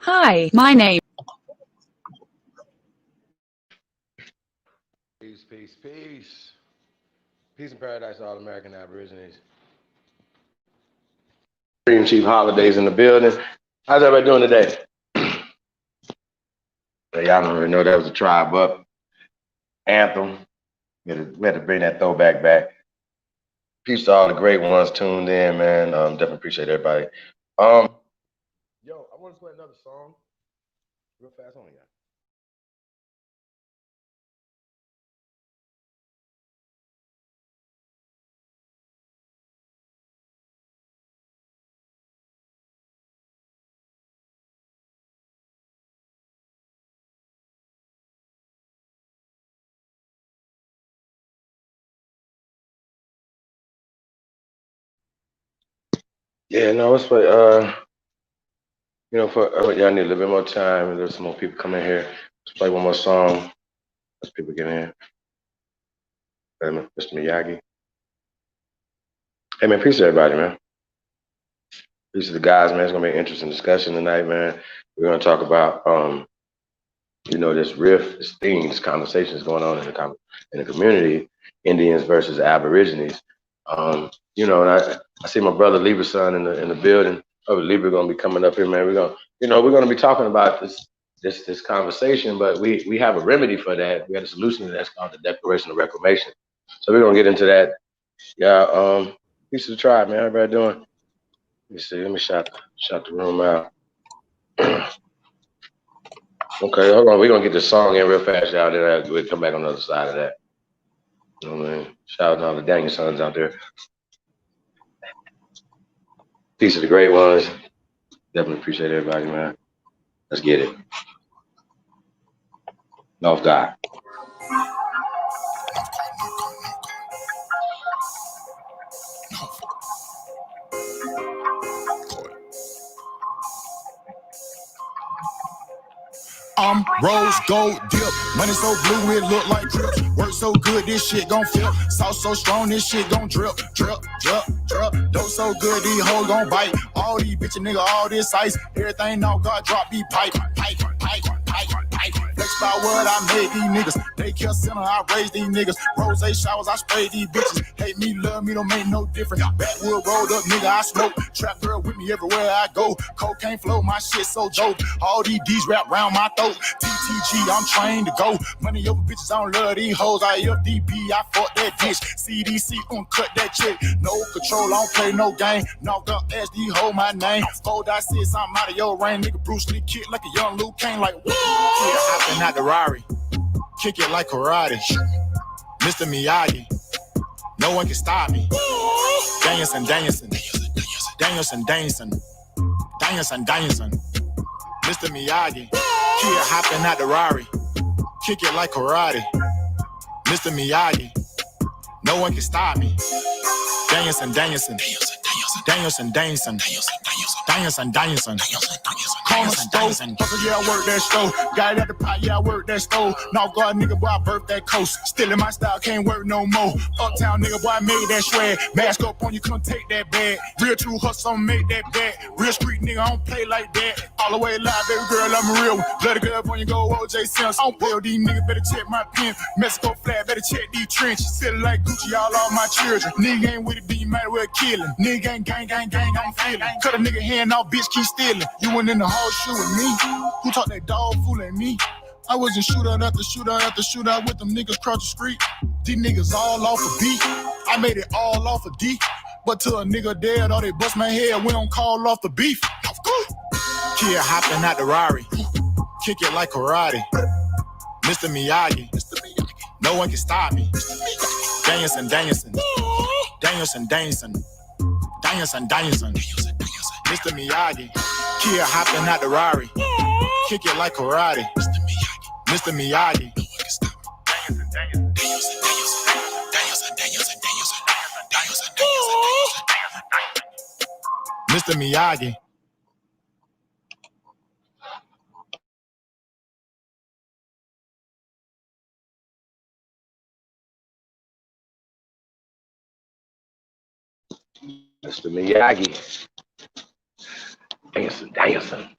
Hi, my name. Peace, peace, peace. Peace and paradise to all American Aborigines. Dream Chief Holidays in the building. How's everybody doing today? Y'all don't really know that was a Tribe Up anthem. We had to bring that throwback back. Peace to all the great ones tuned in, man. Definitely appreciate everybody. Yo, I want to play another song real fast on y'all. Yeah, no, let's play. For y'all need a little bit more time. There's some more people coming here. Let's play one more song. As people get in. Mr. Miyagi. Hey man, peace to everybody, man. Peace to the guys, man. It's gonna be an interesting discussion tonight, man. We're gonna talk about this riff, this theme, this conversations going on in the community, Indians versus Aborigines. And I see my brother Lieber's son in the building. Oh, Lieber gonna be coming up here, man. We're gonna be talking about this conversation, but we have a remedy for that. We have a solution to that. That's called the Declaration of Reclamation. So we're gonna get into that. Yeah, peace to the tribe, man. How everybody doing? Let me see. Let me shout the room out. Okay, hold on. We're gonna get this song in real fast, y'all. Then we'll come back on the other side of that. You know what I mean? Shout out to all the Daniel sons out there. Peace of the great ones. Definitely appreciate everybody, man. Let's get it. North God. Rose gold dip, money so blue it look like drip. Work so good this shit gon' flip. Sauce so strong this shit gon' drip, drip, drip, drip. Dope so good these hoes gon' bite. All these bitches nigga, all this ice. Everything now God drop these pipe. Flex by what I made these niggas. They kill center, I raise these niggas. Rose showers, I spray these bitches. Hate me, love me, don't make no difference. Backwood rolled up, nigga, I smoke. Trap girl with me everywhere I go. Cocaine flow, my shit so dope. All these D's wrap round my throat. TTG, I'm trained to go. Money over bitches, I don't love these hoes. I FDB, I fuck that bitch. CDC, cut that chick. No control, I don't play no game. Knock up SD, hold my name. 4.6, I'm out of your range. Nigga Bruce Lee kick like a young Luke Kane. Like, yeah, hopping out the Rari. Kick it like karate. Mr. Miyagi. No one can stop me. Danielson. Mr. Miyagi. Kid hopping out the Rari. Kick it like karate. Mr. Miyagi. No one can stop me. Danielson. Corner stove, yeah, I work that stove. Got it at the pot, yeah, I work that stove. North God, nigga, boy, I birthed that coast. Still in my style, can't work no more. Uptown, nigga, boy, I made that shred. Mask up on you, couldn't take that bag. Real true hustle, make that bag. Real street nigga, I don't play like that. All the way live, baby girl, I'm a real one. Let it go up on you, go OJ Simpson. I don't play with these niggas, better check my pen. Mexico flat, better check these trenches. Sitting like Gucci, all my children. Nigga ain't with it, then you might as well kill him. Nigga ain't gang, I'm feeling. Cut a nigga hand off, bitch, keep stealing. You went in the horseshoe with me. Who taught that dog fooling me? I wasn't shootout after shootout with them niggas cross the street. These niggas all off a beat. I made it all off a D. But till a nigga dead or they bust my head, we don't call off the beef. Kid hopping out the Rari. Kick it like karate. Mr. Miyagi. No one can stop me. Danielson. Mr. Miyagi. Kid hopping out the Rari. Kick it like karate. Mr. Miyagi. Mr. Miyagi. Mr. Miyagi. Danielson.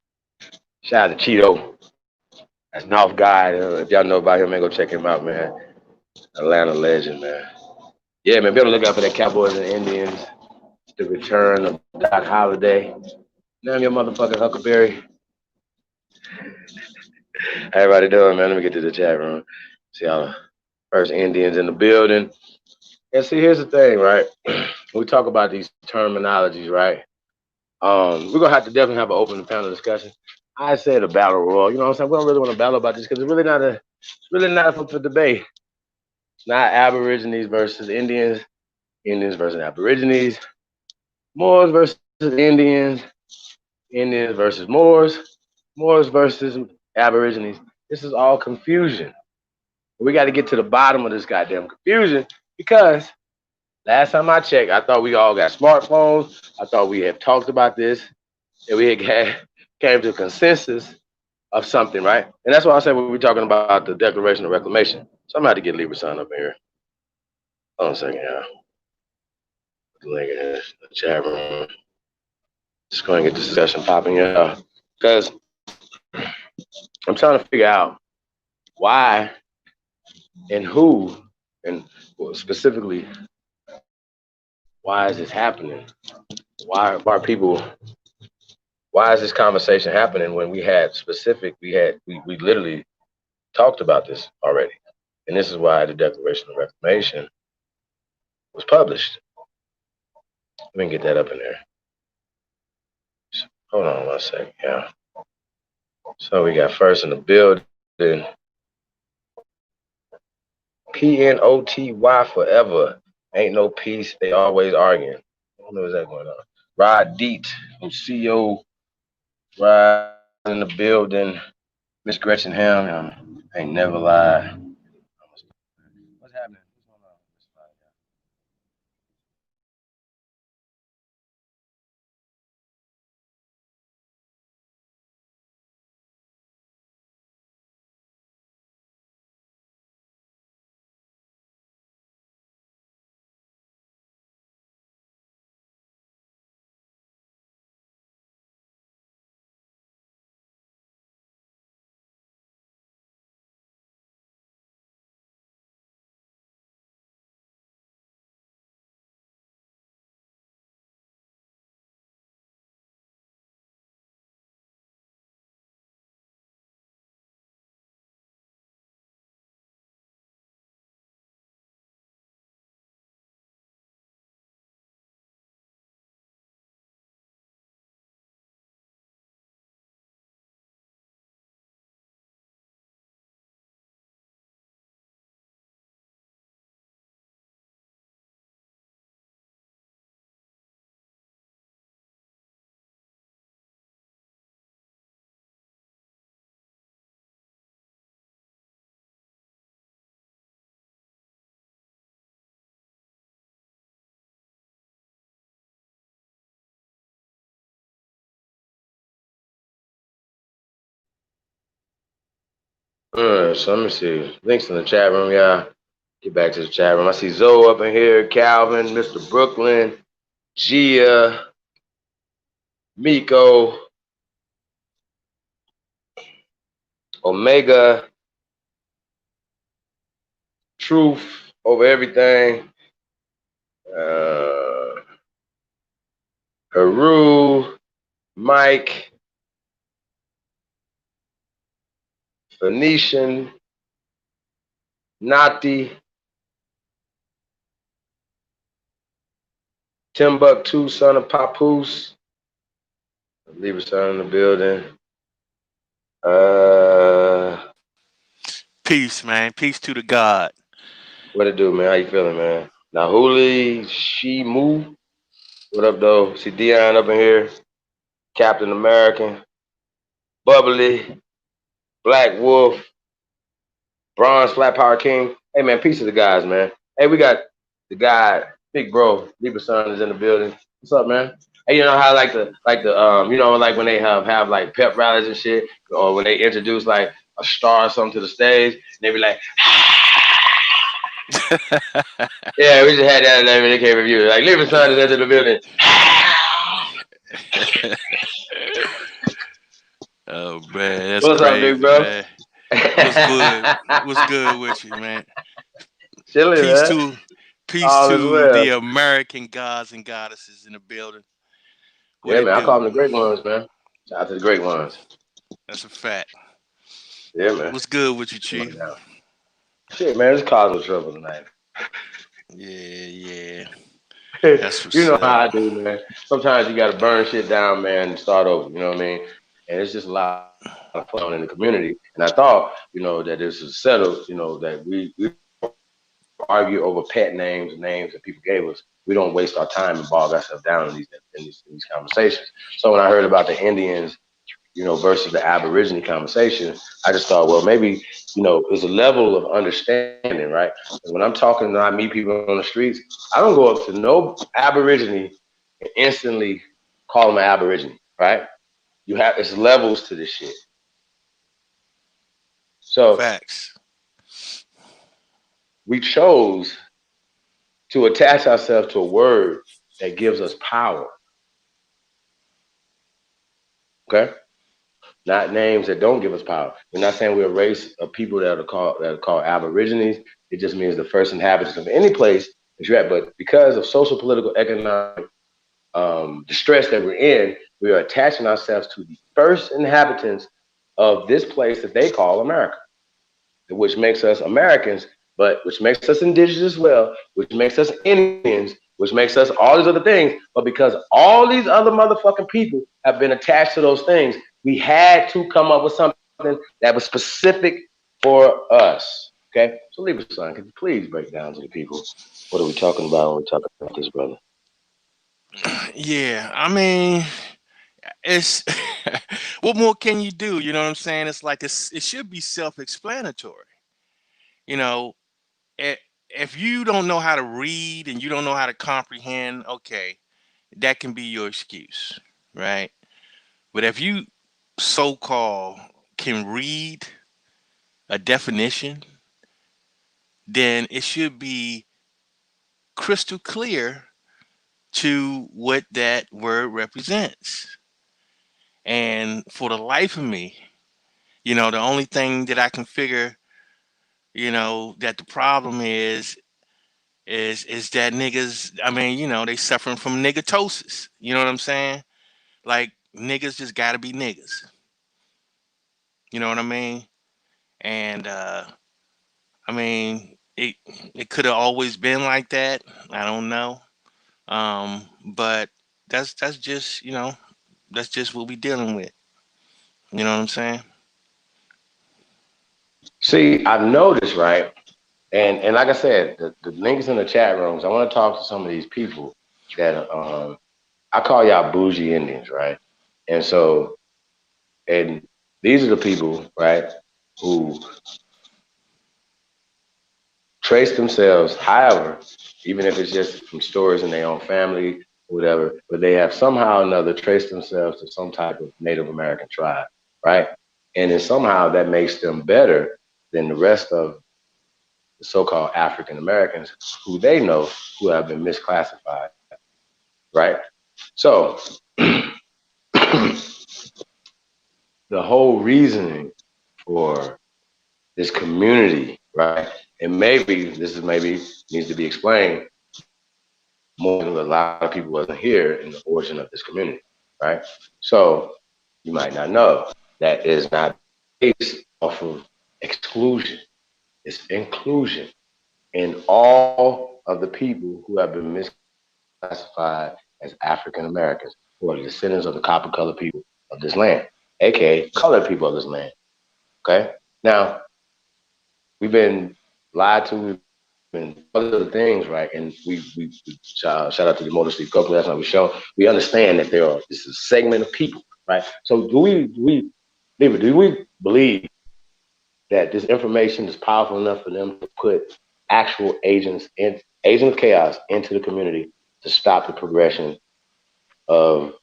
Shout out to Cheeto. That's North Guy. If y'all know about him, man, go check him out, man. Atlanta legend, man. Yeah, man, be able to look out for that Cowboys and Indians. The return of Doc Holliday. Name your motherfucking Huckleberry. How everybody doing, man? Let me get to the chat room. See all the first Indians in the building. And see, here's the thing, right? We talk about these terminologies, right? We're gonna have to definitely have an open panel discussion. I said a battle royal. You know what I'm saying? We don't really want to battle about this because it's really not for debate. It's not Aborigines versus Indians, Indians versus Aborigines, Moors versus Indians, Indians versus Moors, Moors versus Aborigines. This is all confusion. We got to get to the bottom of this goddamn confusion because Last time I checked, I thought we all got smartphones. I thought we had talked about this, and we came to a consensus of something, right? And that's why I said we were talking about the Declaration of Reclamation. So I'm about to get Libra Sun up in here. Hold on a second, yeah. The link in the chat room. Just going to get this discussion popping, yeah. Because I'm trying to figure out why and who, and specifically, why is this happening? Why are people? Why is this conversation happening when we literally talked about this already, and this is why the Declaration of Reclamation was published. Let me get that up in there. Hold on one second, yeah. So we got first in the building. PNOTY forever. Ain't no peace. They always arguing. I don't know what's that going on. Rod Deet from CO. Rod in the building. Miss Gretchen Ham. Ain't never lied. What's happening? What's going on? So let me see. Links in the chat room, y'all. Get back to the chat room. I see Zoe up in here, Calvin, Mr. Brooklyn, Gia, Miko, Omega, Truth over everything. Haru, Mike, Phoenician, Nati, Timbuktu, son of Papoose. Libra son in the building. Peace, man. Peace to the God. What it do, man? How you feeling, man? Nahuli, Shimu. What up, though? See Dion up in here. Captain American. Bubbly. Black Wolf. Bronze Flat Power King. Hey, man, peace to the guys, man. Hey, we got the guy, big bro, Libra Son is in the building. What's up, man? Hey, you know how like the you know, like when they have like pep rallies and shit, or when they introduce like a star or something to the stage, and they be like, yeah, we just had that and they came review. Like Libra Son is into the building. Oh man, that's What's crazy, up, big bro? man. What's good? What's good with you, man? Chilling, peace all to the American gods and goddesses in the building. What yeah, man, I call them the great ones, man. Shout out to the great ones. That's a fact. Yeah, man. What's good with you, Chief? Shit, man, it's causing trouble tonight. Yeah. That's you know how I do, man. Sometimes you got to burn shit down, man, and start over. You know what I mean? And it's just a lot of fun in the community. And I thought, you know, that this was settled. You know, that we argue over pet names that people gave us. We don't waste our time and bog ourselves down in these conversations. So when I heard about the Indianz versus the Aborigine conversation, I just thought, well, maybe, there's a level of understanding, right? And when I'm talking and I meet people on the streets, I don't go up to no Aborigine and instantly call them an Aborigine, right? It's levels to this shit. So Facts. we chose to attach ourselves to a word that gives us power. Okay? Not names that don't give us power. We're not saying we're a race of people that are called Aborigines. It just means the first inhabitants of any place that you're at. But because of social, political, economic distress that we're in, we are attaching ourselves to the first inhabitants of this place that they call America, which makes us Americans, but which makes us indigenous as well, which makes us Indians, which makes us all these other things. But because all these other motherfucking people have been attached to those things, we had to come up with something that was specific for us. Okay? So Libra son, could you please break down to the people what are we talking about when we're talking about this, brother? Yeah, I mean, it's what more can you do? You know what I'm saying? It's like it should be self-explanatory. You know, i- if you don't know how to read and you don't know how to comprehend, okay, that can be your excuse, right? But if you so-called can read a definition, then it should be crystal clear to what that word represents. And for the life of me, the only thing that I can figure, that the problem is that niggas, I mean, they suffering from niggatosis. You know what I'm saying? Like niggas just gotta be niggas. You know what I mean? And I mean, it could have always been like that. I don't know. But that's just, that's just what we dealing with. You know what I'm saying? See, I've noticed, right? And like I said, the link is in the chat rooms. I want to talk to some of these people that I call y'all bougie Indians, right? And so, and these are the people, right, who trace themselves, however, even if it's just from stories in their own family, whatever, but they have somehow or another traced themselves to some type of Native American tribe, right? And then somehow that makes them better than the rest of the so-called African Americans who they know who have been misclassified, right? So the whole reasoning for this community, right? And maybe needs to be explained more than a lot of people wasn't here in the origin of this community, right? So you might not know that is not based off of exclusion. It's inclusion in all of the people who have been misclassified as African Americans, who are the descendants of the copper colored people of this land, aka colored people of this land. Okay? Now, we've been lied to, we've been other things, right? And we shout out to the Motor City Coco, that's how we show. We understand that this is a segment of people, right? So do we believe that this information is powerful enough for them to put actual agents of chaos into the community to stop the progression of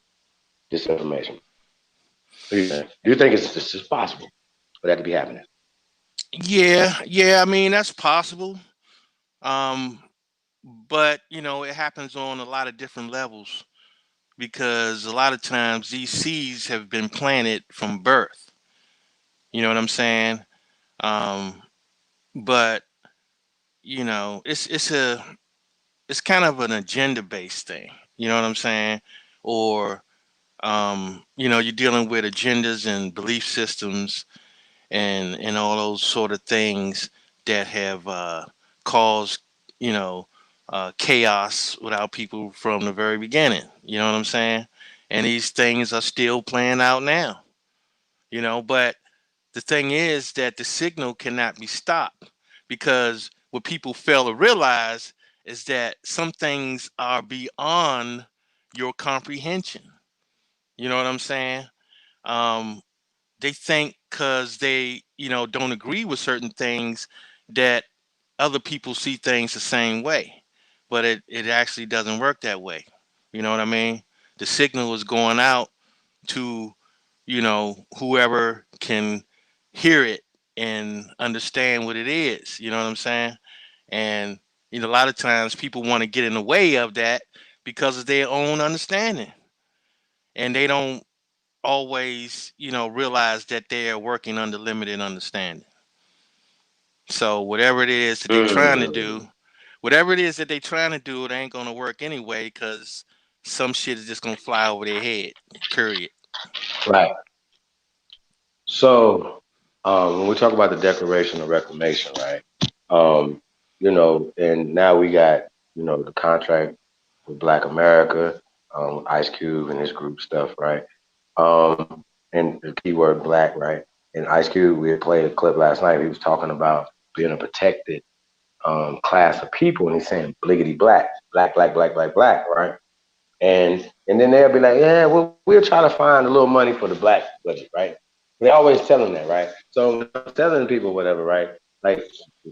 disinformation? What do you think? Do you think it's just possible for that to be happening? Yeah. I mean, that's possible. Um, but it happens on a lot of different levels because a lot of times these seeds have been planted from birth. You know what I'm saying? Um, but it's kind of an agenda based thing. You know what I'm saying? Or you're dealing with agendas and belief systems and all those sort of things that have caused you know chaos without people from the very beginning. You know what I'm saying? And these things are still playing out now. But the thing is that the signal cannot be stopped because what people fail to realize is that some things are beyond your comprehension. You know what I'm saying? they think because they, don't agree with certain things that other people see things the same way. But it actually doesn't work that way. You know what I mean? The signal is going out to, whoever can hear it and understand what it is. You know what I'm saying? And, a lot of times people want to get in the way of that because of their own understanding. And they don't always, realize that they are working under limited understanding. So whatever it is that they're trying to Mm, do, whatever it is that they're trying to do, it ain't gonna work anyway because some shit is just gonna fly over their head. Period. right. So, when we talk about the Declaration of Reclamation, right? Um, and now we got, the contract with Black America, Ice Cube and his group stuff, right? And the keyword black, right? And Ice Cube, we had played a clip last night. He was talking about being a protected class of people, and he's saying bliggity black, black, black, black, black, black, right? And then they'll be like, yeah, well, we'll try to find a little money for the black budget, right? They always tell them that, right? So I'm telling people whatever, right? Like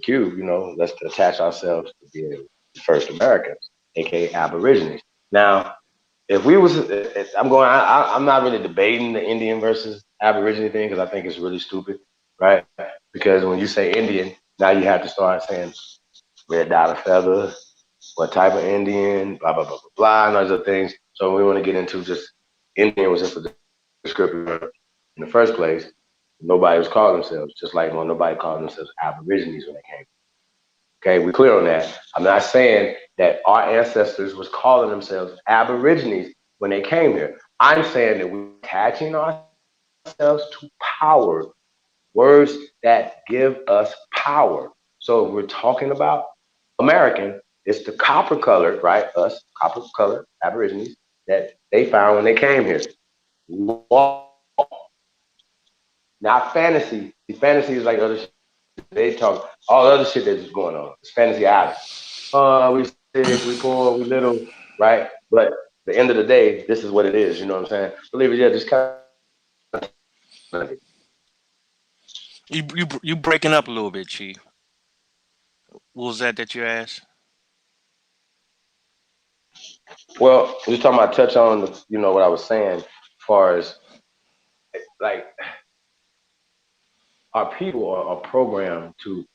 Cube, let's attach ourselves to being the first Americans, aka Aborigines. Now, if we was, I'm not really debating the Indian versus Aborigine thing because I think it's really stupid, right? Because when you say Indian, now you have to start saying red dot of feather, what type of Indian, blah blah blah blah blah, and other things. So we want to get into just Indian was just a description in the first place. Nobody was calling themselves, just like when nobody called themselves Aborigines when they came. Okay, we're clear on that. I'm not saying that our ancestors was calling themselves Aborigines when they came here. I'm saying that we're attaching ourselves to power, words that give us power. So we're talking about American, it's the copper colored, right? Us, copper colored Aborigines that they found when they came here. Not fantasy. The fantasy is like other shit. They talk all the other shit that's going on. It's fantasy island. We sick, we poor, we little, right? But at the end of the day, this is what it is. You know what I'm saying? Believe it, yeah, just kind of. You breaking up a little bit, Chief. What was that you asked? Well, just talking about touch on, what I was saying, as far as like our people are programmed to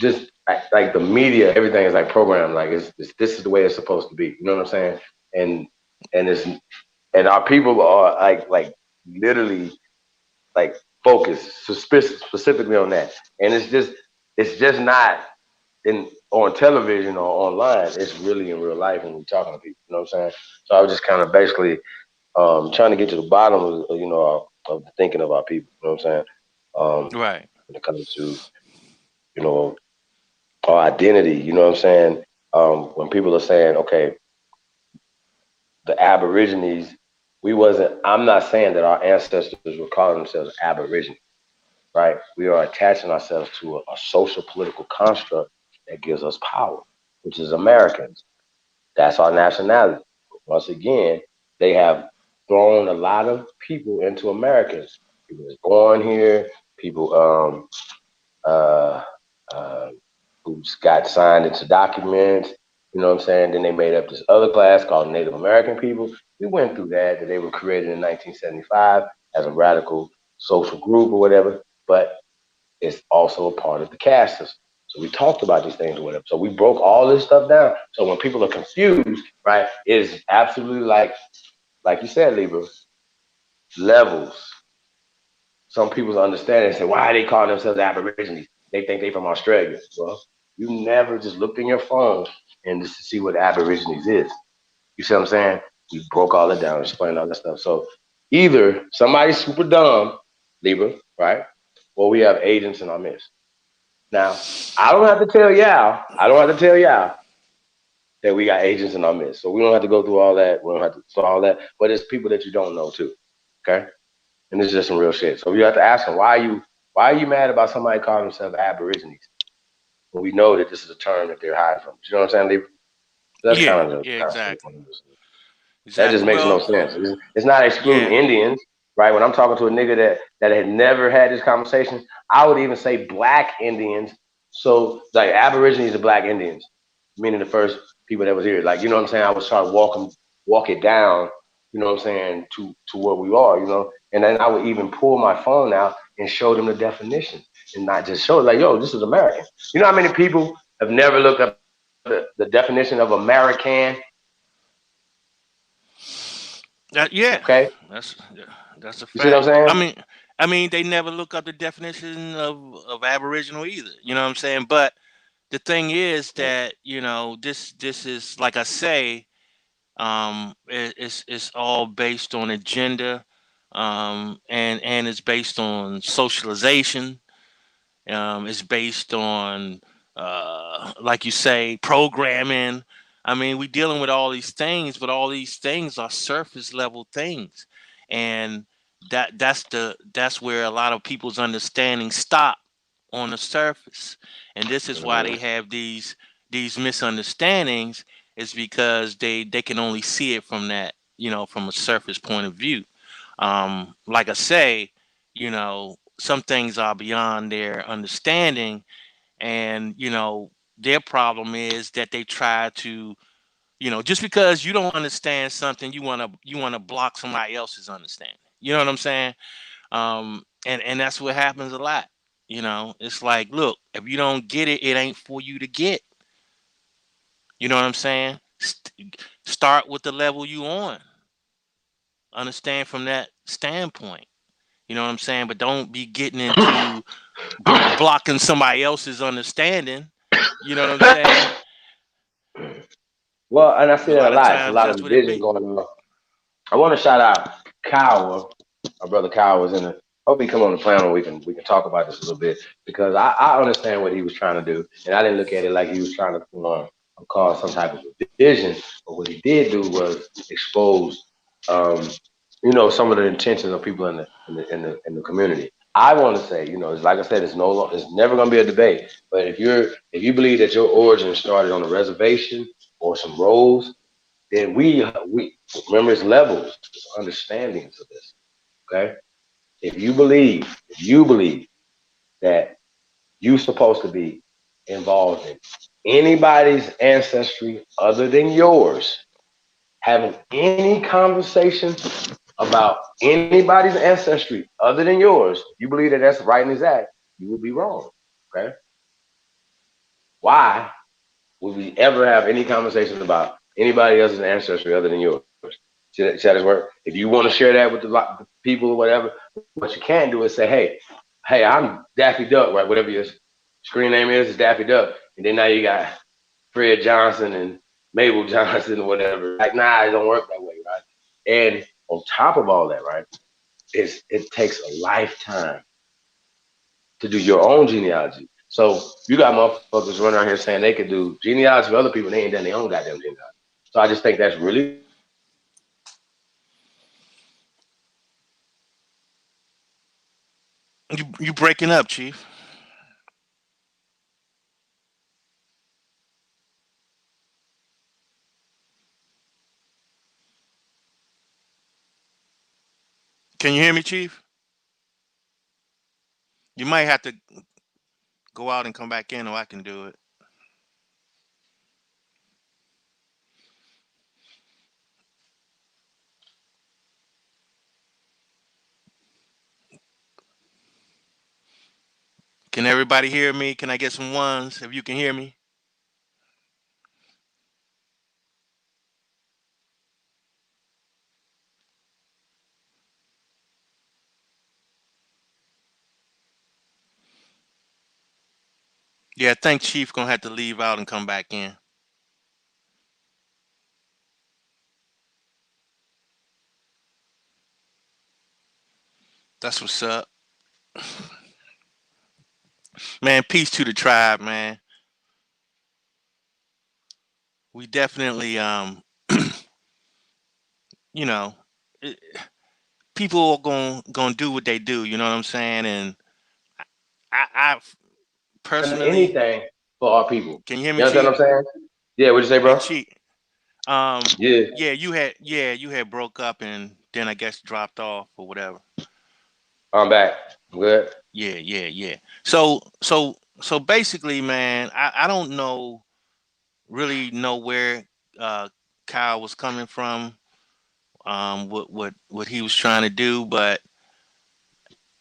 just like the media, everything is like programmed. Like this is the way it's supposed to be. You know what I'm saying? And it's and our people are like literally like focused specifically on that. And it's just not in on television or online. It's really in real life when we're talking to people. You know what I'm saying? So I was just kind of basically trying to get to the bottom of of the thinking of our people. You know what I'm saying? Right. When it comes to you know our identity. You know what I'm saying? When people are saying, okay, the Aborigines, we wasn't. I'm not saying that our ancestors were calling themselves Aborigines, right? We are attaching ourselves to a social political construct that gives us power, which is Americans. That's our nationality. Once again, they have thrown a lot of people into Americans. People that's born here, people uh, uh, who got signed into documents. You know what I'm saying? Then they made up this other class called Native American people. We went through that they were created in 1975 as a radical social group or whatever, but it's also a part of the caste system. So we talked about these things or whatever. So we broke all this stuff down. So when people are confused, right, it is absolutely like you said, Libra, levels. Some people's understanding and say, why they call themselves Aborigines? They think they from Australia. Well, you never just looked in your phone and just to see what Aborigines is. You see what I'm saying? We broke all it down, explained all that stuff. So either somebody's super dumb, Libra, right? Or we have agents in our midst. Now, I don't have to tell y'all, that we got agents in our midst. So we don't have to go through all that. We don't have to do all that. But it's people that you don't know too. Okay? And it's just some real shit. So you have to ask them, why are you mad about somebody calling themselves Aborigines? When we know that this is a term that they're hiding from. You know what I'm saying, Lee? That's Yeah. kind of the Yeah. concept. Exactly. That just Exactly. makes no Well. sense. It's not excluding Yeah. Indians. right? When I'm talking to a nigga that had never had this conversation, I would even say Black Indians. So like Aborigines are Black Indians, meaning the first people that was here. Like, you know what I'm saying? I was trying to walk it down, you know what I'm saying, to where we are, you know. And then I would even pull my phone out and show them the definition and not just show it like, yo, this is American. You know how many people have never looked up the definition of American? Yeah, Okay. that's that's a You see what I'm fact. saying? I mean, they never look up the definition of Aboriginal either. You know what I'm saying? But the thing is that this is like I say, it's all based on agenda, and it's based on socialization. It's based on, like you say, programming. I mean, we're dealing with all these things, but all these things are surface level things, and that's where a lot of people's understanding stop on the surface, and this is why they have these misunderstandings. Is because they can only see it from that, from a surface point of view. Like I say, some things are beyond their understanding, and their problem is that they try to, just because you don't understand something, you want to block somebody else's understanding. You know what I'm saying? And that's what happens a lot. It's like, look, if you don't get it, it ain't for you to get. You know what I'm saying? Start with the level you on. Understand from that standpoint. You know what I'm saying? But don't be getting into blocking somebody else's understanding. You know what I'm saying? Well, and I A see that a lot of lot. It's a times lot of that's what it division be. going on. I want to shout out Kyle. My brother Kyle was in the. Hope he come on the panel. We can talk about this a little bit because I understand what he was trying to do, and I didn't look at it like he was trying to cause some type of division. But what he did do was expose, um, some of the intentions of people in the community. I want to say, it's like I said, it's never going to be a debate. But if you believe that your origin started on a reservation or some roles, then we remember it's levels, it's understandings of this. Okay, if you believe that you're supposed to be involved in anybody's ancestry other than yours, having any conversation about anybody's ancestry other than yours, you believe that that's right and exact, you would be wrong. Okay, why would we ever have any conversation about anybody else's ancestry other than yours? See how this work? If you want to share that with the people or whatever, what you can do is say, hey, I'm Daffy Duck, right? Whatever your screen name is Daffy Duck. And then now you got Fred Johnson and Mabel Johnson or whatever. Like, nah, it don't work that way, right? And on top of all that, right, it takes a lifetime to do your own genealogy. So you got motherfuckers running around here saying they could do genealogy for other people, and they ain't done their own goddamn genealogy. So I just think that's really wrong. You breaking up, Chief? Can you hear me, Chief? You might have to go out and come back in, or I can do it. Can everybody hear me? Can I get some ones if you can hear me? Yeah, I think Chief gonna have to leave out and come back in. That's what's up, man. Peace to the tribe, man. We definitely, you know, it, people are gonna do what they do. You know what I'm saying? And I Done personally, anything for our people. can you hear me, You understand what Chief? I'm saying? Yeah, what'd you say, Hey, bro? Chief. Yeah. Yeah, you had broke up and then I guess dropped off or whatever. I'm back. I'm good. Yeah. So basically, man, I don't really know where Kyle was coming from, what he was trying to do, but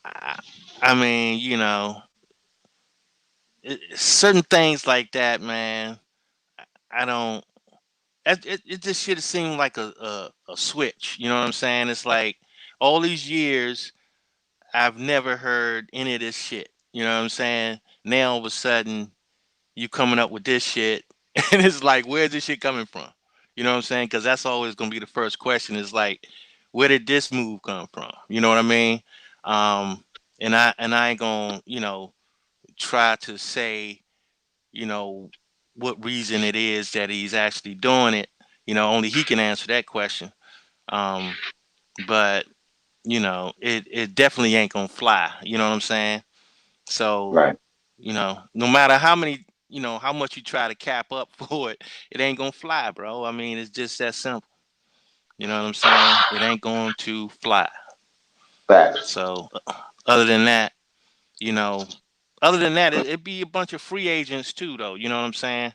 I, I mean, certain things like that, man. I don't. It just should have seemed like a switch. You know what I'm saying? It's like all these years I've never heard any of this shit. You know what I'm saying? Now all of a sudden you coming up with this shit, and it's like, where's this shit coming from? You know what I'm saying? Because that's always gonna be the first question. Is like, where did this move come from? You know what I mean? Um, and I ain't gonna try to say what reason it is that he's actually doing it. Only he can answer that question. Um, but it definitely ain't gonna fly. You know what I'm saying? So, Right. no matter how many, how much you try to cap up for it, it ain't gonna fly, bro. I mean, it's just that simple. You know what I'm saying? It ain't going to fly. Facts. So, other than that, you know, it'd be a bunch of free agents too, though. You know what I'm saying?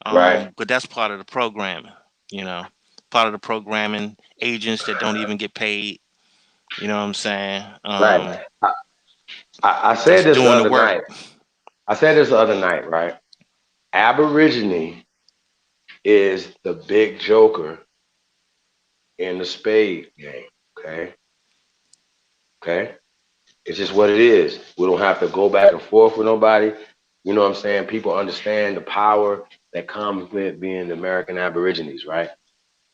Right. But that's part of the programming. You know, part of the programming. Agents that don't even get paid. You know what I'm saying? Right. I said Just this the doing the other work. night. I said this the other night, right? Aborigine is the big joker in the spade game. Okay. Okay. It's just what it is. We don't have to go back and forth with nobody. You know what I'm saying? People understand the power that comes with being the American Aborigines, right?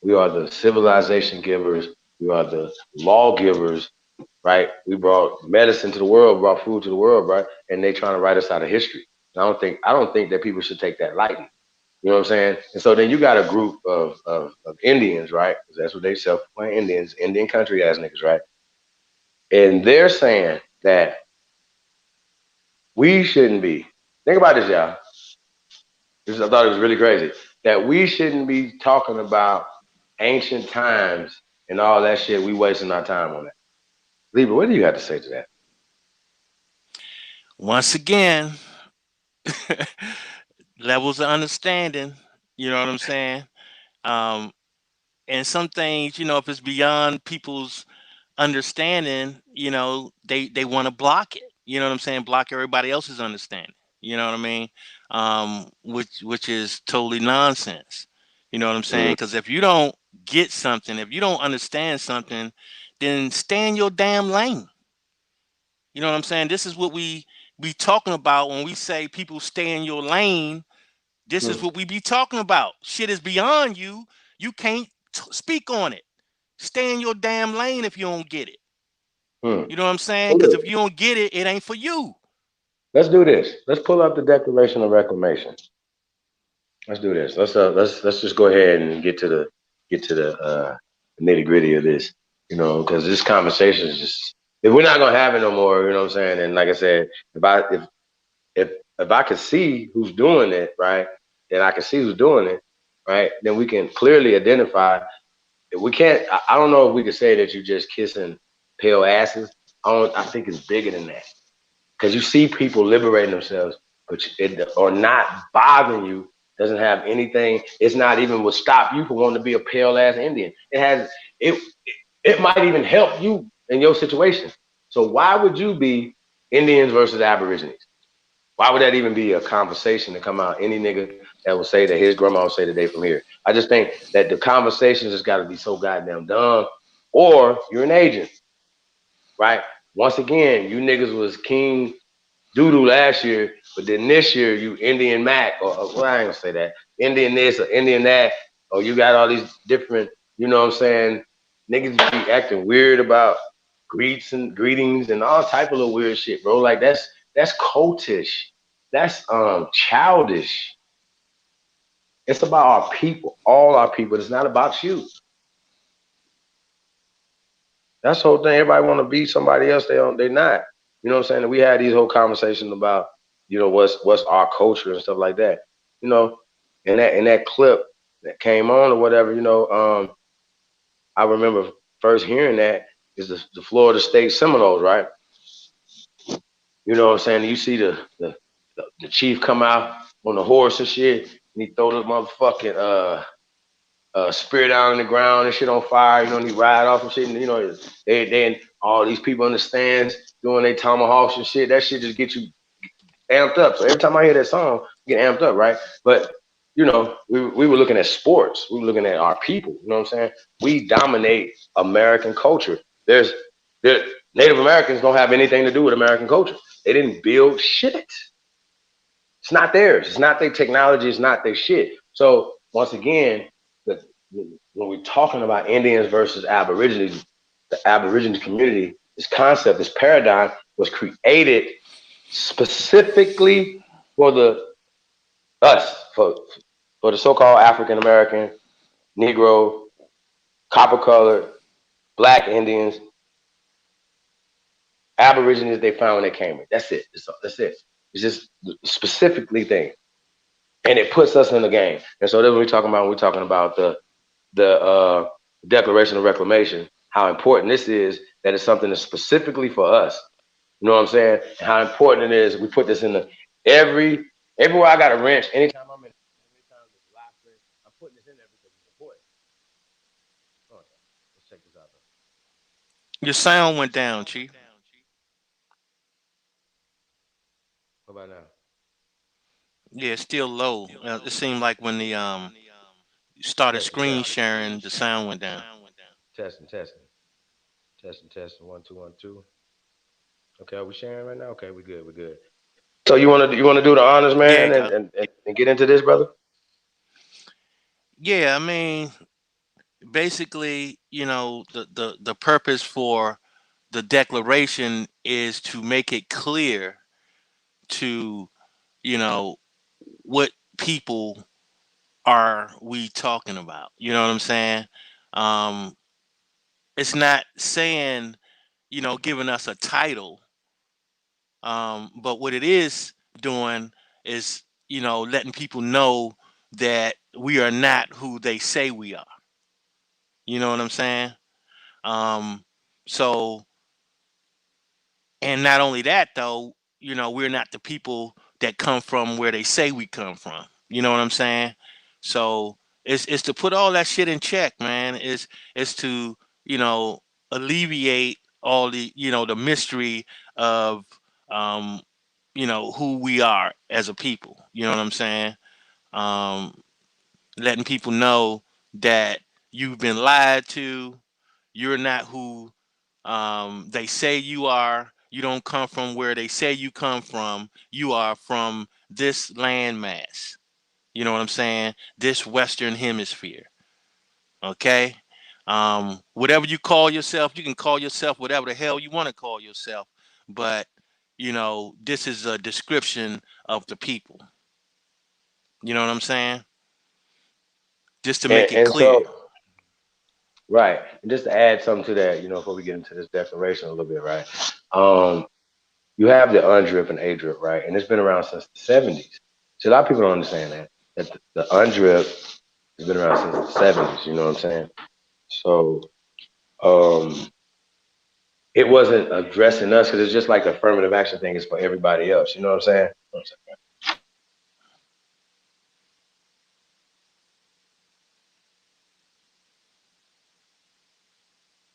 We are the civilization givers. We are the lawgivers, right? We brought medicine to the world, brought food to the world, right? And they trying to write us out of history. I don't think that people should take that lightly. You know what I'm saying? And so then you got a group of Indians, right? 'Cause that's what they self-proclaim Indians, Indian country ass niggas, right? And they're saying that we shouldn't be. Think about this, y'all. I thought it was really crazy that we shouldn't be talking about ancient times and all that shit. We wasting our time on that. Libra, what do you have to say to that? Once again, levels of understanding. You know what I'm saying? Um, and some things, if it's beyond people's understanding, they want to block it. You know what I'm saying? Block everybody else's understanding. You know what I mean? Which is totally nonsense. You know what I'm saying? Mm, Because if you don't get something, if you don't understand something, then stay in your damn lane. You know what I'm saying? This is what we be talking about when we say people stay in your lane. This is mm, what we be talking about. Shit is beyond you. You can't speak on it. Stay in your damn lane if you don't get it. mm. You know what I'm saying? So Because look, if you don't get it, it ain't for you. let's do this. Let's pull up the Declaration of Reclamation. Let's do this. Let's just go ahead and get to the nitty gritty of this. You know, because this conversation is just if we're not gonna have it no more. You know what I'm saying? And like I said, if I could see who's doing it, right, then I can see who's doing it, right. Then we can clearly identify. If we can't, I don't know if we could say that you're just kissing pale asses. I think it's bigger than that because you see people liberating themselves, but it or not bothering you doesn't have anything. It's not even will stop you from wanting to be a pale ass Indian. It. It might even help you in your situation. So why would you be Indians versus Aborigines? Why would that even be a conversation to come out? Any nigga that will say that his grandma will say that they from here. I just think that the conversations just got to be so goddamn dumb. Or you're an agent, right? Once again, you niggas was King Doodoo last year, but then this year you Indian Mac, or well, I ain't gonna say that. Indian this or Indian that, or you got all these different, you know what I'm saying? Niggas be acting weird about greetings and all type of little weird shit, bro. Like that's cultish. That's childish. It's about our people, all our people. It's not about you. That's the whole thing. Everybody want to be somebody else. They not. You know what I'm saying? And we had these whole conversations about, what's our culture and stuff like that. You know, and that clip that came on or whatever, I remember first hearing that is the Florida State Seminoles, right? You know what I'm saying? You see the chief come out on the horse and shit, and he throw the motherfucking spirit down on the ground and shit on fire, you know, and he ride off and shit, and you know, they all these people in the stands doing their tomahawks and shit. That shit just gets you amped up. So every time I hear that song, I get amped up, right? But you know, we were looking at sports, we were looking at our people, you know what I'm saying? We dominate American culture. There Native Americans don't have anything to do with American culture. They didn't build shit. It's not theirs. It's not their technology. It's not their shit. So once again, when we're talking about Indians versus Aborigines, the Aborigines community, this concept, this paradigm was created specifically for for the so-called African American, Negro, copper-colored, Black Indians, Aborigines they found when they came in. That's it. That's it. It's just specifically thing, and it puts us in the game. And so that's what we're talking about. We're talking about the Declaration of Reclamation. How important this is. That it's something that's specifically for us. You know what I'm saying? And how important it is. We put this in everywhere I got a wrench. Anytime I'm in, anytime there's a live stream, I'm putting this in there because it's important. Oh, let's check this out. Your sound went down, Chief. What about now? Yeah, it's still low. It seemed like when the you started screen sharing, the sound went down. Testing. 1 2 1 2. Okay, are we sharing right now? Okay, we're good. So you wanna do the honors, man, and get into this, brother? Yeah, I mean, basically, you know, the purpose for the declaration is to make it clear to, you know, what people are we talking about. You know what I'm saying? Um, it's not saying, you know, giving us a title, but what it is doing is, you know, letting people know that we are not who they say we are. You know what I'm saying? Um, so, and not only that, though, you know, we're not the people that come from where they say we come from. You know what I'm saying? So it's to put all that shit in check, man. It's to, you know, alleviate all the, you know, the mystery of um, you know, who we are as a people. You know what I'm saying? Um, letting people know that you've been lied to. You're not who they say you are. You don't come from where they say you come from. You are from this landmass. You know what I'm saying? This Western Hemisphere. Okay? Whatever you call yourself, you can call yourself whatever the hell you want to call yourself. But, you know, this is a description of the people. You know what I'm saying? Just to make it And clear. so right, and just to add something to that, you know, before we get into this declaration a little bit, right? You have the UNDRIP and ADRIP, right? And it's been around since the 70s. See, a lot of people don't understand that the UNDRIP has been around since the 70s. You know what I'm saying? So it wasn't addressing us because it's just like the affirmative action thing is for everybody else. You know what I'm saying?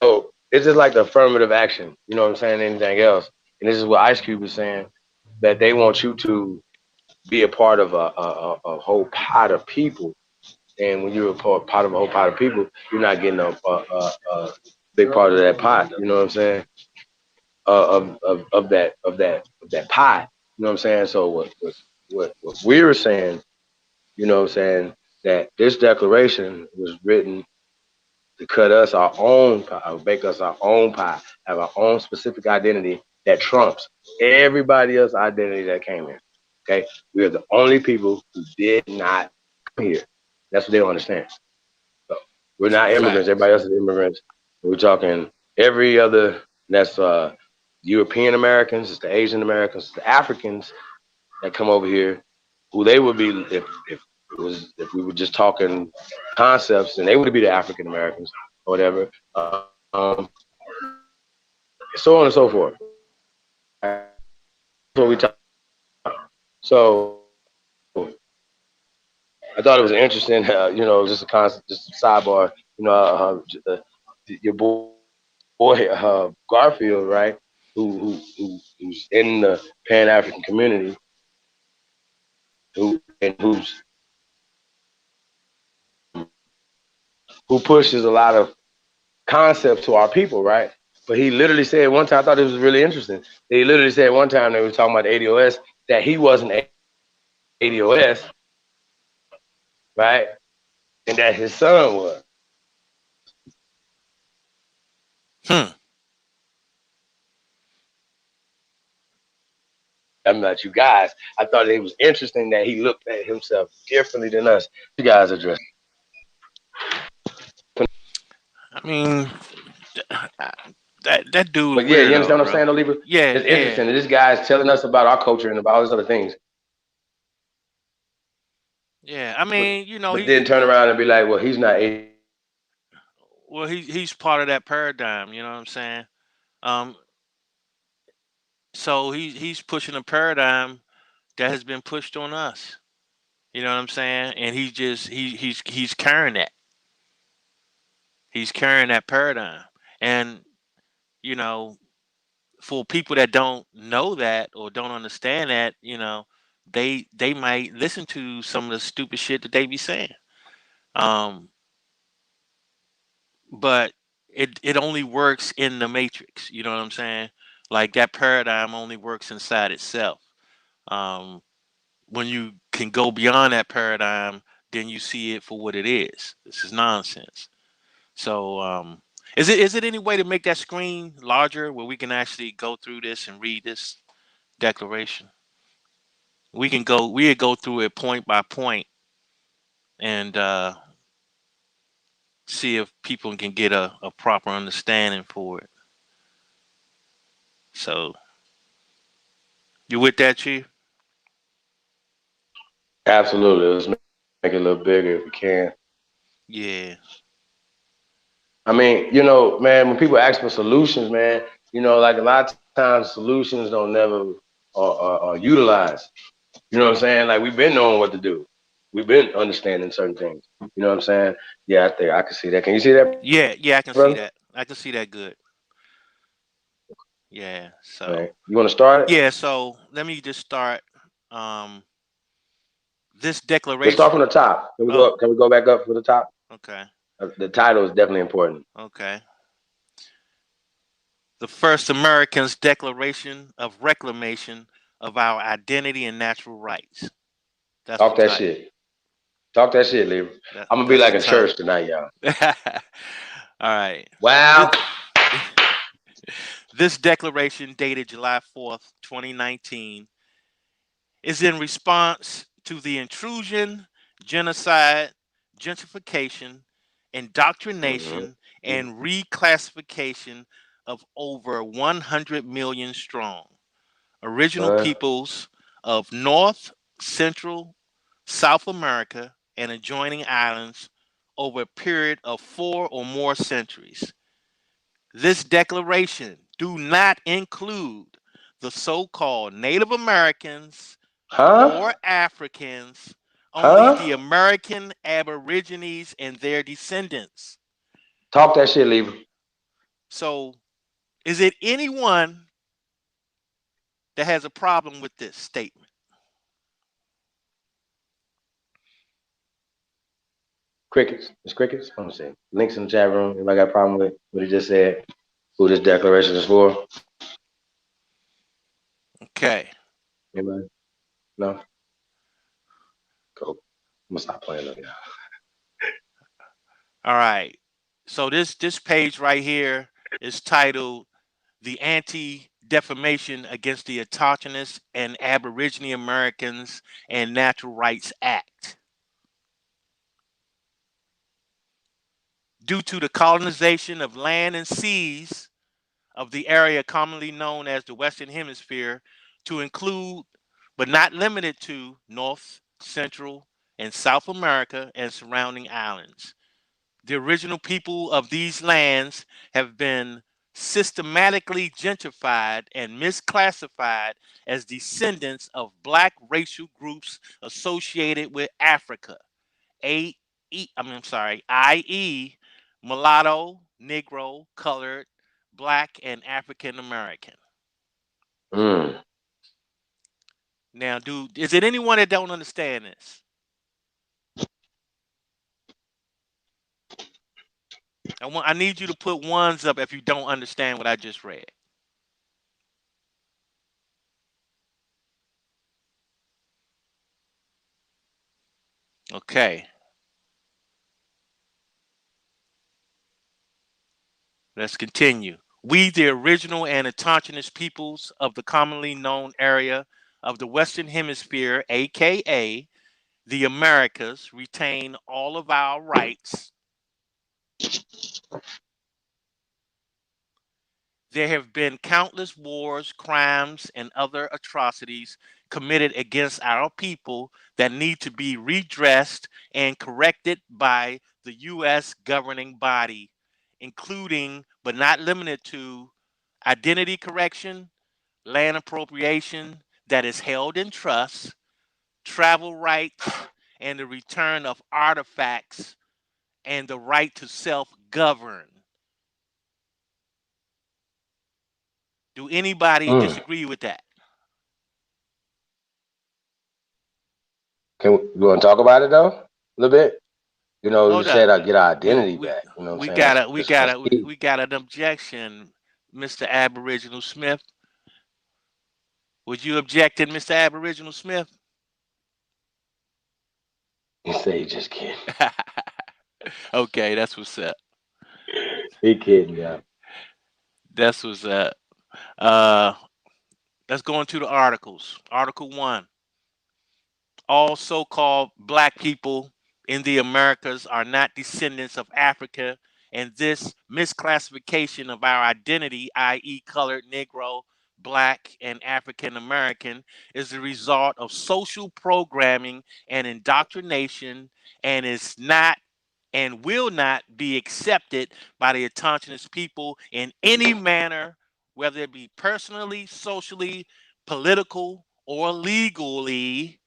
So it's just like the affirmative action. You know what I'm saying? Anything else? And this is what Ice Cube is saying, that they want you to be a part of a whole pot of people. And when you're a part of a whole pot of people, you're not getting a big part of that pot. You know what I'm saying? Of that pie. You know what I'm saying? So what we were saying, you know what I'm saying, that this declaration was written to cut us our own pie, make us our own pie, have our own specific identity that trumps everybody else's identity that came in. Okay, we are the only people who did not come here. That's what they don't understand. So we're not immigrants. Everybody else is immigrants. We're talking every other. That's European Americans, it's the Asian Americans, it's the Africans that come over here, who they would be if we were just talking concepts, and they would be the African Americans or whatever. so on and so forth. Right? That's what we talk about. So I thought it was interesting, just a constant, just a sidebar. Your boy Garfield, right? Who's in the Pan African community, who pushes a lot of concepts to our people, right? But he literally said one time, I thought it was really interesting. He literally said one time they were talking about ADOS that he wasn't ADOS, right? And that his son was. I'm not you guys. I thought it was interesting that he looked at himself differently than us. You guys address. I mean, that dude But yeah, you weirdo, understand what I'm bro. saying, though, Lieber? Yeah, It's yeah, interesting that this guy is telling us about our culture and about all these other things, yeah. I but mean, but then turn around and be like, well, he's not well, he's part of that paradigm. You know what I'm saying? Um, so he's pushing a paradigm that has been pushed on us. You know what I'm saying? And he's carrying that. He's carrying that paradigm. And you know, for people that don't know that or don't understand that, they might listen to some of the stupid shit that they be saying. Um, but it only works in the matrix. You know what I'm saying? Like that paradigm only works inside itself. Um, when you can go beyond that paradigm, then you see it for what it is. This is nonsense. So, is it any way to make that screen larger where we can actually go through this and read this declaration? We could go through it point by point and see if people can get a proper understanding for it. So, you with that, Chief? absolutely. Let's make it a little bigger if we can. Yeah. I mean, man, when people ask for solutions, man, like a lot of times solutions don't never are utilized. You know what I'm saying? Like we've been knowing what to do. We've been understanding certain things. You know what I'm saying? Yeah, I think I can see that. Can you see that, brother? Yeah, yeah, I can see that. I can see that good. Yeah. All right. So, You want to start it? yeah, so let me just start um this Let's start declaration. from the top. Can we Oh, go? Can we go back up for the top? okay. The title is definitely important. Okay. The first Americans' Declaration of Reclamation of Our Identity and Natural Rights. That's the Talk that title. shit. Talk that shit, Libra. I'm gonna be That's like the in church title. tonight, y'all. All right. Wow. This, this declaration, dated July 4th, 2019, is in response to the intrusion, genocide, gentrification, Mm-hmm. indoctrination, and reclassification of over 100 million strong original What? peoples of North, Central, South America, and adjoining islands over a period of 4 or more centuries. This declaration do not include the so-called Native Americans Huh? or Africans, only Huh? the American Aborigines and their descendants. Talk that shit, Libra. So, is it anyone that has a problem with this statement? Crickets. It's crickets. Let me see. Links in the chat room. Anybody got a problem with what he just said? Who this declaration is for? Okay. Anybody? No? Cool. I'm gonna stop playing up, yeah. All right. So this page right here is titled "The Anti-Defamation Against the Autochthonous and Aborigine Americans and Natural Rights Act." Due to the colonization of land and seas of the area commonly known as the Western Hemisphere to include, but not limited to, North, Central, and South America and surrounding islands. The original people of these lands have been systematically gentrified and misclassified as descendants of black racial groups associated with Africa, i.e., mulatto, Negro, colored, black, and African American. Mm. Now, is it anyone that don't understand this? I need you to put ones up if you don't understand what I just read. Okay. Let's continue. We, the original and indigenous peoples of the commonly known area of the Western Hemisphere, aka the Americas, retain all of our rights. There have been countless wars, crimes, and other atrocities committed against our people that need to be redressed and corrected by the U.S. governing body, including but not limited to identity correction, land appropriation that is held in trust, travel rights, and the return of artifacts, and the right to self-govern. Do anybody Mm. disagree with that? You want to talk about it though, a little bit? You know, you Hold up. said I get our We identity we back. You know what I'm we saying? That's got a we got that's a key. we got an objection, Mr. Aboriginal Smith. Would you object, Mr. Aboriginal Smith? You say he just kidding. Okay, that's what's up. He kidding, yeah. That's what's up. Uh, let's go into the articles. Article 1. All so-called black people in the Americas are not descendants of Africa, and this misclassification of our identity, i.e., colored, Negro, black, and African American, is the result of social programming and indoctrination, and is not and will not be accepted by the indigenous people in any manner, whether it be personally, socially, political, or legally.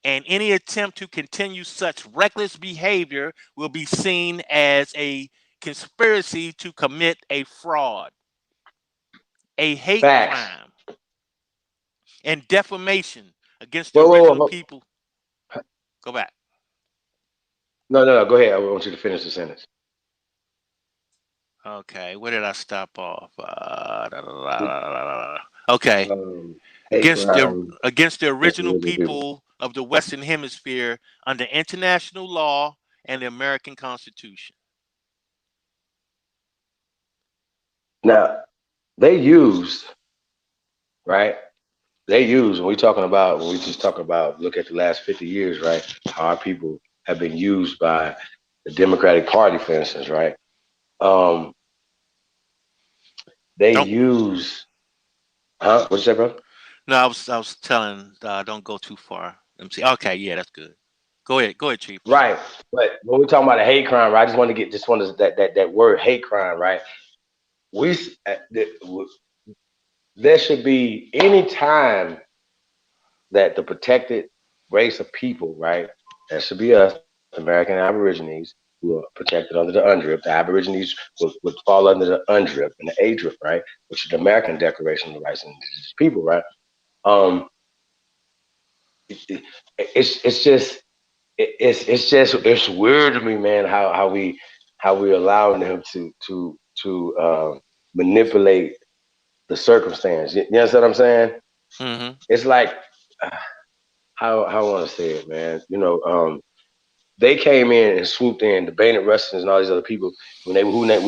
And any attempt to continue such reckless behavior will be seen as a conspiracy to commit a fraud, a hate Facts. crime, and defamation against the Whoa, original whoa. people. Go back. No. Go ahead. I want you to finish the sentence. Okay, where did I stop off? Okay, Hate crime. against the That's the original original people. people of the Western Hemisphere under international law and the American Constitution. Now they used right. They use when we just talk about look at the last 50 years, right? How our people have been used by the Democratic Party, for instance, right? Um, they Don't use huh? What'd you say, bro? No, I was telling don't go too far. Let me see. Okay, yeah, that's good. Go ahead, Chief. Right. But when we're talking about a hate crime, right? I just want to that word hate crime, right? We there should be any time that the protected race of people, right? That should be us, American Aborigines, who are protected under the UNDRIP. The Aborigines would fall under the UNDRIP and the ADRIP, right? Which is the American Declaration of the Rights of Indigenous People, right? Um, it's just it's weird to me, man, how we allowing them to manipulate the circumstance. You know what I'm saying? Mm-hmm. It's like uh, how I want to say it, man. They came in and swooped in, the Bannett Russians and all these other people we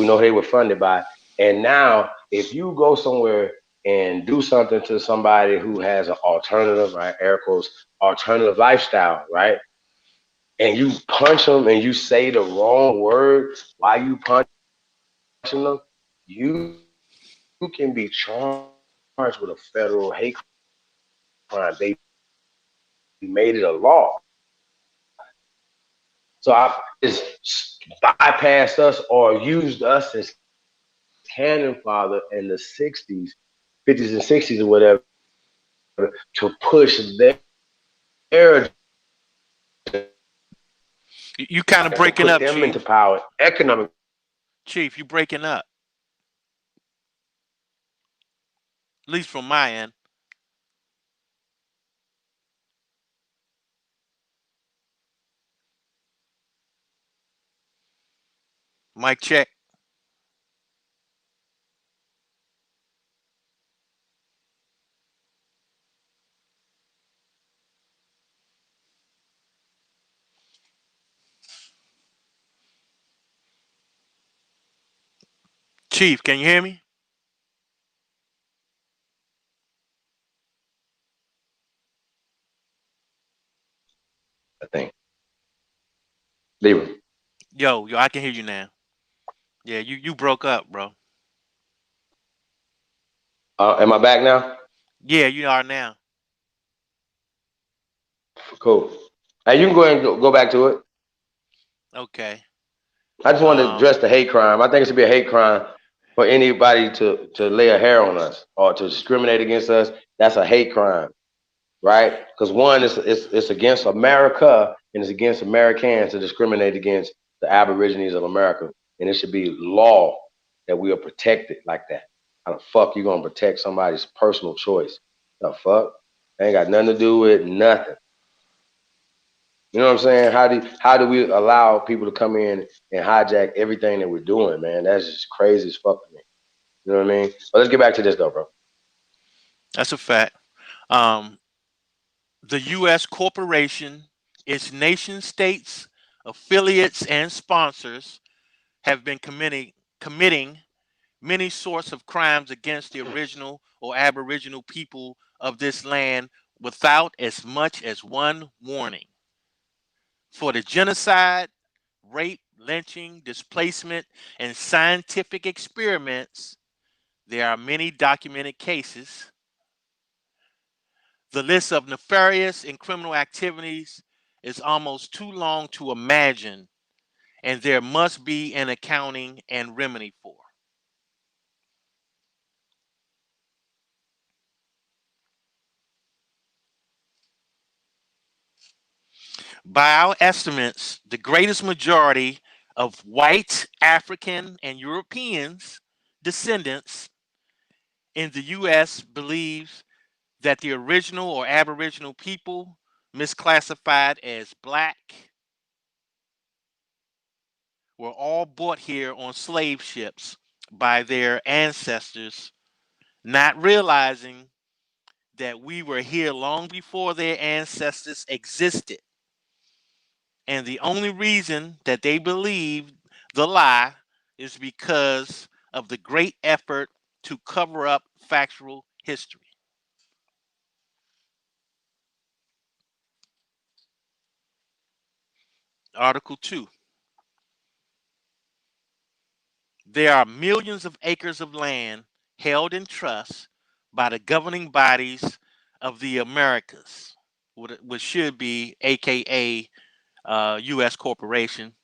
know they were funded by. And now, if you go somewhere and do something to somebody who has an alternative, right, air quotes, alternative lifestyle, right, and you punch them and you say the wrong word while you punching them, you can be charged with a federal hate crime. They made it a law. And so So I just bypassed us or used us as cannon fodder in the 60s, 50s and 60s or whatever to push their You kind of to breaking put up, them into Chief. power, economic. Chief, you breaking up. At least from my end. Mic check. Chief, can you hear me? I think. Leave them. Yo, I can hear you now. Yeah, you broke up, bro. Am I back now? Yeah, you are now. Cool. Hey, you can go ahead and go back to it. Okay. I just wanted to Um, address the hate crime. I think it should be a hate crime for anybody to lay a hair on us or to discriminate against us. That's a hate crime, right? Because one, it's against America and it's against Americans to discriminate against the Aborigines of America, and it should be law that we are protected like that. How the fuck you gonna protect somebody's personal choice? The fuck? Ain't got nothing to do with nothing. You know what I'm saying? How do we allow people to come in and hijack everything that we're doing, man? That's just crazy as fuck to me. You know what I mean? But let's get back to this though, bro. that's a fact. Um, the U.S. corporation, its nation states, affiliates, and sponsors have been committing many sorts of crimes against the original or aboriginal people of this land without as much as one warning. For the genocide, rape, lynching, displacement, and scientific experiments, there are many documented cases. The list of nefarious and criminal activities is almost too long to imagine, and there must be an accounting and remedy for. By our estimates, the greatest majority of white, African, and Europeans descendants in the U.S. believes that the original or aboriginal people, misclassified as black, were all brought here on slave ships by their ancestors, not realizing that we were here long before their ancestors existed. And the only reason that they believed the lie is because of the great effort to cover up factual history. Article 2. There are millions of acres of land held in trust by the governing bodies of the Americas, which should be AKA U.S. corporation,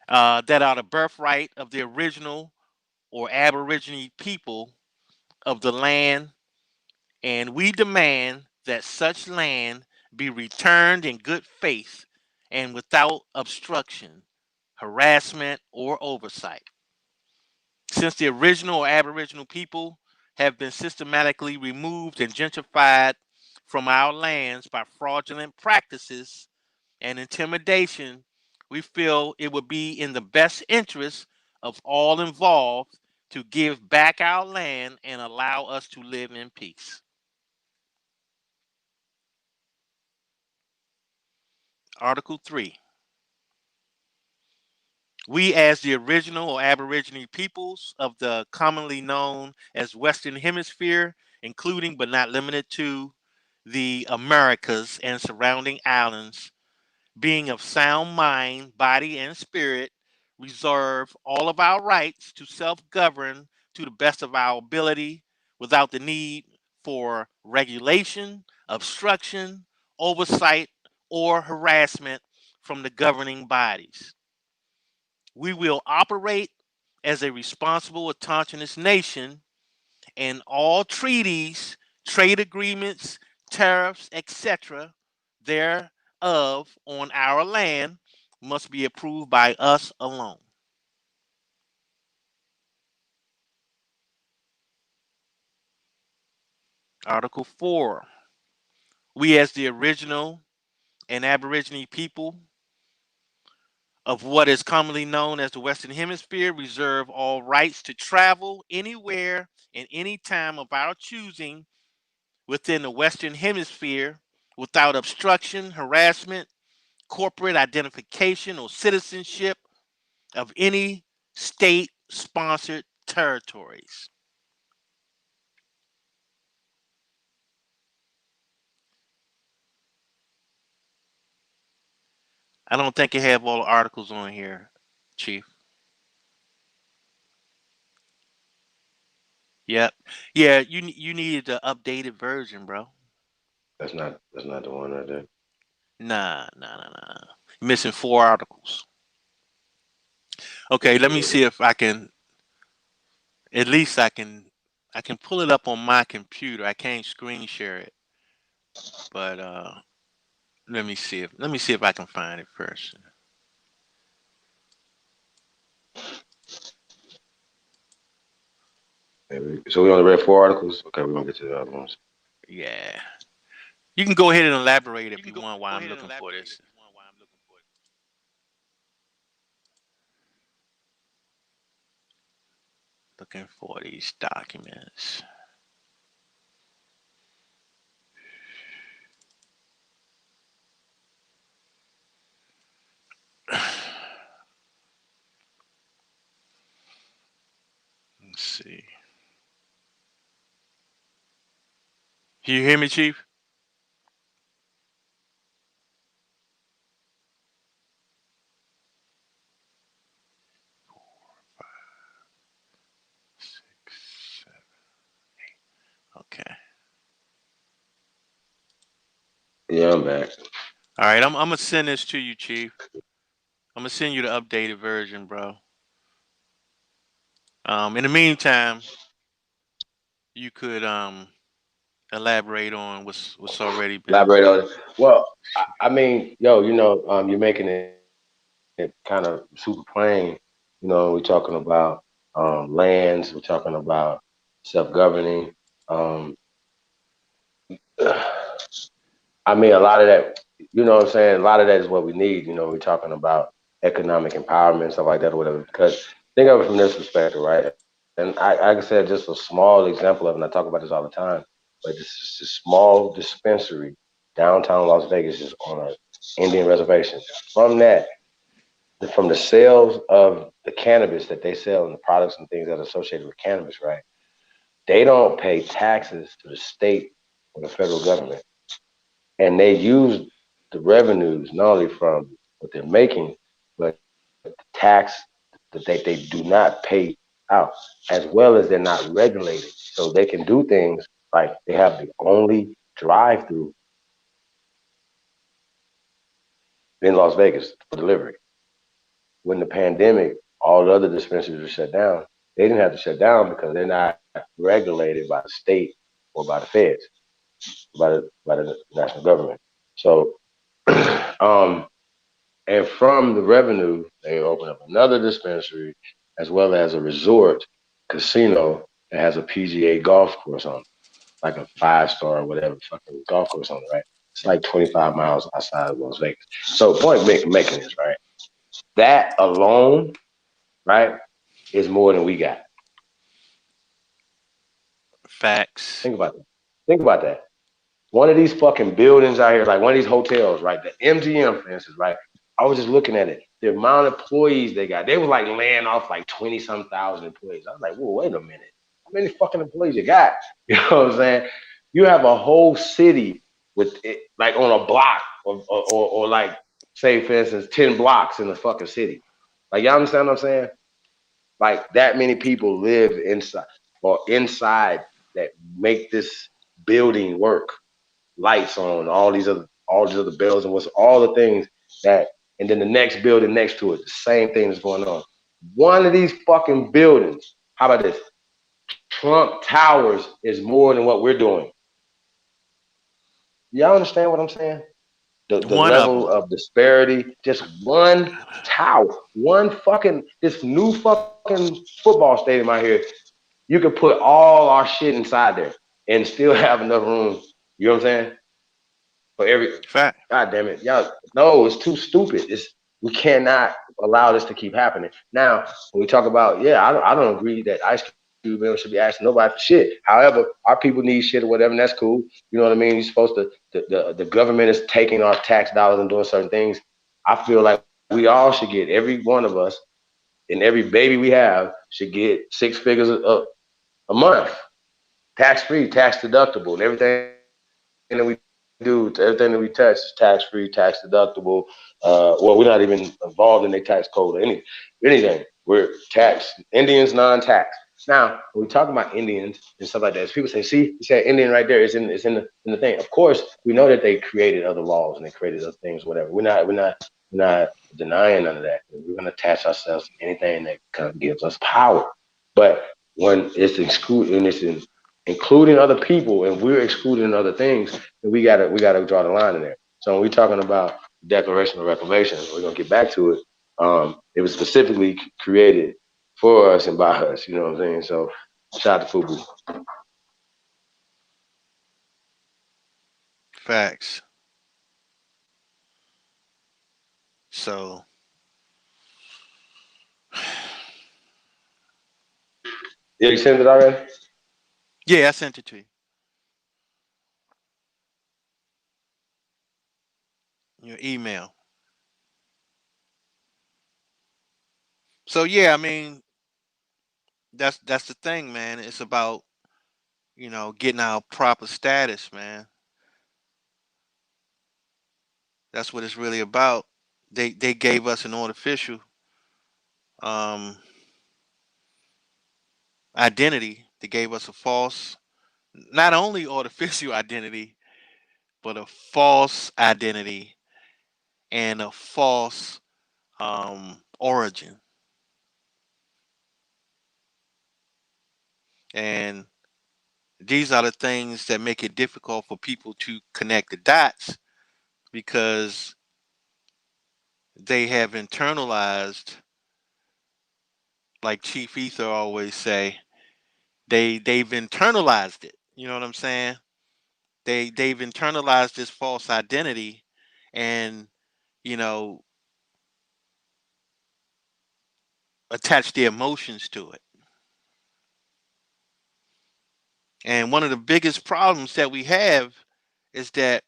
that are the birthright of the original or Aborigine people of the land, and we demand that such land be returned in good faith and without obstruction, harassment, or oversight. Since the original or Aboriginal people have been systematically removed and gentrified from our lands by fraudulent practices and intimidation, we feel it would be in the best interest of all involved to give back our land and allow us to live in peace. Article 3. We, as the original or Aborigine peoples of the commonly known as Western Hemisphere, including but not limited to the Americas and surrounding islands, being of sound mind, body, and spirit, reserve all of our rights to self govern to the best of our ability without the need for regulation, obstruction, oversight, or harassment from the governing bodies. We will operate as a responsible, autonomous nation, and all treaties, trade agreements, tariffs, etc., thereof on our land must be approved by us alone. Article 4. We, as the original and Aborigine people of what is commonly known as the Western Hemisphere, reserve all rights to travel anywhere and any time of our choosing within the Western Hemisphere without obstruction, harassment, corporate identification, or citizenship of any state sponsored territories. I don't think you have all the articles on here, Chief. Yep. Yeah, you needed the updated version, bro. That's not the one right there. Nah. You're missing 4 articles. Okay, let me see if I can. At least I can. I can pull it up on my computer. I can't screen share it, but let me see if I can find it first. So we only read 4 articles. Okay, we're gonna get to the other ones. Yeah, you can go ahead and elaborate if you want while I'm looking for this. Looking for these documents. Let's see. Can you hear me, Chief? 6, 7, 8. Okay. Yeah, I'm back. All right, I'm gonna send this to you, Chief. I'm gonna send you the updated version, bro. In the meantime, you could elaborate on what's already been. Elaborate on it. Well, I mean, yo, you're making it kind of super plain. We're talking about lands. We're talking about self-governing. Um, I mean, a lot of that, what I'm saying? A lot of that is what we need. We're talking about economic empowerment, stuff like that, or whatever. Because think of it from this perspective, right? And like I said, just a small example of it, and I talk about this all the time, but this is a small dispensary downtown Las Vegas is on an Indian reservation. From the sales of the cannabis that they sell and the products and things that are associated with cannabis, right? They don't pay taxes to the state or the federal government. And they use the revenues not only from what they're making, but the tax that they do not pay out, as well as they're not regulated. So they can do things like they have the only drive through in Las Vegas for delivery. When the pandemic, all the other dispensaries were shut down. They didn't have to shut down because they're not regulated by the state or by the feds, by the national government. So, and from the revenue, they open up another dispensary as well as a resort casino that has a PGA golf course on it, like a 5-star or whatever fucking golf course on it, right? It's like 25 miles outside of Las Vegas. So, point making is, right? That alone, right, is more than we got. Facts. Think about that. Think about that. One of these fucking buildings out here, like one of these hotels, right? The MGM, for instance, right? I was just looking at it. The amount of employees they got, they were like laying off like 20-some thousand employees. I was like, whoa, wait a minute. How many fucking employees you got? You know what I'm saying? You have a whole city with it, like on a block or like, say, for instance, 10 blocks in the fucking city. Like, y'all understand what I'm saying? Like that many people live inside that make this building work. Lights on, all these other bells and all the things that and then the next building next to it, the same thing is going on. One of these fucking buildings, how about this? Trump Towers is more than what we're doing. Y'all understand what I'm saying? The One of level them. of disparity, just one tower, this new fucking football stadium out here, you could put all our shit inside there and still have enough room. You know what I'm saying? For every, Fact. God damn it, y'all. No, it's too stupid. We cannot allow this to keep happening. Now, when we talk about, I don't agree that Ice Cube should be asking nobody for shit. However, our people need shit or whatever, and that's cool. You know what I mean? You're supposed to. The government is taking our tax dollars and doing certain things. I feel like we all should get, every one of us and every baby we have should get 6 figures a month, tax free, tax deductible, and everything that we do, everything that we touch is tax free, tax deductible. Well, we're not even involved in their tax code or anything. We're tax. Indians non-tax. Now, when we talk about Indians and stuff like that, people say, "See, you said Indian right there. It's in the thing." Of course, we know that they created other laws and they created other things, whatever. We're not denying none of that. We're gonna attach ourselves to anything that kind of gives us power. But when it's including other people and we're excluding other things, then we gotta draw the line in there. So when we're talking about Declaration of Reclamation, we're gonna get back to it. It was specifically created for us and by us. You know what I'm saying? So shout out to Fubu. Facts. So Yeah, you sent it already? yeah, I sent it to you. Your email. So yeah, I mean, that's the thing, man. It's about, getting our proper status, man. That's what it's really about. They gave us an artificial um identity. They gave us a false, not only artificial identity, but a false identity and a false origin. And these are the things that make it difficult for people to connect the dots because they have internalized, like Chief Ether always say, they've internalized it. You know what I'm saying? They've internalized this false identity and, you know, attach their emotions to it. And one of the biggest problems that we have is that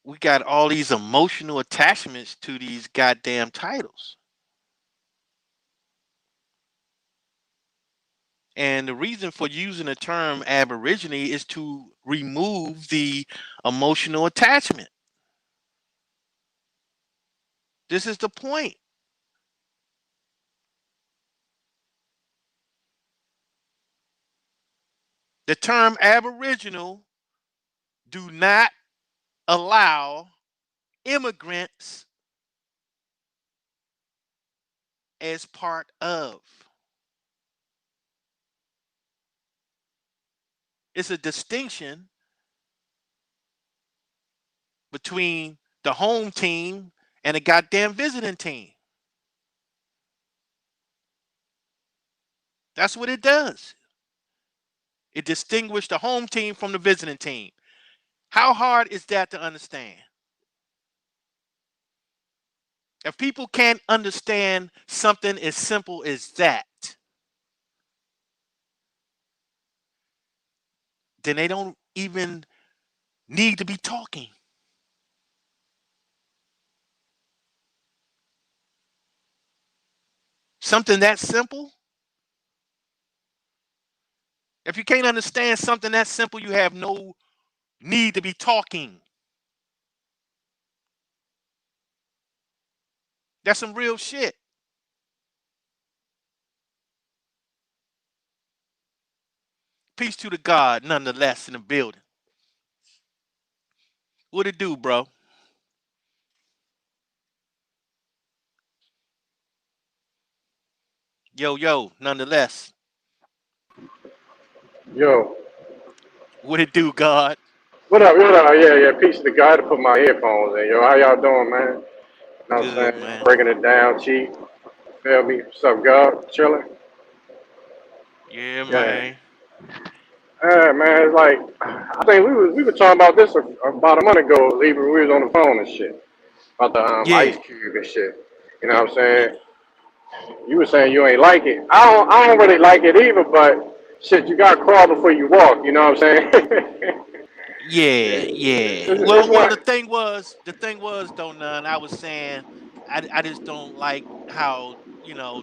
we got all these emotional attachments to these goddamn titles. And the reason for using the term Aborigine is to remove the emotional attachment. This is the point. The term Aboriginal do not allow immigrants as part of. It's a distinction between the home team and a goddamn visiting team. That's what it does. It distinguishes the home team from the visiting team. How hard is that to understand? If people can't understand something as simple as that, then they don't even need to be talking. Something that simple. If you can't understand something that simple, you have no need to be talking. That's some real shit. Peace to the God, nonetheless, in the building. What it do, bro? Yo, yo, nonetheless, Yo, what it do, God? what up? What up? Yeah, yeah. Peace to the guy to put my earphones in. Yo, how y'all doing, man? You know what I'm Good, saying? man. Breaking it down, Chief. Feel me? What's up, God? Chilling. Yeah, Yeah. man. Man, it's like I think we were talking about this about a month ago, even we was on the phone and shit about the Ice Yeah, Cube and shit. You know what I'm yeah, saying? You were saying you ain't like it. I don't really like it either, but shit, you got to crawl before you walk. You know what I'm saying? yeah, yeah. It's Well, one. the thing was, though, none. I was saying, I just don't like how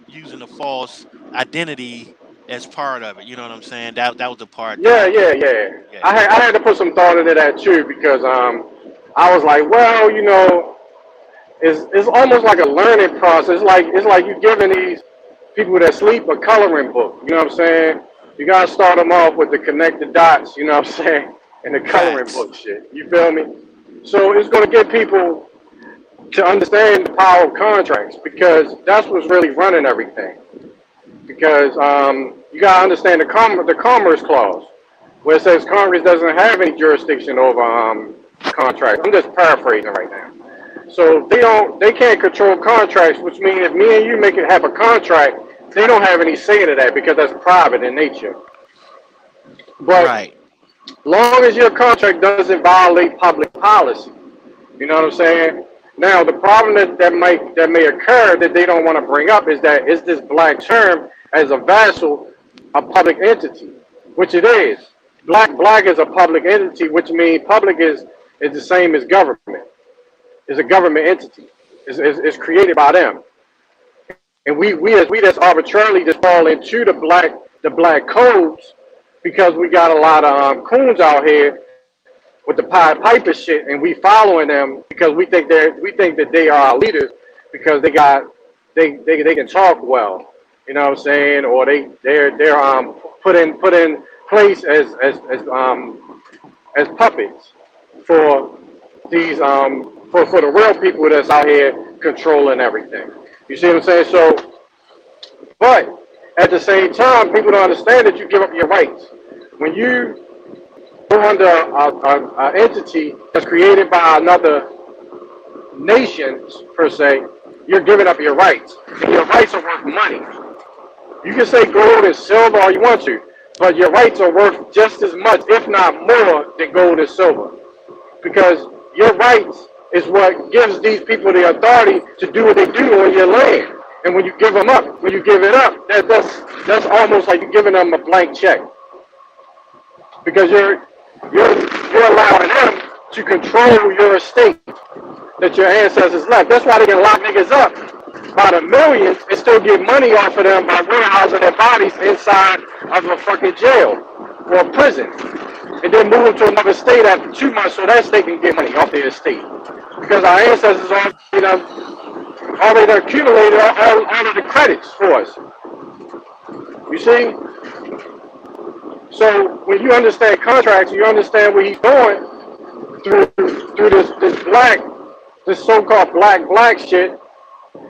using a false identity as part of it. You know what I'm saying? That was the part that Yeah, I yeah, didn't. yeah. Yeah, I had to put some thought into that too because I was like, well, it's almost like a learning process. It's like you giving these people that sleep a coloring book. You know what I'm saying? You gotta start them off with the connect the dots. You know what I'm saying? And the coloring facts. book shit. You feel me? So it's gonna get people to understand the power of contracts because that's what's really running everything. Because you gotta understand the commerce clause where it says Congress doesn't have any jurisdiction over contracts. I'm just paraphrasing right now. So they can't control contracts, which means if me and you have a contract, they don't have any say in that because that's private in nature. But Right. long as your contract doesn't violate public policy, you know what I'm saying? Now the problem that may occur that they don't want to bring up is that is this black term as a vassal a public entity, which it is. Black is a public entity, which means public is the same as government. Is a government entity. Is created by them, and we just arbitrarily just fall into the black codes because we got a lot of coons out here with the Pied Piper shit, and we following them because we think that they are our leaders because they can talk well, you know what I'm saying, or they're put in place as puppets for these for the real people that's out here controlling everything. You see what I'm saying? So, but at the same time, people don't understand that you give up your rights when you go under a entity that's created by another nation per se. You're giving up your rights, and your rights are worth money. You can say gold and silver all you want to, but your rights are worth just as much, if not more, than gold and silver. Because your rights is what gives these people the authority to do what they do on your land. And when you give them up, when you give it up, that's almost like you're giving them a blank check because you're allowing them to control your estate that your ancestors left. That's why they can lock niggas up by the millions and still get money off of them by warehousing their bodies inside of a fucking jail or a prison. And then move them to another state after 2 months so that state can get money off their estate. Because our ancestors already accumulated all of the credits for us. You see? So when you understand contracts, you understand what he's doing through this so-called black shit,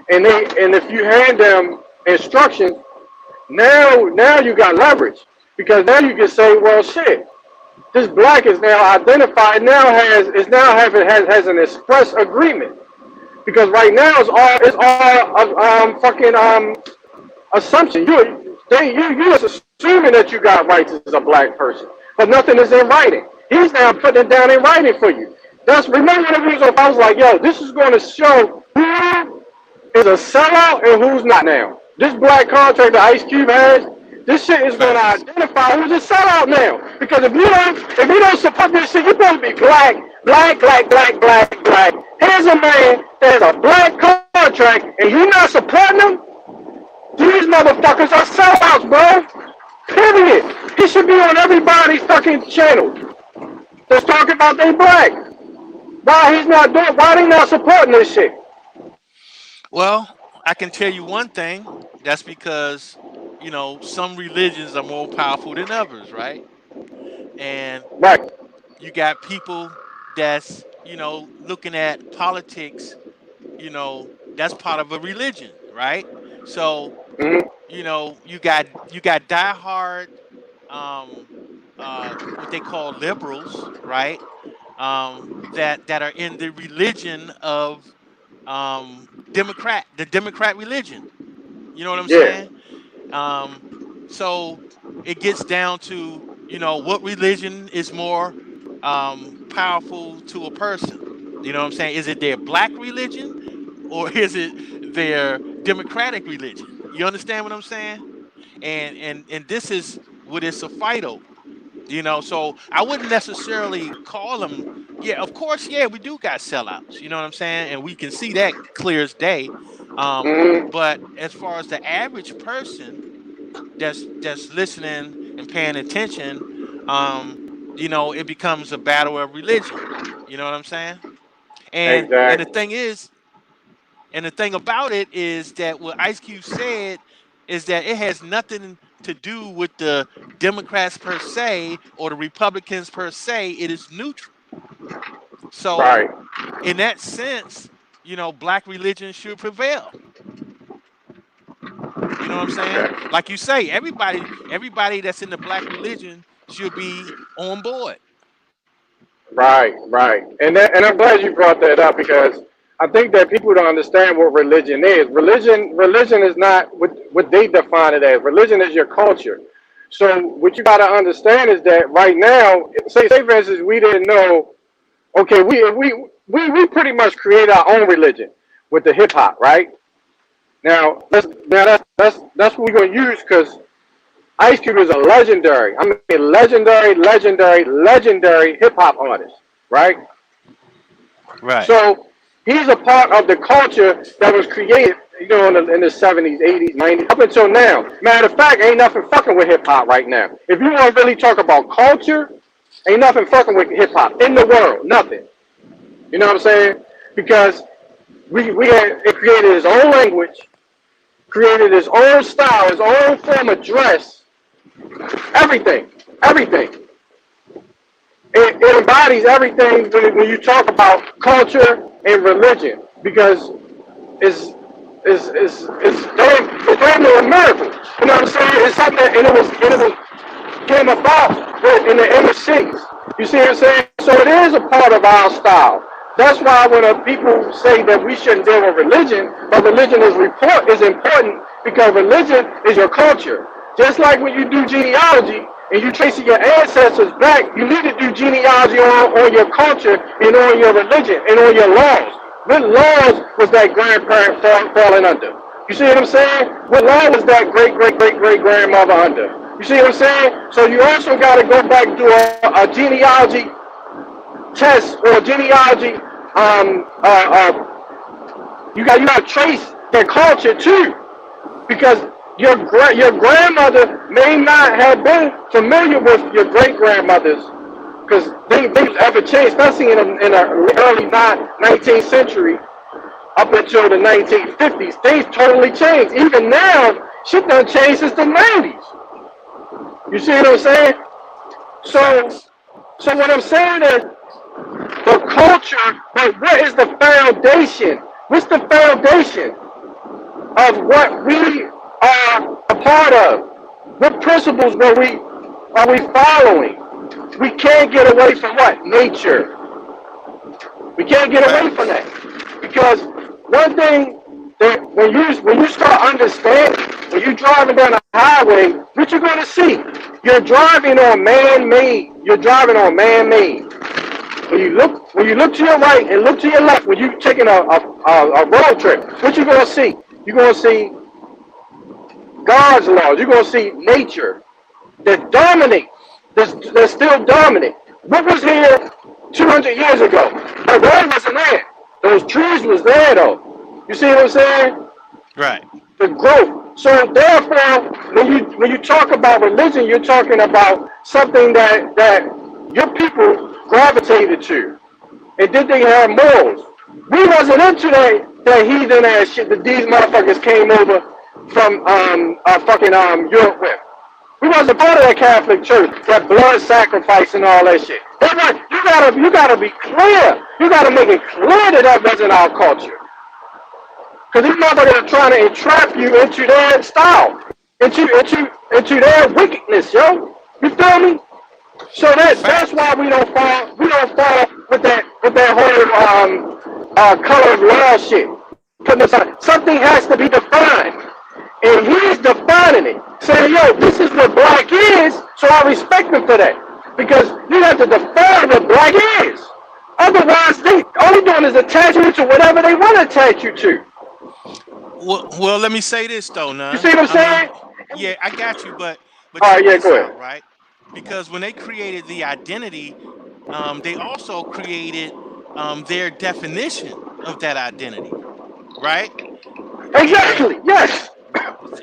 and if you hand them instructions, now you got leverage because now you can say, well, shit, this black is now identified, has an express agreement because right now it's all fucking assumption. You just assuming that you got rights as a black person, but nothing is in writing. He's now putting it down in writing for you. That's remember when it was I was like, yo, this is going to show who is a sellout and who's not now. This black contract that Ice Cube has, this shit is going to Facts. identify who's a sellout now. Because if you don't support this shit, you're supposed to be black. Here's a man that has a black contract and you're not supporting him. These motherfuckers are sellouts, bro. Period. He should be on everybody's fucking channel that's talking about they black. Why they not supporting this shit? Well, I can tell you one thing. That's because some religions are more powerful than others, right? And Right. you got people that's looking at politics. That's part of a religion, right? So Mm-hmm. you got diehard what they call liberals, right? That are in the religion of the Democrat religion. You know what I'm Yeah. saying? Um, so it gets down to what religion is more powerful to a person. You know what I'm saying? Is it their black religion or is it their democratic religion? You understand what I'm saying? And this is what it's a fight over. So I wouldn't necessarily call them. Yeah, of course, yeah, we do got sellouts. You know what I'm saying, and we can see that clear as day. Hmm. But as far as the average person that's listening and paying attention, um, it becomes a battle of religion. You know what I'm saying? And the Exactly. thing is, and the thing about it is that what Ice Cube said is that it has nothing to do with the Democrats per se or the Republicans per se. It is neutral. So Right. in that sense, black religion should prevail. You know what I'm saying? Okay. Like you say, everybody that's in the black religion should be on board. Right, right. And I'm glad you brought that up because I think that people don't understand what religion is. Religion is not what they define it as. Religion is your culture. So what you got to understand is that right now, say for instance, we didn't know. Okay, we pretty much create our own religion with the hip hop, right? Now that's what we're gonna use because Ice Cube is a legendary, I mean legendary hip hop artist, right? Right. So he's a part of the culture that was created, in the 70s, 80s, 90s, up until now. Matter of fact, ain't nothing fucking with hip hop right now. If you want to really talk about culture, ain't nothing fucking with hip hop in the world, nothing. You know what I'm saying? Because it created its own language, created its own style, its own form of dress, everything, everything. It embodies everything when you talk about culture and religion because it's damn miracle. You know what I'm saying? It's something, and it was came about in the inner cities. You see what I'm saying? So it is a part of our style. That's why when people say that we shouldn't deal with religion, but religion is important because religion is your culture. Just like when you do genealogy and you tracing your ancestors back, you need to do genealogy on your culture and on your religion and on your laws. What laws was that grandparent falling under? You see what I'm saying? What law was that great grandmother under? You see what I'm saying? So you also got to go back to a genealogy test or genealogy. You got to trace their culture too, because your grandmother may not have been familiar with your great grandmothers, because things ever changed, especially in the early 19th century up until the 1950s. Things totally changed. Even now, shit done changed since the 90s. You see what I'm saying? Facts. So what I'm saying is the culture, but what is the foundation? What's the foundation of what we are a part of? What principles are we following? We can't get away from what? Nature. We can't get away from Facts. that. Because one thing that when you start understanding, when you're driving down a highway, what you're gonna see? You're driving on man-made. You're driving on man-made. When you look to your right and look to your left, when you're taking a road trip, what you gonna see? You're gonna see God's laws. You're gonna see nature that dominates. That's still dominant. What was here 200 years ago? The road wasn't there. Those trees was there though. You see what I'm saying? Right. The growth. So therefore, when you talk about religion, you're talking about something that your people gravitated to, and did they have morals? We wasn't into that heathen ass shit that these motherfuckers came over from fucking Europe with. We wasn't part of that Catholic Church, that blood sacrifice and all that shit. You gotta be clear. You gotta make it clear that wasn't our culture. Because these motherfuckers are trying to entrap you into their style. into their wickedness, yo. You feel me? So that's why we don't fall with that whole color of law shit. Putting us on. Something has to be defined. And he's defining it. Saying, yo, this is what black is, so I respect him for that. Because you have to define what black is. Otherwise, they only doing is attaching you to whatever they want to attach you to. Well, let me say this though, You see what I'm saying? Yeah, I got you, but All right, check yeah, this go ahead. out, right? Because when they created the identity, they also created their definition of that identity, right? Exactly. Yes.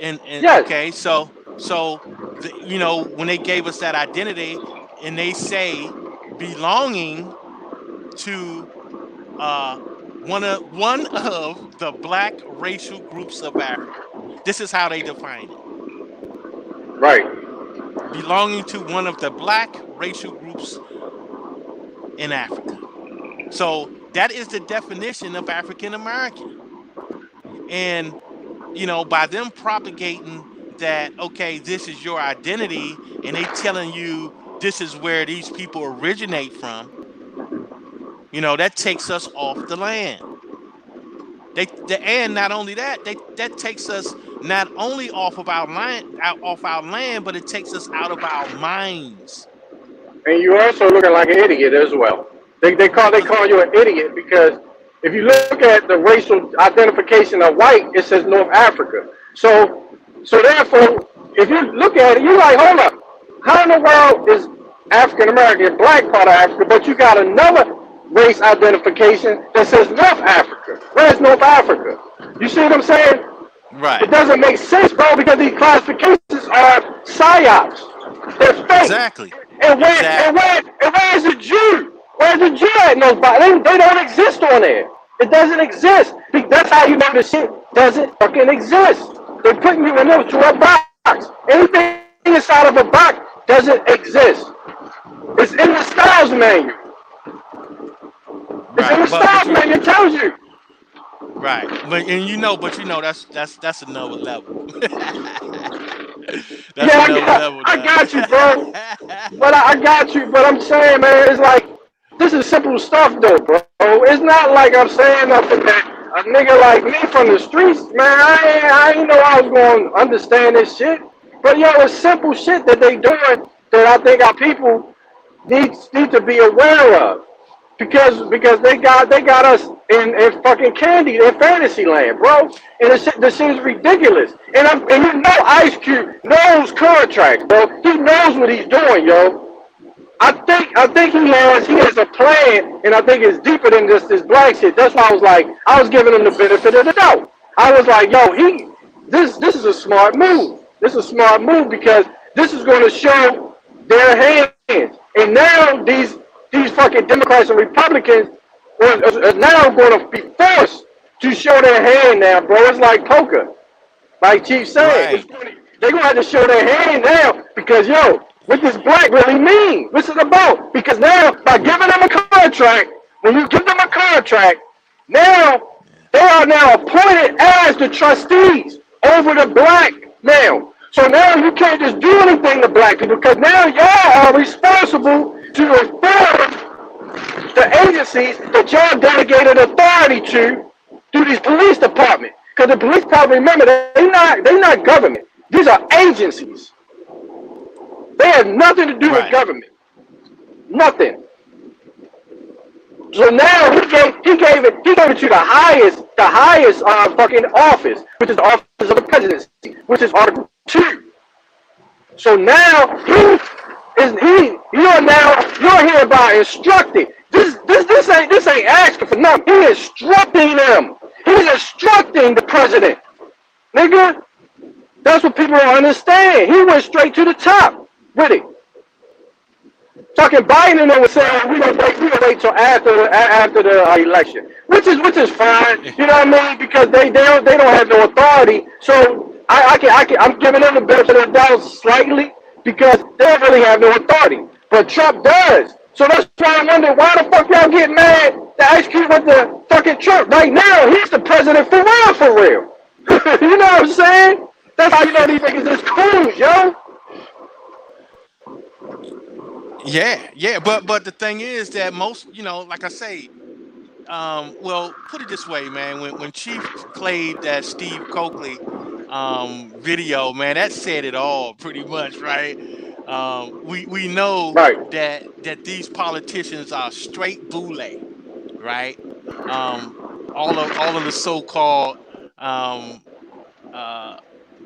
And Yes. okay, so you know, when they gave us that identity, and they say belonging to one of the black racial groups of Africa. This is how they define it. Right. Belonging to one of the black racial groups in Africa. So that is the definition of African American. And you know, by them propagating that, okay, this is your identity, and they telling you this is where these people originate from, you know, that takes us off the land. And not only that, that takes us not only off of our land, but it takes us out of our minds. And you're also looking like an idiot as well. They call you an idiot because if you look at the racial identification of white, it says North Africa. So therefore, if you look at it, you're like, hold up, how in the world is African American black part of Africa, but you got another race identification that says North Africa? Where's North Africa? You see what I'm saying? Right. It doesn't make sense, bro, because these classifications are psyops. They're fake. Exactly. And where is the Jew? Where's the Jew at in those boxes? They don't exist on there. It doesn't exist. That's how you know the shit doesn't fucking exist. They're putting you into a box. Anything inside of a box doesn't exist. It's in the styles manual. It's in the styles manual. It tells you. Right. But you know that's another level. I got you, bro. But I got you. But I'm saying, man, it's like, this is simple stuff, though, bro. It's not like I'm saying nothing that a nigga like me from the streets, man, I ain't know I was going to understand this shit. But, yo, it's simple shit that they doing that I think our people need to be aware of. Because they got us in fucking candy, in fantasy land, bro. And this shit is ridiculous. And you know Ice Cube knows contracts, bro. He knows what he's doing, yo. I think he has a plan, and I think it's deeper than this black shit. That's why I was giving him the benefit of the doubt. I was like, yo, this is a smart move. This is a smart move because this is going to show their hands. And now these fucking Democrats and Republicans are now going to be forced to show their hand now, bro. It's like poker. Like Chief said, right. They're going to have to show their hand now because, yo, what does black really mean? What's it about? Because now, by giving them a contract, when you give them a contract, now they are now appointed as the trustees over the black now. So now you can't just do anything to black people because now y'all are responsible to inform the agencies that y'all delegated authority to through these police department. Because the police department, remember, they're not government. These are agencies. They have nothing to do with government. Nothing. So now he gave it to the highest fucking office, which is the office of the presidency, which is Article 2. So now you're hereby instructing. This ain't asking for nothing. He's instructing them. He's instructing the president. Nigga, that's what people don't understand. He went straight to the top with it. Fucking Biden and them was saying we gonna wait till after the election, which is fine. You know what I mean? Because they don't have no authority. So I'm giving them the benefit of the doubt slightly because they don't really have no authority. But Trump does. So that's why I wonder why the fuck y'all get mad that Ice Cube with the fucking Trump. Right now, he's the president for real. You know what I'm saying? That's how you know these niggas is cool, yo. Yeah, but the thing is that most, like I say, well, put it this way, man. When Chief played that Steve Coakley video, man, that said it all pretty much, right? We know Right. that these politicians are straight boule, right? Um, all of the so-called um, uh,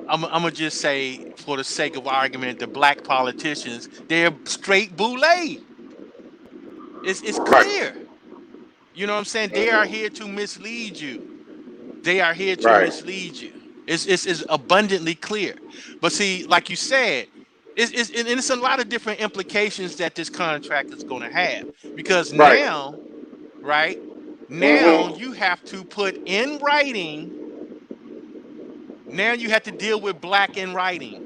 I'm gonna just say, for the sake of argument, the black politicians, they're straight boule. It's Right. clear. You know what I'm saying? They are here to mislead you. They are here to Right. mislead you. It's abundantly clear. But see, like you said, it's a lot of different implications that this contract is going to have. Because Right. now, right, now Mm-hmm. you have to put in writing, now you have to deal with black in writing.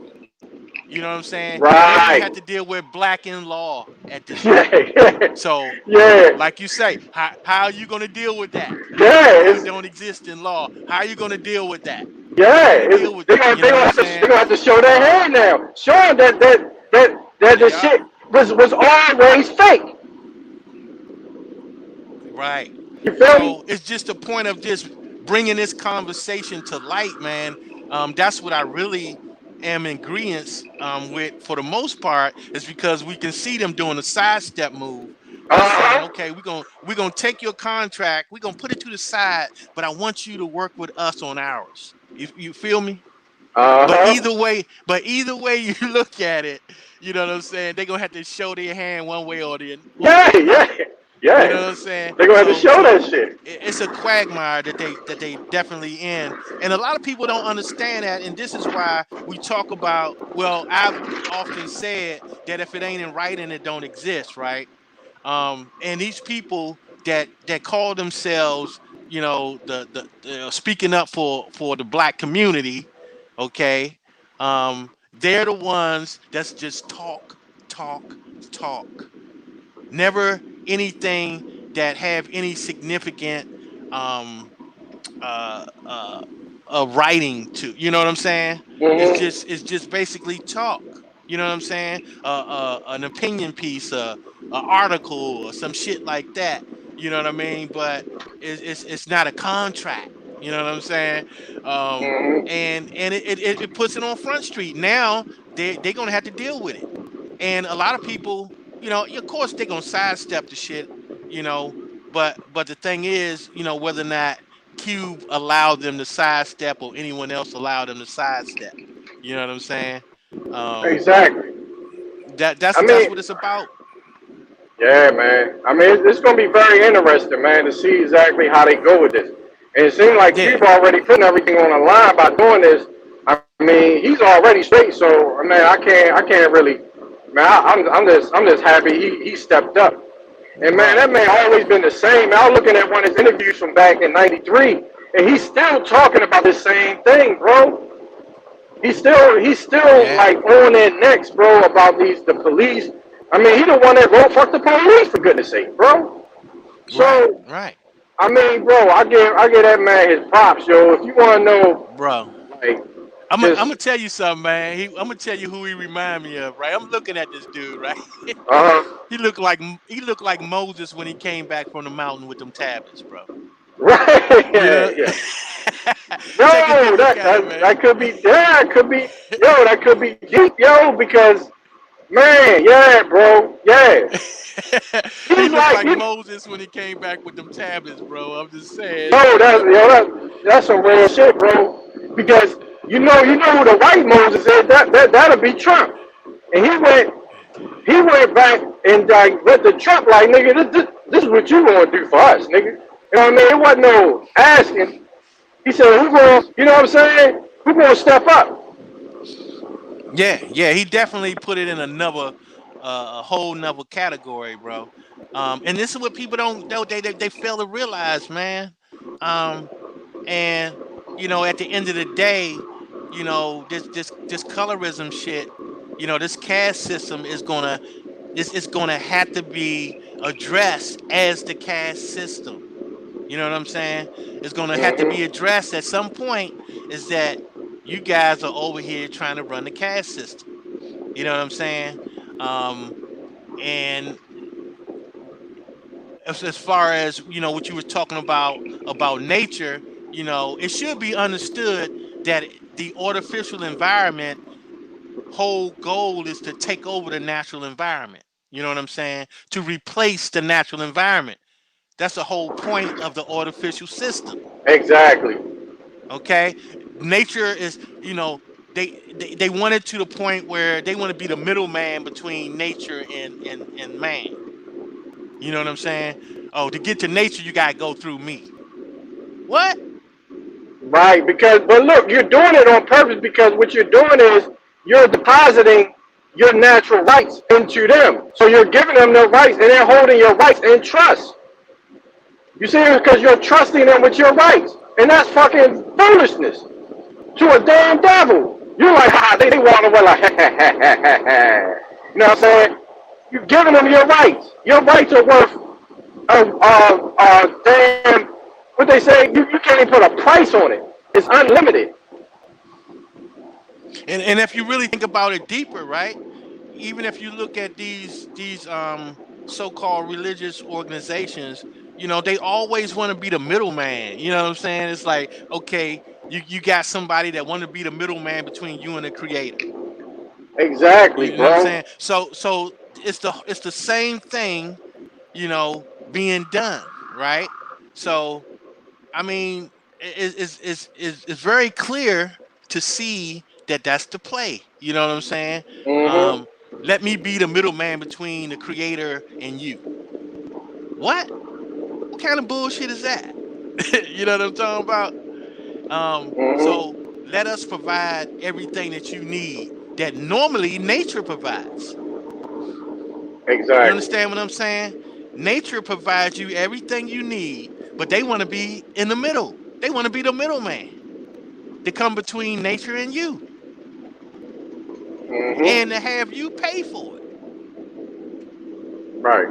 You know what I'm saying? Now you Right. have to deal with black in law at this point. Yeah. So, Yeah. like you say, how are you going to deal with that? Yeah. If it It's, don't exist in law, how are you going to deal with that? How are yeah. you going to It's, deal with they that? gonna You they know what gonna I'm have to they saying? gonna have to show their hand now, showing that the Yeah, shit was always fake. right. You feel me? So it's just a point of just bringing this conversation to light, man. That's what I really am in agreement with, for the most part, is because we can see them doing a sidestep move Uh of saying, huh. okay, we're gonna take your contract, we're gonna put it to the side, but I want you to work with us on ours. You feel me? Uh But huh. either way you look at it, you know what I'm saying? They're gonna have to show their hand one way or Yeah. another. Yeah. You know Yeah. what I'm saying? They gonna have to So show that so shit. it's a quagmire that they definitely in, and a lot of people don't understand that. And this is why we talk about. Well, I've often said that if it ain't in writing, it don't exist, right? And these people that call themselves, the speaking up for the black community, okay, they're the ones that's just talk, talk, never anything that have any significant um uh uh writing to, you know what I'm saying? Mm-hmm. It's just basically talk. You know what I'm saying? An opinion piece, a article, or some shit like that. You know what I mean? But it's not a contract. You know what I'm saying? Um, Mm-hmm. and it puts it on Front Street. Now they're gonna have to deal with it. And a lot of people, of course they're gonna sidestep the shit, you know, but the thing is, whether or not Cube allowed them to sidestep or anyone else allowed them to sidestep. You know what I'm saying? Um, Exactly. that that's I that's mean, what it's about. yeah, man. I mean, it's going to be very interesting, man, to see exactly how they go with this. And it seems like Yeah, Cube already putting everything on the line by doing this. I mean, he's already straight, so I mean, I can't really, man. I'm just happy he stepped up. And man, bro. that man always been the same. I was looking at one of his interviews from back in '93, and he's still talking about the same thing, bro. He's still Yeah, like on their necks, bro, about the police. I mean, he the one that wrote "fuck the police" for goodness sake, bro. right, So right, I mean, bro, I give that man his props, yo. If you want to know, bro. like, I'm gonna just tell you something, man. I'm gonna tell you who he remind me of, right? I'm looking at this dude, right? uh he looked like Moses when he came back from the mountain with them tablets, bro. right, You know, yeah, yeah. take a good Yo, look that at him, that, man. that could be, yeah, it could be, yo, that could be deep, yo, because man, yeah, bro, yeah. He He's looked like, like yo, Moses when he came back with them tablets, bro. I'm just saying. that's some real shit, bro. Because you know who the white Moses is. That'll be Trump. And he went back and like let the Trump like nigga, this is what you gonna do for us, nigga. You know what I mean? It wasn't no asking. He said, who gonna, you know what I'm saying? Who gonna step up? Yeah, he definitely put it in a whole nother category, bro. And this is what people don't know. They fail to realize, man. Um, and at the end of the day, this colorism shit, this caste system is gonna have to be addressed as the caste system. You know what I'm saying? It's gonna have to be Mm-hmm. addressed at some point. Is that You guys are over here trying to run the caste system. You know what I'm saying? And as far as what you were talking about nature, it should be understood that the artificial environment whole goal is to take over the natural environment. You know what I'm saying? To replace the natural environment. That's the whole point of the artificial system. Exactly. Okay, nature is, they want it to the point where they want to be the middleman between nature and man. You know what I'm saying? Oh, to get to nature, you gotta go through me. What? Right, but look, you're doing it on purpose because what you're doing is you're depositing your natural rights into them. So you're giving them their rights and they're holding your rights in trust. You see, because you're trusting them with your rights. And that's fucking foolishness to a damn devil. You're like, they walk away like, ha, ha, ha, ha, ha. You know what I'm saying? You're giving them your rights. Your rights are worth damn, what they say, you can't even put a price on it. It's unlimited. And if you really think about it deeper, right? Even if you look at these so-called religious organizations, they always want to be the middleman. You know what I'm saying? It's like, okay, you got somebody that want to be the middleman between you and the creator. Exactly, You know what I'm bro. saying? So it's the same thing, being done, right? So I mean, it's very clear to see that that's the play. You know what I'm saying? Mm-hmm. Let me be the middleman between the creator and you. What? What kind of bullshit is that? You know what I'm talking about? So Mm-hmm. let us provide everything that you need that normally nature provides. You Exactly. understand what I'm saying? Nature provides you everything you need, but they want to be in the middle. They want to be the middleman. They come between nature and you, and to Mm-hmm. have you pay for it. Right.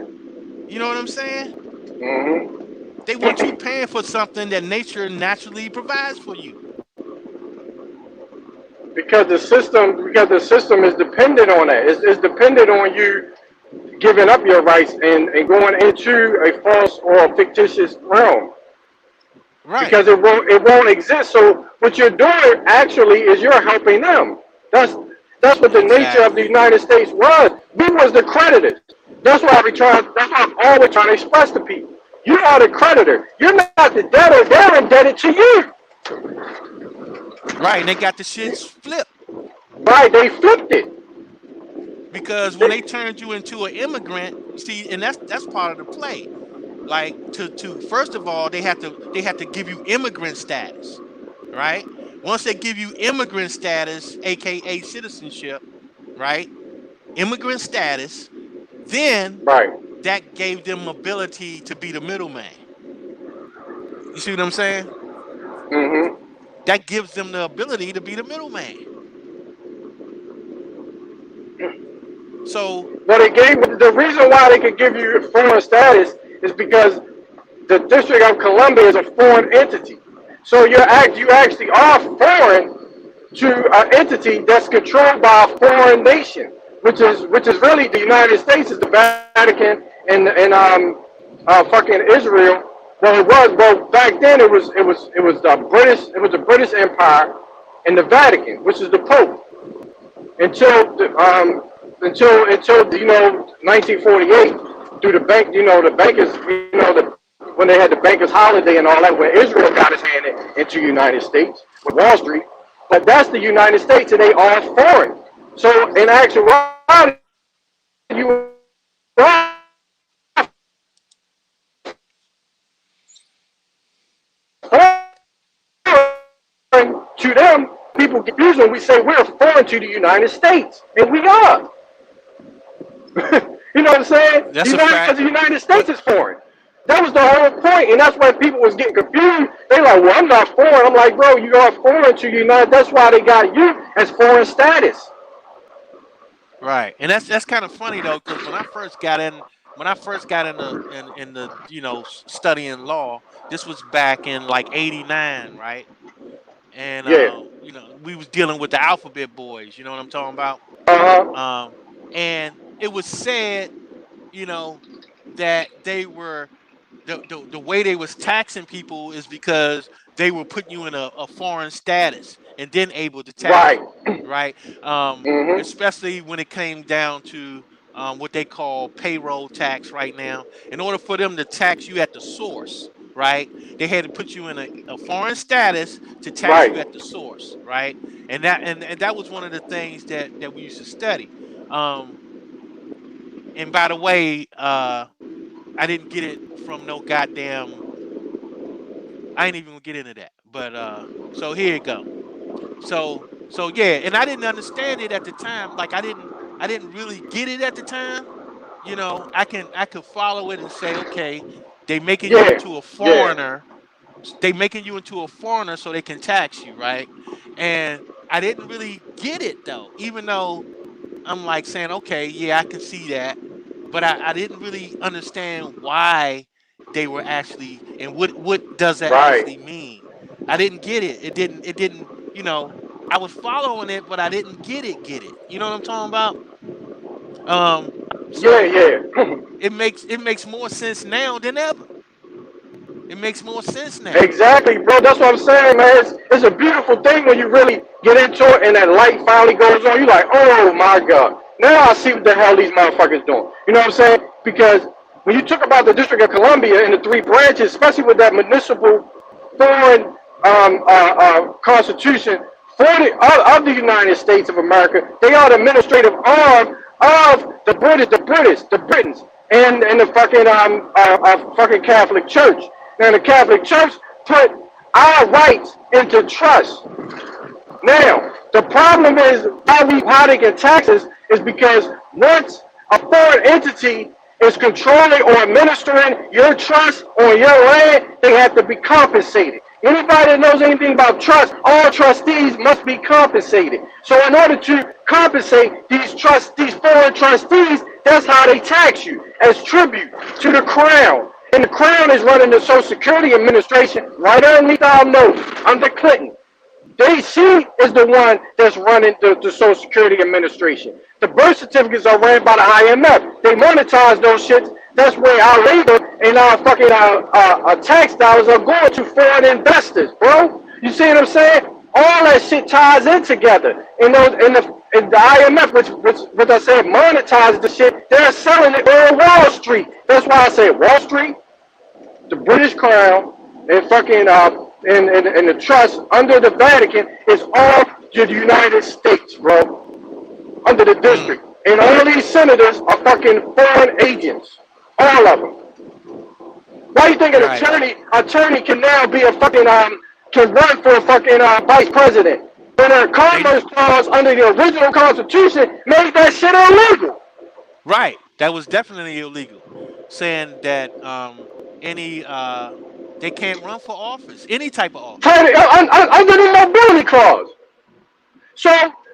You know what I'm saying? Mm-hmm. They want you paying for something that nature naturally provides for you. Because the system is dependent on that. It's dependent on you giving up your rights and going into a false or fictitious realm. Right. Because it won't exist. So what you're doing actually is you're helping them. That's what the nature of the Exactly. United States was. We was the creditors. That's why I'm always trying to express to people. You are the creditor. You're not the debtor. They're indebted to you. Right. And they got the shit flipped Right? They flipped it. because when they turned you into an immigrant, see, and that's part of the play. Like to first of all, they have to give you immigrant status, right? Once they give you immigrant status, aka citizenship, right? Immigrant status, then Right. that gave them ability to be the middleman. You see what I'm saying? Mm-hmm. That gives them the ability to be the middleman. So But it gave the reason why they could give you foreign status is because the District of Columbia is a foreign entity. So you actually are foreign to an entity that's controlled by a foreign nation, which is really the United States, is the Vatican and fucking Israel. Well, back then it was the British Empire and the Vatican, which is the Pope, until 1948 through the bank. The bankers, when they had the bankers holiday and all that, where Israel got its hand into the United States with Wall Street. But that's the United States, and they are foreign. So in actuality, you are foreign to them. People get confused when we say we're foreign to the United States, and we are. You know what I'm saying? that's a Because fact. the United But States is foreign. That was the whole point, and that's why people was getting confused. They like, well, I'm not foreign. I'm like, bro, you are foreign to the United. That's why they got you as foreign status. right, and that's kind of funny though, because when I first got in the studying law, this was back in like '89, right? And Yeah. we was dealing with the alphabet boys. You know what I'm talking about? Uh-huh. And it was said, that they were the way they was taxing people is because they were putting you in a foreign status and then able to tax Right. you, right? Mm-hmm. Especially when it came down to what they call payroll tax right now. In order for them to tax you at the source, right, they had to put you in a foreign status to tax Right. you at the source, right? And that was one of the things that we used to study. Um, and by the way, I didn't get it from no goddamn. I ain't even gonna get into that. But so here you go. So yeah, and I didn't understand it at the time. Like I didn't really get it at the time. I could follow it and say, okay, they making you Yeah. into a Yeah. foreigner. They making you into a foreigner so they can tax you, right? And I didn't really get it though, even though I'm like saying, okay, yeah, I can see that, but I didn't really understand why they were actually and what does that Right. actually mean. I didn't get it. It didn't. I was following it, but I didn't get it. You know what I'm talking about? Um, Yeah, so yeah. it makes more sense now than ever. It makes more sense now. Exactly, bro. That's what I'm saying, man. It's a beautiful thing when you really get into it and that light finally goes on. You're like, oh my God. Now I see what the hell these motherfuckers doing. You know what I'm saying? Because when you talk about the District of Columbia and the three branches, especially with that municipal foreign constitution of the United States of America, they are the administrative arm of the Britons, and the fucking Catholic Church. Now the Catholic Church put our rights into trust. Now, the problem is how they get taxes is because once a foreign entity is controlling or administering your trust on your land, they have to be compensated. Anybody that knows anything about trust, all trustees must be compensated. So in order to compensate these foreign trustees, that's how they tax you, as tribute to the crown. And the crown is running the Social Security Administration right underneath our nose under Clinton. She is the one that's running the Social Security Administration. The birth certificates are ran by the IMF. They monetize those shits. That's where our labor and our fucking tax dollars are going to foreign investors, bro. You see what I'm saying? All that shit ties in together. And the IMF, which I said monetizes the shit, they're selling it on Wall Street. That's why I say Wall Street, the British Crown, and fucking and the trust under the Vatican is all to the United States, bro. Under the Mm, district. And all these senators are fucking foreign agents. All of them. Why do you think an right. attorney can now be a fucking can run for a fucking vice president? But a They commerce clause under the original constitution made that shit illegal. Right. That was definitely illegal. Saying that any they can't run for office, any type of office. Under the mobility clause. So,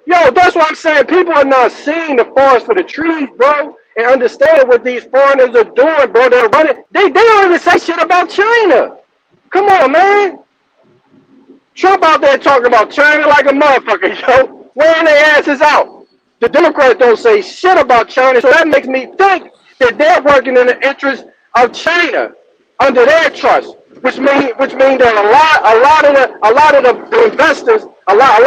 yo, that's what I'm saying. People are not seeing the forest for the trees, bro, and understanding what these foreigners are doing, bro. They're running. They don't even say shit about China. Come on, man. Trump out there talking about China like a motherfucker, yo. Wearing their asses out. The Democrats don't say shit about China, so that makes me think that they're working in the interest of China under their trust, which means that a lot of the investors, a lot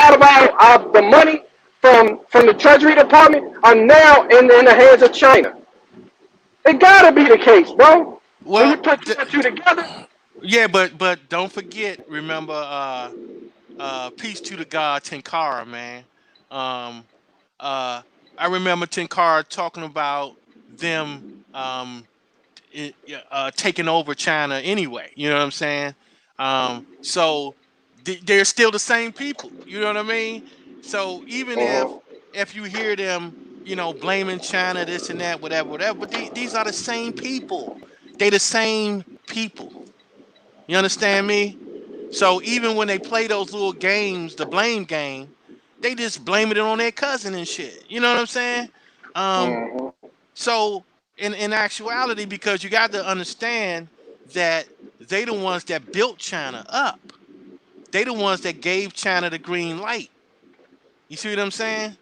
of the money from the Treasury Department are now in the hands of China. It gotta be the case, bro. When you Well, put two and two together, yeah, but don't forget. Remember, peace to the god Tenkara, man. Um, uh, I remember Tenkara talking about them yeah, taking over China anyway. You know what I'm saying? So they're still the same people. You know what I mean? So even uh-huh. if you hear them, blaming China, this and that, whatever, whatever, but these are the same people. They the same people. You understand me? So even when they play those little games, the blame game, they just blame it on their cousin and shit. You know what I'm saying? Um, Uh-huh. so in actuality, because you got to understand that they the ones that built China up. They the ones that gave China the green light. You see what I'm saying?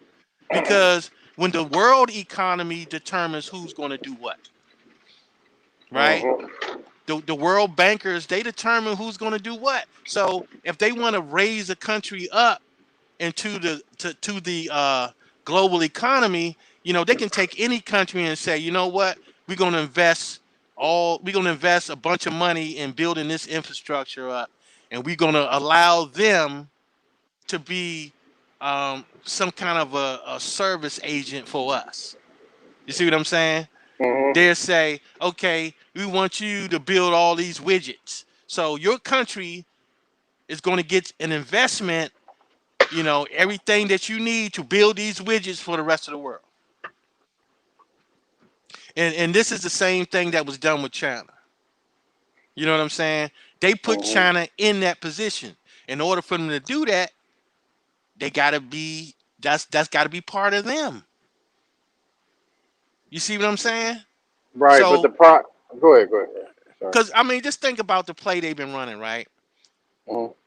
Because when the world economy determines who's going to do what, right? The world bankers, they determine who's going to do what. So if they want to raise a country up into the global economy, they can take any country and say, you know what, we're going to invest a bunch of money in building this infrastructure up, and we're going to allow them to be some kind of a service agent for us. You see what I'm saying? They'll say, okay, we want you to build all these widgets. So your country is going to get an investment, everything that you need to build these widgets for the rest of the world. And this is the same thing that was done with China. You know what I'm saying? They put China in that position. In order for them to do that, they gotta be that's gotta be part of them. You see what I'm saying? Right, but So, go ahead. Sorry. because I mean, just think about the play they've been running, right?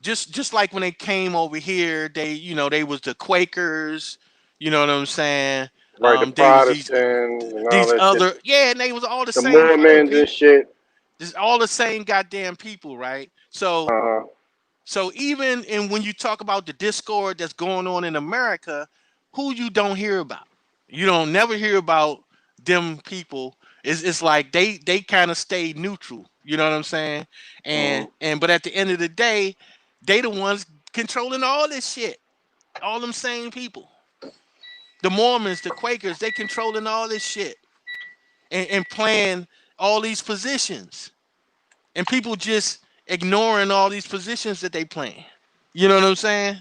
Just like when they came over here, they was the Quakers. You know what I'm saying? Right, the They was Protestants and all these that other, shit. yeah, and they was all the The same fucking Mormons and people. shit. Just all the same goddamn people, right? So even when you talk about the discord that's going on in America, who you don't hear about? You don't never hear about them people. It's like they kind of stay neutral. You know what I'm saying? But at the end of the day, they the ones controlling all this shit. All them same people. The Mormons, the Quakers, they controlling all this shit and playing all these positions. And people just ignoring all these positions that they playing. You know what I'm saying?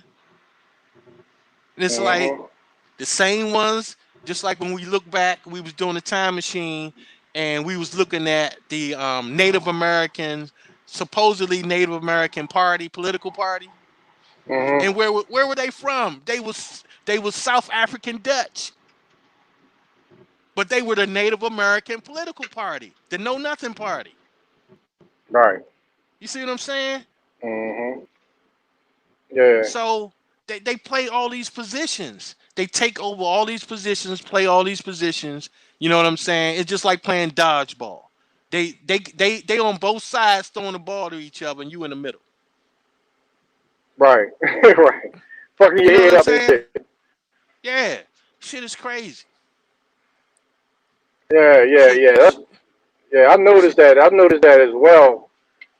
And it's like the same ones, just like when we look back, we was doing the time machine and we was looking at the Native American, supposedly Native American political party. And where were they from? They was South African Dutch. But they were the Native American political party, the Know Nothing Party. Right. You see what I'm saying? Yeah. So they play all these positions. They take over all these positions, play all these positions. You know what I'm saying? It's just like playing dodgeball. They on both sides throwing the ball to each other, and you in the middle. Right. Right. Fucking You your know what head I'm up and saying? shit. Yeah, shit is crazy. Yeah. Shit, I noticed shit. that. I noticed that as well.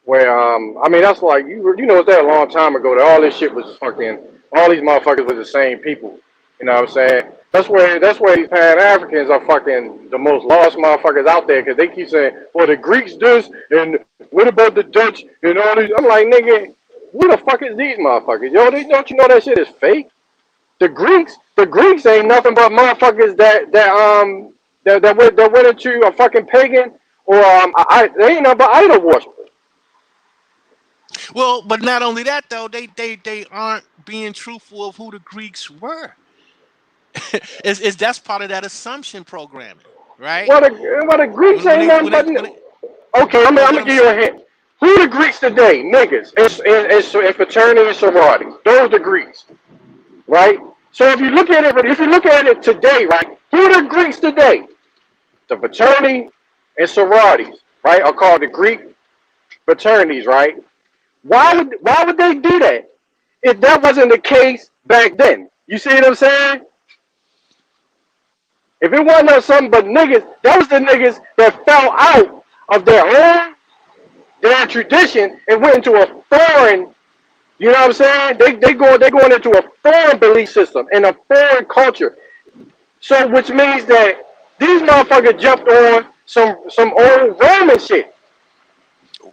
Where I mean, that's like you know, that a long time ago that all this shit was fucking, all these motherfuckers were the same people. You know what I'm saying? That's where these Pan Africans are fucking the most lost motherfuckers out there, because they keep saying, well, the Greeks this, and what about the Dutch and all these? I'm like, nigga, who the fuck is these motherfuckers? Yo, don't you know that shit is fake? The Greeks ain't nothing but motherfuckers that went into a fucking pagan, or they ain't nothing but idol worshipers. Well, but not only that though, they aren't being truthful of who the Greeks were. It's that's part of that assumption programming, right? Well, the Greeks When ain't they nothing when they but. when they Okay, I'm well, what gonna I'm give you a hint. Who the Greeks today? Niggas. It's fraternity and sorority. Those the Greeks, right? So if you look at it today, right? Who are the Greeks today? The fraternity and sororities, right, are called the Greek fraternities, right? yeah. Why would they do that if that wasn't the case back then? You see what I'm saying? If it wasn't no something but niggas, that was the niggas that fell out of their tradition and went into a foreign. You know what I'm saying? They going into a foreign belief system and a foreign culture. So which means that these motherfuckers jumped on some old Roman shit.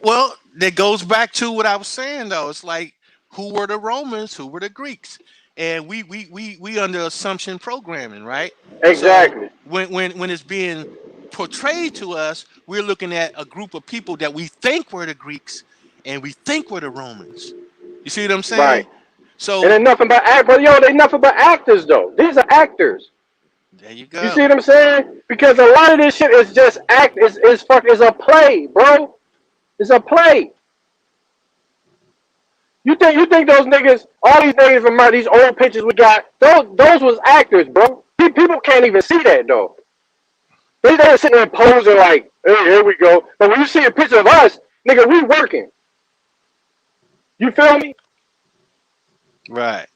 Well, that goes back to what I was saying though. It's like who were the Romans, who were the Greeks? And we under assumption programming, right? So Exactly. when it's being portrayed to us, we're looking at a group of people that we think were the Greeks and we think were the Romans. You see what I'm Right. saying? And So they're nothing but but yo, they nothing but actors though. These are actors. there you You see go. what I'm saying? Because a lot of this shit is just act. It's a play, bro. It's a play. You think those niggas, all these niggas from these old pictures we got, those was actors, bro. People can't even see that though. They were sitting there posing like, hey, here we go. But when you see a picture of us, nigga, we working. You feel me? Right.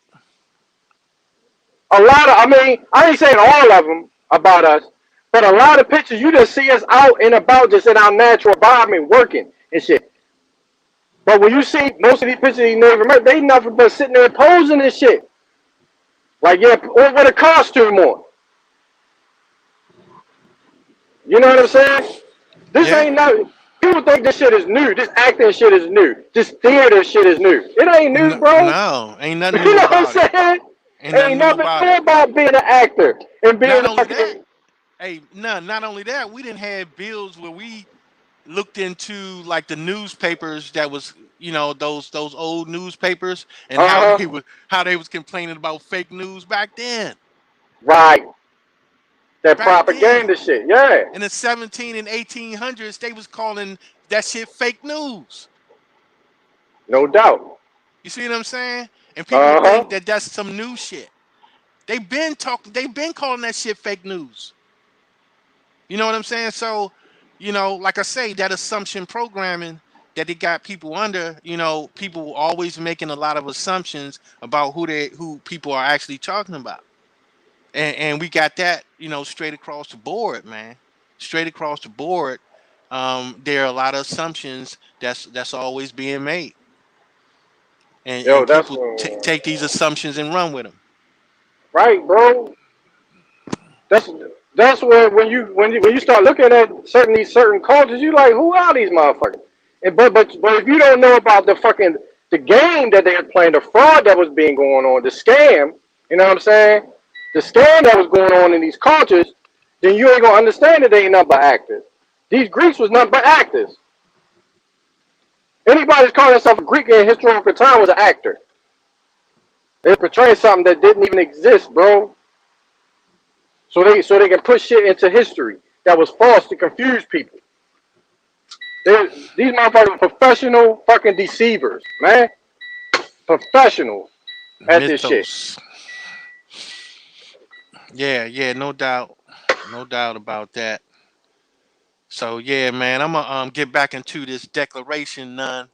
A lot of, I mean, I ain't saying all of them about us, but a lot of pictures you just see us out and about, just in our natural environment, working and shit. But when you see most of these pictures of these Native Americans, they nothing but sitting there posing and shit. Like, yeah, or with a costume on. You know what I'm saying? This Yeah. ain't nothing. People think this shit is new. This acting shit is new. This theater shit is new. It ain't new, No, bro. no, ain't nothing You new know what about it. I'm saying? Ain't nothing Ain't new nothing about new it. about being an actor and being Not a only that, fucking. hey, no, not only that, we didn't have bills where we looked into like the newspapers that was, those old newspapers and how Uh they huh. was how they was complaining about fake news back then. Right. That Back then. propaganda shit. Yeah. In the 17 and 1800s, they was calling that shit fake news. No doubt. You see what I'm saying? And people Uh think huh. that that's some new shit. They've been calling that shit fake news. You know what I'm saying? So, like I say, that assumption programming that they got people under, people always making a lot of assumptions about who people are actually talking about. And we got that, straight across the board, man. Straight across the board. There are a lot of assumptions that's always being made. And Yo, that's people take these assumptions and run with them. right, bro. That's that's where when you start looking at certain cultures, you like, who are these motherfuckers? And but if you don't know about the game that they were playing, the fraud that was being going on, the scam, you know what I'm saying? The scam that was going on in these cultures, then you ain't gonna understand that they ain't nothing but actors. These Greeks was nothing but actors. Anybody that's calling themselves a Greek in historical time was an actor. They portraying something that didn't even exist, bro. So they can put shit into history that was false to confuse people. These motherfuckers are professional fucking deceivers, man. Professionals at this shit. Mythos. Yeah, yeah, no doubt. No doubt about that. So yeah, man, I'm gonna get back into this declaration, none,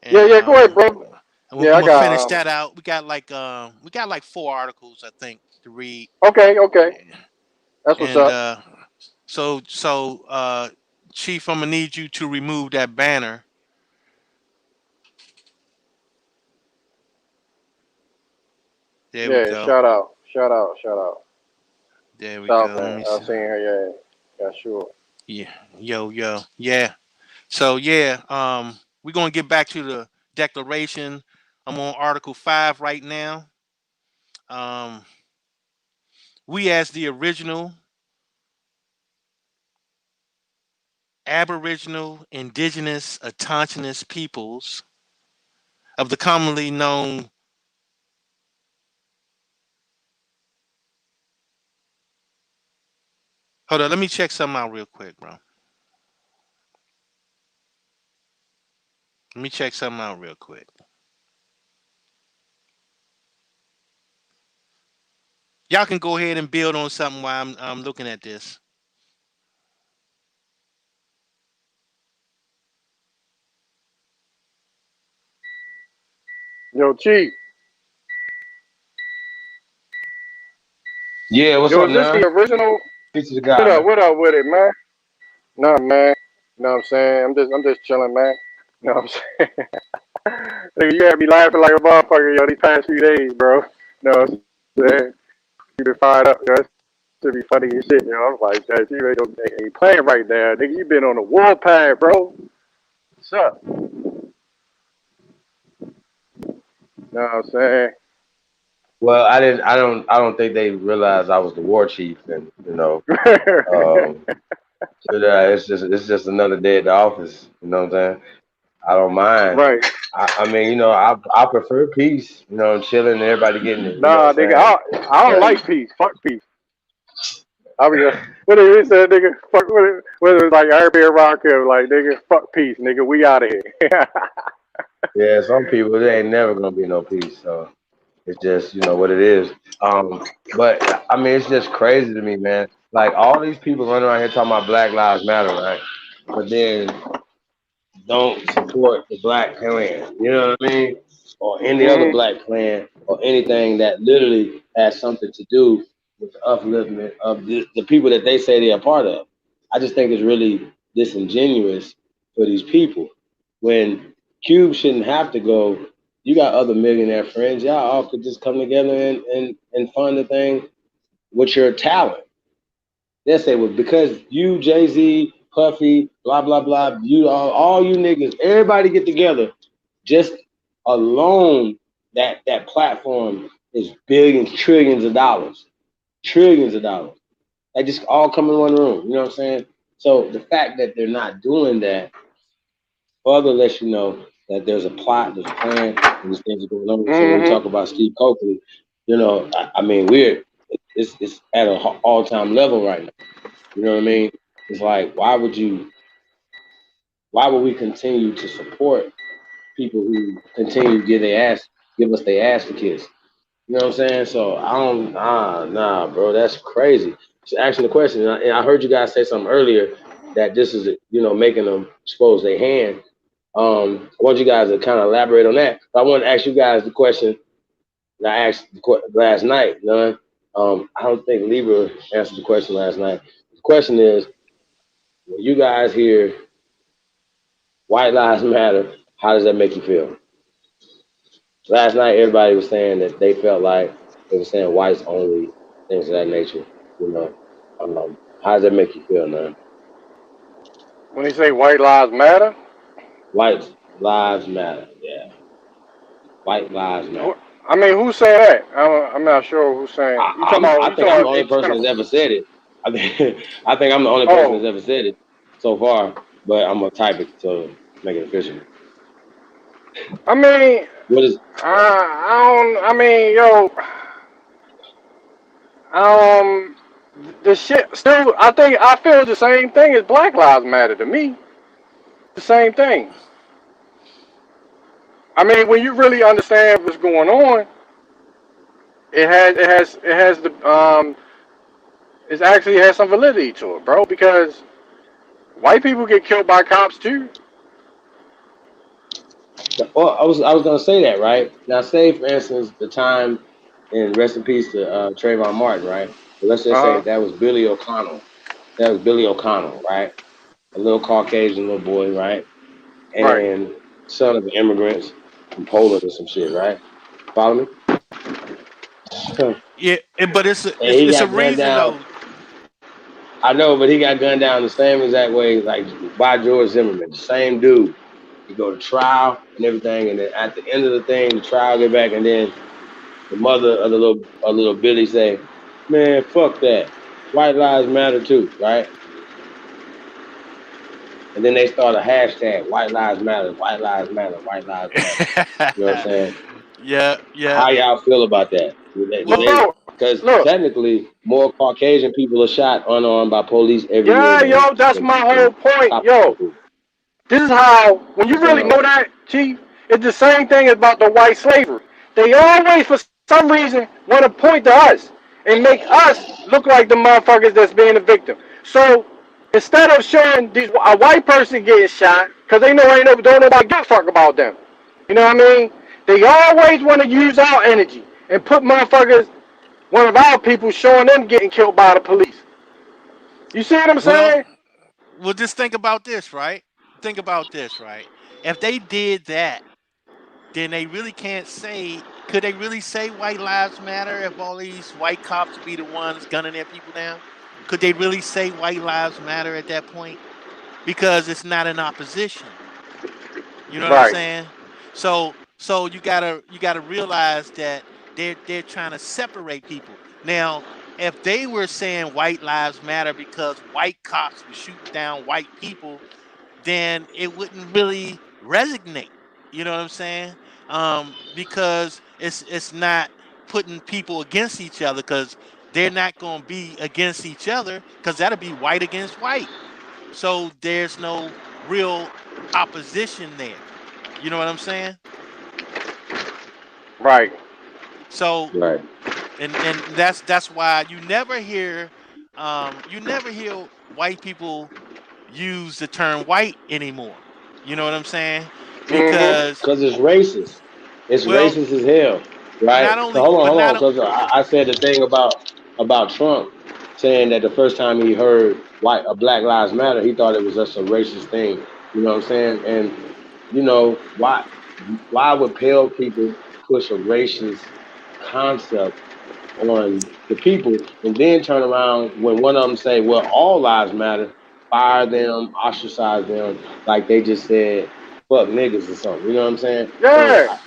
Yeah, and yeah, go ahead, bro. I'm Yeah, I gonna finish got that out. We got like 4 articles, I think, to read, okay. That's what's and up. so Chief, I'm gonna need you to remove that banner. There we Yeah, go. shout out. There we South go. Let man. me I've see. seen her, yeah, sure. Yeah, yo, yeah. So yeah, we're gonna get back to the declaration. I'm on Article 5 right now. Um, we as the original Aboriginal, Indigenous, Autochthonous peoples of the commonly known. Hold on, let me check something out real quick, bro. Let me check something out real quick. Y'all can go ahead and build on something while I'm looking at this. Yo, Chief. Yeah, what's Yo, up, is this the man? original? Peace to the guy, man. What up with it, man? Nah, man. You know what I'm saying? I'm just chilling, man. You know what I'm saying? Nigga, you had me laughing like a motherfucker, yo, these past few days, bro. You know what I'm saying? You been fired up, yo. That should be funny as shit, yo. I'm like, that you ain't playing right there. Nigga, you been on the warpath, bro. What's up? You know what I'm saying? Well, I don't think they realized I was the war chief, and um, it's just another day at the office. You know what I'm saying? I don't mind. Right. I mean, I prefer peace. I'm chilling and everybody getting it. You know Nah, what I'm nigga, saying? I don't But like peace. Fuck peace. I mean, what did he say, nigga? Fuck, what it was like everybody around here, like, nigga, fuck peace, nigga, we out of here. Yeah, some people there ain't never gonna be no peace. So it's just what it is. But I mean, it's just crazy to me, man. Like all these people running around here talking about Black Lives Matter, right? But then don't support the Black Klan. You know what I mean? Or any other Mm-hmm. Black Klan or anything that literally has something to do with the upliftment of the people that they say they're a part of. I just think it's really disingenuous for these people when Cube shouldn't have to go. You got other millionaire friends. Y'all all could just come together and fund the thing with your talent. They'll say, well, because you, Jay-Z, Puffy, blah, blah, blah, you all you niggas, everybody get together. Just alone, that platform is billions, trillions of dollars. Trillions of dollars. They just all come in one room. You know what I'm saying? So the fact that they're not doing that further lets you know that there's a plot, there's a plan, and these things are going on. So when we talk Mm-hmm. about Steve Coakley, I mean, it's at an all-time level right now. You know what I mean? It's like, why would we continue to support people who continue to give us their ass to kiss? You know what I'm saying? So I don't, nah, bro, that's crazy. Just asking the question, and I heard you guys say something earlier that this is, making them expose their hand. I want you guys to kind of elaborate on that. But I want to ask you guys the question that I asked last night. None. I don't think Libra answered the question last night. The question is, when you guys hear White Lives Matter, how does that make you feel? Last night, everybody was saying that they felt like they were saying whites only, things of that nature. You know, how does that make you feel, man? When they say white lives matter, White lives matter. Yeah, white lives matter. I mean, who's saying that? I'm not sure who's saying. You talking about? I You think I'm talking the about? only It's kind person of. that's ever said it. I think I think I'm the only person Oh, that's ever said it so far. But I'm gonna type it to make it official. I mean, What is? I don't. I mean, yo, um, the shit. Still, I feel the same thing as Black Lives Matter to me. The same thing. I mean, when you really understand what's going on, it has the it actually has some validity to it, bro. Because white people get killed by cops too. Well, I was gonna say that, right? Now, say for instance the time, and rest in peace to Trayvon Martin, right? But let's just say Uh huh. that was Billy O'Connell. That was Billy O'Connell, right? A little Caucasian little boy, right? Right. And son of immigrants from Poland or some shit, right? Follow me? And Yeah, but it's he it's a got gunned reason down. though. I know, but he got gunned down the same exact way, like by George Zimmerman, the same dude. He go to trial and everything, and then at the end of the thing, the trial get back, and then the mother of the little Billy say, "Man, fuck that. White lives matter too, right?" And then they start a hashtag: White lives matter, White lives matter, White lives matter. You know what I'm saying? Yeah, yeah. How y'all feel about that? Would Well, they? Bro, Because look. technically, more Caucasian people are shot unarmed by police every year Yeah, than yo, that's my whole than point. Caucasian Yo, people. this is how, when you really So know that, Chief, it's the same thing about the white slavery. They always, for some reason, want to point to us and make us look like the motherfuckers that's being the victim. So instead of showing a white person getting shot, because they know ain't no, don't nobody give a fuck about them. You know what I mean? They always want to use our energy and put motherfuckers, one of our people, showing them getting killed by the police. You see what I'm well, saying? well. Just think about this, right? Think about this, right? If they did that, then they really can't say. Could they really say white lives matter if all these white cops be the ones gunning their people down? Could they really say white lives matter at that point? Because it's not in opposition. You know what I'm Right. saying? So you gotta realize that they're trying to separate people. Now, if they were saying white lives matter because white cops were shooting down white people, then it wouldn't really resonate. You know what I'm saying? Because it's not putting people against each other because they're not going to be against each other because that'll be white against white. So there's no real opposition there. You know what I'm saying? Right. So, Right. and that's why you never hear white people use the term white anymore. You know what I'm saying? Mm-hmm. Because, Because it's racist. It's well, racist as hell, right? not So only, hold on, but hold on. not Because I said the thing about Trump saying that the first time he heard a Black Lives Matter, he thought it was just a racist thing. You know what I'm saying? And you know why would pale people push a racist concept on the people and then turn around when one of them say, well, all lives matter, fire them, ostracize them, like they just said, fuck niggas or something. You know what I'm saying? So Yeah.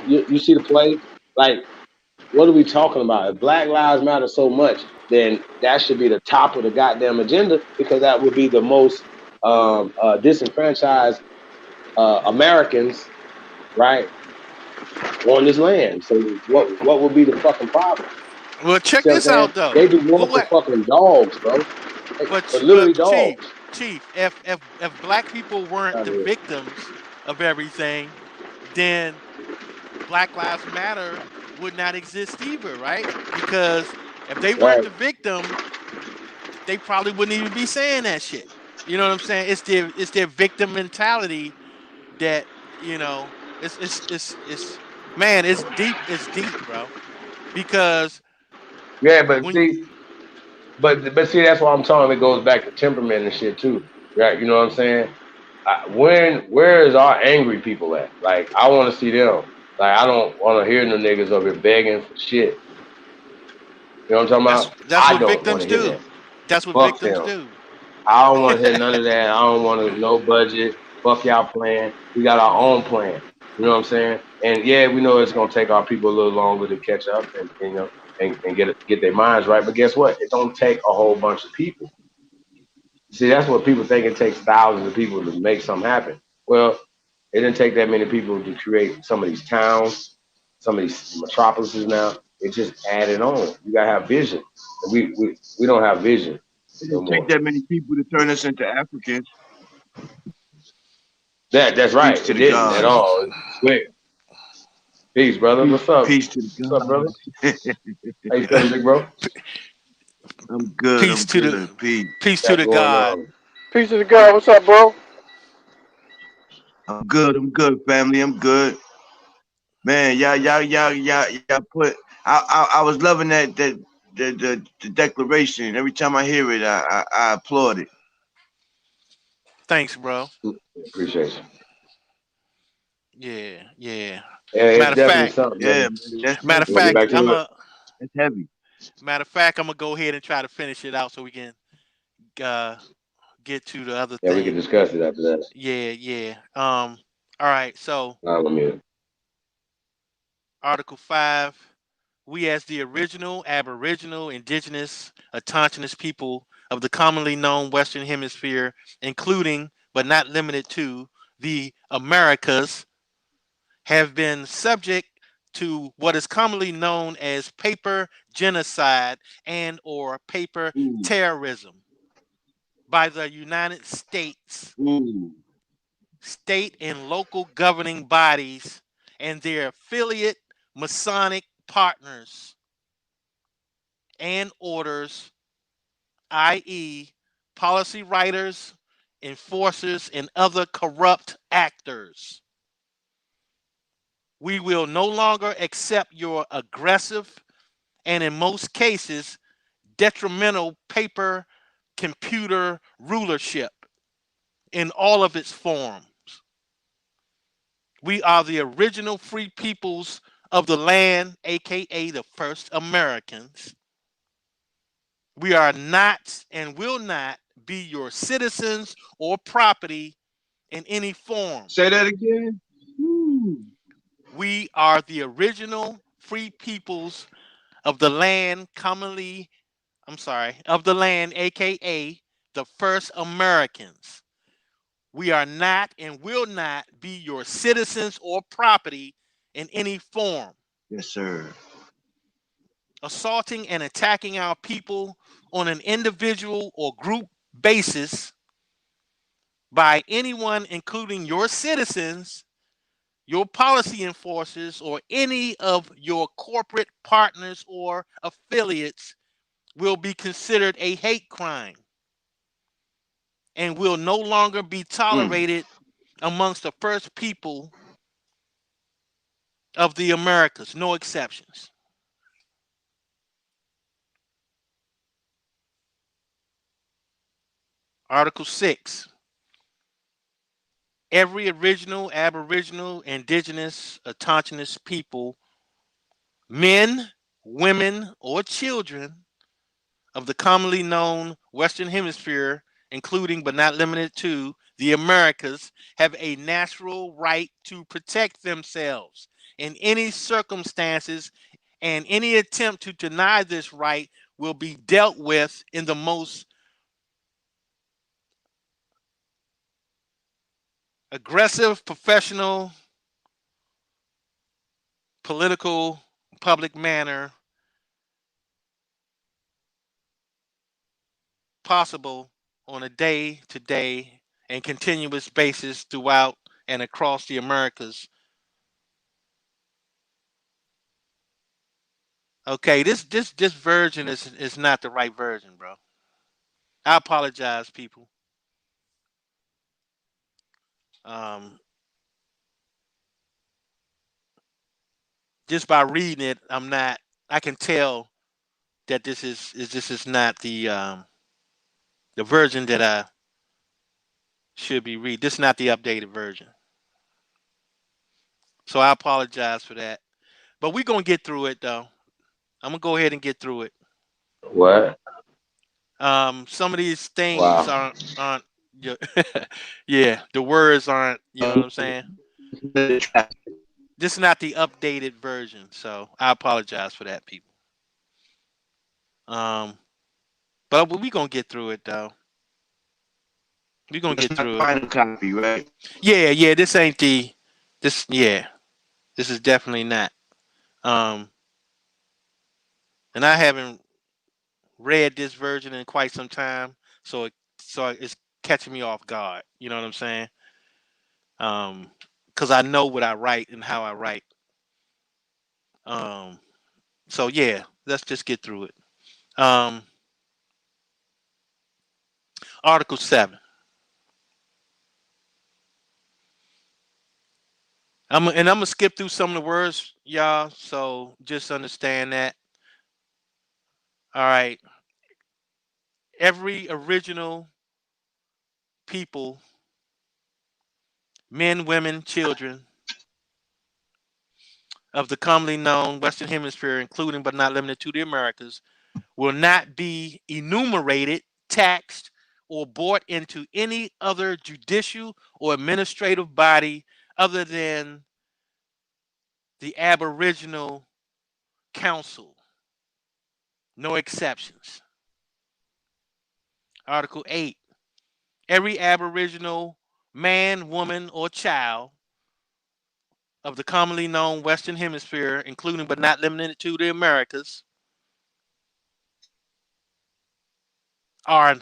you see the play? Like, what are we talking about? If Black Lives Matter so much, then that should be the top of the goddamn agenda because that would be the most disenfranchised Americans, right, on this land. So what would be the fucking problem? well, You check see what I'm this saying? out though. They do more for What fucking dogs, bro. But but literally chief, dogs. if black people weren't Out the here. victims of everything, then Black Lives Matter would not exist either, right? Because if they weren't Right. the victim, they probably wouldn't even be saying that shit. You know what I'm saying? It's their victim mentality that, you know, it's man, it's deep, bro. Because Yeah, but when see, but see, that's why I'm telling you, it goes back to temperament and shit too. Right? You know what I'm saying? Where is our angry people at? Like, I want to see them. Like, I don't want to hear no niggas over here begging for shit. You know what I'm talking about? that's I what don't want victims to hear do. that. That's what Fuck victims them. do. I don't want to hear none of that. I don't want to no budget. Fuck y'all plan. We got our own plan. You know what I'm saying? And yeah, we know it's gonna take our people a little longer to catch up and you know and get their minds right. But guess what? It don't take a whole bunch of people. See, that's what people think it takes thousands of people to make something happen. Well, it didn't take that many people to create some of these towns, some of these metropolises now. It just added on. You gotta have vision. And we don't have vision It no didn't take more. that many people to turn us into Africans. That's Peace right. to It the didn't at gods. all. It's quick. Peace, brother. Peace, What's up? peace to the What's up, brother? gods. How you feeling, big bro? I'm good. Peace I'm to the good. Peace. peace to Got the going God. on? Peace to the God. What's up, bro? I'm good. I'm good, family. I'm good. Man, y'all put. I was loving the declaration. Every time I hear it, I applaud it. Thanks, bro. Appreciate you. Yeah, yeah. Yeah, it's Matter of definitely fact, something, Yeah, man. man, that's matter of You want to get heavy. fact, back to it? That's heavy. I'm gonna go ahead and try to finish it out so we can uh get to the other Yeah, we can thing. discuss it after that. Yeah, yeah. All right, so I'm mute. Article 5, we as the original Aboriginal, Indigenous, Autochthonous people of the commonly known Western Hemisphere, including but not limited to the Americas, have been subject to what is commonly known as paper genocide and or paper Ooh, terrorism by the United States, ooh. state and local governing bodies and their affiliate Masonic partners and orders, i.e., policy writers, enforcers, and other corrupt actors. We will no longer accept your aggressive and, in most cases, detrimental paper computer rulership in all of its forms. We are the original free peoples of the land, aka the first Americans. We are not and will not be your citizens or property in any form. Say that again. Ooh. We are the original free peoples of the land, of the land, aka the first Americans. We are not and will not be your citizens or property in any form. Yes, sir. Assaulting and attacking our people on an individual or group basis by anyone, including your citizens, your policy enforcers, or any of your corporate partners or affiliates will be considered a hate crime and will no longer be tolerated amongst the first people of the Americas, no exceptions. Article 6. Every original, aboriginal, indigenous, autochthonous people, men, women, or children of the commonly known Western Hemisphere, including but not limited to the Americas, have a natural right to protect themselves in any circumstances, and any attempt to deny this right will be dealt with in the most aggressive, professional, political, public manner possible on a day-to-day and continuous basis throughout and across the Americas. Okay, this version is not the right version, bro. I apologize, people. Just by reading it, I can tell that this is not the version that I should be reading. This is not the updated version. So I apologize for that. But we're gonna get through it though. I'm gonna go ahead and get through it. What? Some of these things Wow. aren't yeah, the words aren't, you know what I'm saying? This is not the updated version, so I apologize for that, people. But we're gonna get through it though. We're gonna get through it. Final copy, right? Yeah, this ain't this is definitely not. And I haven't read this version in quite some time, so it's catching me off guard. You know what I'm saying? Because I know what I write and how I write. So yeah, let's just get through it. Article 7. I'm gonna skip through some of the words, y'all. So just understand that. All right. Every original people, men, women, children of the commonly known Western Hemisphere, including but not limited to the Americas, will not be enumerated, taxed, or brought into any other judicial or administrative body other than the Aboriginal Council. No exceptions. Article 8. Every Aboriginal man, woman, or child of the commonly known Western Hemisphere, including but not limited to the Americas, are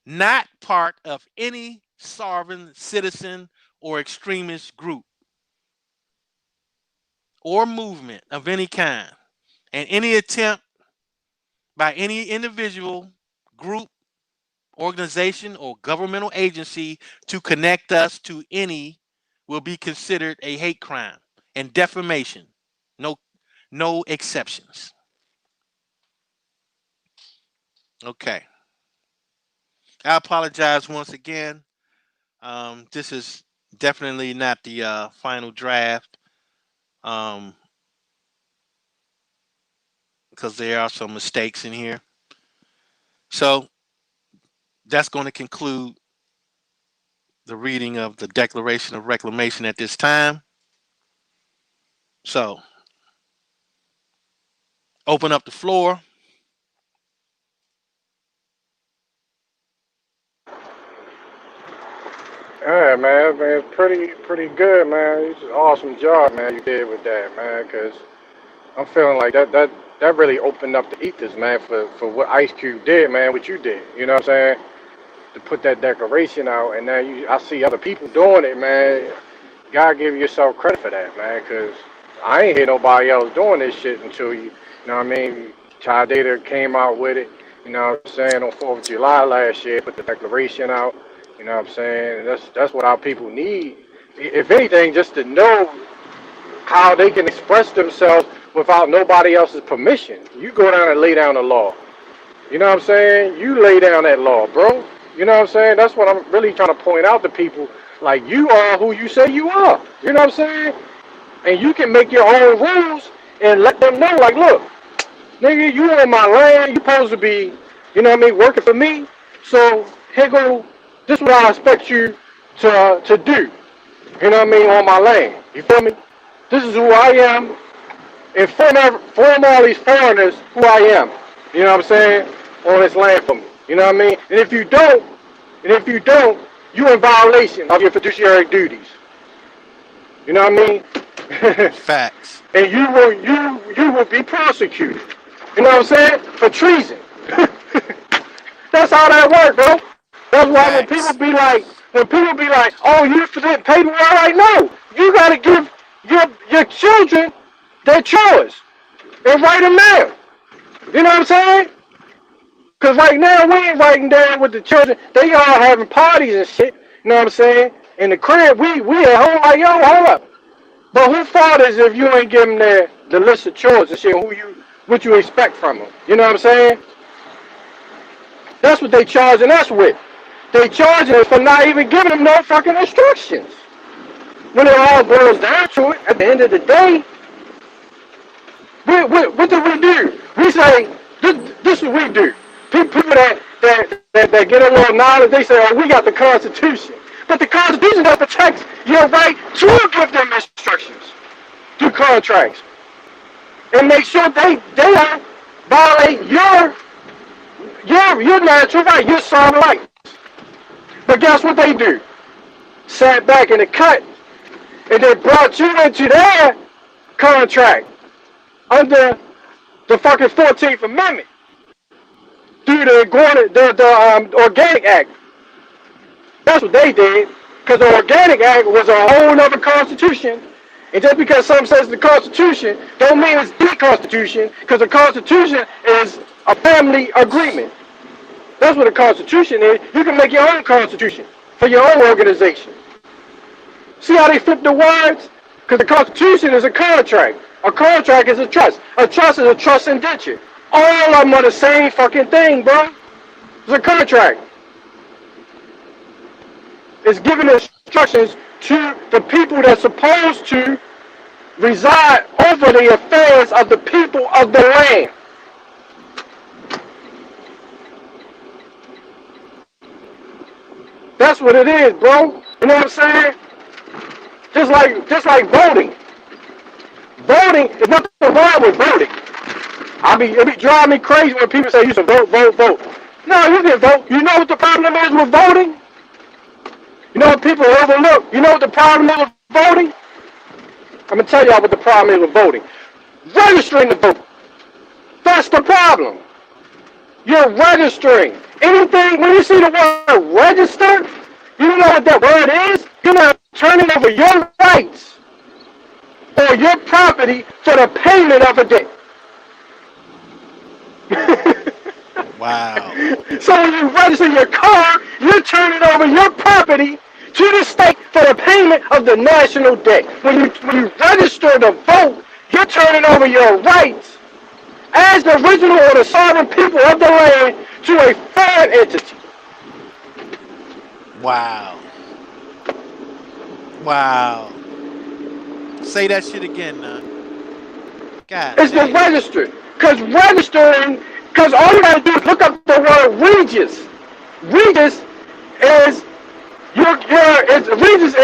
not part of any sovereign citizen or extremist group or movement of any kind, and any attempt by any individual, group, organization, or governmental agency to connect us to any will be considered a hate crime and defamation. No exceptions. Okay. I apologize once again. This is definitely not the final draft, because there are some mistakes in here. So that's going to conclude the reading of the Declaration of Reclamation at this time. So open up the floor. Yeah, man, pretty good, man. It's an awesome job, man, you did with that, man. Cause I'm feeling like that really opened up the ethers, man, for what Ice Cube did, man, what you did. You know what I'm saying? To put that declaration out, and now I see other people doing it, man. gotta give yourself credit for that, man, because I ain't hear nobody else doing this shit until you know what I mean? Child Data came out with it, you know what I'm saying, on 4th of July last year, put the declaration out, you know what I'm saying? That's what our people need. If anything, just to know how they can express themselves without nobody else's permission. You go down and lay down the law. You know what I'm saying? You lay down that law, bro. You know what I'm saying? That's what I'm really trying to point out to people. Like, you are who you say you are. You know what I'm saying? And you can make your own rules and let them know, like, look, nigga, you on my land. You supposed to be, you know what I mean, working for me. So, here go, this is what I expect you to do. You know what I mean, on my land. You feel me? This is who I am. Inform all these foreigners who I am. You know what I'm saying? On this land for me. You know what I mean? And if you don't, you in violation of your fiduciary duties. You know what I mean? Facts. And you will be prosecuted. You know what I'm saying? For treason. That's how that works, bro. That's why Facts. when people be like, oh, you didn't pay me, all right, no. You gotta give your children their chores and write them down. You know what I'm saying? Because right now, we ain't writing down with the children. They all having parties and shit. You know what I'm saying? In the crib, we at home like, yo, hold up. But who fault is if you ain't give them the list of chores and shit, what you expect from them? You know what I'm saying? That's what they charging us with. They charging us for not even giving them no fucking instructions. When it all boils down to it, at the end of the day, what do we do? We say, this is what we do. People that get a little knowledge, they say, oh, we got the Constitution. But the Constitution that protects your right to give them instructions through contracts. And make sure they don't violate your natural right, your sovereign rights. But guess what they do? Sat back in the cut and they brought you into their contract under the fucking 14th Amendment through the Organic Act. That's what they did, because the Organic Act was a whole other constitution. And just because something says the Constitution, don't mean it's the Constitution, because the Constitution is a family agreement. That's what a Constitution is. You can make your own Constitution for your own organization. See how they flip the words? Because the Constitution is a contract. A contract is a trust. A trust is a trust indenture. All of them are the same fucking thing, bro. It's a contract. It's giving instructions to the people that's supposed to reside over the affairs of the people of the land. That's what it is, bro. You know what I'm saying? Just like voting. Voting is nothing wrong with voting. It be driving me crazy when people say you should vote. No, you can vote. You know what the problem is with voting? You know what people overlook? You know what the problem is with voting? I'm going to tell y'all what the problem is with voting. Registering to vote. That's the problem. You're registering. Anything, when you see the word register, you know what that word is? You're not turning over your rights or your property for the payment of a debt. Wow. So when you register your car, you're turning over your property to the state for the payment of the national debt. When you register to vote, you're turning over your rights as the original or the sovereign people of the land to a foreign entity. Wow. Wow. Say that shit again, man. God. It's the register. Because all you gotta do is look up the word Regis. Regis is Regis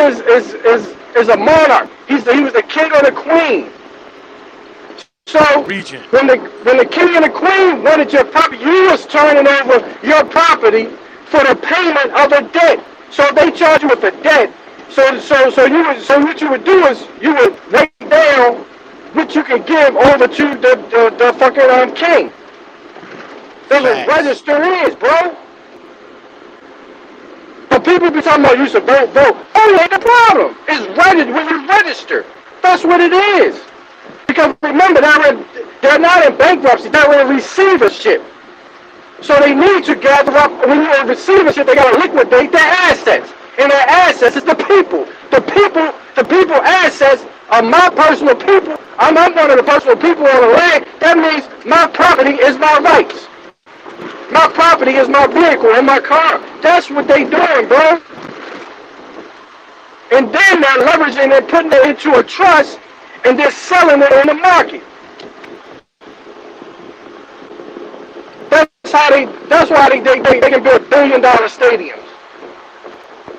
is a monarch. He was the king or the queen. So Regent. when the king and the queen wanted your property, you was turning over your property for the payment of a debt. So if they charge you with a debt, so what you would do is you would write down what you can give over to the fucking king. That's what register is, bro. The people be talking about you should vote. Oh, ain't the problem. It's registered when you register. That's what it is. Because remember, they're not in bankruptcy. They're in receivership. So they need to gather up. When you're in receivership, they got to liquidate their assets. And their assets is the people. The people assets are my personal people. I'm one of the personal people on the land. That means my property is my rights. My property is my vehicle and my car. That's what they doing, bro. And then they're leveraging and putting it into a trust and they're selling it in the market. That's why they can build $1 billion stadiums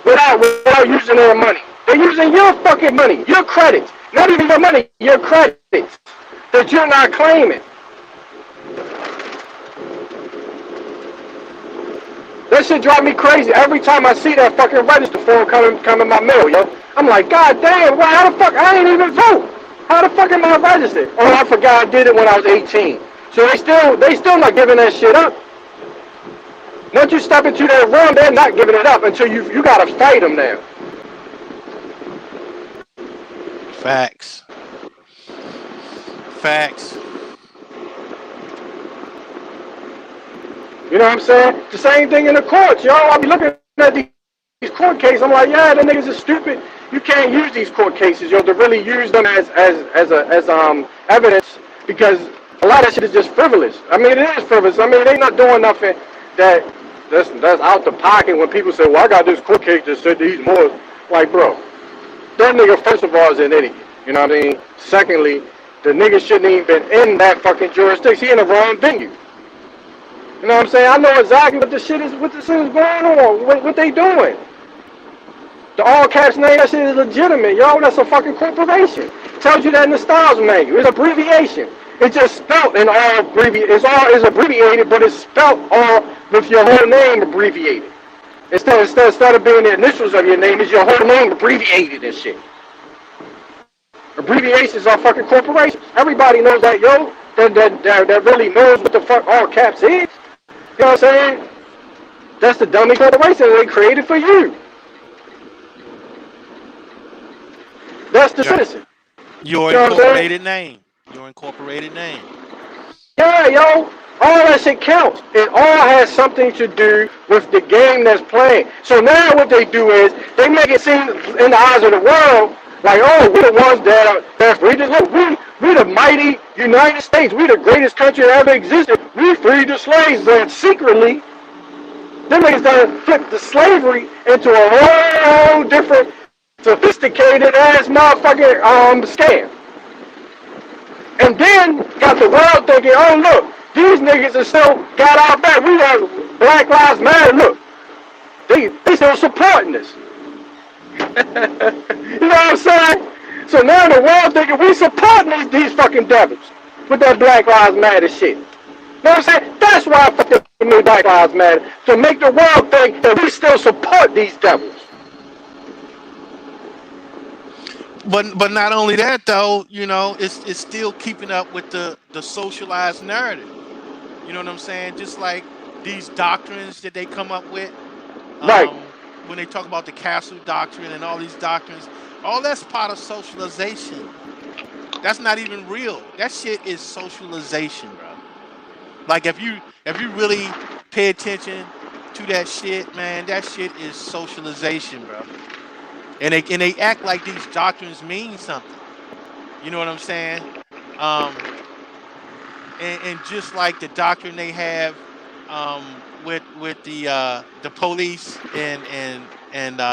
without using their money. They're using your fucking money, your credits. Not even your money, your credits that you're not claiming. That shit drive me crazy every time I see that fucking register form come in my mail, yo. I'm like, God damn, well, how the fuck? I ain't even vote. How the fuck am I registered? Oh, I forgot I did it when I was 18. So they still not giving that shit up. Once you step into that room, they're not giving it up until you gotta fight them now. Facts. You know what I'm saying? The same thing in the courts, yo. I be looking at these court cases. I'm like, yeah, them niggas are stupid. You can't use these court cases, yo, to really use them as evidence because a lot of that shit is just frivolous. I mean, it is frivolous. I mean, they not doing nothing that's out the pocket when people say, well, I got this court case that said these more. Like, bro, that nigga, first of all, is an idiot. You know what I mean? Secondly, the nigga shouldn't even been in that fucking jurisdiction. He in the wrong venue. You know what I'm saying? I know exactly what this shit is going on, what they doing. The all caps name, that shit is legitimate, yo. That's a fucking corporation. Tells you that in the Styles manual. It's abbreviation. It's just spelled in all abbreviated. It's abbreviated, but it's spelled all with your whole name abbreviated. Instead of being the initials of your name, it's your whole name abbreviated and shit. Abbreviations are fucking corporations. Everybody knows that, yo. That really knows what the fuck all caps is. You know what I'm saying? That's the dummy corporation they created for you. That's the citizen. Your incorporated name. Your incorporated name. Yeah, yo. All that shit counts. It all has something to do with the game that's playing. So now what they do is they make it seem in the eyes of the world like, oh, we're the ones that freed the slaves. We the mighty United States. We the greatest country that ever existed. We freed the slaves, but secretly, them niggas done flipped the slavery into a whole different, sophisticated ass motherfucking scam. And then got the world thinking, oh look, these niggas are still got our back. We got Black Lives Matter. Look, they still supporting this. You know what I'm saying? So now the world thinking we supporting these fucking devils with that Black Lives Matter shit. You know what I'm saying? That's why I fucking knew Black Lives Matter, to make the world think that we still support these devils. But not only that though, you know, it's still keeping up with the socialized narrative. You know what I'm saying? Just like these doctrines that they come up with. Right. When they talk about the castle doctrine and all these doctrines, all that's part of socialization. That's not even real. That shit is socialization, bro. Like if you really pay attention to that shit, man, that shit is socialization, bro. And they act like these doctrines mean something. You know what I'm saying? And just like the doctrine they have with the police and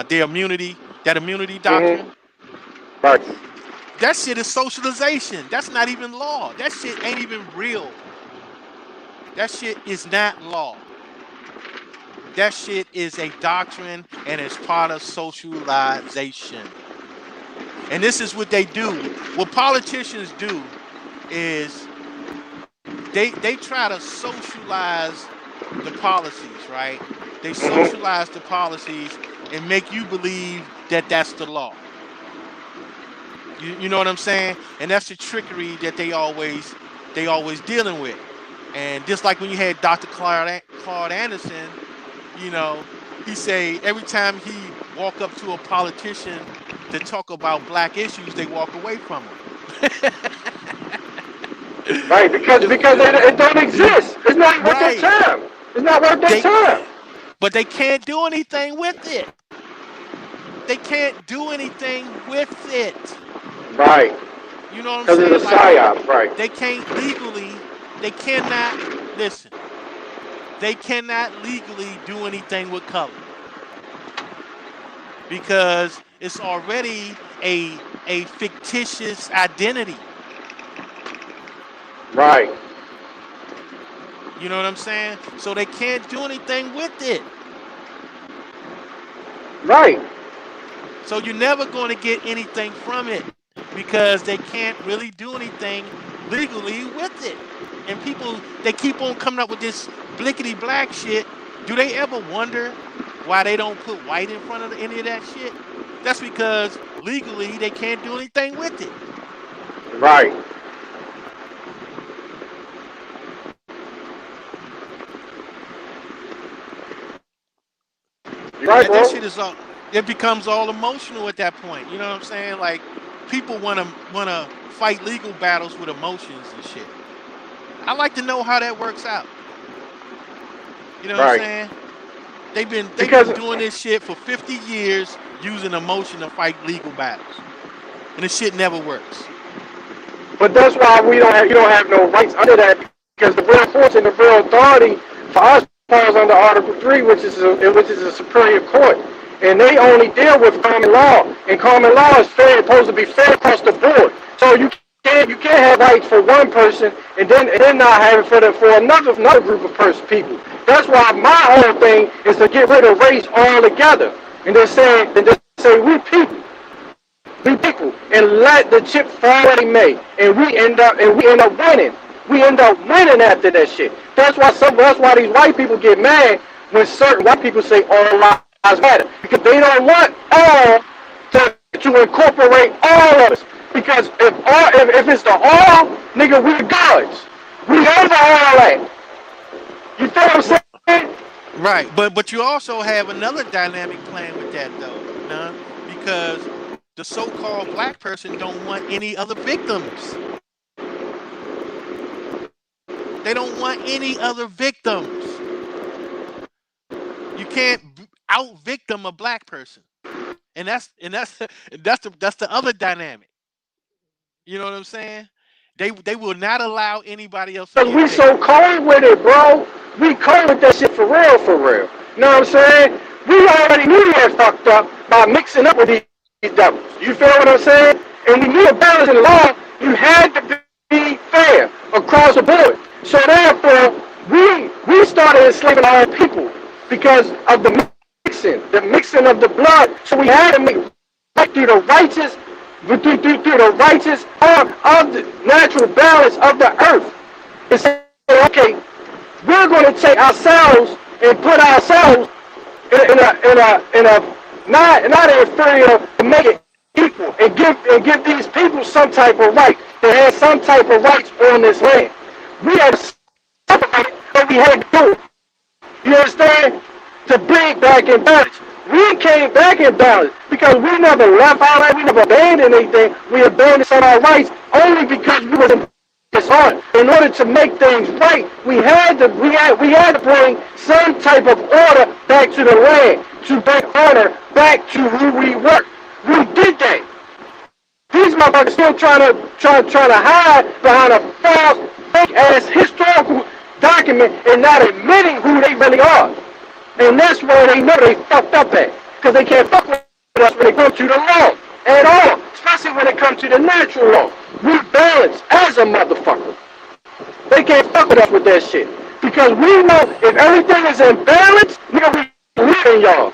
their immunity, that immunity doctrine. Mm-hmm. Right. That shit is socialization. That's not even law. That shit ain't even real. That shit is not law. That shit is a doctrine and it's part of socialization. And this is what they do. What politicians do is they try to socialize the policies, right? They socialize the policies and make you believe that that's the law. You know what I'm saying? And that's the trickery that they always dealing with. And just like when you had Dr. Claude Anderson, you know, he say every time he walk up to a politician to talk about black issues, they walk away from him. Right, because it don't exist. It's not worth their Right. time. It's not worth their time. But they can't do anything with it. They can't do anything with it. Right. You know what I'm Because saying? it's a psyop, right. They can't legally, they cannot, listen, they cannot legally do anything with color. Because it's already a fictitious identity. Right. You know what I'm saying? So they can't do anything with it. Right. So you're never going to get anything from it because they can't really do anything legally with it. And people, they keep on coming up with this blickety black shit. Do they ever wonder why they don't put white in front of any of that shit? That's because legally they can't do anything with it. Right. Right, That bro. shit is all. It becomes all emotional at that point. You know what I'm saying? Like people want to fight legal battles with emotions and shit. I like to know how that works out. You know what I'm saying? They've been doing this shit for 50 years using emotion to fight legal battles, and this shit never works. But that's why you don't have no rights under that, because the real force and the real authority for us falls under Article 3, which is a superior court, and they only deal with common law, and common law is supposed to be fair across the board. So you can't have rights for one person and then not have it for another group of people. That's why my whole thing is to get rid of race altogether, and just say we people, and let the chip fall where they may, and we end up winning. We end up winning after that shit. That's why these white people get mad when certain white people say all lives matter, because they don't want all to incorporate all of us. Because if it's the all, nigga, we the gods. We over all that. You feel what I'm saying? Right, but you also have another dynamic playing with that though, because the so-called black person don't want any other victims. They don't want any other victims. You can't out-victim a black person, and that's the other dynamic. You know what I'm saying? They will not allow anybody else to Because get we so cold with it, bro. We cold with that shit for real, for real. You know what I'm saying? We already knew they had fucked up by mixing up with these devils. You feel what I'm saying? And when you were balancing the law, you had to be fair across the board. So therefore, we started enslaving our people because of the mixing of the blood. So we had to make right through the righteous arm of the natural balance of the earth. And say, okay, we're going to take ourselves and put ourselves in a not inferior, to make it equal, and give these people some type of right. They had some type of rights on this land. We had to separate it, but we had to do it. You understand? To bring back in balance. We came back in balance because we never left our life, we never abandoned anything. We abandoned some of our rights only because we was disheartened. In order to make things right, we had to bring some type of order back to the land, to bring order back to who we were. We did that. These motherfuckers still trying to hide behind a false, fake ass historical document and not admitting who they really are. And that's where they know they fucked up at. Because they can't fuck with us when it comes to the law at all. Especially when it comes to the natural law. We balance as a motherfucker. They can't fuck with us with that shit. Because we know if everything is in balance, nigga, we leaving y'all.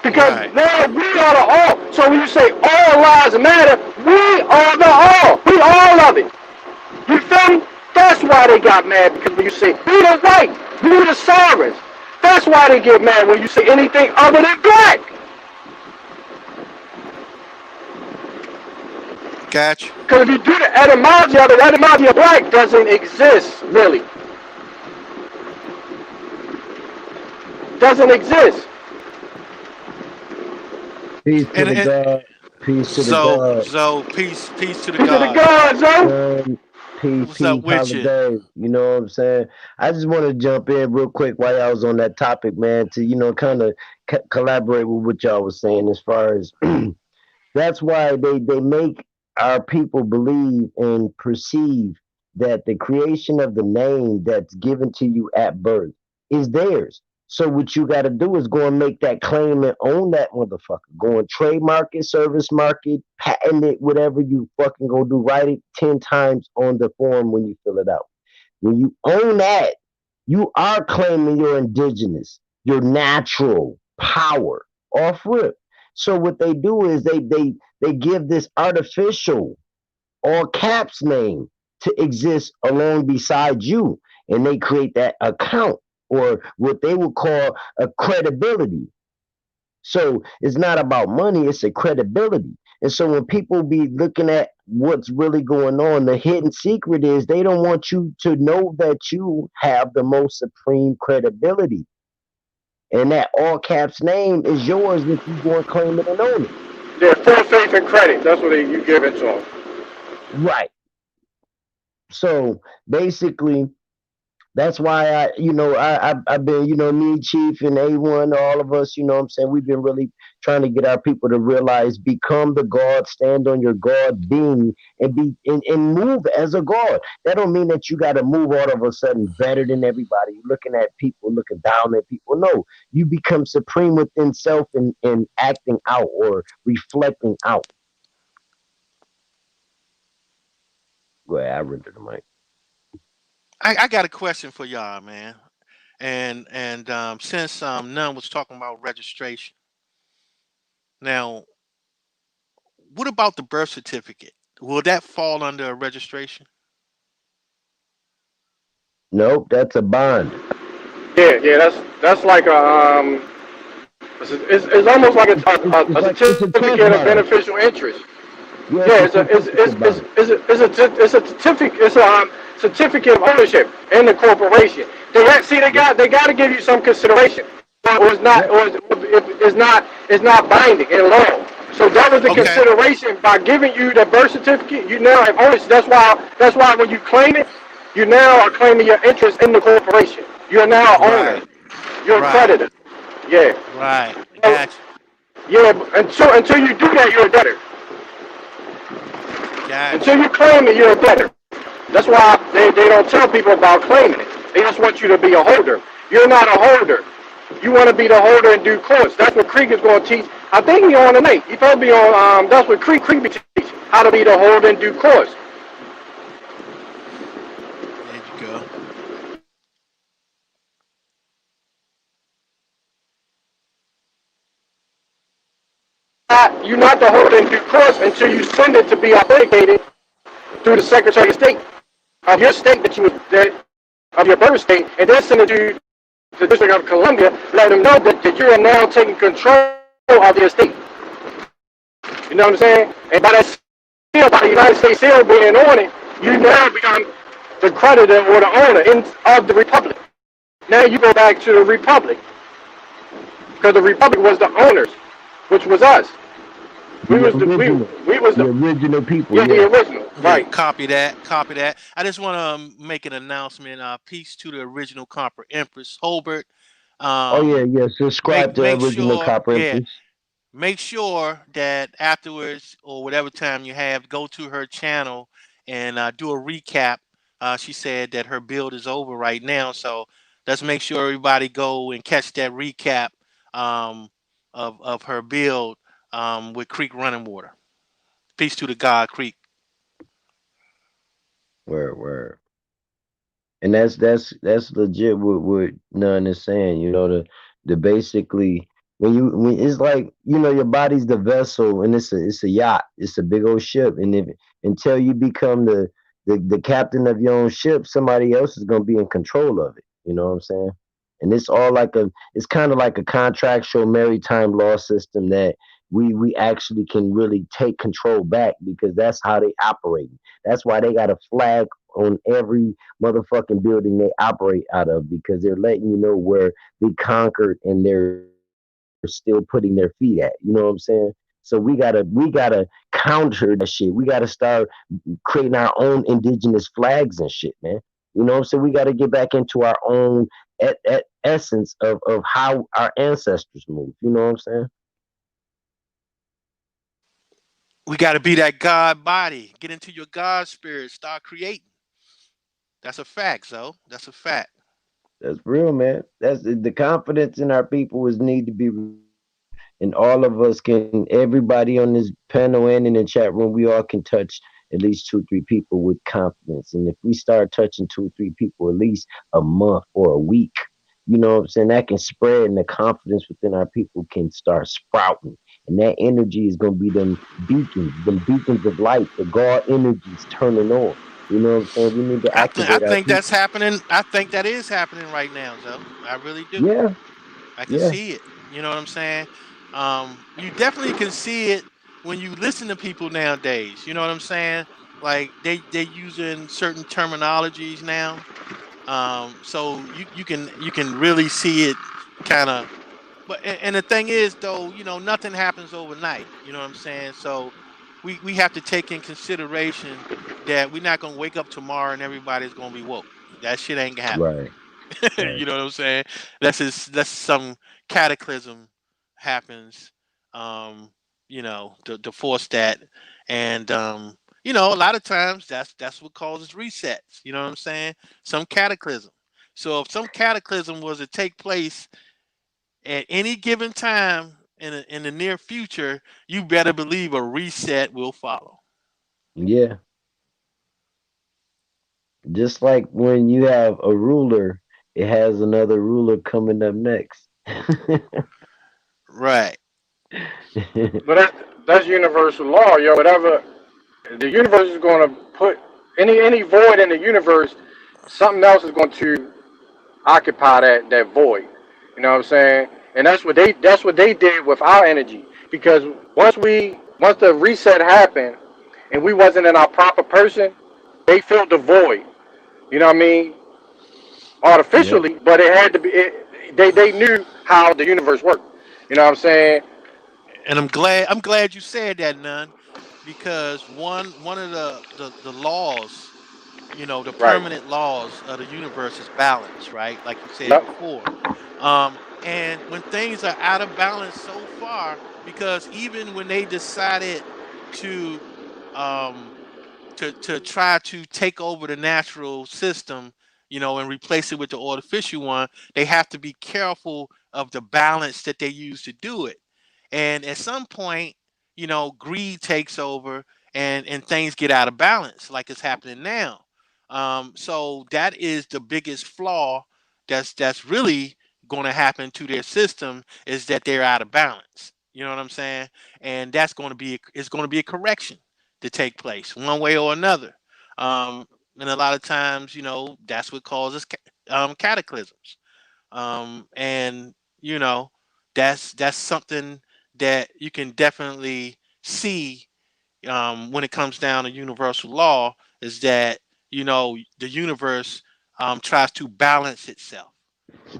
Because now we are the all. So when you say all lives matter, we are the all. We all of it. You feel me? That's why they got mad. Because when you say we the white, we the sovereigns. That's why they get mad when you say anything other than black. Gotcha. Because if you do the etymology of black doesn't exist, really. doesn't exist. Peace to the And God. Peace to the God. so peace to the Peace to the gods. gods, yo. Peace, What's up peace, with you? holiday. You know what I'm saying? I just want to jump in real quick while y'all was on that topic, man, to, kind of collaborate with what y'all was saying as far as that's why they make our people believe and perceive that the creation of the name that's given to you at birth is theirs. So what you got to do is go and make that claim and own that motherfucker. Go and trademark it, service market, patent it, whatever you fucking go do. Write it 10 times on the form when you fill it out. When you own that, you are claiming your indigenous, your natural power off rip. So what they do is they give this artificial all caps name to exist along beside you, and they create that account or what they would call a credibility. So it's not about money, it's a credibility. And so when people be looking at what's really going on, the hidden secret is they don't want you to know that you have the most supreme credibility. And that all caps name is yours if you go and claim it and own it. Yeah, full faith and credit. That's what you give it to them. Right. So basically, that's why I've been, me, Chief, and A1, all of us, what I'm saying, we've been really trying to get our people to realize, become the God, stand on your God being, and move as a God. That don't mean that you got to move all of a sudden better than everybody. You're looking at people, looking down at people. No, you become supreme within self and acting out or reflecting out. Go ahead, I rented the mic. I got a question for y'all, man. And since none was talking about registration, now what about the birth certificate? Will that fall under a registration? Nope, that's a bond. Yeah. That's like it's almost like a It's a trust certificate of bond. beneficial interest. Yeah, Yeah, it's a certificate bond. it's a certificate. It's a certificate of ownership in the corporation. Yep, They got to give you some consideration, or it's not, yep, or it's not binding in law. So that was the Okay. consideration by giving you the birth certificate. You now have ownership. That's why when you claim it, you now are claiming your interest in the corporation. You're now an owner. Right. You're a Right. creditor. Yeah. Right. So, Gotcha. yeah. Until you do that, you're a debtor. Gotcha. Until you claim it, you're a debtor. That's why they don't tell people about claiming it. They just want you to be a holder. You're not a holder. You want to be the holder in due course. That's what Creek is going to teach. I think he's on tonight. He supposed to be on. That's what Creek be teaching. How to be the holder in due course. There you go. You're not the holder in due course until you send it to be authenticated through the Secretary of State of your state of your birth state, and then send it to the District of Columbia, let them know that you are now taking control of your state. You know what I'm saying? And by that seal, by the United States seal being on it, you now become the creditor or the owner of the republic. Now you go back to the republic because the republic was the owners, which was us. We the was the original, we was the the original people. yeah, the Yeah. original, Yeah, right? copy that. Copy that. I just want to make an announcement. Peace to the original Copper Empress, Holbert. Oh yeah, Um, yeah. Subscribe to make original sure, Copper yeah, Empress. make sure that afterwards or whatever time you have, go to her channel and do a recap. She said that her build is over right now, so let's make sure everybody go and catch that recap um, of her build with Creek Running Water. Peace to the God Creek. Word. And that's legit what None is saying. The basically when it's like your body's the vessel and it's a yacht. It's a big old ship, and if until you become the captain of your own ship, somebody else is gonna be in control of it. You know what I'm saying? And it's kind of like a contractual maritime law system that we actually can really take control back because that's how they operate. That's why they got a flag on every motherfucking building they operate out of, because they're letting you know where they conquered and they're still putting their feet at. You know what I'm saying? So we gotta counter that shit. We gotta start creating our own indigenous flags and shit, man. You know what I'm saying? We gotta get back into our own essence of how our ancestors move. You know what I'm saying? We got to be that God body. Get into your God spirit. Start creating. That's a fact, so that's a fact. That's real, man. That's the confidence in our people is need to be restored, and all of us can. Everybody on this panel and in the chat room, we all can touch at least two, three people with confidence. And if we start touching two, three people at least a month or a week, you know what I'm saying, that can spread, and the confidence within our people can start sprouting. And that energy is gonna be them beacons of light, the God energies turning on. You know what I'm saying? We need to I activate our think that's people. happening. I think that is happening right now, Zoe. I really do. Yeah, I can yeah. see it. You know what I'm saying? You definitely can see it when you listen to people nowadays. You know what I'm saying? Like they using certain terminologies now. So you can really see it kind of. But and the thing is though, nothing happens overnight. You know what I'm saying? So we have to take in consideration that we're not gonna wake up tomorrow and everybody's gonna be woke. That shit ain't gonna happen. Right, right. You know what I'm saying? That's some cataclysm happens, um, to force that, and a lot of times that's what causes resets. You know what I'm saying? Some cataclysm. So if some cataclysm was to take place at any given time in the near future, you better believe a reset will follow. Yeah. Just like when you have a ruler, it has another ruler coming up next. Right. But that's universal law, yo. Whatever the universe is going to put any void in the universe, something else is going to occupy that void. You know what I'm saying? And that's what they did with our energy. Because once the reset happened and we wasn't in our proper person, they filled the void. You know what I mean? Yep. Artificially, but it had to be. They knew how the universe worked. You know what I'm saying? And I'm glad you said that, none, because one of the laws, the Right. permanent laws of the universe is balance, right? Like you said Yep. before. And when things are out of balance so far, because even when they decided to um to try to take over the natural system, and replace it with the artificial one, they have to be careful of the balance that they use to do it. And at some point, greed takes over, and things get out of balance, like it's happening now. So that is the biggest flaw that's really going to happen to their system, is that they're out of balance. You know what I'm saying? And that's going to be a correction to take place one way or another. And a lot of times, that's what causes cataclysms. And you know, that's something that you can definitely see, when it comes down to universal law, is that the universe tries to balance itself.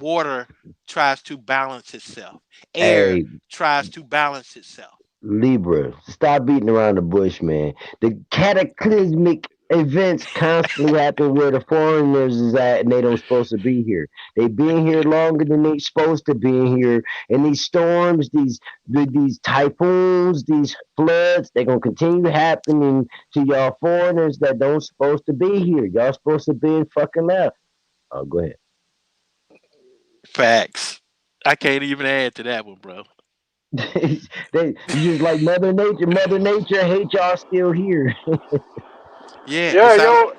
Water tries to balance itself. Air Hey, tries to balance itself. Libra, stop beating around the bush, man. The cataclysmic events constantly happen where the foreigners is at and they don't supposed to be here. They been here longer than they supposed to be here. And these storms, these typhoons, these floods, they're gonna continue happening to y'all foreigners that don't supposed to be here. Y'all supposed to be in fucking left. Oh, go ahead. Facts. I can't even add to that one, bro. They just like Mother Nature. Mother Nature hate y'all still here. Yeah, Yeah, it's out. yo.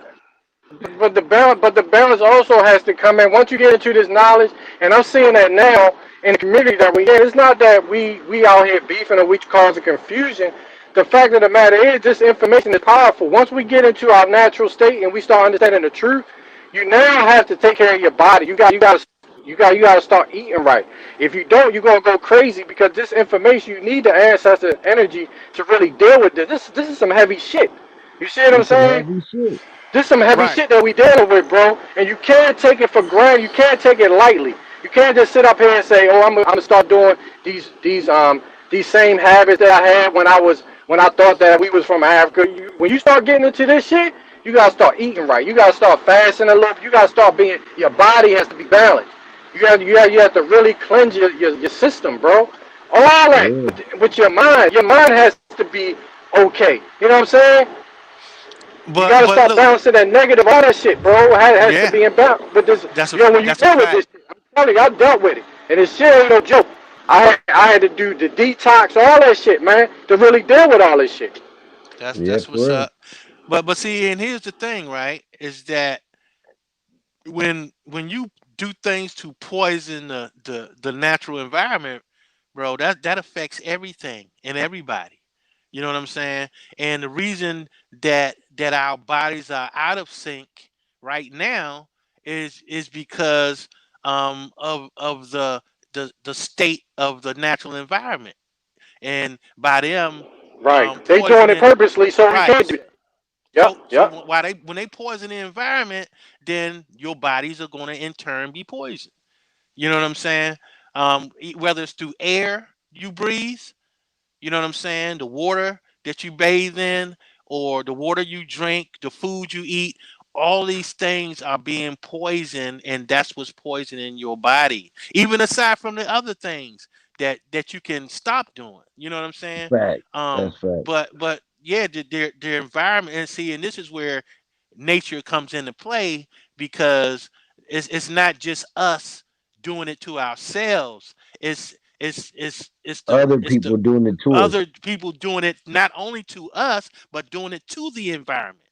But the balance also has to come in once you get into this knowledge. And I'm seeing that now in the community that we in. It's not that we out here beefing or we causing confusion. The fact of the matter is, this information is powerful. Once we get into our natural state and we start understanding the truth, you now have to take care of your body. You got to start eating right. If you don't, you're gonna go crazy because this information, you need the ancestor energy to really deal with this. This is some heavy shit. You see what I'm It's some saying? heavy shit. This some heavy Right. shit that we dealing with, bro. And you can't take it for granted. You can't take it lightly. You can't just sit up here and say, "Oh, I'm gonna start doing these same habits that I had when I thought that we was from Africa." When you start getting into this shit, you gotta start eating right. You gotta start fasting a little. You gotta start being. Your body has to be balanced. You have to really cleanse your system, bro. All that Yeah. with your mind. Your mind has to be okay. You know what I'm saying? You gotta But start look, balancing that negative, all that shit, bro. Has to yeah, be in balance. But this, when you that's a deal with fact. this shit, I'm telling you, I dealt with it, and this shit ain't no joke. I had to do the detox, all that shit, man, to really deal with all this shit. Yeah, That's what's for real. up. But see, and here's the thing, right? Is that when you do things to poison the natural environment, bro, that affects everything and everybody. You know what I'm saying? And the reason that our bodies are out of sync right now is because of the state of the natural environment, and by them Right. They doing it poisoning. purposely so we Right. can't do that. Yep. So Yep. while they when they poison the environment, then your bodies are going to in turn be poisoned. You know what I'm saying? Whether it's through air you breathe, you know what I'm saying, the water that you bathe in, or the water you drink, the food you eat, all these things are being poisoned, and that's what's poisoning your body. Even aside from the other things that you can stop doing. You know what I'm saying? Fact. Um, That's fact. but yeah, their environment, and see, and this is where nature comes into play, because it's not just us doing it to ourselves. Other It's the people doing it to us. other people doing it not only to us but doing it to the environment.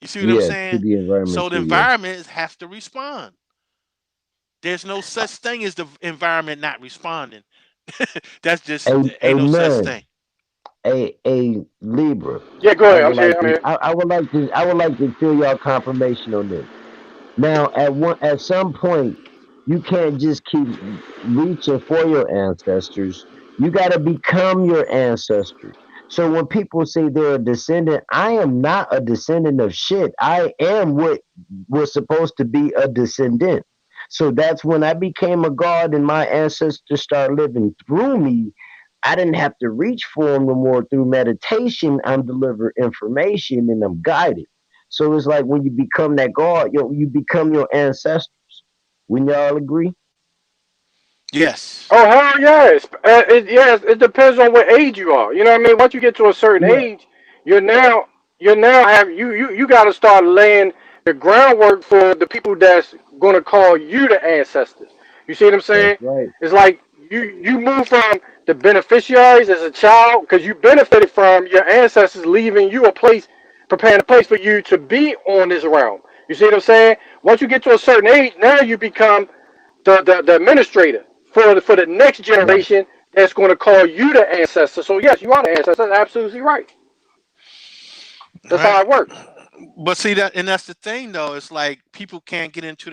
You see what I'm Yeah, to saying? the environment So the too. Yeah. environment has to respond. There's no such thing as the environment not responding. That's just A ain't no such man, thing. a Libra. Yeah. Go ahead. I'm here. I'm here. I would like to feel y'all confirmation on this. Now, at some point, you can't just keep reaching for your ancestors. You got to become your ancestors. So when people say they're a descendant, I am not a descendant of shit. I am what was supposed to be a descendant. So that's when I became a god and my ancestors start living through me. I didn't have to reach for them no more through meditation. I'm delivered information and I'm guided. So it's like when you become that God, you become your ancestors. When y'all agree? Yes. Oh hell yes. Yes, it depends on what age you are. You know what I mean? Once you get to a certain Yeah, age, you're now you're now have you got to start laying the groundwork for the people that's going to call you the ancestors. You see what I'm that's saying? right. It's like you move from the beneficiaries as a child because you benefited from your ancestors leaving you a place, preparing a place for you to be on this realm. You see what I'm saying? Once you get to a certain age, now you become the administrator for the next Right. generation that's going to call you the ancestor. So yes, you are the ancestor. That's absolutely right. That's how Right. it works. But see, that, and that's the thing though. It's like people can't get into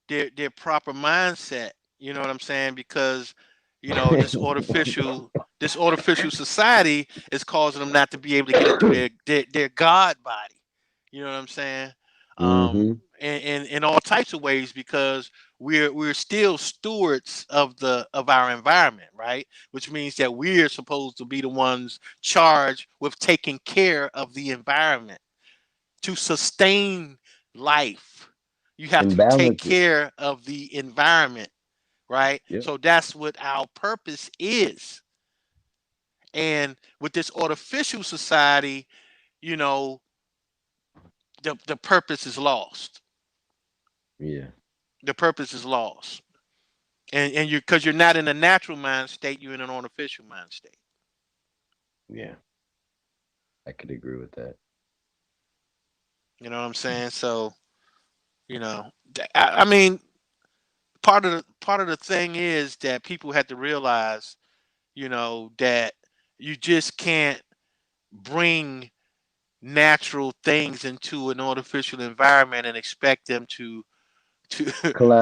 their proper mindset. You know what I'm saying? Because this artificial society is causing them not to be able to get into their God body. You know what I'm saying? hmm In all types of ways, because we're still stewards of our environment, right? Which means that we're supposed to be the ones charged with taking care of the environment to sustain life. You have And to take balance it. care of the environment, right? Yep. So that's what our purpose is. And with this artificial society, you know, the purpose is lost. Yeah. The purpose is lost. And you, because you're not in a natural mind state, you're in an artificial mind state. Yeah. I could agree with that. You know what I'm saying? So, I mean, part of the thing is that people have to realize, that you just can't bring natural things into an artificial environment and expect them to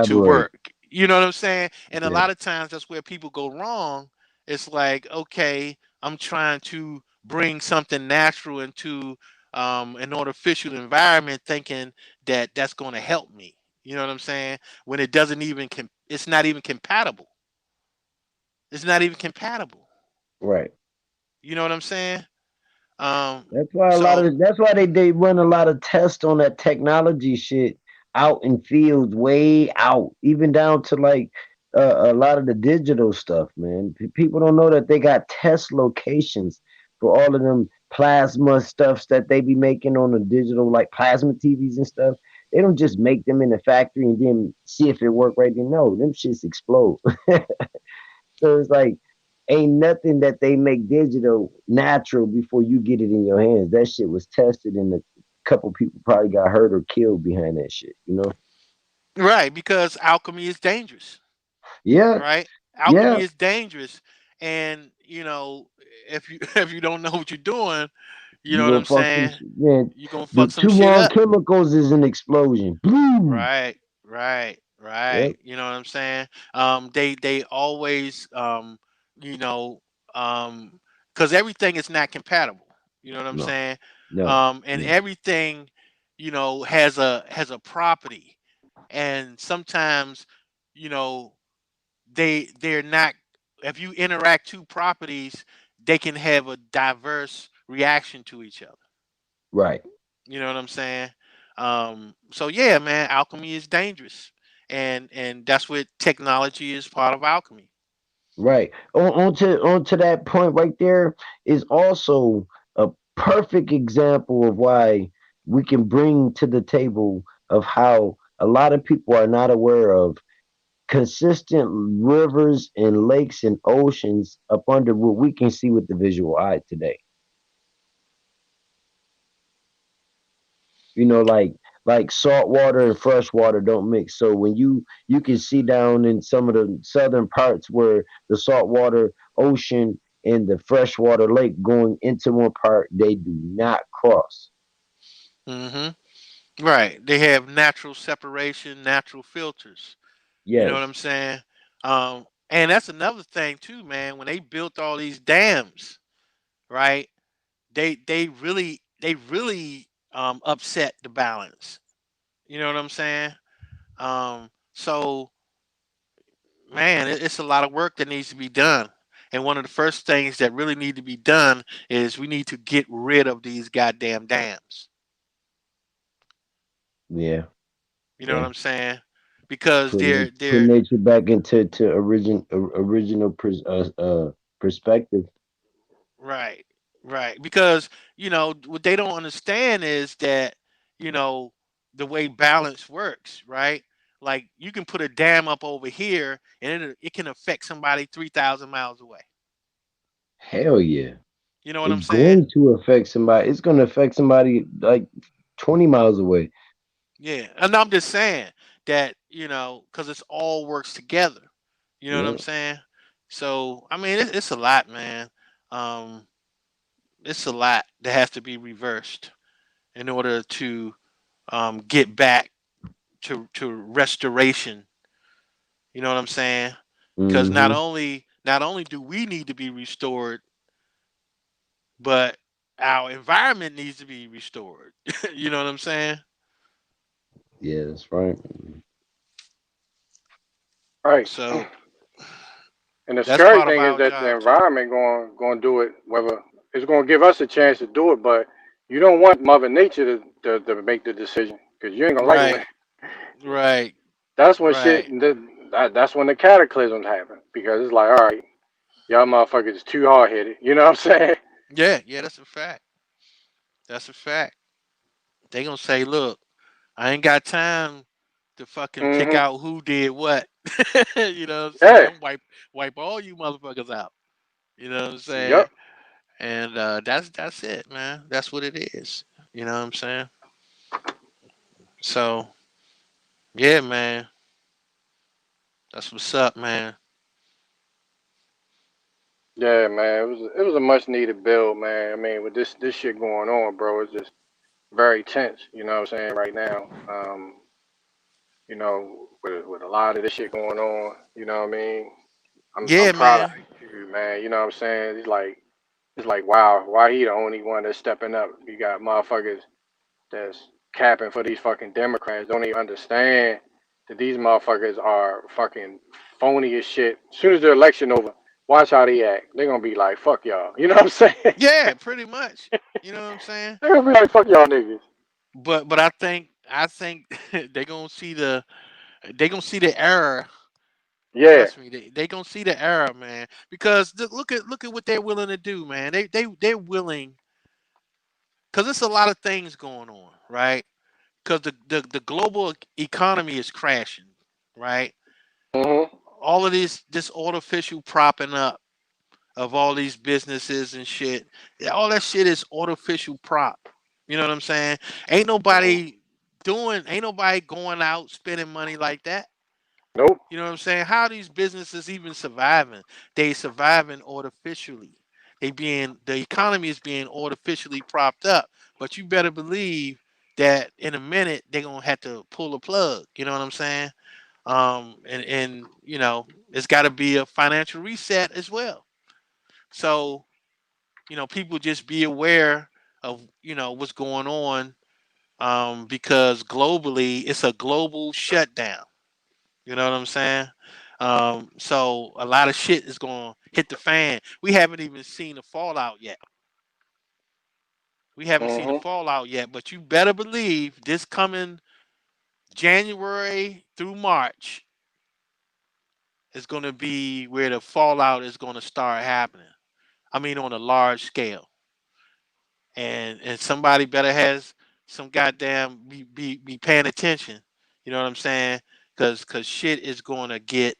to Collaborate. work. You know what I'm saying? And a Yeah. lot of times that's where people go wrong. It's like, okay, I'm trying to bring something natural into an artificial environment, thinking that that's going to help me. You know what I'm saying? When it doesn't even it's not even compatible. It's not even compatible. Right. You know what I'm saying? Um, That's why so they run a lot of tests on that technology shit out in fields, way out, even down to like a lot of the digital stuff, man. People don't know that they got test locations for all of them plasma stuffs that they be making on the digital, like plasma TVs and stuff. They don't just make them in the factory and then see if it work right. Then no, them shits explode. So it's like ain't nothing that they make digital natural before you get it in your hands. That shit was tested and a couple people probably got hurt or killed behind that shit, you know? right, because alchemy is dangerous. Yeah, Right? yeah. Alchemy is dangerous, and if you if you don't know what you're doing, you You know what gonna I'm fuck some saying. shit, man. You're gonna fuck The some two shit wrong up. chemicals is an explosion. Boom. Right, right, right. Yep. You know what I'm saying? They always you know, um, because everything is not compatible. You know what I'm No, saying? no, And no. everything, has a property, and sometimes, you know, they're not. If you interact two properties, they can have a diverse reaction to each other. Right. You know what I'm saying? So yeah, man, alchemy is dangerous, and that's what technology is part of alchemy. Right. On to that point right there is also a perfect example of why we can bring to the table of how a lot of people are not aware of consistent rivers and lakes and oceans up under what we can see with the visual eye today. Like salt water and fresh water don't mix. So when you can see down in some of the southern parts where the saltwater ocean and the freshwater lake going into one part, they do not cross. Hmm. Right. They have natural separation, natural filters. You know what Yes. I'm saying? And that's another thing too, man. When they built all these dams, right? They really upset the balance. You know what I'm saying? So man, it's a lot of work that needs to be done. And one of the first things that really need to be done is we need to get rid of these goddamn dams. Yeah. You know what Yeah. I'm saying? Because Put they're nature back into original perspective. right, right. Because what they don't understand is that you know the way balance works, right? Like you can put a dam up over here, and it can affect somebody 3,000 miles away. Hell yeah. You know what I'm It's saying? going to affect somebody. It's going to affect somebody like 20 miles away. Yeah, and I'm just saying that because it's all works together. You know what I'm Yeah. saying? So I mean, it's a lot, man. Um, it's a lot that has to be reversed in order to get back to restoration. You know what I'm saying? Because not Hmm. only not only do we need to be restored, but our environment needs to be restored. You know what I'm saying? Yeah, that's right. Right. So And the that's scary part of thing is our that the job too. environment going to do it. Whether it's going to give us a chance to do it, but you don't want Mother Nature to make the decision because you ain't gonna like it when. Right, right, That's when shit. right. That's when the cataclysms happen because it's like, all right, y'all motherfuckers is too hard headed. You know what I'm saying? Yeah, yeah, that's a fact. That's a fact. They gonna say, look, I ain't got time to fucking pick Hmm. out who did what. You know what I'm saying? Yeah. I'm wipe all you motherfuckers out. You know what I'm saying? Yep. And that's it, man. That's what it is. You know what I'm saying? So yeah, man. That's what's up, man. Yeah, man. It was a much needed build, man. I mean, with this shit going on, bro, it's just very tense. You know what I'm saying right now. With a lot of this shit going on, you know what I mean. I'm Yeah, proud of man. you, man. You know what I'm saying. It's like It's like, wow, why he the only one that's stepping up? You got motherfuckers that's capping for these fucking Democrats. Don't even understand that these motherfuckers are fucking phony as shit. As soon as the election over, watch how they act. They're gonna be like, fuck y'all. You know what I'm saying? Yeah, pretty much. You know what I'm saying? They're gonna be like, fuck y'all niggas. But I think they gonna see the error. Yeah. Trust me, they gonna see the error, man. Because look at what they're willing to do, man. They're willing, because it's a lot of things going on, right? Because the global economy is crashing, right? Mhm. All of this artificial propping up of all these businesses and shit. All that shit is artificial prop. You know what I'm saying? Ain't Mhm. nobody ain't nobody going out spending money like that. Nope. You know what I'm saying? How are these businesses even surviving? They surviving artificially. The economy is being artificially propped up. But you better believe that in a minute they're gonna have to pull a plug. You know what I'm saying? And it's got to be a financial reset as well. So people just be aware of what's going on, because globally it's a global shutdown. You know what I'm saying? So a lot of shit is going to hit the fan. We haven't even seen the fallout yet. We haven't seen the Mhm. fallout yet, but you better believe this coming January through March is going to be where the fallout is going to start happening. I mean, on a large scale. And somebody better has some goddamn be paying attention. You know what I'm saying? Cause shit is going to get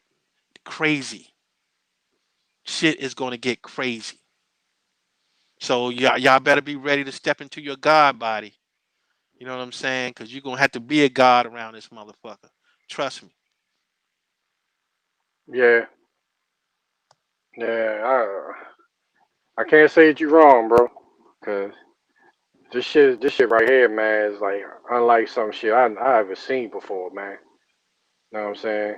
crazy. Shit is going to get crazy. So y'all better be ready to step into your God body. You know what I'm saying? Because you're gonna have to be a god around this motherfucker. Trust me. Yeah. Yeah. I can't say that you're wrong, bro. Cause this shit right here, man, is like unlike some shit I ever seen before, man. Know what I'm saying?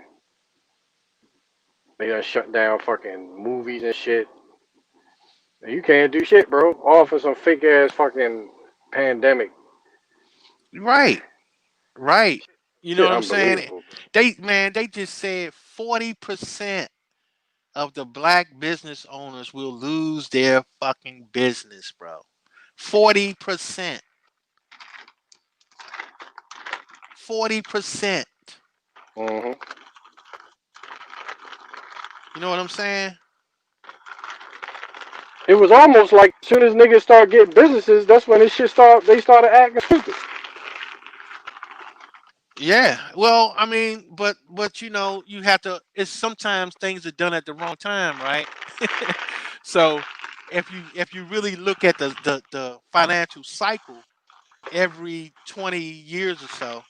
They done shut down fucking movies and shit. You can't do shit, bro. All for some fake ass fucking pandemic. Right, right. You know Shit what I'm saying? unbelievable. They just said 40% of the black business owners will lose their fucking business, bro. 40%. 40%. Hmm. You know what I'm saying? It was almost like as soon as niggas start getting businesses, that's when this shit they started acting stupid. Yeah. Well, I mean, but you have to. It's sometimes things are done at the wrong time, right? So if you really look at the financial cycle every 20 years or so,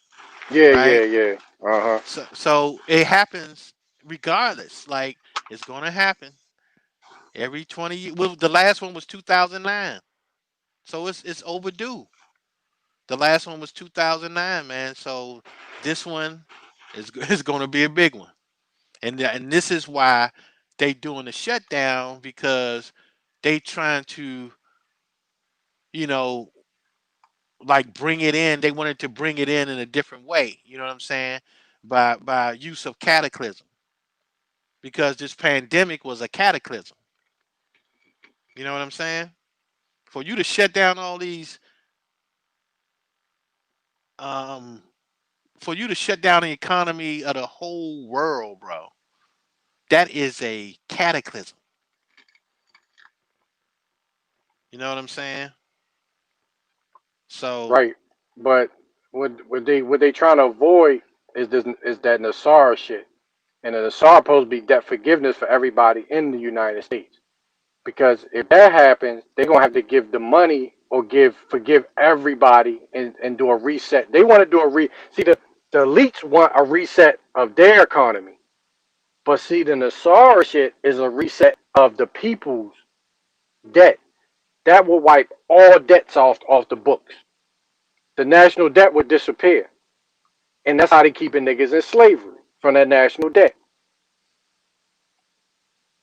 Yeah, yeah, right? yeah. Uh-huh. So it happens regardless. Like, it's gonna happen every 20 years. Well, the last one was 2009, so it's overdue. The last one was 2009, man. So this one is going to be a big one, and this is why they doing the shutdown, because they trying to, you know like, bring it in. They wanted to bring it in a different way. You know what I'm saying? By use of cataclysm, because this pandemic was a cataclysm. You know what I'm saying? For you to shut down all these, um, for you to shut down the economy of the whole world, bro, that is a cataclysm. You know what I'm saying? So, Right. But what they trying to avoid is that Nassar shit. And the Nassar supposed to be debt forgiveness for everybody in the United States. Because if that happens, they're gonna have to give the money or forgive everybody and do a reset. They want to do see the elites want a reset of their economy. But see the Nassar shit is a reset of the people's debt. That will wipe all debts off the books. The national debt would disappear. And that's how they keeping niggas in slavery from that national debt.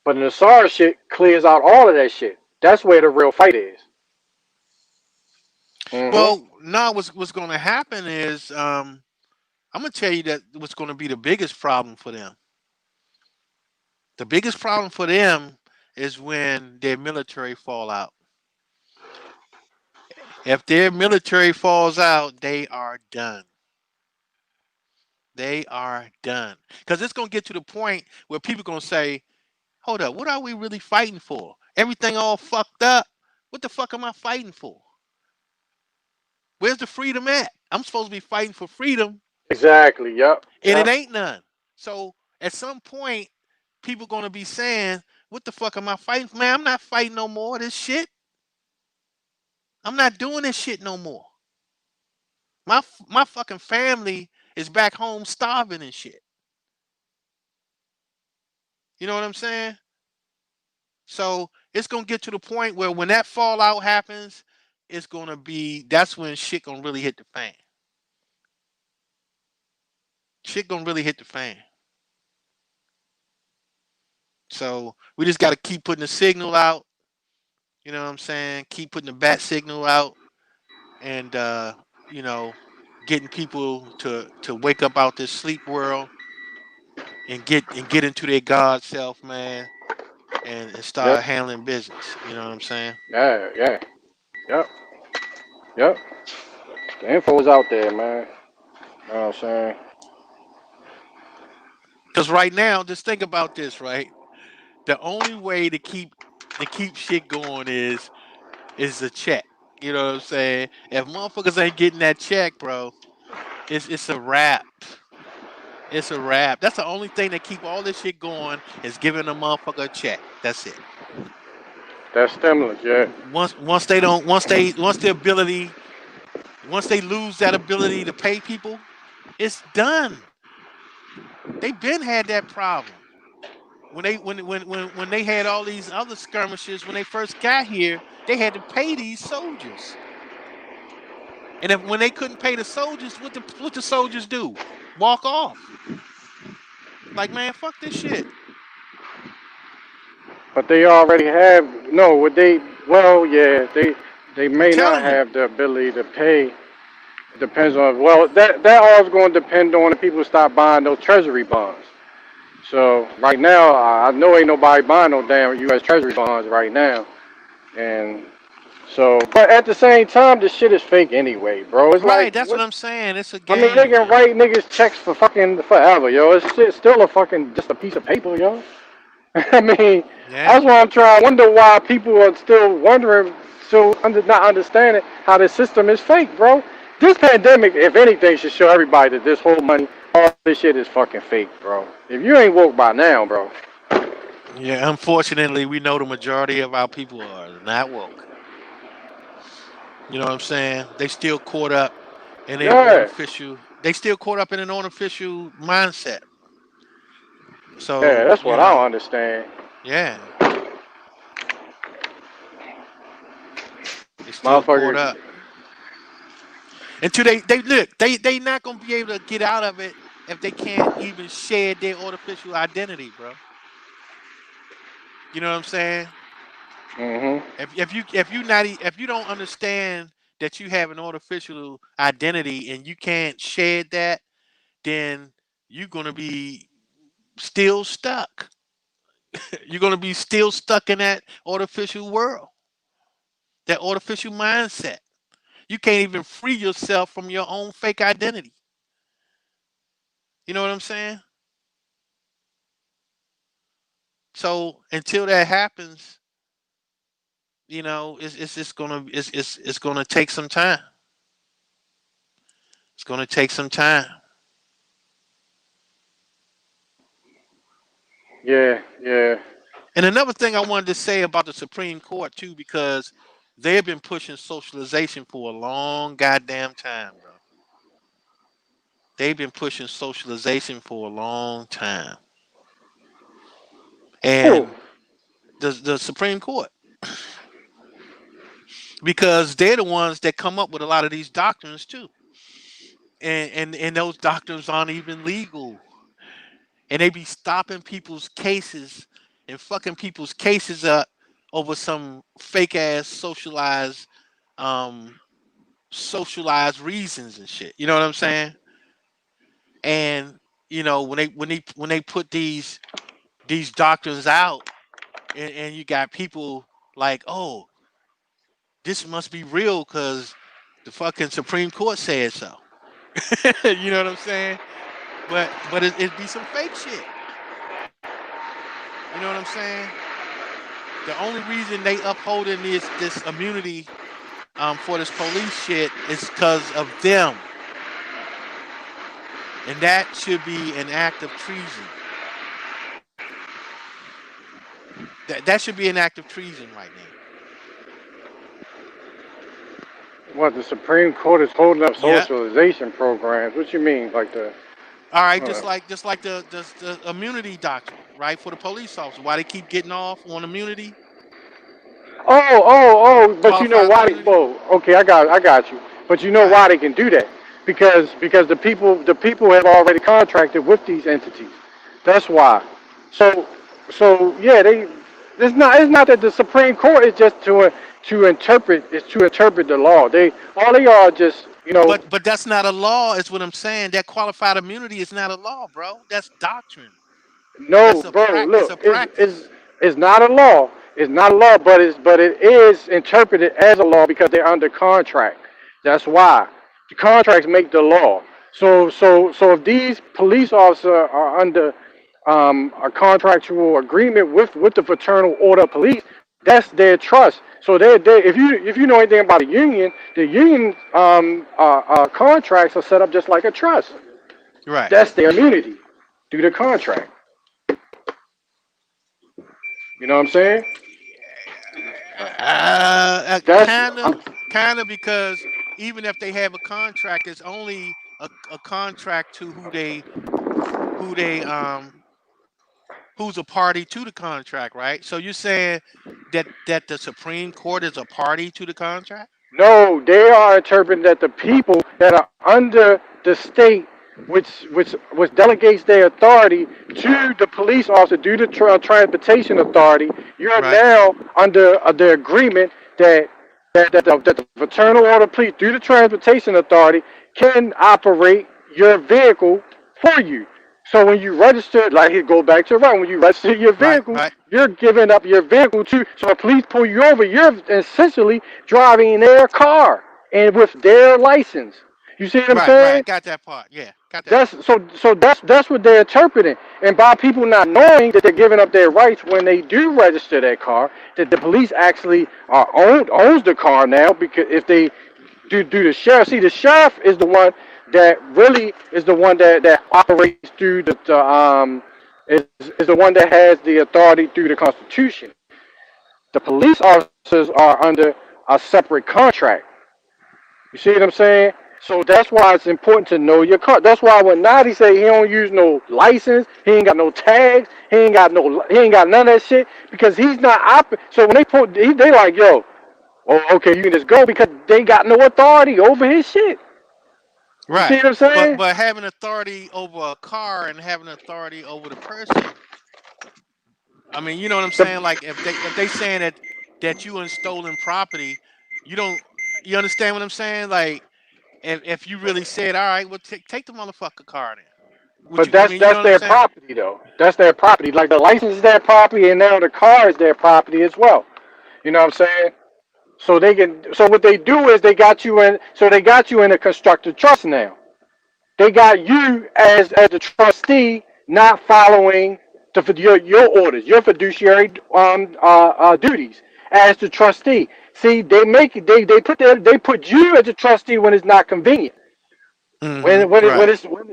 But the Nassar shit clears out all of that shit. That's where the real fight is. Mm-hmm. Well, now what's going to happen is I'm gonna tell you that what's going to be the biggest problem for them. The biggest problem for them is when their military fall out. If their military falls out, they are done. They are done. Because it's going to get to the point where people are going to say, hold up, what are we really fighting for? Everything all fucked up. What the fuck am I fighting for? Where's the freedom at? I'm supposed to be fighting for freedom, Exactly. Yep. and it Yep. ain't none. So at some point, people going to be saying, what the fuck am I fighting for? Man, I'm not fighting no more of this shit. I'm not doing this shit no more. My fucking family is back home starving and shit. You know what I'm saying? So it's gonna get to the point where when that fallout happens, it's gonna be that's when shit gonna really hit the fan. Shit gonna really hit the fan. So we just gotta keep putting the signal out. You know what I'm saying? Keep putting the bat signal out, and you know, getting people to wake up out this sleep world and get into their God self, man, and Yep. start handling business. You know what I'm saying? Yeah. Yeah. Yep. Yep. The info is out there, man. You know what I'm saying? Because right now, just think about this, right? The only way to keep shit going is a check. You know what I'm saying? If motherfuckers ain't getting that check, bro, it's a wrap. It's a wrap. That's the only thing that keep all this shit going is giving a motherfucker a check. That's it. That stimulus. Yeah. Once they don't once the ability once they lose that ability to pay people, it's done. They been had that problem. When they had all these other skirmishes when they first got here, they had to pay these soldiers. And when they couldn't pay the soldiers, what the soldiers do? Walk off. Like, man, fuck this shit. But they already have no. What they well, yeah. They I'm may not telling you. have the ability to pay. Depends on well that all is going to depend on if people stop buying those treasury bonds. So right now, I know ain't nobody buying no damn U.S. Treasury bonds right now, and so but at the same time, this shit is fake anyway, bro. It's like Right, that's what what I'm saying. It's a I mean, they game, can man. write niggas checks for fucking forever, yo. It's still a fucking just a piece of paper, yo. I mean, Yeah. that's why I'm trying to wonder why people are still wondering, not understanding how the system is fake, bro. This pandemic, if anything, should show everybody that this whole money, all this shit is fucking fake, bro. If you ain't woke by now, bro. Yeah, unfortunately, we know the majority of our people are not woke. You know what I'm saying? They still caught up in a Yeah, artificial. They still caught up in an artificial mindset. yeah, So that's you what I don't know, understand. yeah, they still caught Motherfuckers, up. Until they look, they not gonna be able to get out of it if they can't even share their artificial identity, bro. You know what I'm saying? hmm If you don't understand that you have an artificial identity and you can't share that, then you're gonna be still stuck. You're gonna be still stuck in that artificial world, that artificial mindset. You can't even free yourself from your own fake identity. You know what I'm saying? So until that happens, it's just gonna it's gonna take some time. It's gonna take some time. yeah, yeah. And another thing I wanted to say about the Supreme Court too, because they've been pushing socialization for a long goddamn time, bro. They've been pushing socialization for a long time. Whew. And the Supreme Court, because they're the ones that come up with a lot of these doctrines too. And those doctrines aren't even legal. And they be stopping people's cases and fucking people's cases up over some fake ass socialized reasons and shit. You know what I'm saying? And when they put these doctrines out, and you got people like, oh, this must be real because the fucking Supreme Court said so. You know what I'm saying? But it'd be some fake shit. You know what I'm saying? The only reason they upholding this immunity for this police shit is because of them, and that should be an act of treason. That should be an act of treason right now. What, the Supreme Court is holding up Yeah. socialization programs? What you mean, like the? All right, Uh, just like the immunity doctrine, right, for the police officer. Why they keep getting off on immunity, But you know qualified why? immunity? Okay, I got you. But you know Right. why they can do that? Because the people have already contracted with these entities. That's why. So yeah, it's not that the Supreme Court is just to interpret the law. They are just But that's not a law, is what I'm saying. That qualified immunity is not a law, bro. That's doctrine. no, bro. It's a Look, practice. it's not a law. It's not a law, but it is interpreted as a law because they're under contract. That's why the contracts make the law. So if these police officers are under a contractual agreement with the fraternal order of police, that's their trust. So they if you know anything about the union contracts are set up just like a trust. Right. That's their immunity through the contract. You know what I'm saying? That's Kind of, because even if they have a contract, it's only a contract to who they who's a party to the contract, right? So you're saying that the Supreme Court is a party to the contract? no, they are interpreting that the people that are under the state, which delegates their authority to the police officer due to transportation authority, you're Right. now under the agreement that the fraternal order of police through the transportation authority can operate your vehicle for you. So when you register, like it goes back to right, when you register your Right. vehicle, Right. you're giving up your vehicle to. So if police pull you over, you're essentially driving their car and with their license. You see what I'm Right. saying? Right. Got that part. Yeah. Got that That's part. that's what they're interpreting. And by people not knowing that they're giving up their rights when they do register their car, that the police actually owns the car now because if they do the sheriff. See, the sheriff is the one that really is the one that operates through is the one that has the authority through the Constitution. The police officers are under a separate contract. You see what I'm saying? So that's why it's important to know your car. That's why when Nadi say he don't use no license, he ain't got no tags, he ain't got none of that shit because he's not So when they like, yo, oh, okay, you can just go because they got no authority over his shit. You see Right. what I'm But saying? having authority over a car and having authority over the person, I mean, you know what I'm saying? The, Like if they saying that you in stolen property, you don't you understand what I'm saying? Like if you really said, all right, well take the motherfucker car then. Would but you? I mean, you know that's what I'm their saying? property though. That's their property. Like the license is their property, and now the car is their property as well. You know what I'm saying? So they can. So what they do is they got you in. So they got you in a constructive trust now. They got you as the trustee not following your orders, your fiduciary duties as the trustee. See, they put you as a trustee when it's not convenient. Right.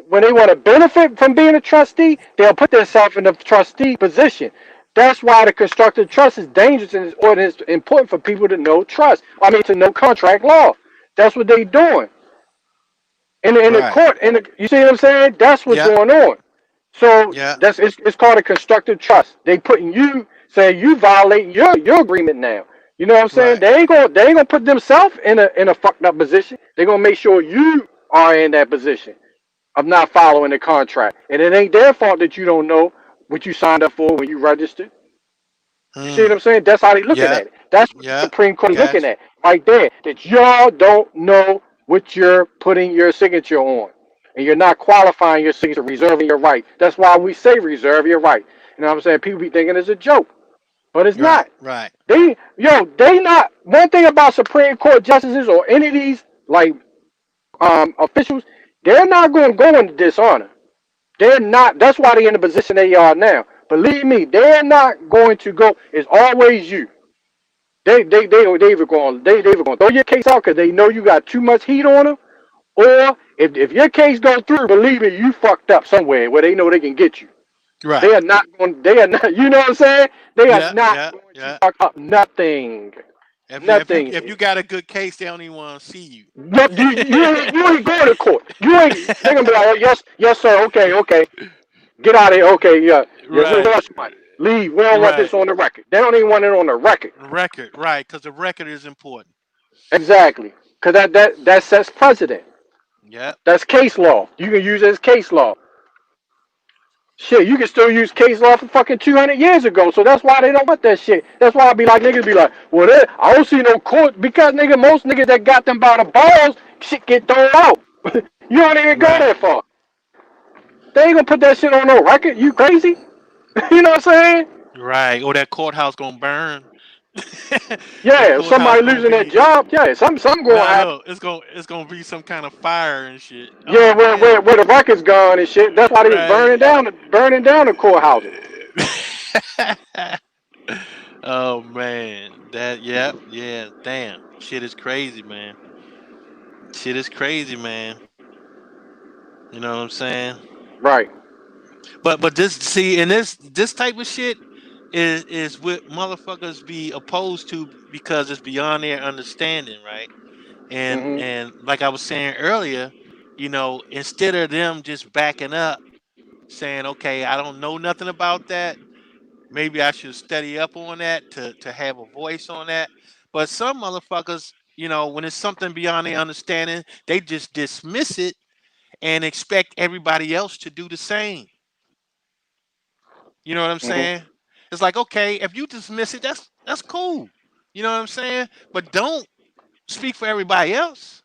When they want to benefit from being a trustee, they'll put themselves in the trustee position. That's why the constructive trust is dangerous and it's important for people to know trust. I mean, to know contract law. That's what they doing in the Right. court. You see what I'm saying? That's what's Yeah. going on. So Yeah. it's called a constructive trust. They putting you saying you violate your agreement now. You know what I'm saying? Right. They ain't gonna put themselves in a fucked up position. They're gonna make sure you are in that position of not following the contract. And it ain't their fault that you don't know what you signed up for when you registered. You see what I'm saying? That's how they looking Yeah. at it. That's what the Yeah. Supreme Court is looking Gotcha. at right there. That y'all don't know what you're putting your signature on, and you're not qualifying your signature, reserving your right. That's why we say reserve your right. You know what I'm saying? People be thinking it's a joke, but it's Right. not. Right. They not. One thing about Supreme Court justices or any of these like officials, they're not going to go into dishonor. They're not. That's why they're in the position they are now. Believe me, they're not going to go. It's always you. They either going to throw your case out because they know you got too much heat on them, or if your case go through, believe me, you fucked up somewhere where they know they can get you. Right. They are not going. They are not. You know what I'm saying? They are Yeah. not Yeah. going to Yeah. fuck up nothing. Nothing. If you got a good case, they don't even want to see you. Yep, you ain't going to court. You ain't. They gonna be like, oh, yes, sir. Okay. Get out of here. Okay, yeah. Yes, sir. Right. That's fine. Leave. We don't want Right. this on the record. They don't even want it on the record. Record. Right. Because the record is important. Exactly. Because that sets precedent. Yep. That's case law. You can use it as case law. Shit, you can still use case law for fucking 200 years ago. So that's why they don't want that shit. That's why I be like, niggas be like, well, I don't see no court because nigga, most niggas that got them by the balls, shit get thrown out. You don't even go Right. that far. They ain't gonna put that shit on no record. You crazy? You know what I'm saying? Right. Or that courthouse gonna burn. The Yeah, if courthouse somebody gonna losing their be. job, yeah, something gonna Nah, happen. look, it's gonna be some kind of fire and shit. Yeah, Oh man. where the record's gone and shit. That's why they was Right. burning down the courthouses. Oh man. That. Yep. Yeah. Damn. Shit is crazy, man. Shit is crazy, man. You know what I'm saying? Right. But this see and this type of shit is what motherfuckers be opposed to because it's beyond their understanding, right? Mhm. And like I was saying earlier, instead of them just backing up, saying, "Okay, I don't know nothing about that. Maybe I should study up on that to have a voice on that." But some motherfuckers, when it's something beyond their understanding, they just dismiss it and expect everybody else to do the same. You know what I'm Mhm. saying? It's like, okay, if you dismiss it, that's cool. You know what I'm saying? But don't speak for everybody else.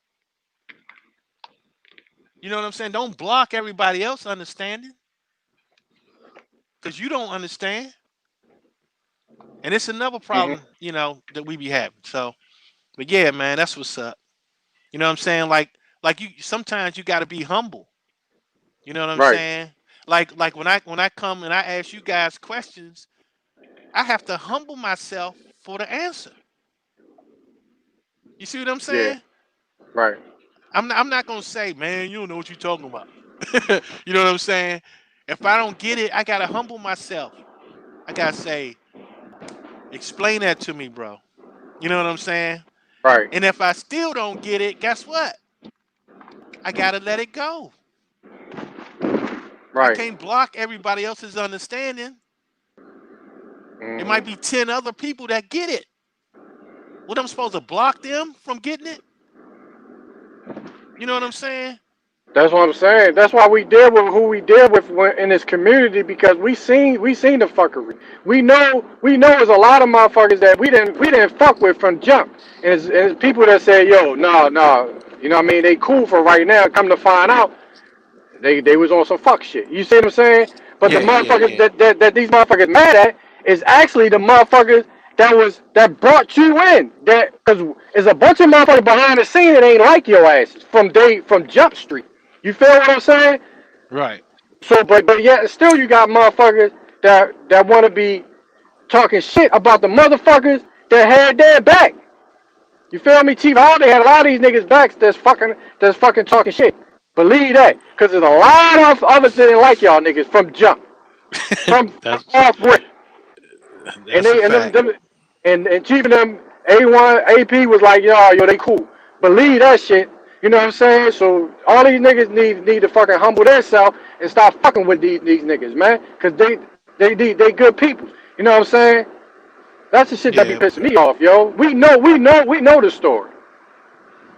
You know what I'm saying? Don't block everybody else understanding because you don't understand. And it's another Mhm. problem, that we be having. So, but yeah, man, that's what's up. You know what I'm saying? Like you sometimes you got to be humble. You know what I'm Right. saying? Like when I come and I ask you guys questions, I have to humble myself for the answer. You see what I'm Yeah. saying? Right. I'm not gonna say, man, you don't know what you're talking about. You know what I'm saying? If I don't get it, I gotta humble myself. I gotta say, explain that to me, bro. You know what I'm saying? Right. And if I still don't get it, guess what? I gotta let it go. I Right. can't block everybody else's understanding. It might be Mhm. 10 other people that get it. What I'm supposed to block them from getting it? You know what I'm saying? That's what I'm saying. That's why we deal with who we deal with in this community because we seen the fuckery. We know there's a lot of motherfuckers that we didn't fuck with from jump. And it's people that say, yo, no, you know what I mean? They cool for right now. Come to find out, they was on some fuck shit. You see what I'm saying? But the Yeah, yeah, motherfuckers yeah. that these motherfuckers mad at is actually the motherfuckers that brought you in. That because there's a bunch of motherfuckers behind the scene that ain't like your ass from Jump Street. You feel what I'm saying? Right. So, but yet still you got motherfuckers that want to be talking shit about the motherfuckers that had their back. You feel me? Chief Holiday had a lot of these niggas backs that's fucking talking shit. Believe that, cause there's a lot of others that didn't like y'all niggas from jump, from that's off rip, and that's a they and fact. and Chief and them A1 AP was like yo they cool. Believe that shit. You know what I'm saying? So all these niggas need to fucking humble themselves and stop fucking with these niggas, man, cause they good people. You know what I'm saying? That's the shit that be Yeah. pissing me off, yo. We know the story.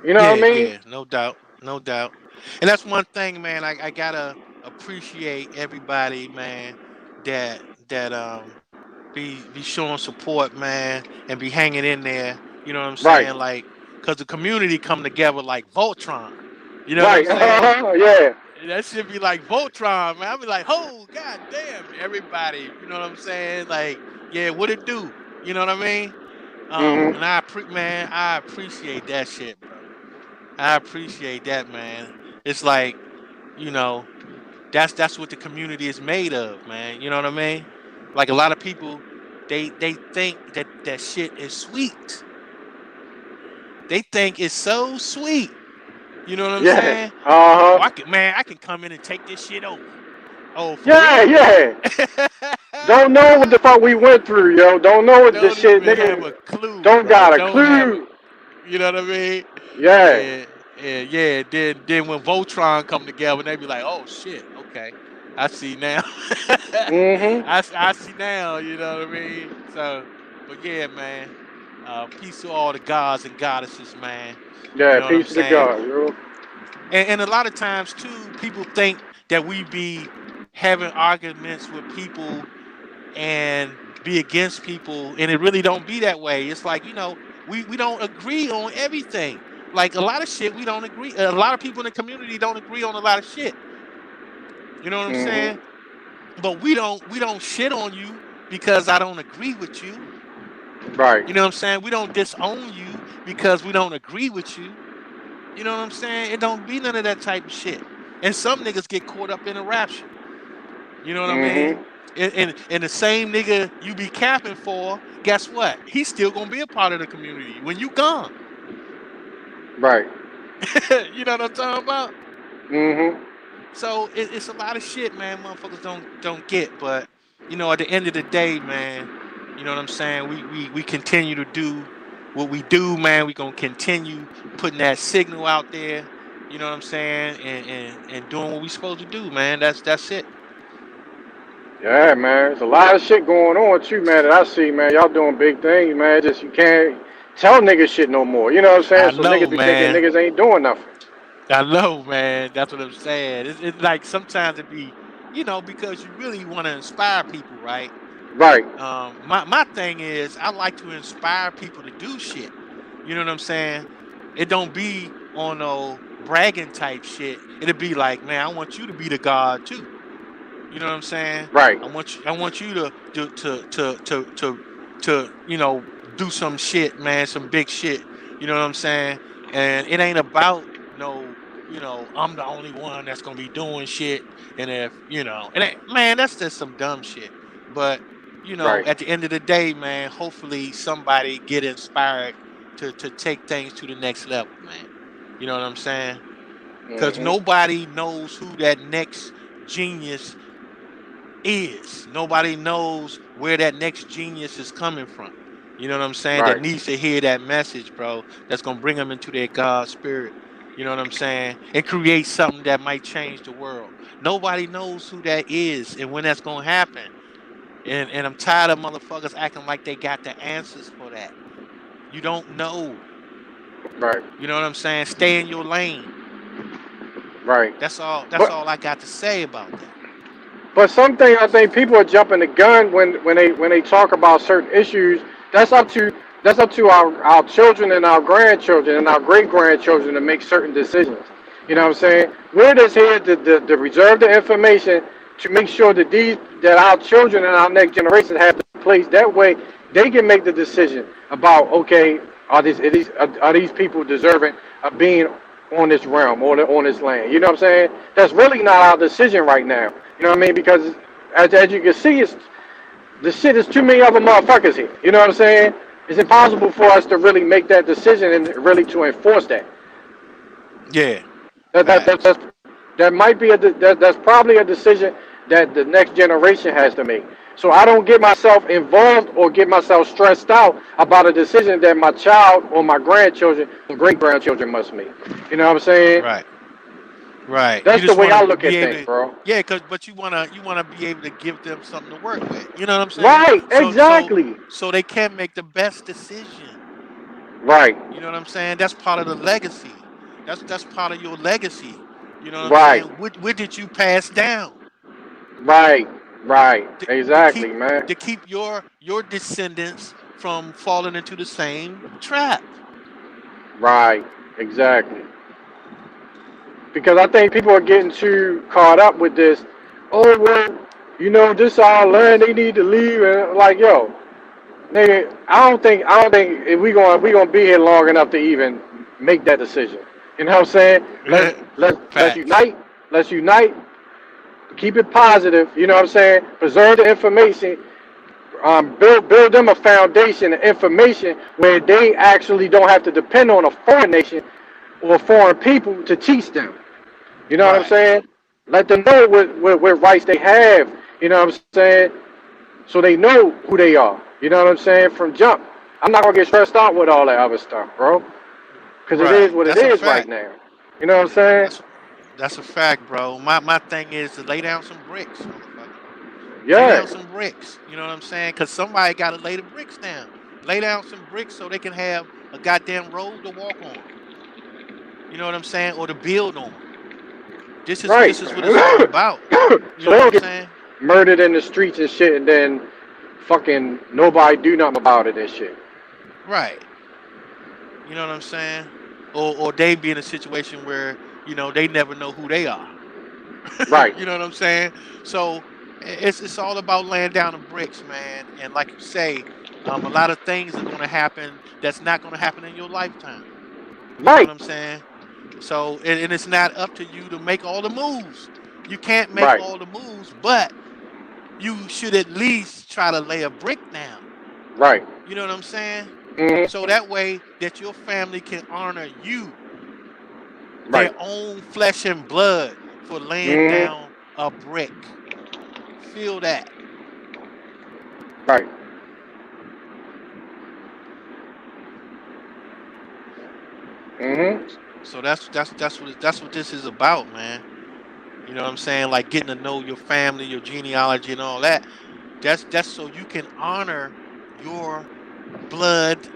You know what Yeah, I mean? yeah, no doubt, no doubt. And that's one thing, man. I gotta appreciate everybody, man. That be showing support, man, and be hanging in there. You know what I'm Right. saying? Like, cause the community come together like Voltron. You know what I'm Right. saying? Yeah. That should be like Voltron, man. I'll be like, oh, god damn, everybody. You know what I'm saying? Like, yeah, what it do? You know what I mean? And Mm-hmm. man, I appreciate that shit, bro. I appreciate that, man. It's like, you know, that's what the community is made of, man. You know what I mean? Like a lot of people, they think that shit is sweet. They think it's so sweet. You know what I'm Yeah. saying? Oh, Uh-huh. I can come in and take this shit over. Oh, for Yeah, real? yeah. Don't know what the fuck we went through, yo. Don't know what this Don't shit, even have a nigga. clue, Don't bro. got a Don't have a, clue. you know what I mean? Yeah. Yeah. Then when Voltron come together, they be like, oh shit, okay, I see now. Mm-hmm. I see now. You know what I mean? So, but yeah, man. Peace to all the gods and goddesses, man. You Yeah, know what I'm peace to the saying? God, yo. And a lot of times too, people think that we be having arguments with people and be against people, and it really don't be that way. It's like, we don't agree on everything. Like a lot of shit we don't agree. A lot of people in the community don't agree on a lot of shit. You know what I'm saying? Mm-hmm. But we don't shit on you because I don't agree with you. Right. You know what I'm saying? We don't disown you because we don't agree with you. You know what I'm saying? It don't be none of that type of shit. And some niggas get caught up in a rapture. You know what I mean? Mm-hmm. And the same nigga you be capping for, guess what? He's still gonna be a part of the community when you gone. Right. You know what I'm talking about? Mm-hmm. So it's a lot of shit, man. Motherfuckers don't get, but at the end of the day, man, you know what I'm saying? We continue to do what we do, man. We gonna continue putting that signal out there. You know what I'm saying? And doing what we supposed to do, man. That's it. Yeah, man. There's a lot of shit going on too, man, that I see, man. Y'all doing big things, man. Just you can't tell niggas shit no more. You know what I'm saying? I So know, niggas be thinking man. niggas ain't doing nothing. I know, man. That's what I'm saying. It's like sometimes it be, because you really want to inspire people, right? Right. My thing is I like to inspire people to do shit. You know what I'm saying? It don't be on no bragging type shit. It'll be like, man, I want you to be the god too. You know what I'm saying? Right. I want you to do some shit, man, some big shit. You know what I'm saying? And it ain't about no, I'm the only one that's gonna be doing shit. And if it ain't, man, that's just some dumb shit. But Right. at the end of the day, man, hopefully somebody get inspired to take things to the next level, man. You know what I'm saying? Because Mm-hmm. nobody knows who that next genius is. Nobody knows where that next genius is coming from. You know what I'm saying? That Right. needs to hear that message, bro. That's gonna bring them into their God spirit. You know what I'm saying? And create something that might change the world. Nobody knows who that is and when that's gonna happen. And I'm tired of motherfuckers acting like they got the answers for that. You don't know. Right. You know what I'm saying? Stay in your lane. Right. That's all. That's But all I got to say about that. but something I think people are jumping the gun when they talk about certain issues. That's up to that's up to our children and our grandchildren and our great grandchildren to make certain decisions. You know what I'm saying? We're just here to reserve the information to make sure that our children and our next generation have the place. That way they can make the decision about, okay, are these people deserving of being on this realm or on this land? You know what I'm saying? That's really not our decision right now. You know what I mean? Because as you can see, the shit is too many other motherfuckers here. You know what I'm saying? It's impossible for us to really make that decision and really to enforce that. Yeah. That that that Facts. that's, that might be that's probably a decision that the next generation has to make. So I don't get myself involved or get myself stressed out about a decision that my child or my grandchildren or great grandchildren must make. You know what I'm saying? Right. Right. You That's the just way want I to look be at able things, to, bro. yeah, but you wanna be able to give them something to work with. You know what I'm saying? Right, So so exactly. so they can make the best decision. Right, You know what I'm saying? That's part of the legacy. That's part of your legacy. You know what I'm right, saying? What did you pass down? right. Right. to, to Exactly, keep man. to keep your descendants from falling into the same trap. Right. Exactly. Because I think people are getting too caught up with this. Oh well, this our land. They need to leave, and like, yo, nigga, I don't think if we gonna be here long enough to even make that decision. You know what I'm saying? Let's Facts. unite. Let's unite. Keep it positive. You know what I'm saying? Preserve the information. Build them a foundation of information where they actually don't have to depend on a foreign nation or foreign people to teach them. You know what I'm Right. saying? Let them know what rights they have. You know what I'm saying? So they know who they are. You know what I'm saying? From jump. I'm not gonna get stressed out with all that other stuff, bro. Cause it is Right. what it That's a is right fact. now. You know what I'm saying? That's that's a fact, bro. My thing is to lay down some bricks, motherfucker. Lay Yeah. down some bricks. You know what I'm saying? Because somebody got to lay the bricks down. Lay down some bricks so they can have a goddamn road to walk on. You know what I'm saying? Or to build on. Right. This is what it's all about. You So know they what don't I'm get saying? murdered in the streets and shit, and then fucking nobody do nothing about it and shit. Right. You know what I'm saying? Or they be in a situation where, they never know who they are. Right. You know what I'm saying? So it's all about laying down the bricks, man. And like you say, a lot of things are gonna happen that's not gonna happen in your lifetime. You know what Right. I'm saying? So and it's not up to you to make all the moves. You can't make Right. all the moves, but you should at least try to lay a brick down. Right. You know what I'm saying? Hmm. So that way that your family can honor you, their Right. own flesh and blood, for laying Hmm. down a brick. Feel that. Right. Hmm. So that's what this is about, man. You know what I'm saying? Like getting to know your family, your genealogy, and all that. That's so you can honor your blood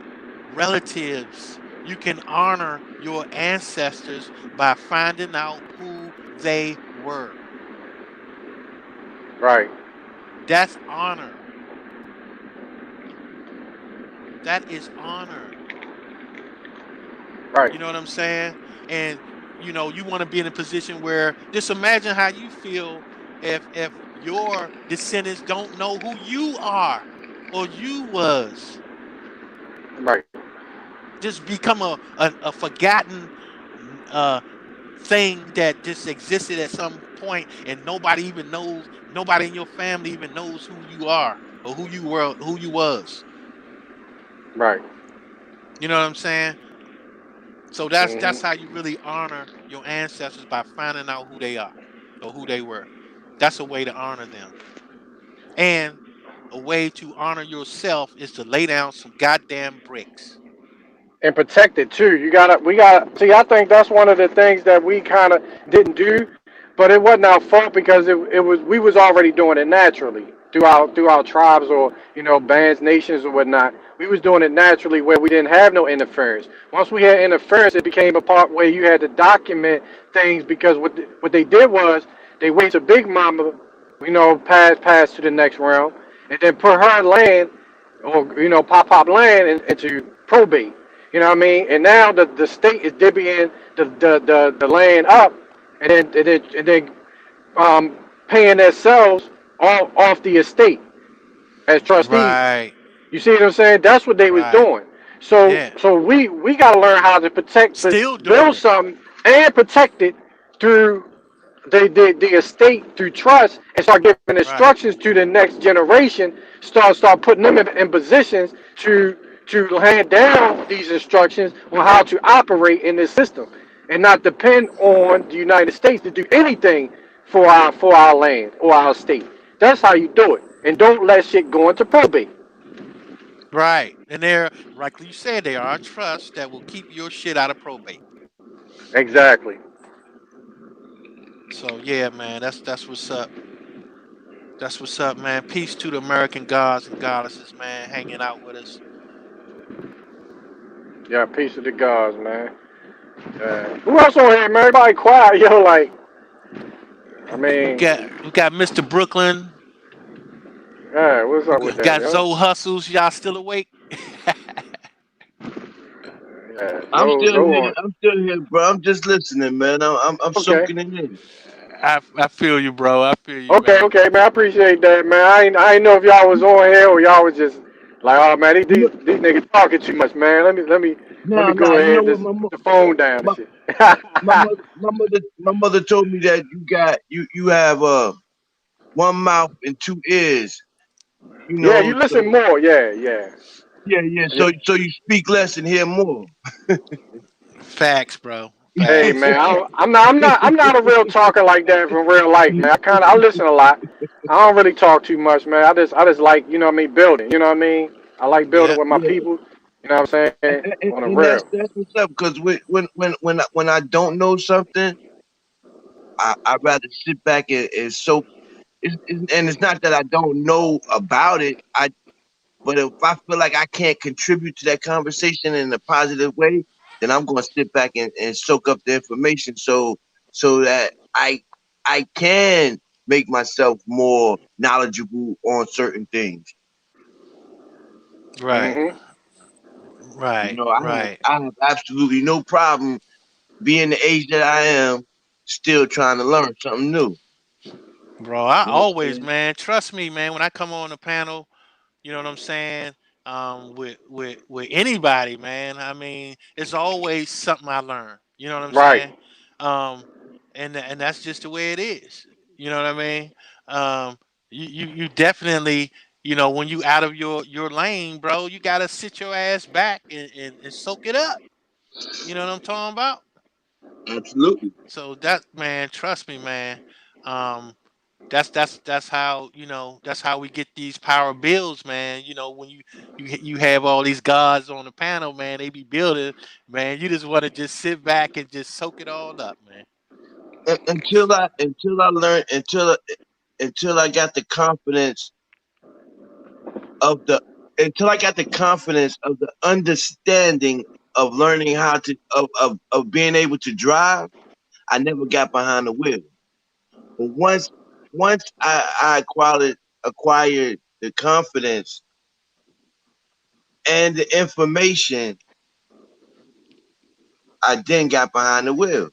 relatives. You can honor your ancestors by finding out who they were. Right. That's honor. That is honor. Right. You know what I'm saying? And you want to be in a position where just imagine how you feel if your descendants don't know who you are or you was. Right. Just become a forgotten uh thing that just existed at some point and nobody in your family even knows who you are or who you was. Right. You know what I'm saying? So that's Hmm. how you really honor your ancestors, by finding out who they are or who they were. That's a way to honor them. And a way to honor yourself is to lay down some goddamn bricks. And protect it too. We gotta see. I think that's one of the things that we kind of didn't do, but it wasn't our fault because it was we was already doing it naturally through our tribes or bands, nations or whatnot. We was doing it naturally where we didn't have no interference. Once we had interference, it became a part where you had to document things because what they did was they wait to Big Mama, pass to the next realm, and then put her land or pop land into probate. You know what I mean? And now the state is divvying the land up, and then paying themselves off the estate as trustees. Right. You see what I'm saying? That's what they was Right. doing. So Yeah. so we gotta learn how to Still doing build it. something and protect it through the estate through trust and start giving Right. instructions to the next generation. Start putting them in positions to hand down these instructions on how to operate in this system and not depend on the United States to do anything for our land or our state. That's how you do it. And don't let shit go into probate. Right. And they're, like you said, they are a trust that will keep your shit out of probate. Exactly. So yeah, man, that's what's up. That's what's up, man. Peace to the American gods and goddesses, man, hanging out with us. Yeah, peace of the gods, man. Who else on here, man? Everybody quiet, yo. Like, I We mean, got Mr. Brooklyn. Yeah, what's up with that, Got yo? Zoe Hustles. Y'all still awake? Yeah, I'm still Zoe here. on. I'm still here, bro. I'm just listening, man. I'm Okay. soaking it in. I feel you, bro. I feel you, Okay, man. okay, man. I appreciate that, man. I ain't know if y'all was on here or y'all was just like, oh man, these niggas talking too much, man. Let me Nah. go You ahead know and what? just put the phone down and My, shit. my mother told me that you have one mouth and two ears. You Yeah, know, you listen so more. Yeah, yeah. yeah. Yeah. So you speak less and hear more. Facts, bro. Hey Facts. man, I'm not a real talker like that from real life, man. I listen a lot. I don't really talk too much, man. I just like, you know what I mean, building. You know what I mean? I like building Yeah. with my Yeah, people. You know what I'm saying? On the and real. that's what's up. Because when I don't know something, I rather sit back and soak. And it's not that I don't know about it. But if I feel like I can't contribute to that conversation in a positive way, then I'm going to sit back and soak up the information so that I can make myself more knowledgeable on certain things. Right. Hmm. You Right. know, Right. I have absolutely no problem being the age that I am, still trying to learn something new. Bro, I You know what I'm always, saying? man, trust me, man, when I come on the panel, you know what I'm saying? With anybody, man. I mean, it's always something I learn. You know what I'm Right. saying? Um, and that's just the way it is. You know what I mean? Um, you definitely, you know, when you out of your lane, bro, you gotta sit your ass back and soak it up. You know what I'm talking about? Absolutely. So that, man, trust me, man. Um, that's how, that's how we get these power bills, man. You know, when you have all these gods on the panel, man, they be building, man. You just want to just sit back and just soak it all up, man. Until I learned until I got the confidence of the until I got the confidence of the understanding of learning how to of being able to drive, I never got behind the wheel. But once I acquired the confidence and the information, I then got behind the wheel.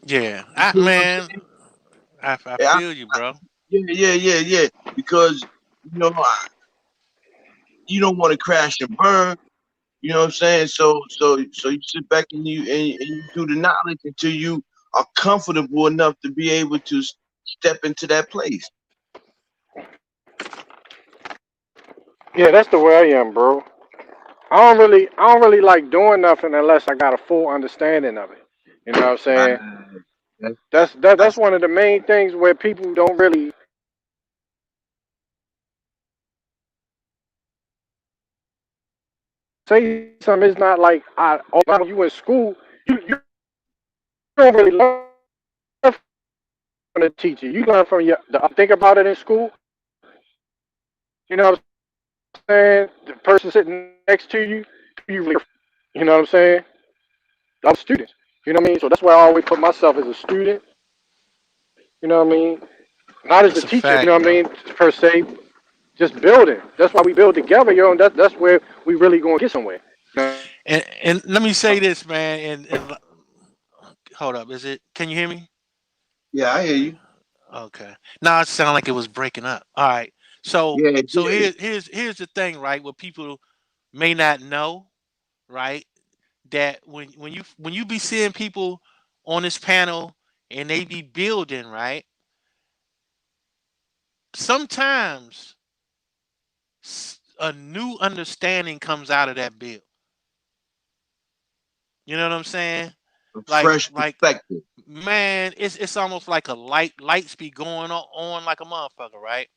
Yeah, You feel what I'm man, saying? I Yeah, feel you, bro. yeah. Because you know you don't want to crash and burn. You know what I'm saying? So you sit back and you do the knowledge until you are comfortable enough to be able to step into that place. Yeah, that's the way I am, bro. I don't really like doing nothing unless I got a full understanding of it. You know what I'm Right. saying? That's, That's that's one of the main things where people don't really say something. It's not like although you in school, you don't really learn from the teacher. You learn from think about it in school. You know what I'm saying? The person sitting next to you really, you know what I'm saying? I'm students. You know what I mean? So that's why I always put myself as a student. You know what I mean? Not as a That's a teacher. You fact, know what I bro. mean? Per se, just building. That's why we build together, yo. And that's where we really gonna get somewhere. You And let me say know? this, man. And hold up, is it? Can you hear me? yeah, I hear you. Okay. Now it sounded like it was breaking up. All right. So Yeah, it so did. here's the thing, right? What people may not know, right? That when you be seeing people on this panel and they be building, right? Sometimes a new understanding comes out of that build. You know what I'm saying? A Like fresh like perspective. man, it's almost like a lights be going on like a motherfucker, right?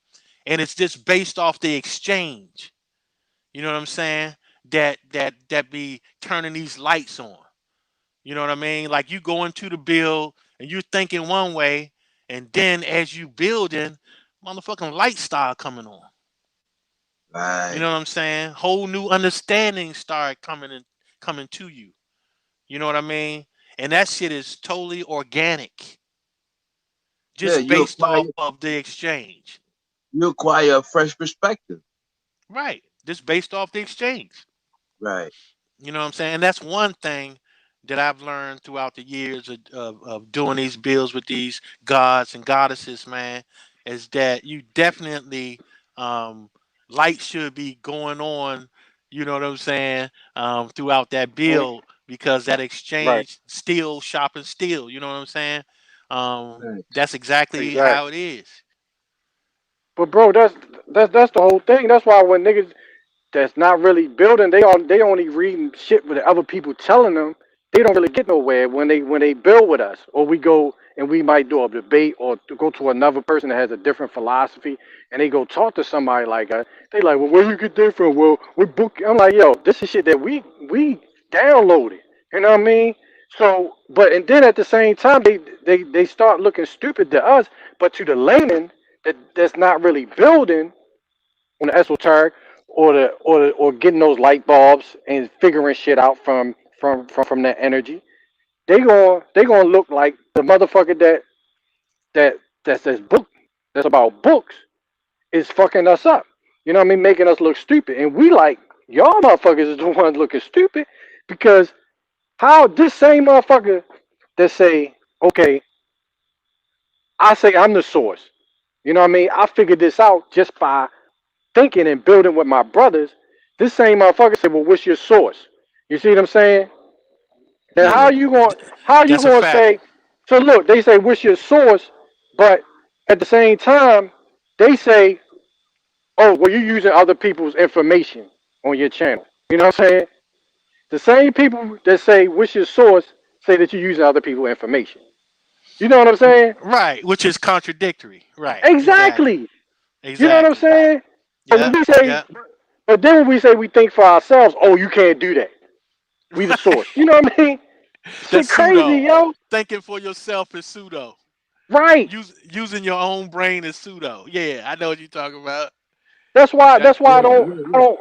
And it's just based off the exchange. You know what I'm saying? That be turning these lights on. You know what I mean? Like you go into the build and you're thinking one way, and then as you building, motherfucking lights start coming on. You Right. know what I'm saying? Whole new understanding start coming to you. You know what I mean? And that shit is totally organic, Yeah, just you based apply off it. of the exchange. you acquire a fresh perspective. Right. Just based off the exchange. Right. You know what I'm saying? And that's one thing that I've learned throughout the years of doing these builds with these gods and goddesses, man, is that you definitely um, light should be going on, you know what I'm saying, throughout that Mhm. build because that Right. exchange still shopping still, you know what I'm saying? Right. That's exactly how Exactly. it is. But bro, that's the whole thing. That's why when niggas that's not really building, they only reading shit with other people telling them. They don't really get nowhere when they build with us, or we go and we might do a debate or to go to another person that has a different philosophy, and they go talk to somebody like us. They like, well, where you get that from? Well, we book. I'm like, yo, this is shit that we downloaded. You know what I mean? So, but and then at the same time, they start looking stupid to us, but to the layman that's not really building on the esoteric or getting those light bulbs and figuring shit out from that energy. They gonna look like the motherfucker that that says book that's about books is fucking us up. You know what I mean? Making us look stupid. And we like y'all motherfuckers is the ones looking stupid because how this same motherfucker that say, okay, I say I'm the source. You know what I mean? I figured this out just by thinking and building with my brothers. This same motherfucker said, "Well, what's your source?" You see what I'm saying? And Yeah. how you That's a going to fact. say? So look, they say, "What's your source?" But at the same time, they say, "Oh, well, you're using other people's information on your channel." You know what I'm saying? The same people that say, "What's your source?" say that you're using other people's information. You know what I'm saying? Right, which is contradictory. Right, exactly. Exactly. You know what I'm Exactly. saying? But when Yep. we say, Yep. but then when we say we think for ourselves, oh, you can't do that. We the source. You know what I mean? That's Shit crazy, pseudo. yo. Thinking for yourself is pseudo. Right. Using your own brain is pseudo. Yeah, I know what you're talking about. That's why. That That's why Yeah, yeah, I yeah. don't.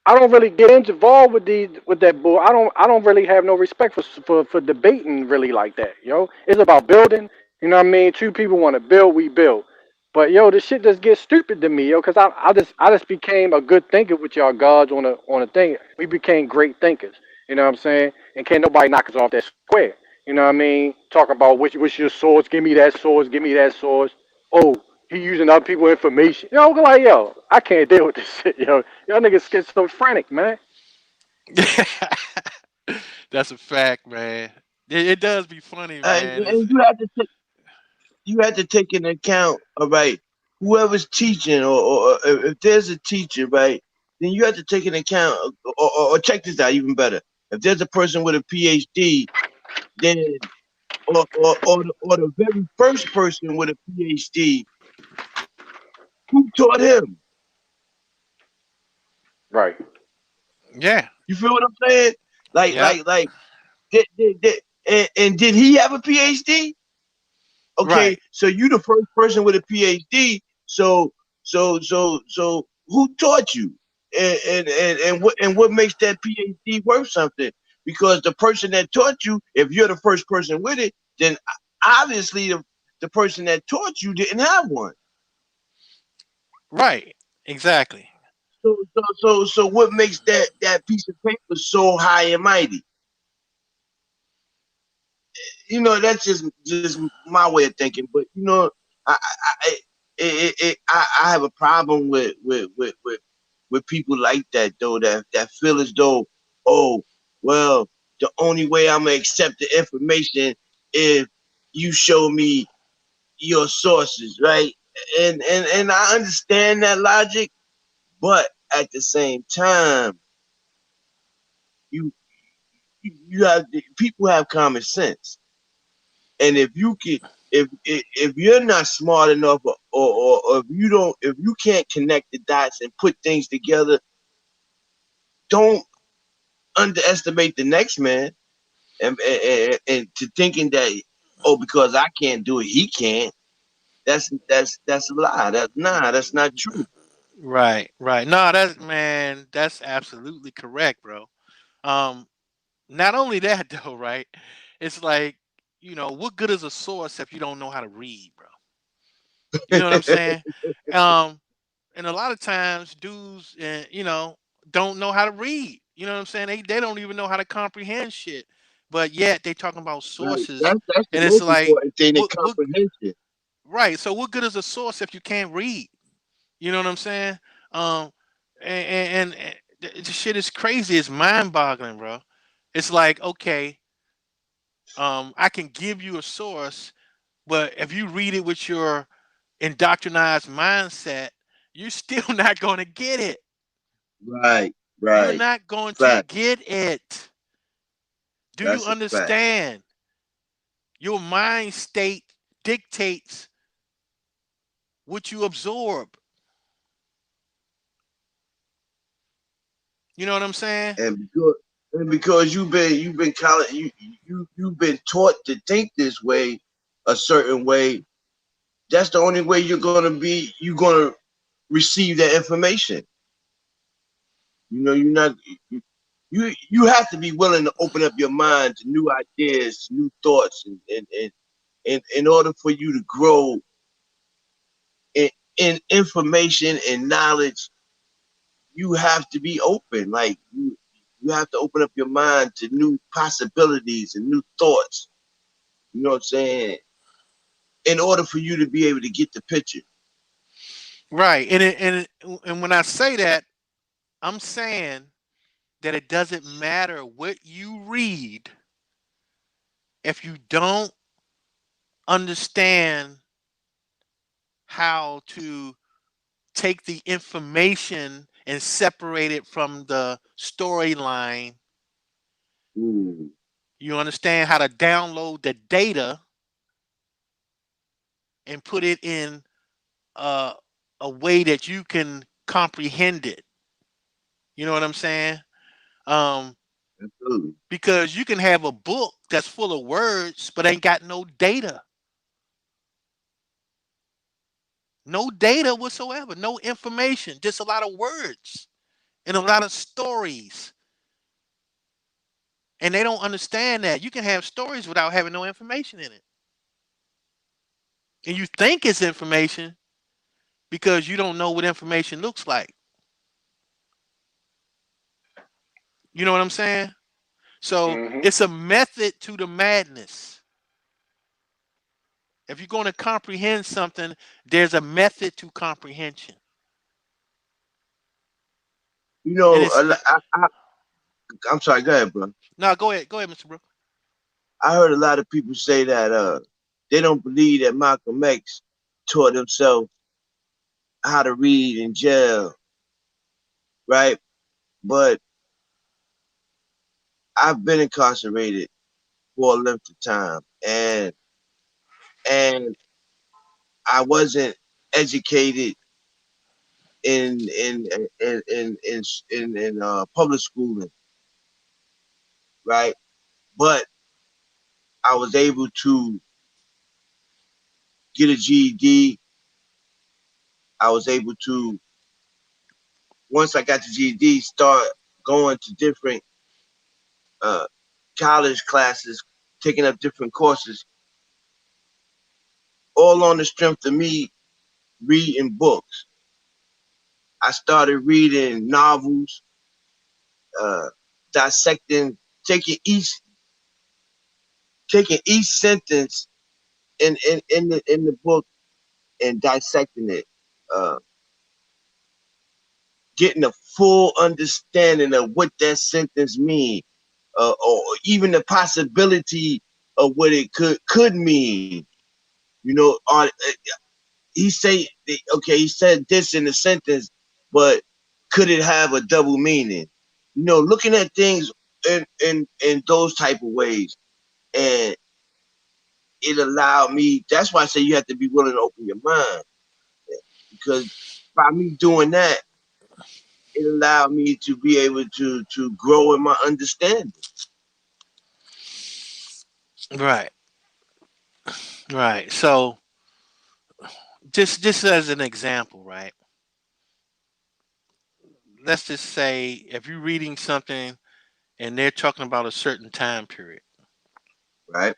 I don't really get involved with that bull. I don't really have no respect for debating really like that, yo. It's about building. You know what I mean? Two people want to build, we build. But yo, this shit just gets stupid to me, yo, because I just became a good thinker with y'all gods on a thing. We became great thinkers. You know what I'm saying? And can't nobody knock us off that square. You know what I mean? Talk about which your source, give me that source, give me that source. Oh, he using other people's information. Yo, I'm like, yo, I can't deal with this shit, yo. Y'all niggas get so frantic, man. that's a fact, man. It does be funny, man. It's, And you have to take into account, all right, whoever's teaching, or if there's a teacher, right, then you have to take into account, or check this out even better. If there's a person with a PhD, then or the very first person with a PhD, who taught him? Right. yeah. You feel what I'm saying? Yep. Like, and did he have a PhD? Okay, Right. so you the first person with a PhD. So who taught you? And what makes that PhD worth something? Because the person that taught you, if you're the first person with it, then obviously the person that taught you didn't have one. Right. Exactly. So what makes that piece of paper so high and mighty? That's just my way of thinking. But I have a problem with people like that though, that feel as though, oh, well, the only way I'm gonna accept the information if you show me your sources, right? And I understand that logic, but at the same time, you you have people have common sense. And if you can, if you're not smart enough, or if you can't connect the dots and put things together, don't underestimate the next man, and to thinking that, oh, because I can't do it, he can't. That's a lie. That's not true. Right. Right. No, that's man. That's absolutely correct, bro. Um. Not only that though, right? It's like what good is a source if you don't know how to read, bro? You know what I'm saying? And a lot of times dudes, don't know how to read. You know what I'm saying? They don't even know how to comprehend shit. But yet they talking about Right. sources, That's the and it's most like, important thing, the what comprehension. right? So what good is a source if you can't read? You know what I'm saying? Um, and the shit is crazy. It's mind-boggling, bro. It's like, okay, I can give you a source, but if you read it with your indoctrinized mindset, you're still not going to get it. Right, You're right. not going to Fact. get it. Do you That's a fact. understand? Your mind state dictates what you absorb. You know what I'm saying? And because you've been college, you've been taught to think this way, a certain way. That's the only way you're gonna receive that information. You're not you have to be willing to open up your mind to new ideas, new thoughts, and in order for you to grow in, in information and knowledge, you have to be open. Like you have to open up your mind to new possibilities and new thoughts. You know what I'm saying? In order for you to be able to get the picture. Right. And when I say that, I'm saying that it doesn't matter what you read if you don't understand how to take the information and separate it from the storyline. Mm, You understand how to download the data and put it in a, a way that you can comprehend it. You know what I'm saying? Um, absolutely. because you can have a book that's full of words but ain't got no data. No data whatsoever, no information, just a lot of words and a lot of stories. And they don't understand that. You can have stories without having no information in it. And you think it's information because you don't know what information looks like. You know what I'm saying? So Mm-hmm. it's a method to the madness. If you're going to comprehend something, there's a method to comprehension. You And know, it's I'm sorry. Go ahead, bro. no, go ahead, Mr. Brooke. I heard a lot of people say that they don't believe that Malcolm X taught himself how to read in jail, right? But I've been incarcerated for a length of time, and I wasn't educated in public schooling, right? But I was able to get a GED. I was able to, once I got the GED, start going to different uh, college classes, taking up different courses, all on the strength of me reading books. I started reading novels, uh, dissecting, taking each taking each sentence in the book and dissecting it, uh, getting a full understanding of what that sentence means, or even the possibility of what it could mean. He say, okay, he said this in the sentence, but could it have a double meaning? Looking at things in those type of ways, and it allowed me. That's why I say you have to be willing to open your mind, because by me doing that, it allowed me to be able to grow in my understanding. Right, right. So just as an example, right? Let's just say if you're reading something and they're talking about a certain time period, Right?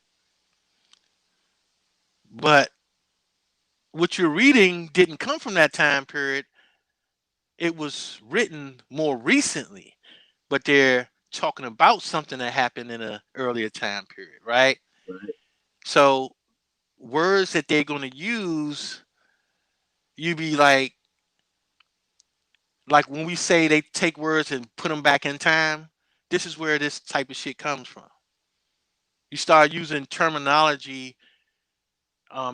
but what you're reading didn't come from that time period, it was written more recently, but they're talking about something that happened in an earlier time period, right? Right. So words that they're going to use, you be like when we say they take words and put them back in time, this is where this type of shit comes from. You start using terminology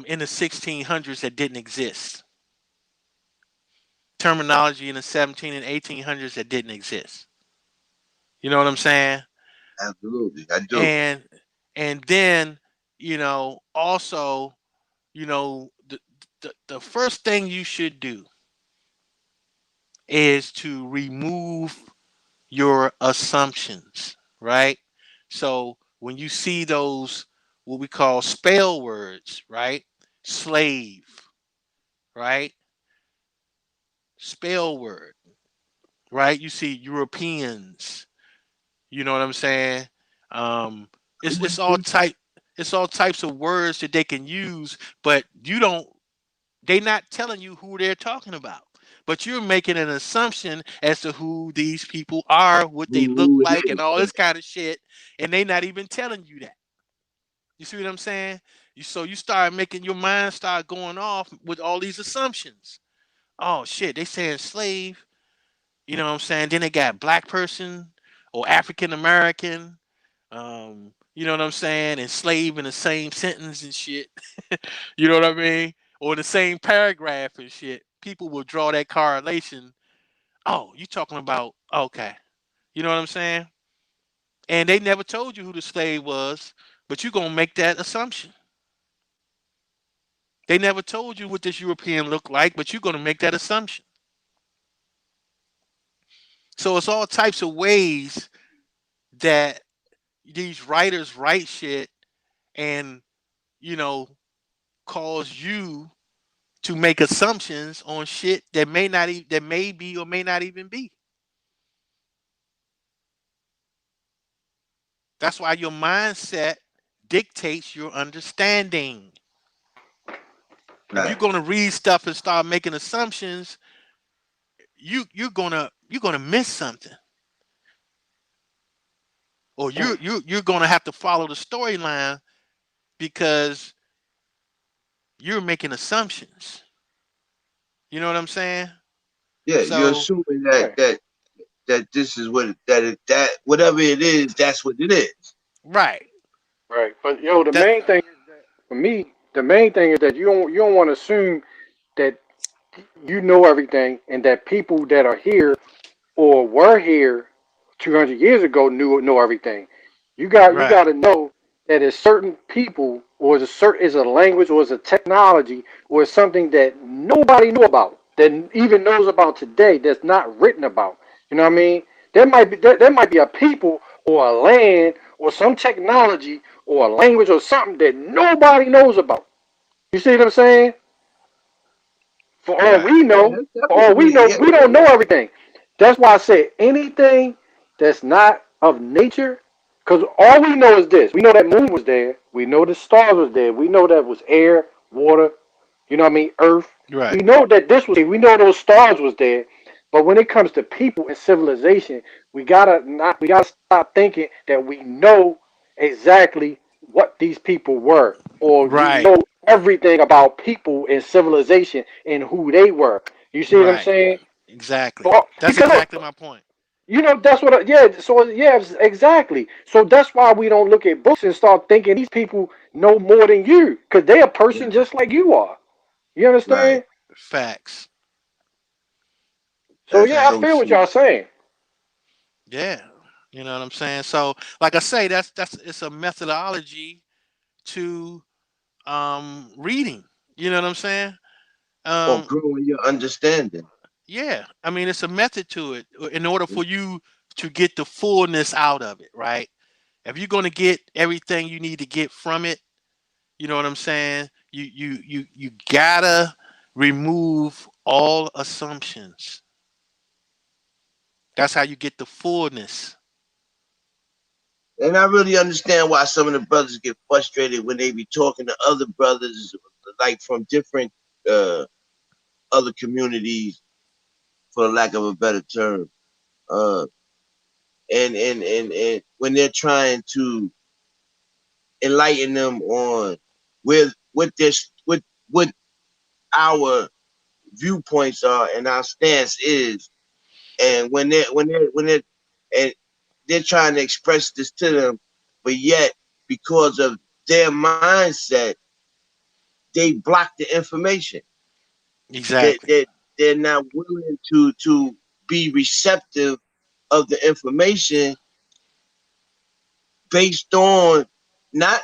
in the 1600s that didn't exist. Terminology in the 17 and 1800s that didn't exist. You know what I'm saying? Absolutely, I do. And then, also, the first thing you should do is to remove your assumptions, right? So when you see those, what we call spell words, right? Slave, right? Spell word, right? You see Europeans, you know what I'm saying? Um, I'm it's with it's all you. type it's all types of words that they can use, but they're not telling you who they're talking about. But you're making an assumption as to who these people are, what they look Who it like, and is? all Right. this kind of shit, and they not even telling you that. You see what I'm saying? So you start making your mind start going off with all these assumptions. Oh shit, they saying slave. You know what I'm saying? Then they got black person or African American. You know what I'm saying? And slave in the same sentence and shit. You know what I mean? Or in the same paragraph and shit. People will draw that correlation. Oh, you talking about okay. You know what I'm saying? And they never told you who the slave was, but you're gonna make that assumption. They never told you what this European looked like, but you're gonna make that assumption. So it's all types of ways that these writers write shit and you know cause you to make assumptions on shit that that may be or may not even be. That's why your mindset dictates your understanding. If you're Right. gonna read stuff and start making assumptions, you're gonna miss something, or you're gonna have to follow the storyline because you're making assumptions. You know what I'm saying? Yeah, you're So assuming Right. that this is what that whatever it is, that's what it is. right. Right. But yo, the That main thing is that for me, the main thing is that you don't want to assume that you know everything and that people that are here or were here 200 years ago know everything. You got right. to know that it's certain people or is a language or is a technology or is something that nobody knew about that even knows about today that's not written about. You know what I mean? There might be a people or a land or some technology or a language or something that nobody knows about. You see what I'm saying? For all Right. we Yeah, know, that's for all we definitely know, yeah. we don't know everything. That's why I say anything that's not of nature, because all we know is this. We know that moon was there. We know the stars was there. We know that was air, water, you know what I mean, earth. We Right. know that this was we know those stars was there. But when it comes to people and civilization, we gotta stop thinking that we know exactly what these people were, or we Right. know everything about people and civilization and who they were. You see what I'm Right. saying? Exactly. For, That's because exactly look, my point. that's what. Yeah. So yeah, exactly. So that's why we don't look at books and start thinking these people know more than you, because they're a person Right. just like you are. You Right. understand? Facts. So That's yeah, I so Facts. feel what true. y'all saying. Yeah. You know what I'm saying? So, like I say, that's it's a methodology to reading. You know what I'm saying? Or Um growing your understanding. yeah. I mean, it's a method to it in order for you to get the fullness out of it, right? If you're going to get everything you need to get from it, you know what I'm saying? You gotta remove all assumptions. That's how you get the fullness. And I really understand why some of the brothers get frustrated when they be talking to other brothers like from different uh other communities for lack of a better term. And when they're trying to enlighten them on what our viewpoints are and our stance is, and when they're and they're trying to express this to them, but yet because of their mindset, they block the information. Exactly. They're not willing to be receptive of the information based on not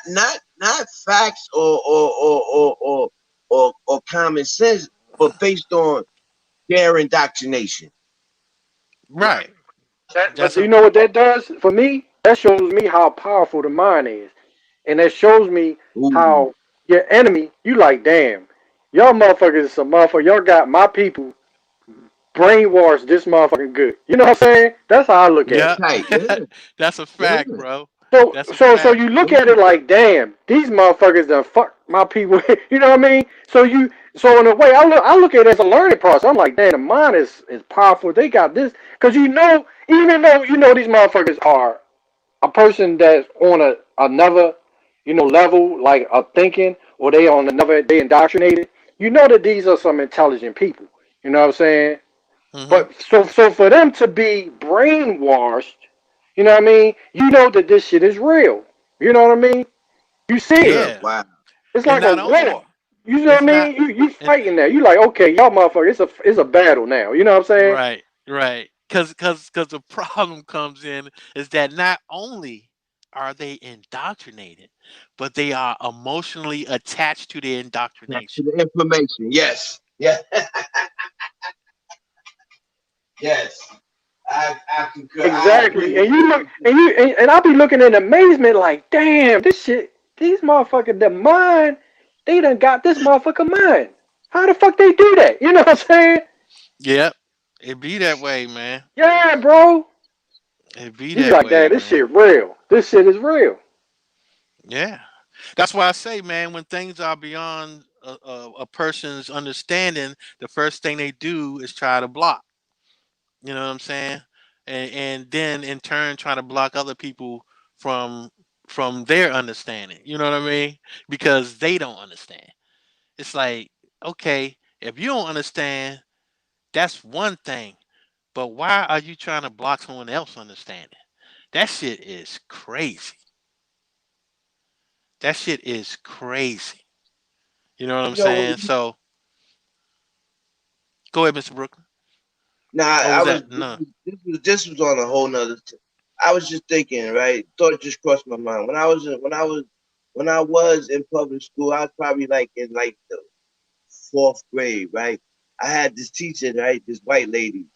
facts or common sense, but based on their indoctrination. Right. But That's do you a know what that does for me? That shows me how powerful the mind is, and that shows me Ooh. how your enemy. You like, damn, y'all motherfuckers is some motherfucker. Y'all got my people brainwashed this motherfucking good. You know what I'm saying? That's how I look at yeah. it. Tight, yeah, That's a yeah, fact, bro. So, That's a so fact. you look at yeah. it like, damn, these motherfuckers done fuck my people. You know what I mean? So in a way, I look at it as a learning process. I'm like, damn, the mind is powerful. They got this, because even though these motherfuckers are a person that's on another, level like of thinking, or they indoctrinated. You know that these are some intelligent people. You know what I'm saying? Hmm. But so for them to be brainwashed, you know what I mean? You know that this shit is real. You know what I mean? You see it. Yeah, Yeah. wow. It's And like a not war. only You know what it's I not mean? You and fighting that. You like, okay, y'all motherfucker, it's a battle now. You know what I'm saying? right, right. Cause the problem comes in is that not only are they indoctrinated, but they are emotionally attached to the Back to indoctrination. the information. Yes. Yeah. Yes. I concur. I agree Exactly. with And you look, you. and I'll be looking in amazement like, damn, this shit, these motherfuckers, the mind, they done got this motherfucker mind. How the fuck they do that? You know what I'm saying? Yep. It be that way, man. Yeah, bro. It be You be that like, way, damn, this man. shit real. This shit is real. Yeah. That's why I say, man, when things are beyond a person's understanding, the first thing they do is try to block. You know what I'm saying? And then in turn try to block other people from from their understanding. You know what I mean? Because they don't understand. It's like, okay, if you don't understand, that's one thing. But why are you trying to block someone else understanding? That shit is crazy. That shit is crazy. You know what I'm You know, saying? So go ahead, Mr. Brooklyn. nah, Oh, I was was that no? this was on a whole nother. I was just thinking, right? Thought it just crossed my mind when I was in public school. I was probably like in like the fourth grade, right? I had this teacher, right? This white lady.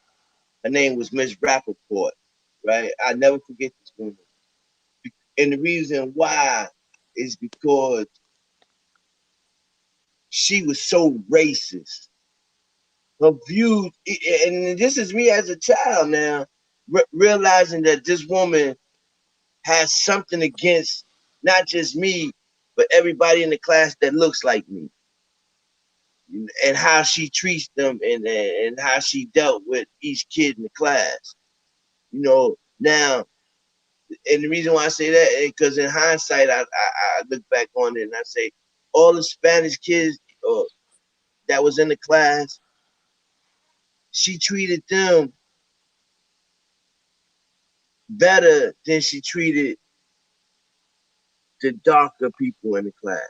Her name was Miss Rappaport, right? I never forget this woman. And the reason why is because she was so racist. Her views, and this is me as a child now, realizing that this woman has something against not just me, but everybody in the class that looks like me, and how she treats them, and how she dealt with each kid in the class. Now, and the reason why I say that is because in hindsight, I look back on it and I say all the Spanish kids that was in the class, she treated them better than she treated the darker people in the class.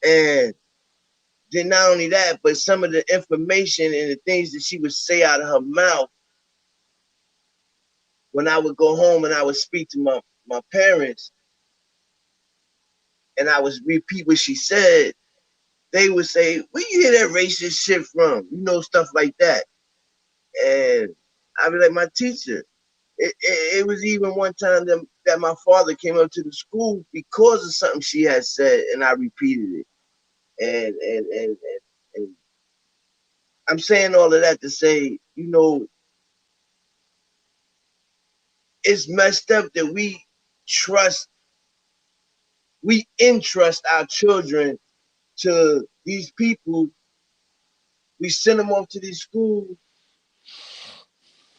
And then not only that, but some of the information and the things that she would say out of her mouth when I would go home and I would speak to my parents and I would repeat what she said, they would say, "Where you hear that racist shit from?" Stuff like that. And I'd be like, "My teacher." It was even one time that my father came up to the school because of something she had said, and I repeated it. And I'm saying all of that to say, it's messed up that trust, we entrust our children to these people we send them off to these schools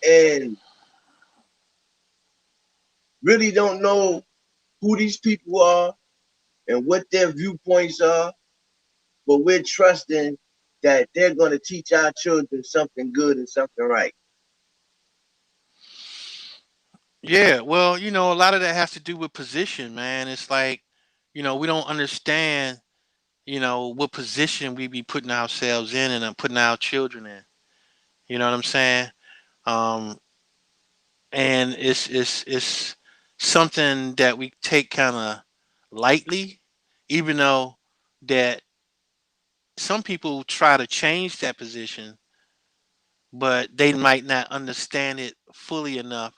and really don't know who these people are and what their viewpoints are, but we're trusting that they're going to teach our children something good and something right. Yeah, well, a lot of that has to do with position, man. It's like, we don't understand, what position we be putting ourselves in and putting our children in. You know what I'm saying? Um, and it's something that we take kind of lightly, even though that some people try to change that position, but they might not understand it fully enough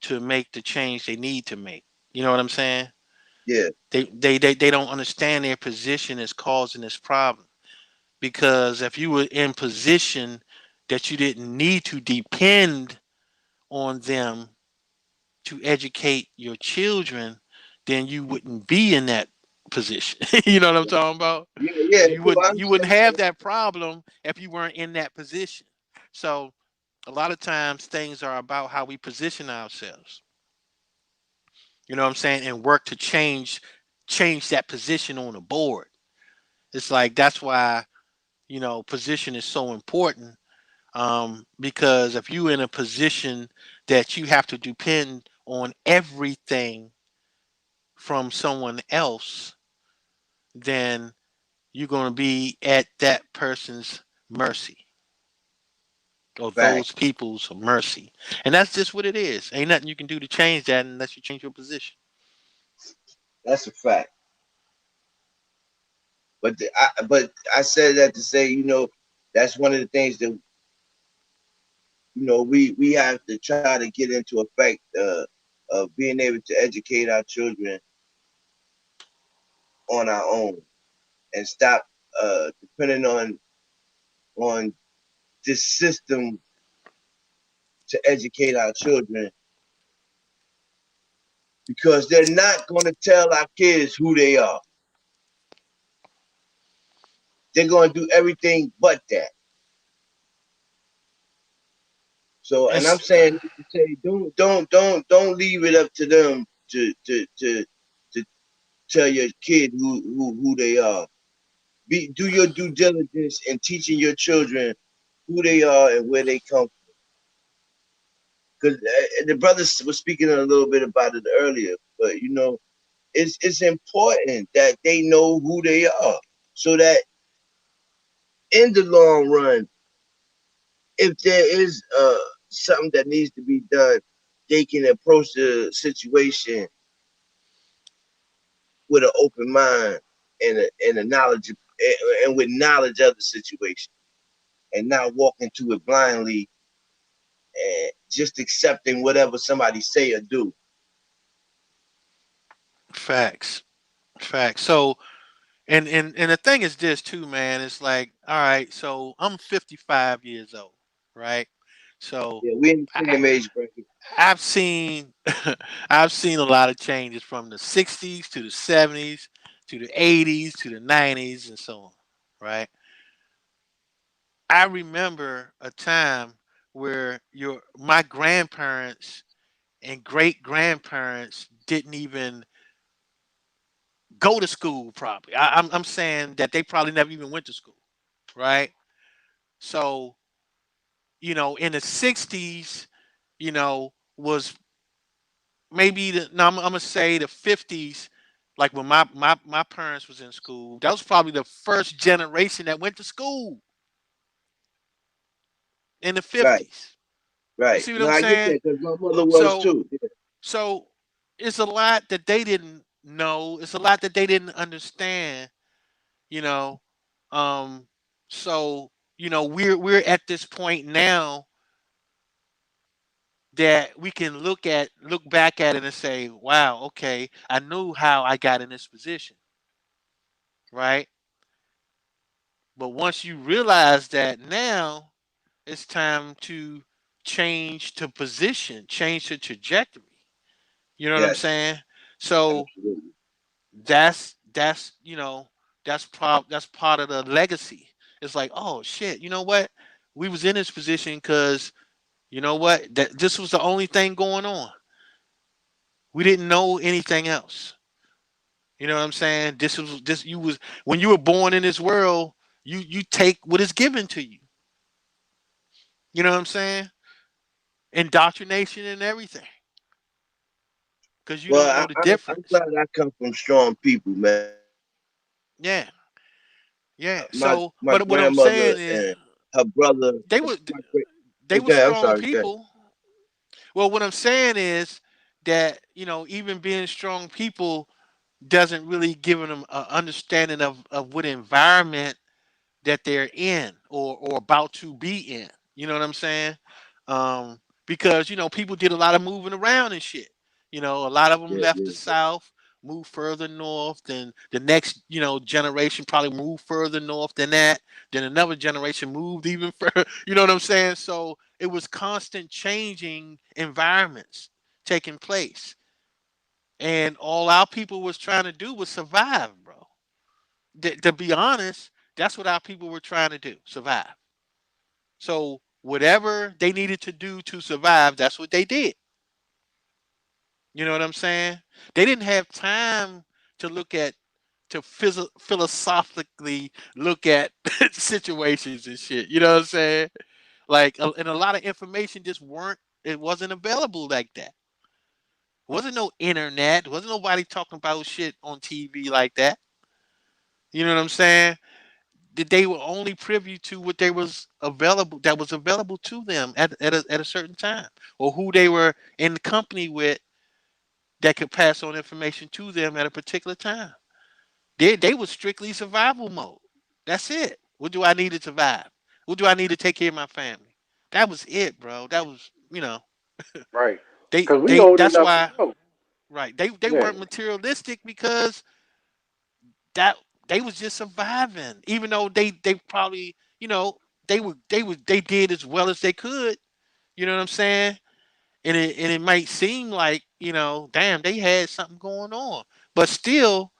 to make the change they need to make. You know what I'm saying? Yeah, They don't understand their position is causing this problem. Because if you were in position that you didn't need to depend on them to educate your children, then you wouldn't be in that position. You know what I'm talking about? yeah, yeah. You Cool, I wouldn't you wouldn't understand. have that problem if you weren't in that position. So a lot of times things are about how we position ourselves. You know what I'm saying? And work to change that position on the board. It's like that's why, position is so important. Because if you're in a position that you have to depend on everything from someone else, then you're going to be at that person's mercy or Fact. those people's mercy. And that's just what it is. Ain't nothing you can do to change that unless you change your position. That's a fact. But I said that to say, that's one of the things that we have to try to get into effect of being able to educate our children on our own and stop depending on this system to educate our children because they're not going to tell our kids who they are. They're going to do everything but that. So, and I'm It's saying to say, don't leave it up to them to tell your kid who they are. Do your due diligence in teaching your children who they are and where they come from. Because the brothers was speaking a little bit about it earlier, but it's important that they know who they are, so that in the long run, if there is something that needs to be done, they can approach the situation with an open mind and a knowledge and with knowledge of the situation, and not walk into it blindly and just accepting whatever somebody say or do. facts. Facts. So and the thing is this too, man. It's like, all right, so I'm 55 years old, right? So Yeah, we in the I, same age bracket. I've seen I've seen a lot of changes from the 60s to the 70s to the 80s to the 90s and so on, right? I remember a time where your my grandparents and great grandparents didn't even go to school probably. I'm saying that they probably never even went to school, right? So, in the 60s, was maybe I'm gonna say the 50s, like when my parents was in school, that was probably the first generation that went to school in the Right, 50s. You right. see what No, I'm I get saying? that because my mother was So too. Yeah, so it's a lot that they didn't know. It's a lot that they didn't understand, you know. Um, so we're at this point now that we can look back at it and say, wow, okay, I knew how I got in this position, right? But once you realize that now it's time to change to position, change the trajectory. You know what I'm yes, saying? So absolutely. that's that's part of the legacy. It's like, oh shit, you know what? We was in this position because you know what? That this was the only thing going on. We didn't know anything else. You know what I'm saying? This was this you was when you were born in this world, you take what is given to you. You know what I'm saying? Indoctrination and everything. Because you don't know Well, the I'm difference. glad I come from strong people, man. Yeah. Yeah. My So my but what I'm grandmother saying is and her brother. they were My great, they were okay, I'm strong sorry. Okay. people. Well, what I'm saying is that, even being strong people doesn't really give them an understanding of what environment that they're in or about to be in. You know what I'm saying? Because people did a lot of moving around and shit. A lot of them Yeah, left yeah, the South, moved further north. Then the next generation probably moved further north than that. Then another generation moved even further. You know what I'm saying? So it was constant changing environments taking place, and all our people was trying to do was survive, bro. To be honest, that's what our people were trying to do, survive. So whatever they needed to do to survive, that's what they did. You know what I'm saying? They didn't have time to look at to philosophically look at situations and shit. You know what I'm saying? Like, and a lot of information just weren't. It wasn't available like that. Wasn't no internet. Wasn't nobody talking about shit on TV like that. You know what I'm saying? That they were only privy to what they was available that was available to them at a certain time, or who they were in company with that could pass on information to them at a particular time. They was strictly survival mode. That's it. What do I need to survive? What do I need to take care of my family? That was it, bro. That was Right. they Because we they old that's enough to why know. right. They Yeah. weren't materialistic because that they was just surviving. Even though they probably, they did as well as they could. You know what I'm saying? And it might seem like, damn, they had something going on. But still,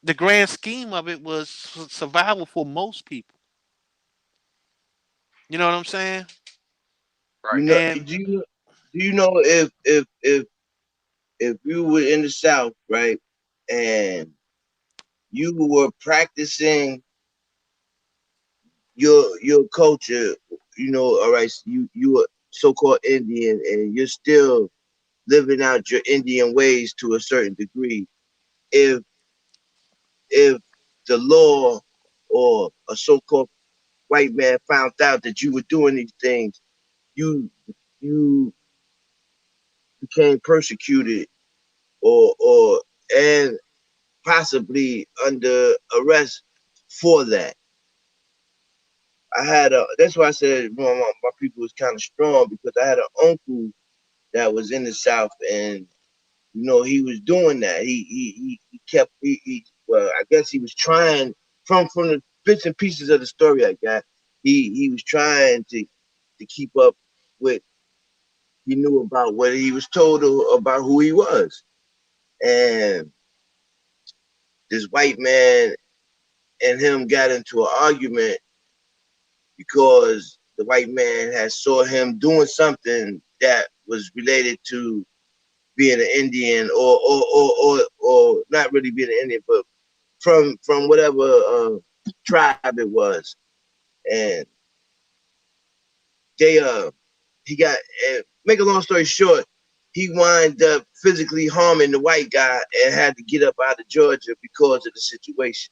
the grand scheme of it was survival for most people. You know what I'm saying? You Right. know, And do you know if you were in the South, right, and you were practicing your culture, all right, you were so-called Indian, and you're still living out your Indian ways to a certain degree. If if the law or a so-called white man found out that you were doing these things, you you became persecuted or and possibly under arrest for that. That's why I said my people was kind of strong because I had an uncle that was in the South and he was doing that. He kept well, I guess he was trying from the bits and pieces of the story I got. He was trying to keep up with he knew about what he was told about who he was. And this white man and him got into an argument because the white man had saw him doing something that was related to being an Indian or not really being an Indian, but from whatever tribe it was, and they he got make a long story short, he wound up physically harming the white guy and had to get up out of Georgia because of the situation.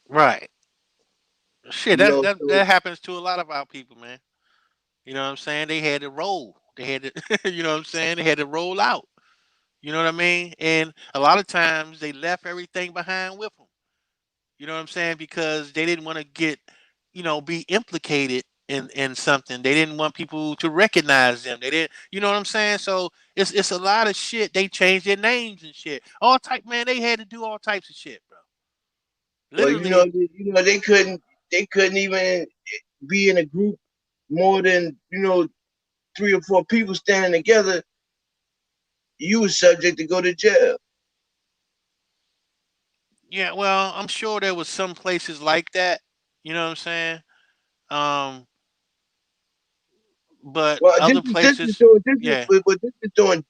right, shit, You know, that happens to a lot of our people, man. You know what I'm saying? They had to roll. They had to, you know what I'm saying? They had to roll out. You know what I mean? And a lot of times they left everything behind with them. You know what I'm saying? Because they didn't want to get, be implicated in something. They didn't want people to recognize them. They didn't, you know what I'm saying? So it's a lot of shit. They changed their names and shit. All type, man. They had to do all types of shit, bro. well, Literally, they couldn't even be in a group more than 3 or 4 people standing together. You were subject to go to jail. Yeah, well, I'm sure there was some places like that. You know what I'm saying? Um, but Well, other places, yeah, this is doing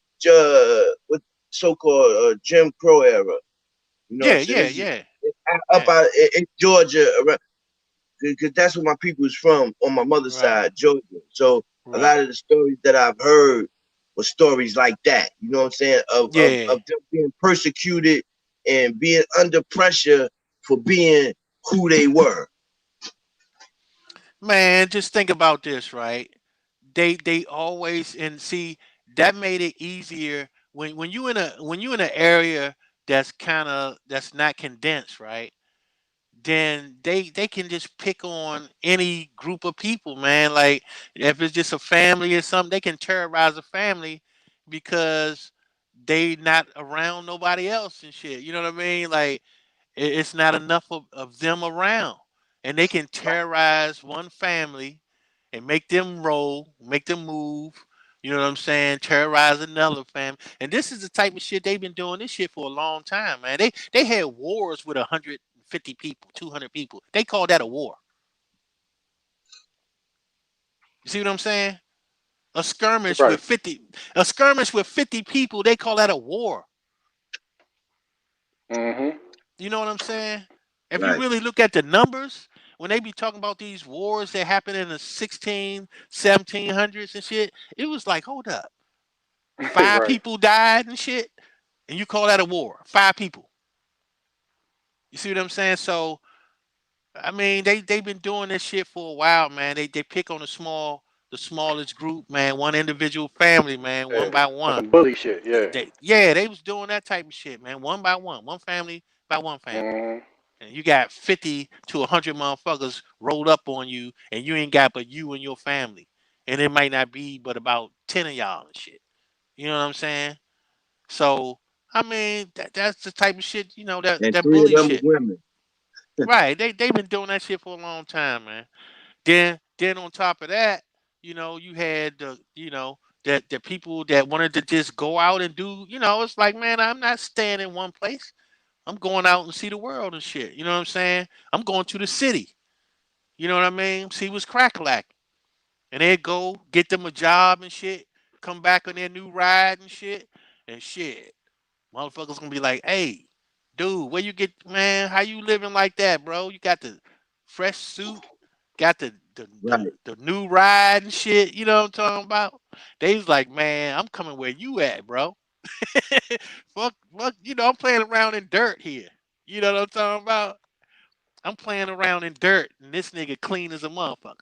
with so-called Jim Crow era. You know what I'm yeah, saying? yeah, This is yeah, up yeah, out in Georgia, because that's where my people's from on my mother's right, side, Georgia. So a right, lot of the stories that I've heard were stories like that. You know what I'm saying? yeah. Of them being persecuted and being under pressure for being who they were. Man, just think about this, right? They always, and see, that made it easier when you in an area that's not condensed, right? Then they can just pick on any group of people, man. Like if it's just a family or something, they can terrorize a family because they not around nobody else and shit. You know what I mean? Like it's not enough of them around, and they can terrorize one family and make them roll, make them move. You know what I'm saying? Terrorize another family, and this is the type of shit they've been doing this shit for a long time, man. They had wars with 150 people, 200 people. They call that a war. You see what I'm saying? A skirmish Right. with 50, a skirmish with 50 people. They call that a war. Mm-hmm. You know what I'm saying? If you Right, really look at the numbers, when they be talking about these wars that happened in the 16, 1700s and shit, it was like, hold up. Five Right. people died and shit, and you call that a war. Five people. You see what I'm saying? So, I mean, they've been doing this shit for a while, man. They pick on the smallest group, man, one individual family, man, one Yeah. by On one. some bully shit. Yeah. Yeah, they was doing that type of shit, man, one by one family by one family. Mm-hmm. And you got 50 to 100 motherfuckers rolled up on you, and you ain't got but you and your family. And it might not be but about 10 of y'all and shit. You know what I'm saying? So, I mean, that's the type of shit, and that three of bully them are shit. women. Right. They've been doing that shit for a long time, man. Then on top of that, you had the people that wanted to just go out and do, it's like, man, I'm not staying in one place. I'm going out and see the world and shit. You know what I'm saying? I'm going to the city. You know what I mean? See what's crack like. And they go get them a job and shit. Come back on their new ride and shit. And shit. Motherfuckers gonna be like, hey, dude, where you get, man, how you living like that, bro? You got the fresh suit, got Right, the new ride and shit. You know what I'm talking about? They was like, man, I'm coming where you at, bro. Fuck, I'm playing around in dirt here. You know what I'm talking about? I'm playing around in dirt, and this nigga clean as a motherfucker.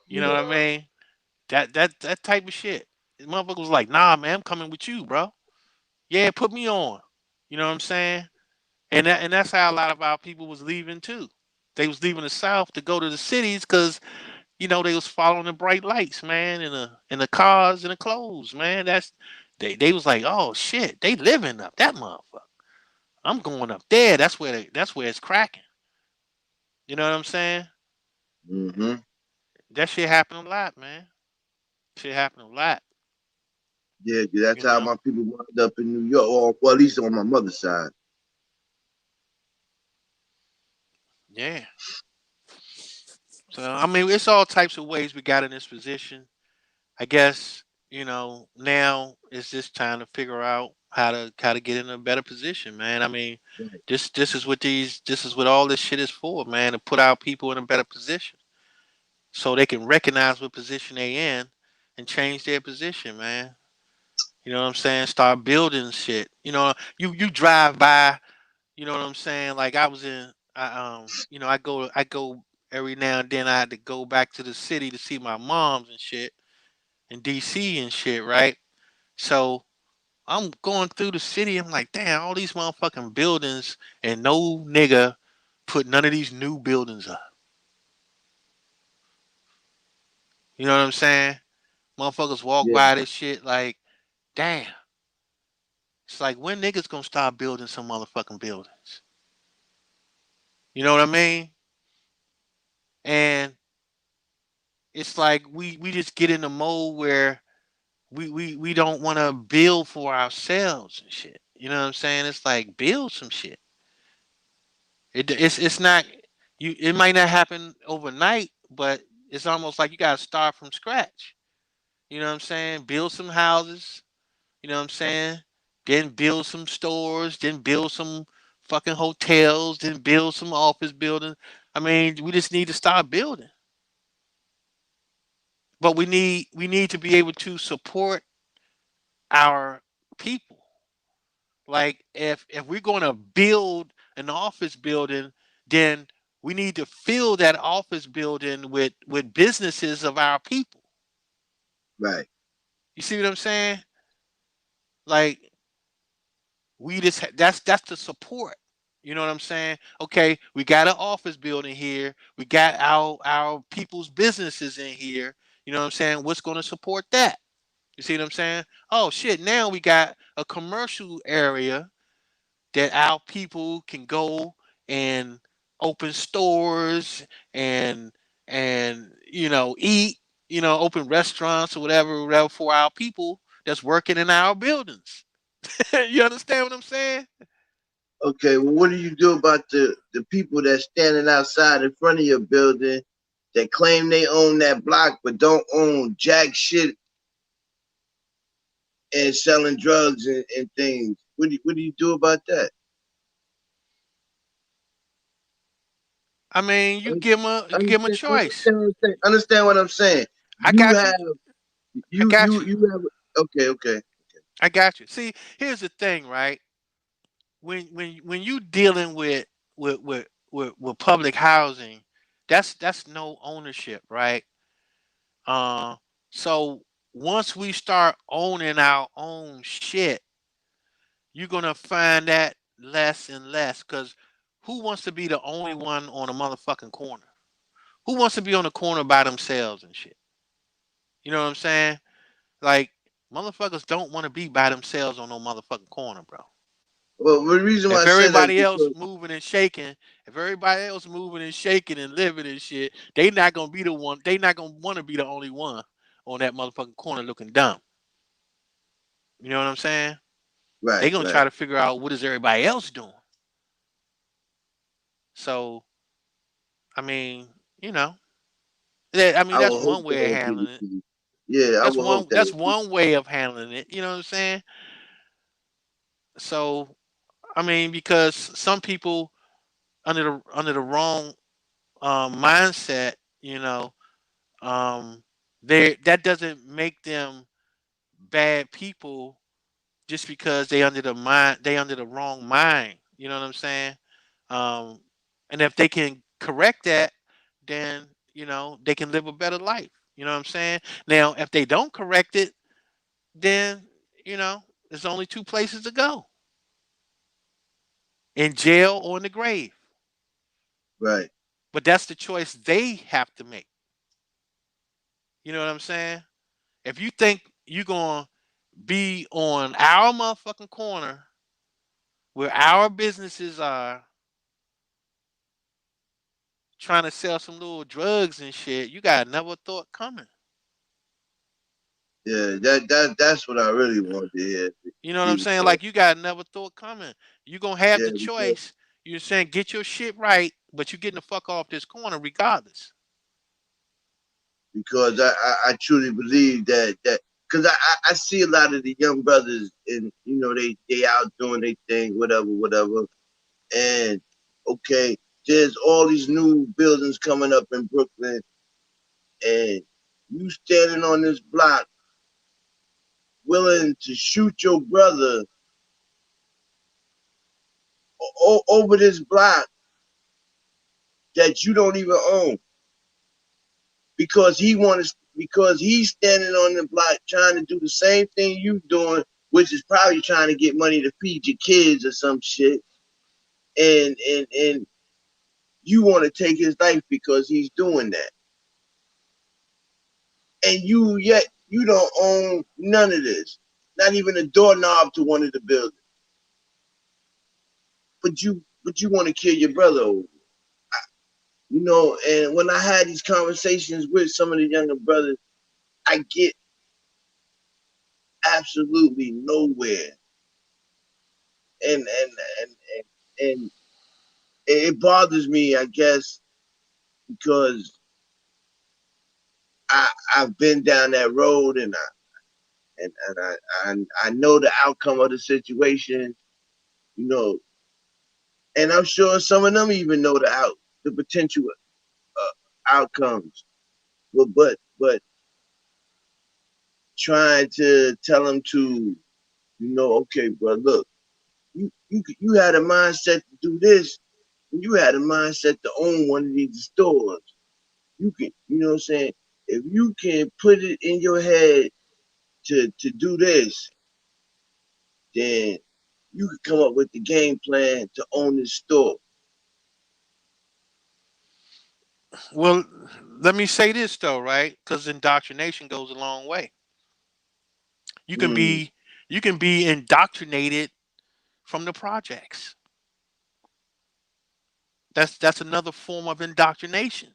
You know yeah. what I mean? That type of shit. The motherfucker was like, nah, man, I'm coming with you, bro. Yeah, put me on. You know what I'm saying? And that's how a lot of our people was leaving too. They was leaving the South to go to the cities because they was following the bright lights, man, in the cars and the clothes, man. They was like, oh shit, they living up that motherfucker. I'm going up there. That's where it's cracking. You know what I'm saying? Mm-hmm. That shit happen a lot, man. Shit happen a lot. Yeah, that's You how know? my people wound up in New York, or well, at least on my mother's side. Yeah. So I mean, it's all types of ways we got in this position. I guess now it's just time to figure out how to get in a better position, man. I mean, Right. this is what all this shit is for, man, to put our people in a better position so they can recognize what position they in and change their position, man. You know what I'm saying? Start building shit. You drive by. You know what I'm saying? Like I go every now and then. I had to go back to the city to see my moms and shit in DC and shit, right? So I'm going through the city. I'm like, damn, all these motherfucking buildings, and no nigga put none of these new buildings up. You know what I'm saying? Motherfuckers walk Yeah. by this shit like, damn. It's like, when niggas gonna start building some motherfucking buildings? You know what I mean? And it's like we just get in the mode where we don't want to build for ourselves and shit. You know what I'm saying? It's like build some shit. It's not you. It might not happen overnight, but it's almost like you got to start from scratch. You know what I'm saying? Build some houses. You know what I'm saying? Then build some stores. Then build some fucking hotels. Then build some office buildings. I mean, we just need to start building. But we need to be able to support our people. Like if we're going to build an office building, then we need to fill that office building with businesses of our people. Right. You see what I'm saying? Like that's the support. You know what I'm saying? Okay, we got an office building here. We got our people's businesses in here. You know what I'm saying? What's going to support that? You see what I'm saying? Oh shit! Now we got a commercial area that our people can go and open stores and eat, open restaurants or whatever for our people that's working in our buildings. You understand what I'm saying? Okay, well, what do you do about the people that's standing outside in front of your building that claim they own that block but don't own jack shit and selling drugs and things? What do you do about that? I mean, you give 'em a Understand, choice. understand what I'm saying. I You got you. have I you got you you. you have okay. I got you. See, here's the thing, right? When you dealing with public housing, that's no ownership, right? Uh, so once we start owning our own shit, you're gonna find that less and less. Cause who wants to be the only one on a motherfucking corner? Who wants to be on the corner by themselves and shit? You know what I'm saying? Like motherfuckers don't want to be by themselves on no motherfucking corner, bro. Well, the reason why I If said that is everybody else because moving and shaking, if everybody else moving and shaking and living and shit, they not gonna be the one. They not gonna want to be the only one on that motherfucking corner looking dumb. You know what I'm saying? They right, gonna right. try to figure out what is everybody else doing. So I mean, you know, I mean I that's will hope one way of that'll be the handling it. case. Yeah, I That's will hope one. That's that'll be. one way of handling it. You know what I'm saying? So I mean, because some people under the wrong mindset, um, they that doesn't make them bad people just because they under the wrong mind. You know what I'm saying? Um, and if they can correct that, then they can live a better life. You know what I'm saying? Now, if they don't correct it, then there's only two places to go: in jail or in the grave. Right. But that's the choice they have to make. You know what I'm saying? If you think you're gonna be on our motherfucking corner where our businesses are trying to sell some little drugs and shit, you got another thought coming. Yeah, that's what I really want to hear. You know what I'm People saying? say. Like you got another thought coming. You're gonna have Yeah, the because choice. You're saying get your shit right, but you're getting the fuck off this corner regardless. I truly believe that because I see a lot of the young brothers and they out doing their thing, whatever. And okay, there's all these new buildings coming up in Brooklyn, and you standing on this block willing to shoot your brother over this block that you don't even own because he's standing on the block trying to do the same thing you doing, which is probably trying to get money to feed your kids or some shit, and you want to take his life because he's doing that, and yet you don't own none of this, not even a doorknob to one of the buildings, but you want to kill your brother over. And when I had these conversations with some of the younger brothers, I get absolutely nowhere and it bothers me, I guess, because I've been down that road, and I know the outcome of the situation, you know, and I'm sure some of them even know the potential outcomes, but trying to tell them to, okay, bro, look, you had a mindset to do this, and you had a mindset to own one of these stores. You can, what I'm saying? If you can put it in your head to do this, then you can come up with the game plan to own this store. Well, let me say this though, right? Because indoctrination goes a long way. You can Mm, be you can be indoctrinated from the projects. That's another form of indoctrination.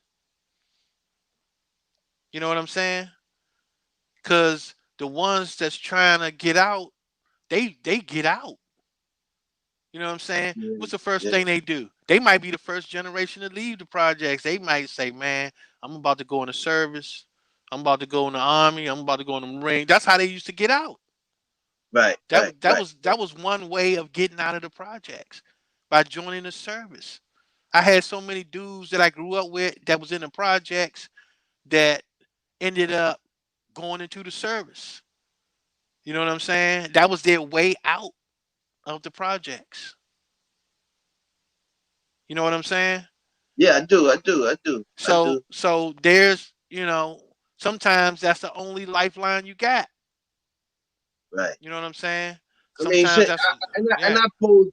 You know what I'm saying? Because the ones that's trying to get out, they get out. You know what I'm saying? yeah, What's the first yeah, thing they do? They might be the first generation to leave the projects. They might say, "Man, I'm about to go in the service. I'm about to go in the army. I'm about to go in the Marine." That's how they used to get out. right, That right, was that right, was that was one way of getting out of the projects by joining the service. I had so many dudes that I grew up with that was in the projects that ended up going into the service. You know what I'm saying? That was their way out of the projects. You know what I'm saying? yeah. I do. So there's, sometimes that's the only lifeline you got. Right. You know what I'm saying? I mean, Sometimes that's and yeah. I posed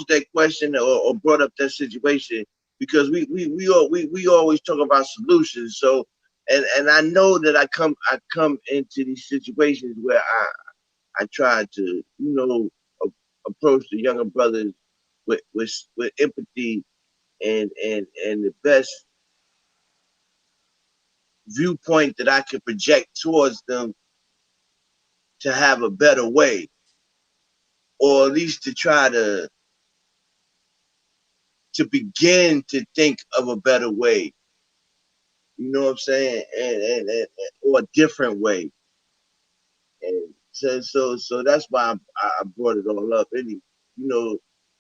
that question, or brought up that situation because we always talk about solutions. So, and I know that I come into these situations where I try to, approach the younger brothers with empathy and the best viewpoint that I can project towards them to have a better way, or at least to try to begin to think of a better way. You know what I'm saying? Or a different way. And so that's why I brought it all up. You know,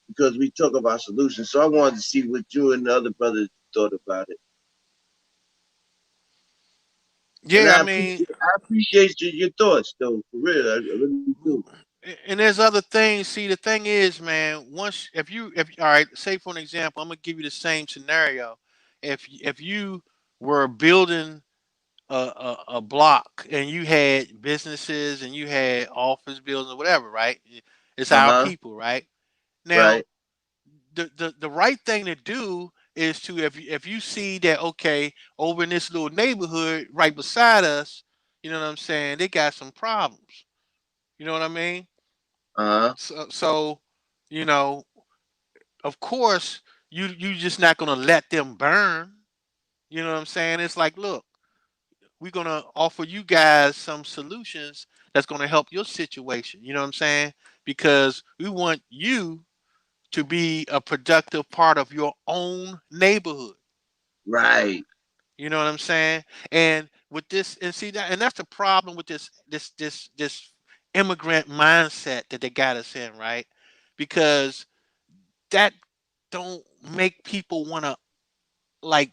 because we talk about solutions. So I wanted to see what you and the other brothers thought about it. And Yeah, I mean, I appreciate your thoughts though, for real. I really do. and there's other things. See, the thing is, man, once if all right, say for an example, I'm gonna give you the same scenario. If you were building a block and you had businesses and you had office buildings or whatever, right? It's our Uh-huh. people, right? Now, Right. the right thing to do is to if you see that okay over in this little neighborhood right beside us, you know what I'm saying? They got some problems. You know what I mean? Uh-huh. So you know, of course, you just not gonna let them burn. You know what I'm saying? It's like, look, we're gonna offer you guys some solutions that's gonna help your situation. You know what I'm saying? Because we want you to be a productive part of your own neighborhood. Right. You know what I'm saying? And with this, and see that, and that's the problem with this immigrant mindset that they got us in, right? Because that don't make people want to like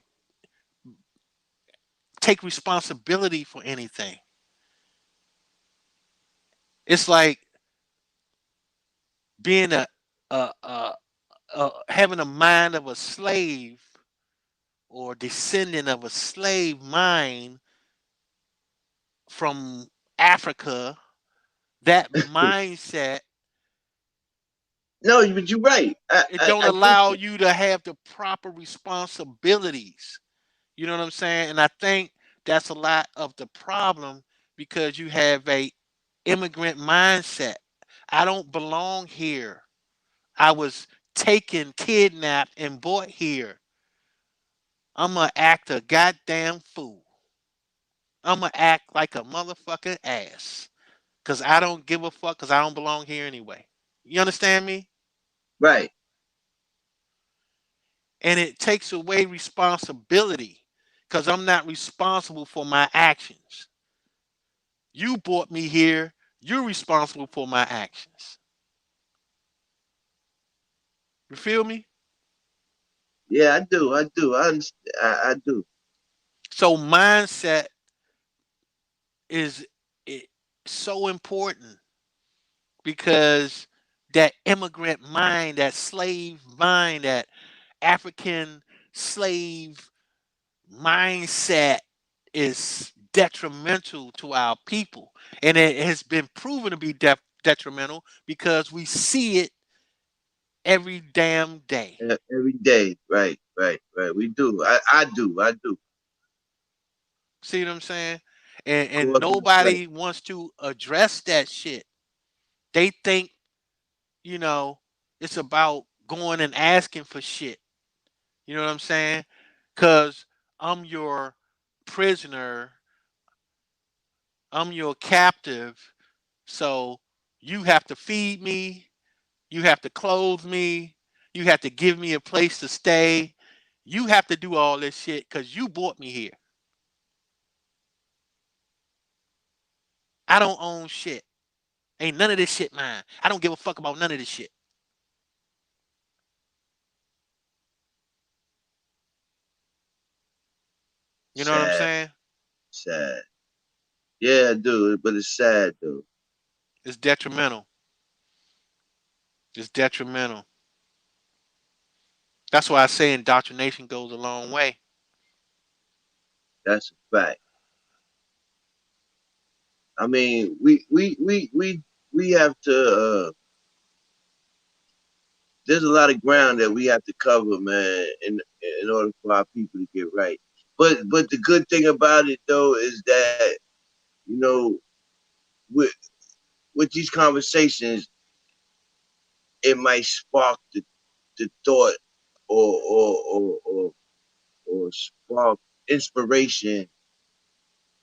take responsibility for anything. It's like being having a mind of a slave or descendant of a slave mind from Africa. That mindset, No, but you're right. it don't I get allow you. you to have the proper responsibilities. You know what I'm saying? And I think that's a lot of the problem because you have a immigrant mindset. I don't belong here. I was taken, kidnapped, and brought here. I'm gonna act a goddamn fool. I'm gonna act like a motherfucking ass. Cause I don't give a fuck. Cause I don't belong here anyway. You understand me? Right. And it takes away responsibility because I'm not responsible for my actions. You brought me here. You're responsible for my actions. You feel me? Yeah, I do. I do. I understand. I do. So mindset is it, so important because that immigrant mind, that slave mind, that African slave mindset is detrimental to our people. And it has been proven to be detrimental because we see it every damn day. Every day. Right. Right. Right. We do. I do. I do. See what I'm saying? Of And course. Right. nobody wants to address that shit. They think, you know, it's about going and asking for shit. You know what I'm saying? Cause I'm your prisoner, I'm your captive, so you have to feed me, you have to clothe me, you have to give me a place to stay. You have to do all this shit because you brought me here. I don't own shit. Ain't none of this shit mine. I don't give a fuck about none of this shit. You know what I'm Sad. saying? Sad. Yeah, I do. But it's sad, though. It's detrimental. It's detrimental. That's why I say indoctrination goes a long way. That's a fact. I mean, we have to. There's a lot of ground that we have to cover, man, in order for our people to get right. But the good thing about it though is that you know with with these conversations, it might spark the thought or spark inspiration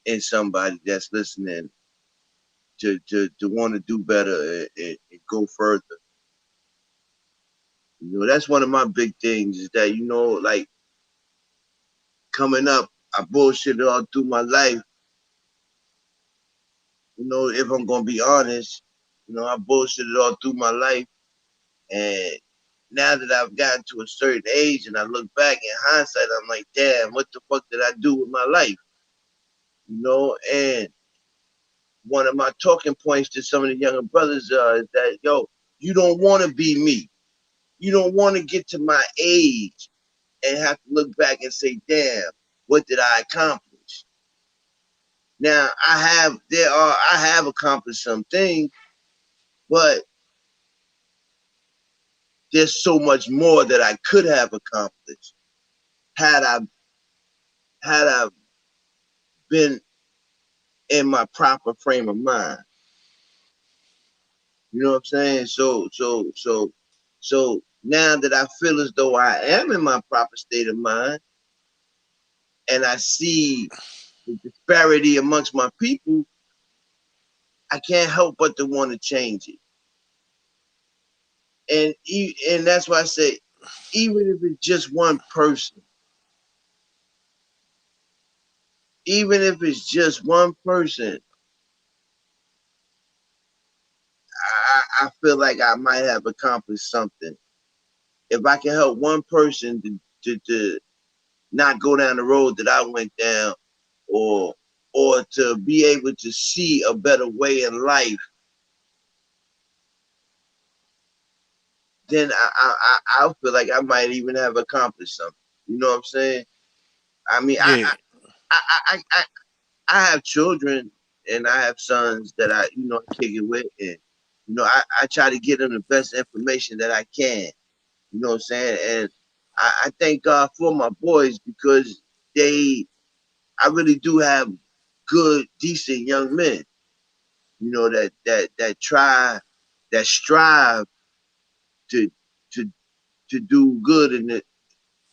in somebody that's listening to want to do better and go further. You know, that's one of my big things is that, you know, like coming up, I bullshitted all through my life. You know, if I'm gonna be honest, you know, I bullshitted all through my life. And now that I've gotten to a certain age and I look back in hindsight, I'm like, damn, what the fuck did I do with my life? You know, and one of my talking points to some of the younger brothers is that, yo, you don't want to be me. You don't want to get to my age and have to look back and say, damn, what did I accomplish? Now I have accomplished some things, but there's so much more that I could have accomplished had I been in my proper frame of mind. You know what I'm saying? So now that I feel as though I am in my proper state of mind and I see the disparity amongst my people, I can't help but to want to change it. And that's why I say, even if it's just one person, even if it's just one person, I feel like I might have accomplished something. If I can help one person to not go down the road that I went down, or to be able to see a better way in life, then I feel like I might even have accomplished something. You know what I'm saying? I mean, Yeah, I, I, I, I have children and I have sons that I, you know, kick it with, and you know, I try to get them the best information that I can. You know what I'm saying? And I thank God for my boys because I really do have good, decent young men. You know that try, that strive to to to do good in it,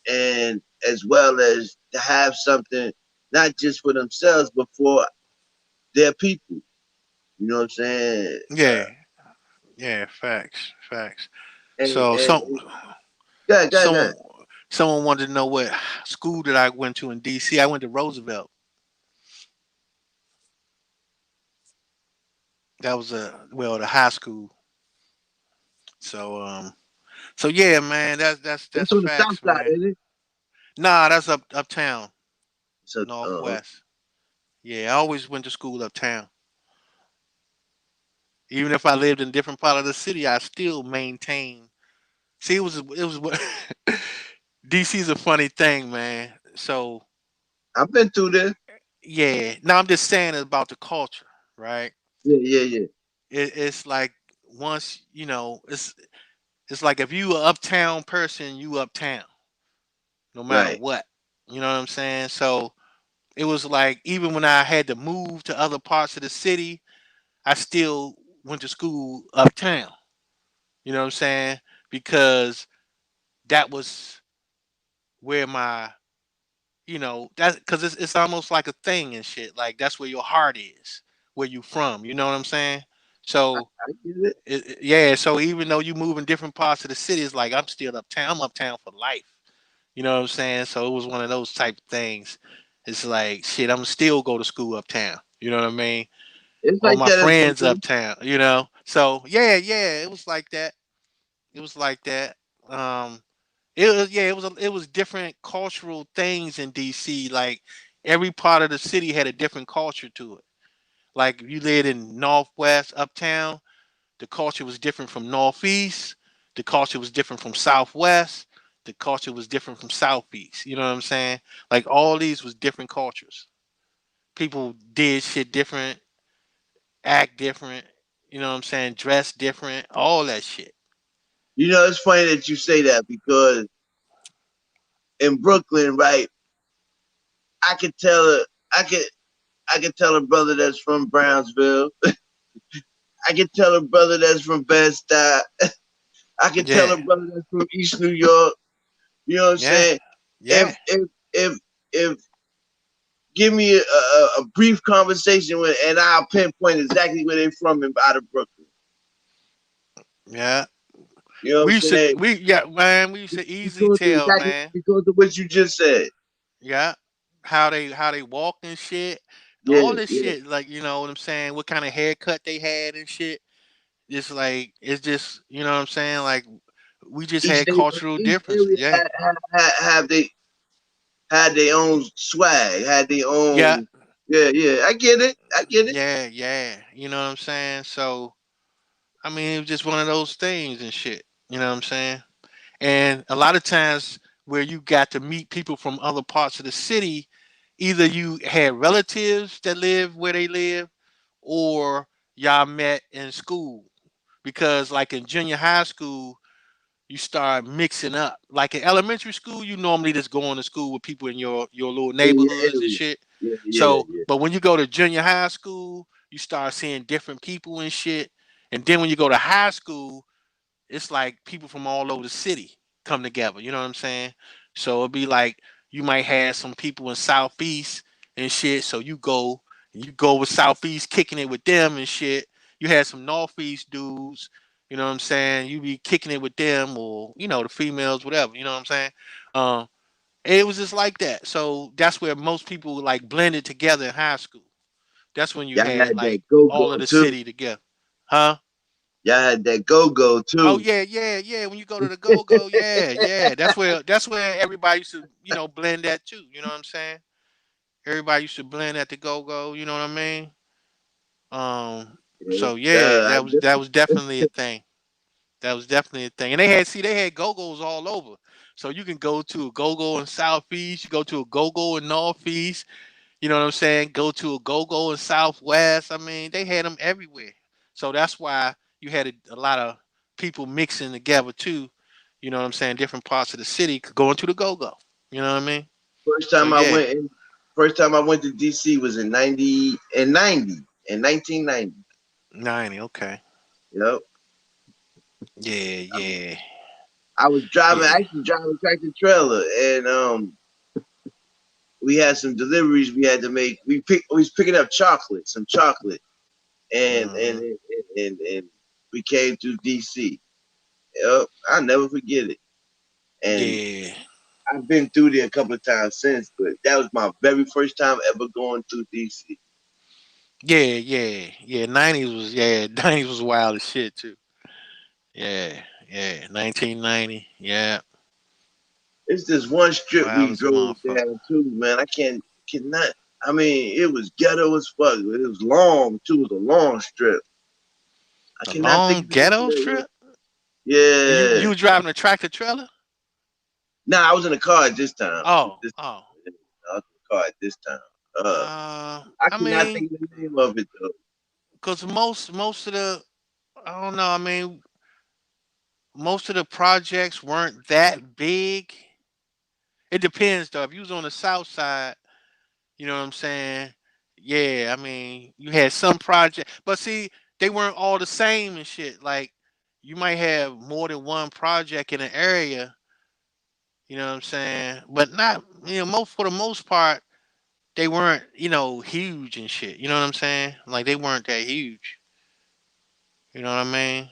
and as well as to have something not just for themselves but for their people. You know what I'm saying? yeah, yeah. Facts, facts. So some Go ahead, go ahead, go someone ahead. someone wanted to know what school that I went to in DC. I went to Roosevelt. That was the high school. So so yeah, man, That's that's on the south facts, side, man. isn't it? Nah, that's uptown, So, northwest. Yeah, I always went to school uptown. Even if I lived in a different part of the city, I still maintained. See, it was DC's a funny thing, man. So I've been through there. yeah, now I'm just saying about the culture, right? Yeah, yeah, yeah. It's like once it's like if you a uptown person, you uptown, no matter Right. what. You know what I'm saying? So it was like even when I had to move to other parts of the city, I still went to school uptown. You know what I'm saying? Because that was where my that because it's almost like a thing and shit. Like that's where your heart is, where you from. You know what I'm saying? So I get it. yeah. So even though you move in different parts of the city, it's like I'm still uptown. I'm uptown for life. You know what I'm saying? So it was one of those type of things. It's like shit. I'm still go to school uptown. You know what I mean? It's All like my that in friends Brooklyn. uptown. So yeah, yeah. It was like that. It was like that. Um, it was different cultural things in DC. Like every part of the city had a different culture to it. Like if you lived in Northwest Uptown, the culture was different from Northeast. The culture was different from Southwest. The culture was different from Southeast. You know what I'm saying? Like all these was different cultures. People did shit different, act different. You know what I'm saying? Dress different, all that shit. You know, it's funny that you say that because in Brooklyn, right, I could tell a, I could, I could tell a brother that's from Brownsville. I could tell a brother that's from Bed-Stuy. I could tell a Yeah, brother that's from East New York. You know what I'm yeah, saying? yeah, If give me a brief conversation with, and I'll pinpoint exactly where they're from and out of Brooklyn. yeah. You know what I'm We used to, saying? yeah, man. We used to easily Because of tell, exactly man. because of what you just said. Yeah, how they walk and shit. Yeah, All this yeah. shit, like you know what I'm saying. What kind of haircut they had and shit. It's just you know what I'm saying. Like we just Each had cultural each differences. area Yeah, have they had their own swag, had their yeah, own. Yeah, yeah. I get it. I get it. yeah, yeah. You know what I'm saying. So I mean, it was just one of those things and shit. You know what I'm saying. And a lot of times where you got to meet people from other parts of the city, either you had relatives that live where they live, or y'all met in school. Because like in junior high school, you start mixing up. Like in elementary school, you normally just going to school with people in your little In your neighborhoods and area. shit. Yeah, yeah, So, yeah. but when you go to junior high school, you start seeing different people and shit. And then when you go to high school, it's like people from all over the city come together. You know what I'm saying? So it'd be like you might have some people in Southeast and shit. So you go with Southeast kicking it with them and shit. You had some Northeast dudes. You know what I'm saying? You be kicking it with them or the females, whatever. You know what I'm saying? Um, it was just like that. So that's where most people like blended together in high school. That's when you Y'all had had that like go all go of the too. city together, huh? Y'all had that go go Oh too. yeah, yeah, yeah. When you go to the go go, yeah, yeah. That's where everybody used to, blend that too. You know what I'm saying? Everybody used to blend at the go go. You know what I mean? Yeah, So yeah, I that was definitely a thing. That was definitely a thing. And they had go go's all over. So you can go to a go go in Southeast. You go to a go go in Northeast. You know what I'm saying? Go to a go go in Southwest. I mean, they had them everywhere. So that's why you had a lot of people mixing together too. You know what I'm saying? Different parts of the city going to the go go. You know what I mean? first So time I yeah, went in, first time I went to DC was in 1990. 90. Okay. You know, Yeah, yeah, I was driving, yeah. actually driving a tractor trailer, and we had some deliveries we had to make. We was picking up some chocolate, and and Hmm. and, and, and we came through DC. Yep, I'll never forget it. And Yeah. I've been through there a couple of times since, but that was my very first time ever going through DC. Yeah. 90s was wild as shit too. Yeah. 1990. Yeah. It's this one strip Wild we as a drove motherfucker. down to, man. Cannot. I mean, it was ghetto as fuck. It was long too. It was a long strip. I A cannot think long of the name ghetto of it. trip? And you Yeah. were driving a tractor trailer? Nah, I was in a car at this time. Oh, This, oh. I was in a car at this time. I I cannot mean, think of the name of it though. because most of the I don't know. I mean, most of the projects weren't that big. It depends though. If you was on the south side, you know what I'm saying? Yeah, I mean, you had some project, but see, they weren't all the same and shit. Like, you might have more than one project in an area. You know what I'm saying? But not, most for the most part, they weren't, huge and shit. You know what I'm saying? Like, they weren't that huge. You know what I mean?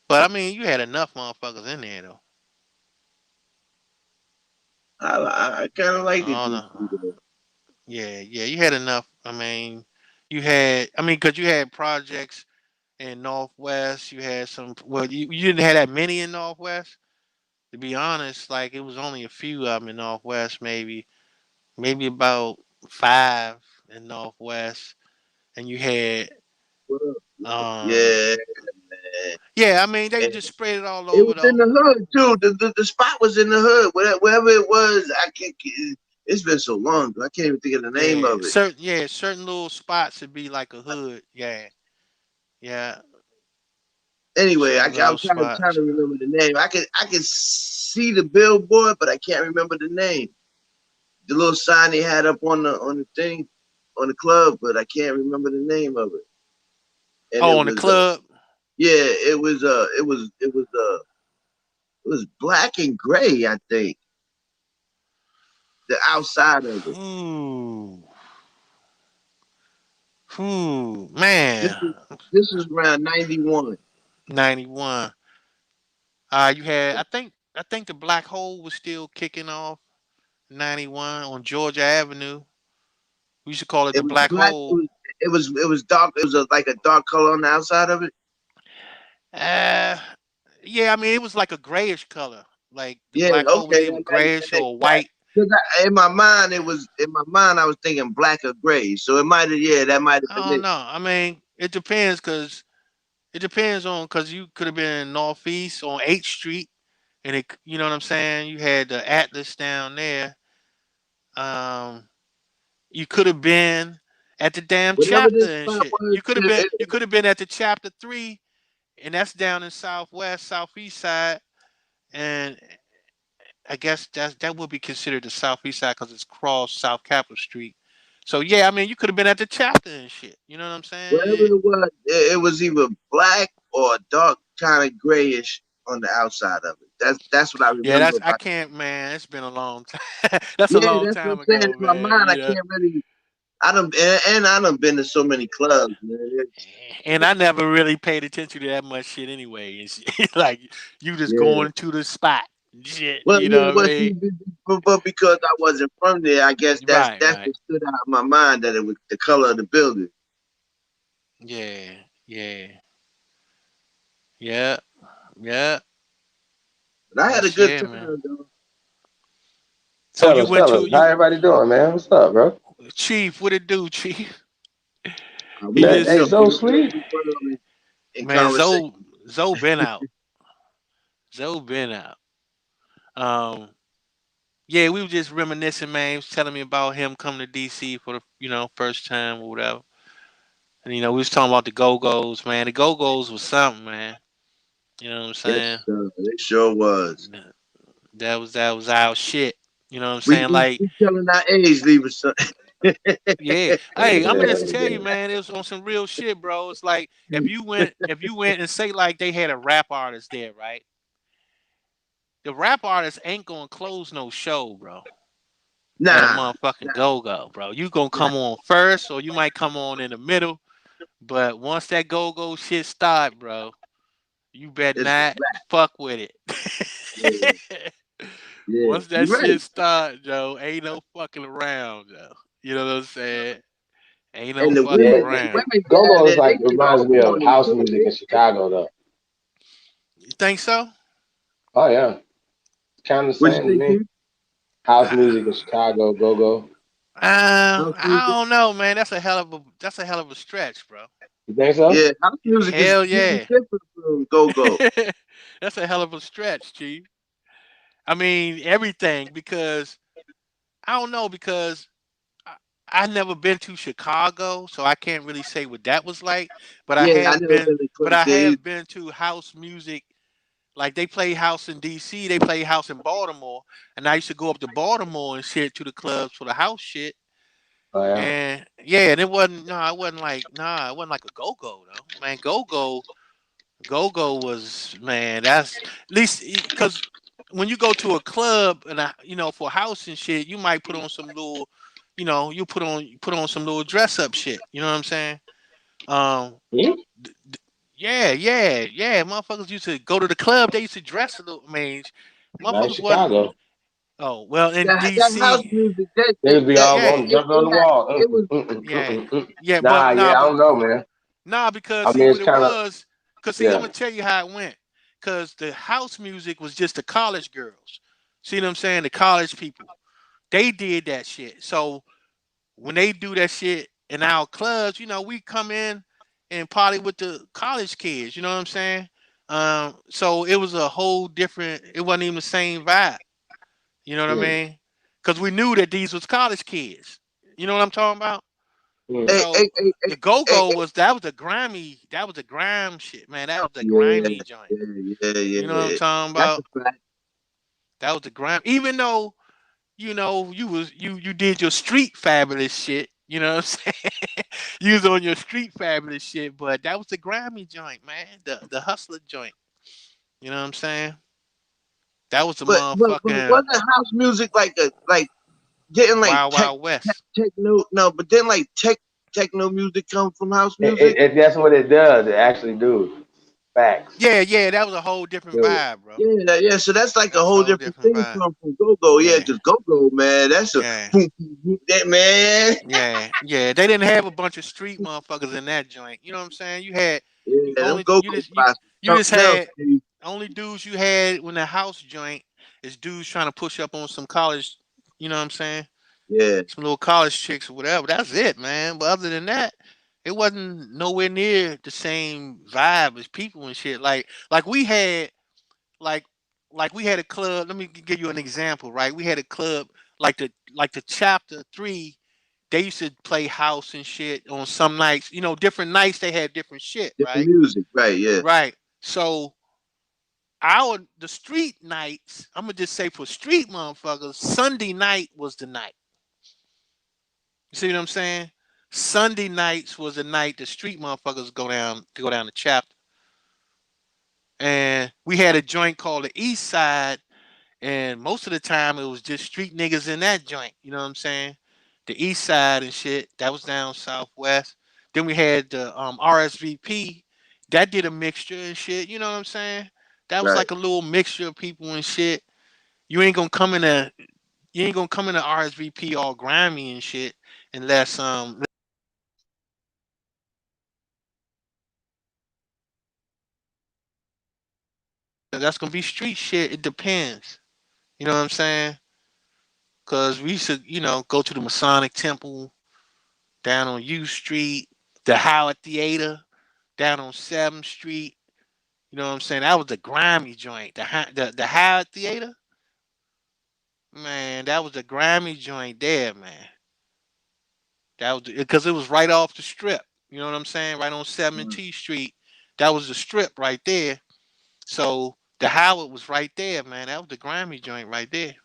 But I mean, you had enough motherfuckers in there though. I kind of like it. All the, yeah, you had enough. I mean, because you had projects in Northwest. You had some. Well, you didn't have that many in Northwest. To be honest, like it was only a few of them in Northwest, maybe about five in Northwest, and you had um. Yeah, man. Yeah, I mean they And just spread it all it over was in though. the hood too. The spot was in the hood. Wherever it was, I can't. It's been so long. I can't even think of the name Yeah, of it. certain little spots would be like a hood. Yeah, Anyway, certain I'm little trying spots. to remember the name. I can see the billboard, but I can't remember the name. The little sign they had up on the thing on the club, but I can't remember the name of it. And Oh, it on the was club. yeah, it was black and gray, I think. The outside of it. Ooh, ooh, This man. is this is around 91. 91. You had I think the Black Hole was still kicking off 91 on Georgia Avenue. We used to call it It the was Black black. Hole. It was dark. It was like a dark color on the outside of it. Uh yeah, I mean it was like a grayish color. Like the Yeah, Black Hole was okay, either grayish or that white. because in my mind I was thinking black or gray. So it might have that might have I been don't it. know. I mean, it depends because you could have been northeast on 8th Street and you know what I'm saying? You had the Atlas down there. Um You could have been at the damn Whatever chapter this and spot shit. was, You could have been at the chapter 3, and that's down in southwest, southeast side. And I guess that would be considered the southeast side because it's cross South Capitol Street. So yeah, I mean you could have been at the chapter and shit. You know what I'm saying? whatever it was, it was either black or dark kind of grayish on the outside of it. That's what I Yeah, remember that's I about. can't, man. It's been a long time. That's a Yeah, long that's what time I'm saying. In ago, my man. mind, I can't really. I done been to so many clubs, man. And I never really paid attention to that much shit anyway. And shit. Like you just Yeah. going to the spot, shit. Well, You yeah, know what I well, mean? see, but because I wasn't from there, I guess Right, that's right. what stood out in my mind that it was the color of the building. Yeah. Yeah. Yeah. But I had a That's good yeah, time man. though. So you Fellas, went to fellas, how you everybody doing, man? What's up, bro? Chief, what it do, Chief? We He That we just hey, don't so we don't sweet. keep on in man, conversation. Zoe been out. Zoe been out. Um yeah, we were just reminiscing, man. He was telling me about him coming to DC for the first time or whatever. And we was talking about the Go-Go's, man. The Go-Go's was something, man. You know what I'm Yes, saying? sir. It sure was. That was our shit. You know what I'm We saying? we, Like, we telling our age, leave son. yeah. Hey, I'm gonna Yeah, just tell yeah. you, man, it was on some real shit, bro. It's like if you went and say like they had a rap artist there, right? The rap artist ain't gonna close no show, bro. At a Nah, motherfucking nah, go-go, bro. You gonna come on first, or you might come on in the middle. But once that go-go shit start, bro, You bet It's a not wrap. fuck with Yeah, it. yeah. Once that You're right. shit start, Joe, ain't no fucking around, Joe. You know what I'm saying? Ain't no And the fucking Yeah, around. women down go-go is there, like they get reminds off me of on it house too. music in Chicago though. You think so? Oh yeah, kind of the What you same to think, me. Keith? House Uh, music in Chicago, go-go. House I music? don't know, man. That's a hell of a stretch, bro. You think so? Yeah, house music is Hell completely yeah. different from go-go. That's a hell of a stretch, Chief. I mean, everything because I don't know because I, I never been to Chicago, so I can't really say what that was like. But I Yeah, I have never been, been to but club I days. have been to house music. Like they play house in D.C., they play house in Baltimore, and I used to go up to Baltimore and shit to the clubs for the house shit. Oh yeah. And yeah, and it wasn't it wasn't like a go go though. Man, go go was man. That's at least because when you go to a club and for a house and shit, you might put on some little, you put on some little dress up shit. You know what I'm saying? Um, Hmm? yeah, yeah, yeah. Motherfuckers used to go to the club. They used to dress a little. I mean, Not in motherfuckers wasn't. Chicago. Oh well, in That house D.C. music, that that Niggas be that all Yeah, on jumping on the wall. it was yeah, yeah. But Nah, nah, yeah, I but don't know, man. nah, because I see mean, what it's it kind of was. Cause see, I'm yeah. gonna tell you how it went. Cause the house music was just the college girls. See what I'm saying? The college people. They did that shit. So when they do that shit in our clubs, we come in and party with the college kids. You know what I'm saying? So it was a whole different. It wasn't even the same vibe. You know what I Mm, mean? Because we knew that these was college kids. You know what I'm talking about? mm. hey, So hey, hey, hey, the go hey, go hey. that was the grime shit, man. That was the Yeah, grimy joint. You know what I'm yeah. talking That's about? a fact. That was the grime. Even though you did your street fabulous shit. You know what I'm saying? You was on your street fabulous shit, but that was the grimy joint, man. The hustler joint. You know what I'm saying? That was the But motherfucking wasn't house music like getting like Wild Wild West. techno? No, but then like techno music come from house music. That's what it does. It actually do. Facts. Yeah, yeah, that was a whole different Do. vibe, bro. Yeah. So that's like That a was a whole whole different different thing vibe. from go-go. Yeah, Yeah, because go-go, man, that's a yeah, boom, boom, boom, that man. yeah, yeah. They didn't have a bunch of street motherfuckers in that joint. You know what I'm saying? You had you Yeah, them only you go-go just you spots, you just something else, had dude. only dudes you had when the house joint is dudes trying to push up on some college. You know what I'm saying? Yeah, Some little college chicks or whatever. That's it, man. But other than that, it wasn't nowhere near the same vibe as people and shit. Like we had like we had a club. Let me give you an example, right? We had a club like the chapter 3. They used to play house and shit on some nights. Different nights they had different shit, different right? music, right? Yeah, Right. So the street nights, I'm gonna just say for street motherfuckers, Sunday night was the night. You see what I'm saying? Sunday nights was the night the street motherfuckers go down the chapter. And we had a joint called the East Side. And most of the time, it was just street niggas in that joint. You know what I'm saying? The East Side and shit. That was down Southwest. Then we had the RSVP. That did a mixture and shit. You know what I'm saying? That was right. like a little mixture of people and shit. You ain't gonna come in a you ain't gonna come in the RSVP all grimy and shit unless that's gonna be street shit. It depends. You know what I'm saying? Cause we used to, go to the Masonic Temple down on U Street, the Howard Theater down on 7th Street. You know what I'm saying? That was the grimy joint. The Howard Theater, man, that was the grimy joint there, man. That was because it was right off the strip. You know what I'm saying? Right on Mm. 17th Street. That was the strip right there. So the Howard was right there, man. That was the grimy joint right there.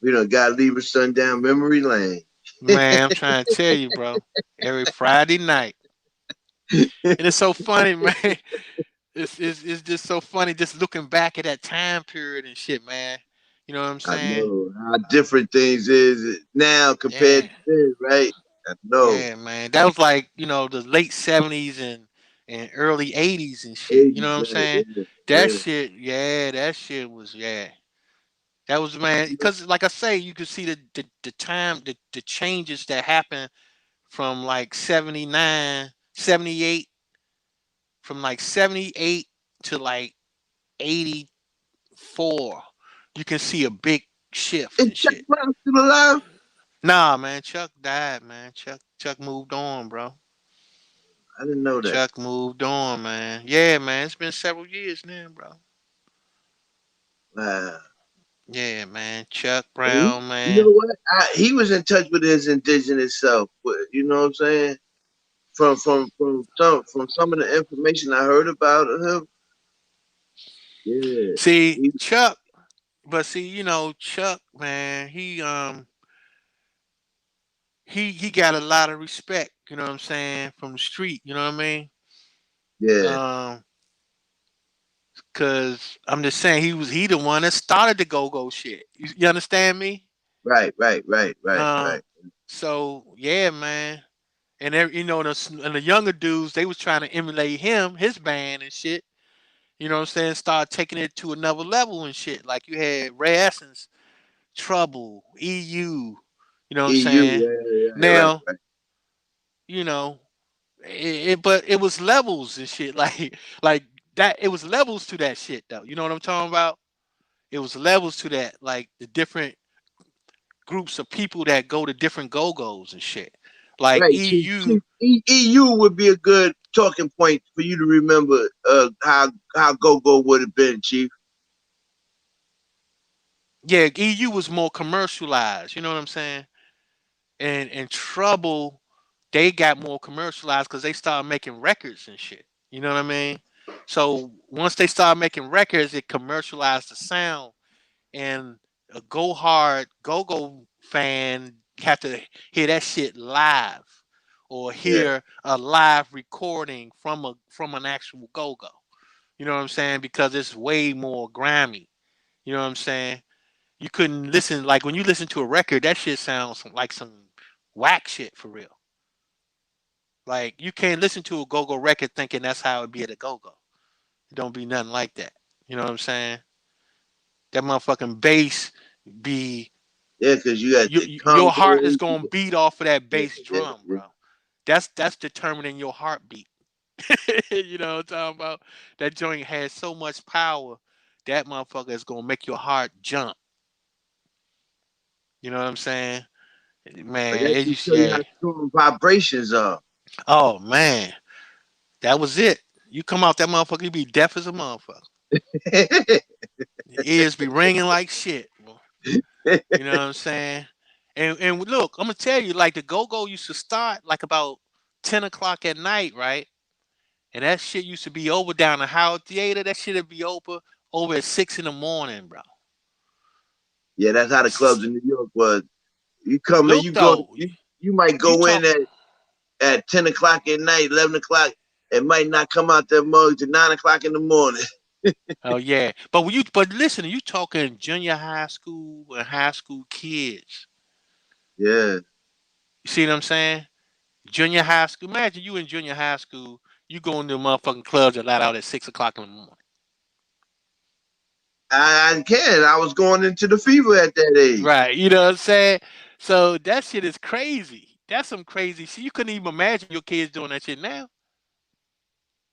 We done got to leave a sundown memory lane. Man, I'm trying to tell you, bro. Every Friday night. And it's so funny, man. It's just so funny just looking back at that time period and shit, man. You know what I'm I saying? know how different things is now compared Yeah. to then, right? I know. Yeah, man. That was like, the late 70s and and early 80s and shit. You 80s, know what I'm yeah, saying? yeah, That yeah. shit, yeah, that shit was, yeah. That was, man, because like I say, you could see the time, the changes that happened from like 79, 78, from like 78 to like 84. You can see a big shift Is and Chuck shit. Brown still alive? Nah, man, Chuck died, man. Chuck moved on, bro. I didn't know that. Chuck moved on, man. Yeah, man, it's been several years now, bro. Wow. Yeah, man. Chuck You Brown, know man. what? He was in touch with his indigenous self. You know what I'm saying? From some of the information I heard about him. Yeah. See, He, Chuck, but see, Chuck, man, he got a lot of respect, you know what I'm saying, from the street, you know what I mean? yeah. Um, cause I'm just saying he the one that started the go-go shit. You understand me? Right. Um, so yeah, man. And the younger dudes, they was trying to emulate his band and shit. You know what I'm saying? Start taking it to another level and shit. Like you had Ray Essence, Trouble, EU. You know what I'm EU. saying? Yeah. Right. Now, you know, but it was levels and shit. Like that. It was levels to that shit though. You know what I'm talking about? It was levels to that. Like the different groups of people that go to different go-go's and shit. Like Right. EU. EU would be a good talking point for you to remember how go-go would have been, Chief. Yeah, EU was more commercialized. You know what I'm saying? And Trouble, they got more commercialized because they started making records and shit. You know what I mean? So once they started making records, it commercialized the sound, and a go hard go go fan have to hear that shit live, or Yeah. hear a live recording from an actual go go. You know what I'm saying? Because it's way more grimy. You know what I'm saying? You couldn't listen, like when you listen to a record, that shit sounds like some whack shit for real. Like you can't listen to a go-go record thinking that's how it be at a go-go. It don't be nothing like that. You know what I'm saying? That motherfucking bass be Yeah, because you got the your heart is Congo. gonna beat off of that Yeah, bass yeah, drum, yeah. bro. That's determining your heartbeat. You know what I'm talking about? That joint has so much power, that motherfucker is gonna make your heart jump. You know what I'm saying? But Man, that it just just, show you yeah. how strong vibrations are. Oh man, that was it. You come out that motherfucker, you be deaf as a motherfucker. Your ears be ringing like shit. You know what I'm saying? And look, I'm gonna tell you, like the go-go used to start like about 10 o'clock at night, right? And that shit used to be over down the Howard Theater. That shit'd be over at 6 in the morning, bro. Yeah, that's how the clubs in New York was. You come in, Look though, you might you go in talk. at 10 o'clock at night, 11 o'clock. It might not come out that mug to 9 o'clock in the morning. Oh yeah, but listen, you talking junior high school and high school kids. Yeah. You see what I'm saying? Junior high school. Imagine you in junior high school. You going to motherfucking clubs that let out at 6 o'clock in the morning. I can. I was going into the fever at that age. Right. You know what I'm saying? So that shit is crazy. That's some crazy shit. You couldn't even imagine your kids doing that shit now.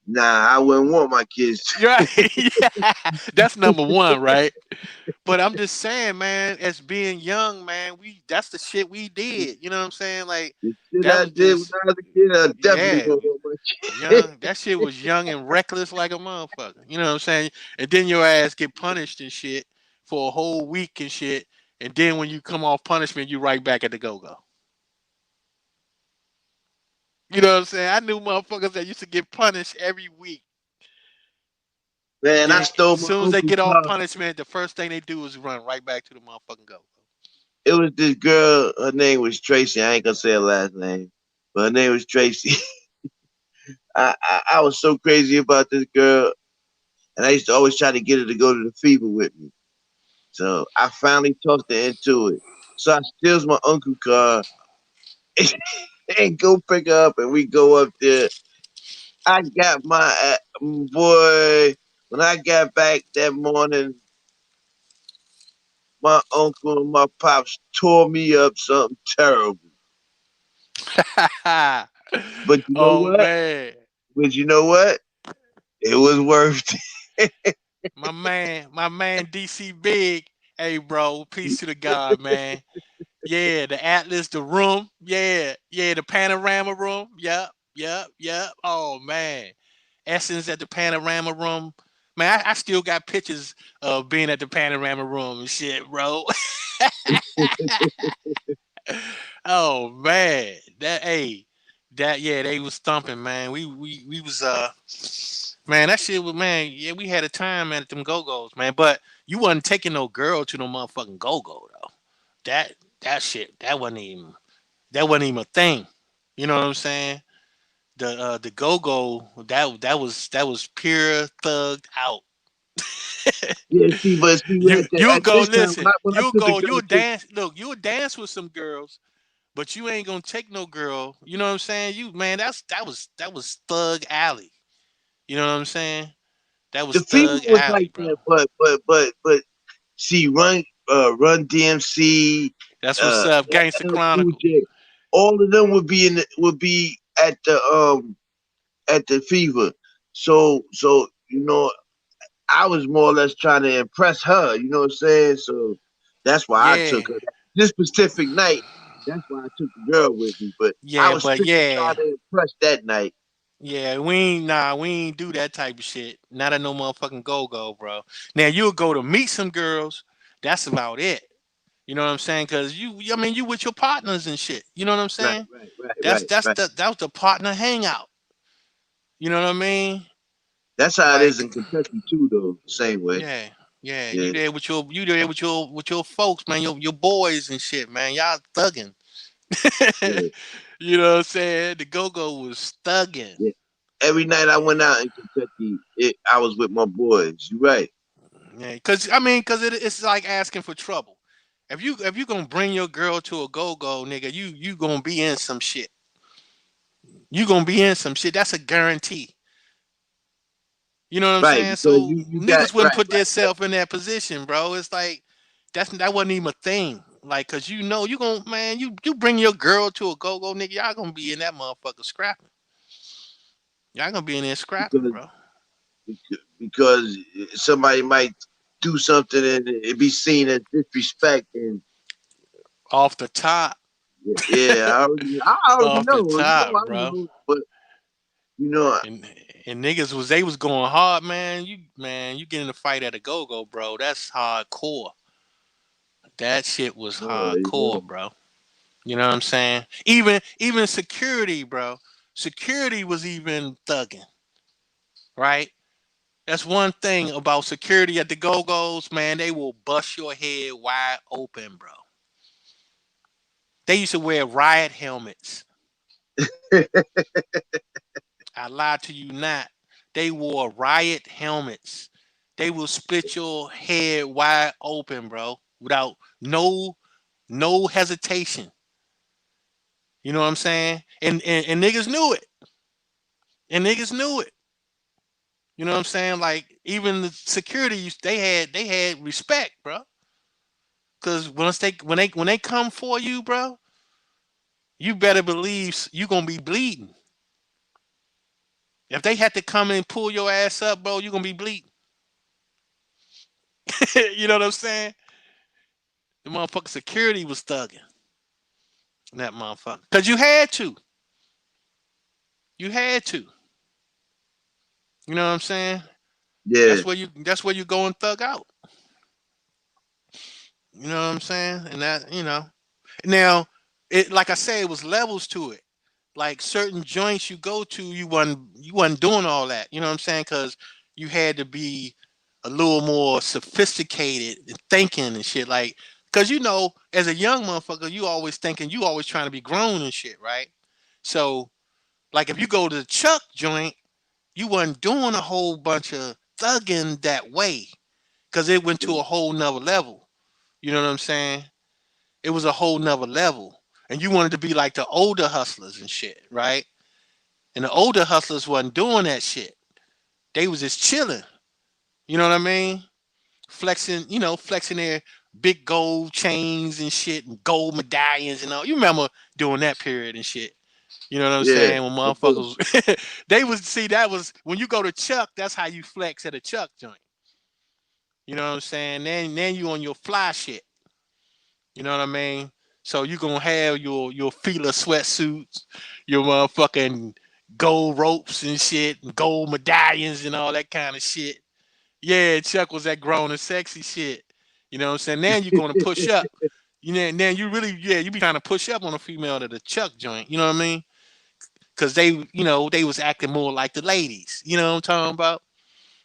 Nah, I wouldn't want my kids. You're right. Yeah. That's number one, right? But I'm just saying, man, as being young, man, that's the shit we did. You know what I'm saying? Like The shit that I was did when just, I was a kid, I definitely yeah, wouldn't want my kids. young. That shit was young and reckless like a motherfucker. You know what I'm saying? And then your ass get punished and shit for a whole week and shit. And then when you come off punishment, you right back at the go go. You know what I'm saying? I knew motherfuckers that used to get punished every week. Man, I Then stole as my soon as they uncle's get off car. punishment, the first thing they do is run right back to the motherfucking go. It was this girl, her name was Tracy. I ain't gonna say her last name, but her name was Tracy. I was so crazy about this girl, and I used to always try to get her to go to the fever with me. So I finally talked her into it. So I steals my uncle's car and go pick her up, and we go up there. I got my boy. When I got back that morning, my uncle and my pops tore me up something terrible. But you know Oh what? man. But you know what? It was worth it. My man DC Big. Hey bro, peace to the God, man. Yeah, the Atlas, the room. Yeah, the panorama room. Yep. Oh man. Essence at the panorama room. Man, I still got pictures of being at the panorama room and shit, bro. Oh man. That they was thumping, man. We was man, that shit was, man, yeah, we had a time, man, at them go-go's, man. But you wasn't taking no girl to no motherfucking go-go though. That shit, that wasn't even a thing. You know what I'm saying? The go-go, that was pure thugged out. Yeah, see, You you'll at go this time listen. when I You'll took a go. girl You'll to, dance. Look, you'll dance with some girls, but you ain't gonna take no girl. You know what I'm saying? You man, that was thug alley. You know what I'm saying? That was the fever thug was alley, like bro. that, but see, Run DMC, That's what's up, Gangster LL Cool Chronicle. J, all of them would be at the fever. So I was more or less trying to impress her. You know what I'm saying? So that's why I Yeah, took her this specific night. That's why I took the girl with me. But I yeah, was but strictly yeah, trying to impress that night. yeah, we ain't do that type of shit. Not at no motherfucking go-go, bro. Now you'll go to meet some girls. That's about it. You know what I'm saying? Cause I mean, you with your partners and shit. You know what I'm Right, saying? right, right, That's right, that's right. the that was the partner hangout. You know what I mean? That's how it is Like, in Kentucky too, though. Same way. yeah, yeah. Yeah, You there with your folks, man. Your boys and shit, man. Y'all thugging. yeah, You know what I'm saying? The go-go was thugging. yeah. Every night I went out in Kentucky, I was with my boys. You right. Yeah, cause it's like asking for trouble. If you gonna bring your girl to a go-go, nigga, you gonna be in some shit. You gonna be in some shit. That's a guarantee. You know what I'm Right, saying? because So you got niggas wouldn't right, put right. themselves in that position, bro. It's like that wasn't even a thing. Like, cause you know you gonna, man, you bring your girl to a go-go, nigga, y'all gonna be in that motherfucker scrapping. Y'all gonna be in there scrapping, Because bro. because somebody might do something and it be seen as disrespect and Off the top. yeah, I already Off the know, top, I bro. know, but you know, And and niggas was going hard, man. You get in a fight at a go-go, bro. That's hardcore. That shit was you know, hardcore, bro. You know what I'm saying? Even security, bro. Security was even thugging, right? That's one thing about security at the go-go's, man. They will bust your head wide open, bro. They used to wear riot helmets. I lie to you not. They wore riot helmets. They will split your head wide open, bro, without no hesitation. You know what I'm saying? And niggas knew it. And niggas knew it. You know what I'm saying? Like, even the security, they had respect, bro. Cause when they come for you, bro, you better believe you gonna be bleeding. If they had to come and pull your ass up, bro, you gonna be bleeding. You know what I'm saying? The motherfucker security was thugging that motherfucker. Cause you had to. You had to. You know what I'm saying? yeah, That's where you go and thug out. You know what I'm saying? And that. Now, it, like I say, it was levels to it. Like, certain joints you go to, you wasn't doing all that. You know what I'm saying? Cause you had to be a little more sophisticated and thinking and shit. Like, cause as a young motherfucker, you always thinking, you always trying to be grown and shit, right? So, like, if you go to the Chuck joint, you wasn't doing a whole bunch of thugging that way, because it went to a whole nother level. You know what I'm saying? It was a whole nother level. And you wanted to be like the older hustlers and shit, right? And the older hustlers wasn't doing that shit. They was just chilling. You know what I mean? Flexing their big gold chains and shit and gold medallions and all. You remember doing that period and shit. You know what I'm Yeah. saying? When motherfuckers they was see that was when you go to Chuck, that's how you flex at a Chuck joint. You know what I'm saying? Then you on your fly shit. You know what I mean? So you gonna have your Fila sweatsuits, your motherfucking gold ropes and shit, and gold medallions and all that kind of shit. Yeah, Chuck was that grown and sexy shit. You know what I'm saying? Then you're gonna push up. You know, and then you really, yeah, you be trying to push up on a female to the Chuck joint. You know what I mean? Because they was acting more like the ladies. You know what I'm talking about?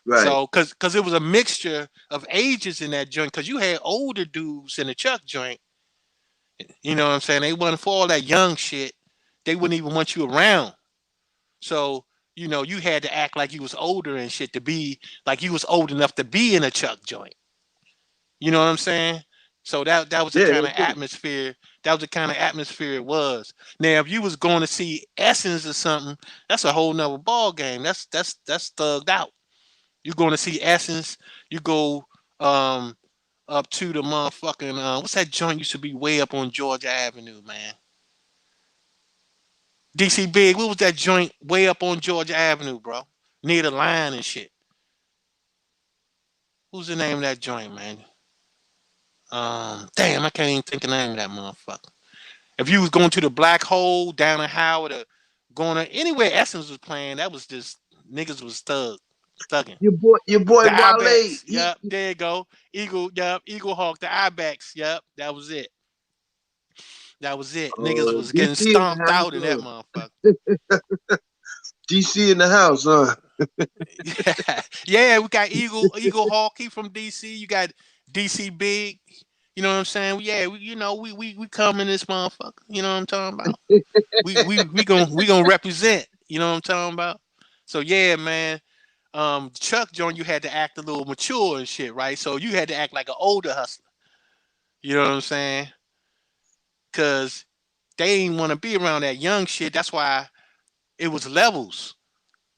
Right. So, cause it was a mixture of ages in that joint. Cause you had older dudes in the Chuck joint. You know what I'm saying? They wasn't for all that young shit. They wouldn't even want you around. So, you had to act like you was older and shit to be like you was old enough to be in a Chuck joint. You know what I'm saying? So that was the Yeah. kind of atmosphere. That was the kind of atmosphere it was. Now, if you was going to see Essence or something, that's a whole nother ball game. That's thugged out. You're going to see Essence. You go up to the motherfucking what's that joint used to be way up on Georgia Avenue, man? DC Big. What was that joint way up on Georgia Avenue, bro? Near the line and shit. Who's the name of that joint, man? Damn, I can't even think of the name of that motherfucker. If you was going to the Black Hole down in Howard or going to anywhere Essence was playing, that was just niggas was thugging. Your boy The Wale. Ibex, yep, there you go. Eagle, yep, Eagle Hawk, the Ibex, yep, that was it. That was it. Niggas was getting DC in the stomped out in that house. motherfucker. DC in the house, huh? Yeah, we got Eagle Hawk, he from DC. You got DC Big. You know what I'm saying? Yeah, we come in this motherfucker. You know what I'm talking about? We gonna represent. You know what I'm talking about? So yeah, man. Chuck John, you had to act a little mature and shit, right? So you had to act like an older hustler. You know what I'm saying? Cause they ain't want to be around that young shit. That's why it was levels.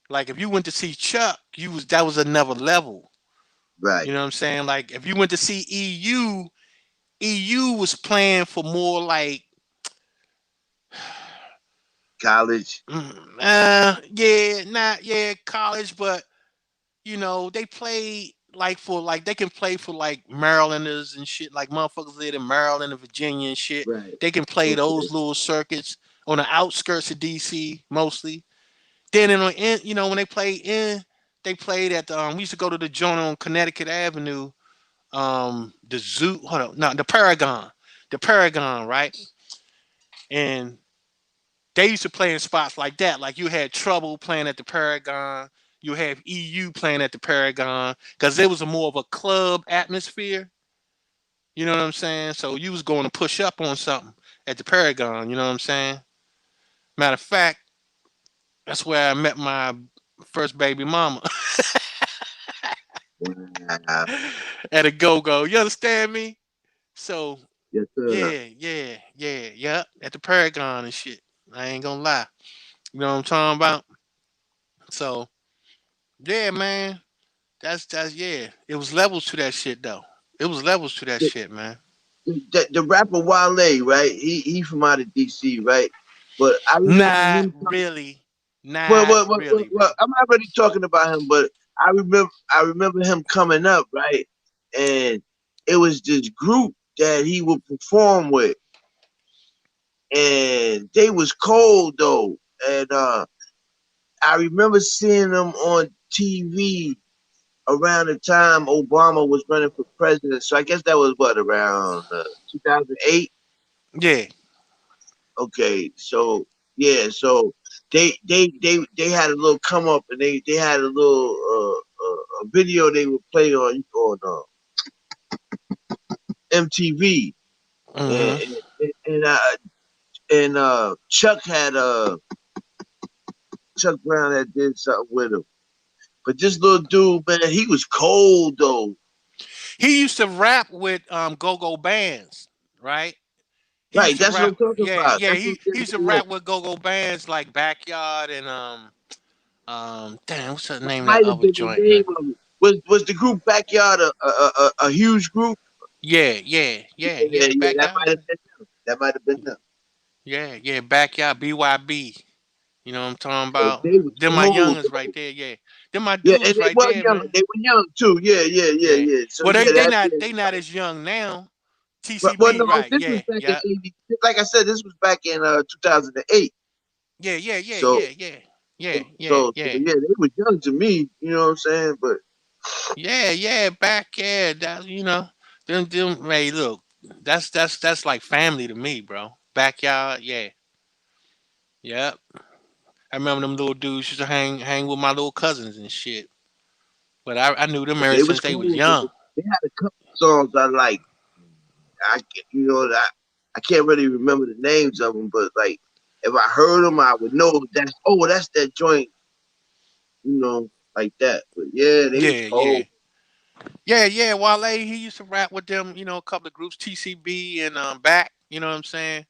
Like if you went to see Chuck, that was another level. Right. You know what I'm saying? Like if you went to see EU was playing for more like College. college, but they play like for like they can play for like Marylanders and shit, like motherfuckers live in Maryland and Virginia and shit. Right. They can play Okay. those little circuits on the outskirts of DC mostly. Then when they played at we used to go to the joint on Connecticut Avenue, the zoo, hold on, no, the Paragon, right? And they used to play in spots like that. Like you had Trouble playing at the Paragon. You have EU playing at the Paragon because there was a more of a club atmosphere. You know what I'm saying? So you was going to push up on something at the Paragon. You know what I'm saying? Matter of fact, that's where I met my first baby mama Wow. at a go-go. You understand me? So Yes, sir. yeah, at the Paragon and shit. I ain't gonna lie. You know what I'm talking about? So yeah, man. That's yeah. It was levels to that shit though. It was levels to that The, shit, man. the rapper Wale, right? He from out of DC, right? But I remember Not him. really. Well, Not well, well, well, really, well, bro. I'm not really talking about him, but I remember him coming up, right? And it was this group that he would perform with, and they was cold though. And I remember seeing them on TV around the time Obama was running for president. So I guess that was what, around 2008. Yeah. Okay, so yeah, so they had a little come up, and they had a little a video they would play on MTV, and Mm-hmm. Chuck had Chuck Brown had did something with him, but this little dude, man, he was cold though. He used to rap with go-go bands, right? Right, that's what rap. I'm talking Yeah, about. yeah. That's what He used to rap with go-go bands like Backyard and damn, what's the name of that might have other been the joint, name man? of it. Was the group Backyard a huge group? Yeah, Yeah, yeah, that Backyard. might have been them. That might have been them. Yeah, Backyard. BYB. You know what I'm talking Yeah, about? they was Them my cold. youngins right there. Yeah, them my Yeah, and dudes they right were there, young. man. They were young too. Yeah, yeah, yeah, Yeah. yeah. So Well, yeah, that yeah. they not as young now. But TCB, no, right? this was Yeah, back in yeah, '80. Like I said, this was back in 2008. So Yeah. yeah, they were young to me. You know what I'm saying? But Back, that, you know, them. Hey, look, that's like family to me, bro. Backyard, yeah, yep. I remember them little dudes used to hang with my little cousins and shit. But I knew them ever they was since they was cool. young. They had a couple songs I like. You know, I can't really remember the names of them, but like if I heard them, I would know that's that joint. You know, like that. But yeah, they was Yeah, cold. yeah. Wale, he used to rap with them, you know, a couple of groups, TCB and Back, you know what I'm saying?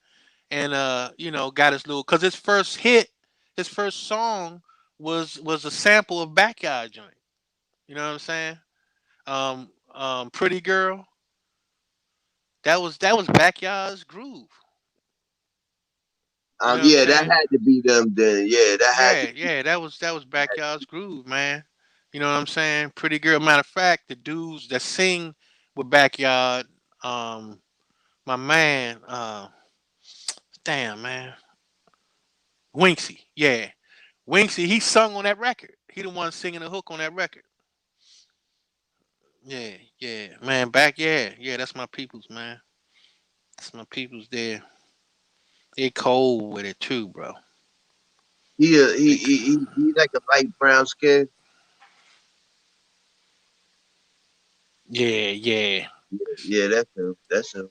And you know, got his little, cause his first song was a sample of Backyard joint. You know what I'm saying? Pretty Girl. That was Backyard's groove. You know what I'm Yeah, that saying? had to be them then. Yeah, that had to be. Yeah. That was Backyard's groove, man. You know what I'm saying? Pretty Girl. Matter of fact, the dudes that sing with Backyard, um, my man, damn man, Winksy. Yeah, Winksy. He sung on that record. He the one singing the hook on that record. Yeah, man. Yeah. That's my peoples, man. That's my peoples there. They cold with it too, bro. They, He like a light brown skin. yeah. Yeah, that's him. That's him.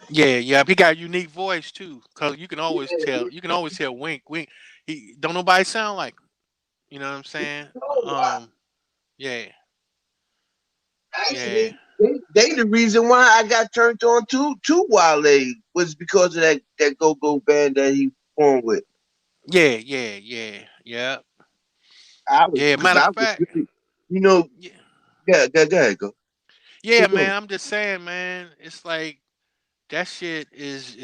Yeah. He got a unique voice too, cause you can always Yeah, tell. You can always tell Wink. He don't nobody sound like him. You know what I'm saying? no, Yeah, yeah, actually, they the reason why I got turned on to Wale was because of that go go band that he formed with. yeah. Because Matter of I was fact, really, you know, yeah, go ahead, go. yeah, Keep man. going. I'm just saying, man. It's like that shit is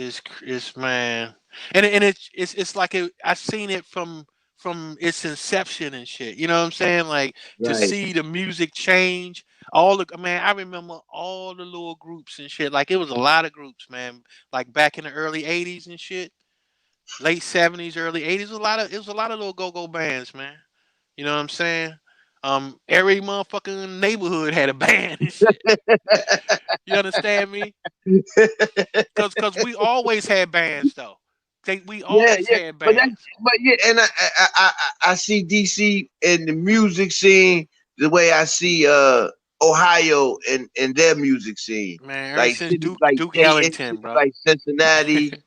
man, and it's like I've seen it from its inception and shit. You know what I'm saying? Like to Right. see the music change. All the man, I remember all the little groups and shit. Like it was a lot of groups, man. Like back in the early '80s and shit, late '70s, early '80s. It was a lot of little go-go bands, man. You know what I'm saying? Every motherfucking neighborhood had a band and shit. You understand me? Cause we always had bands though. We Yeah, always yeah, had but that's bands. but yeah, and I see DC in the music scene the way I see Ohio and their music scene, Man, ever like since cities Duke like Duke Dayton, Ellington, cities bro. like Cincinnati,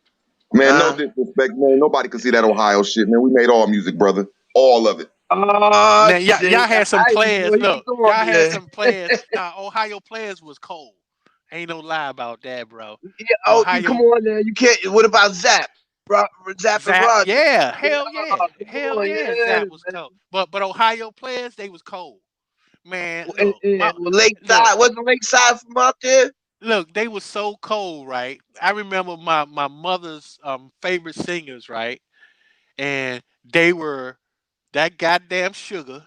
Man, no huh? disrespect, man. Nobody can see that Ohio shit, man. We made all music, brother. All of it. Oh, Man, y'all see, had some I didn't know players. he was Look, on y'all had there. some players. Nah, Ohio players was cold. Ain't no lie about that, bro. Yeah, oh, you come Ohio on there. You can't. What about Zap? Zap and Zap, Roger. yeah, Oh, come hell on, yeah. yeah, Zap was cold. But Ohio players, they was cold. Man, look, and look, Lakeside wasn't Lakeside from out there. they was so cold, right? I remember my mother's favorite singers, right? And they were that goddamn sugar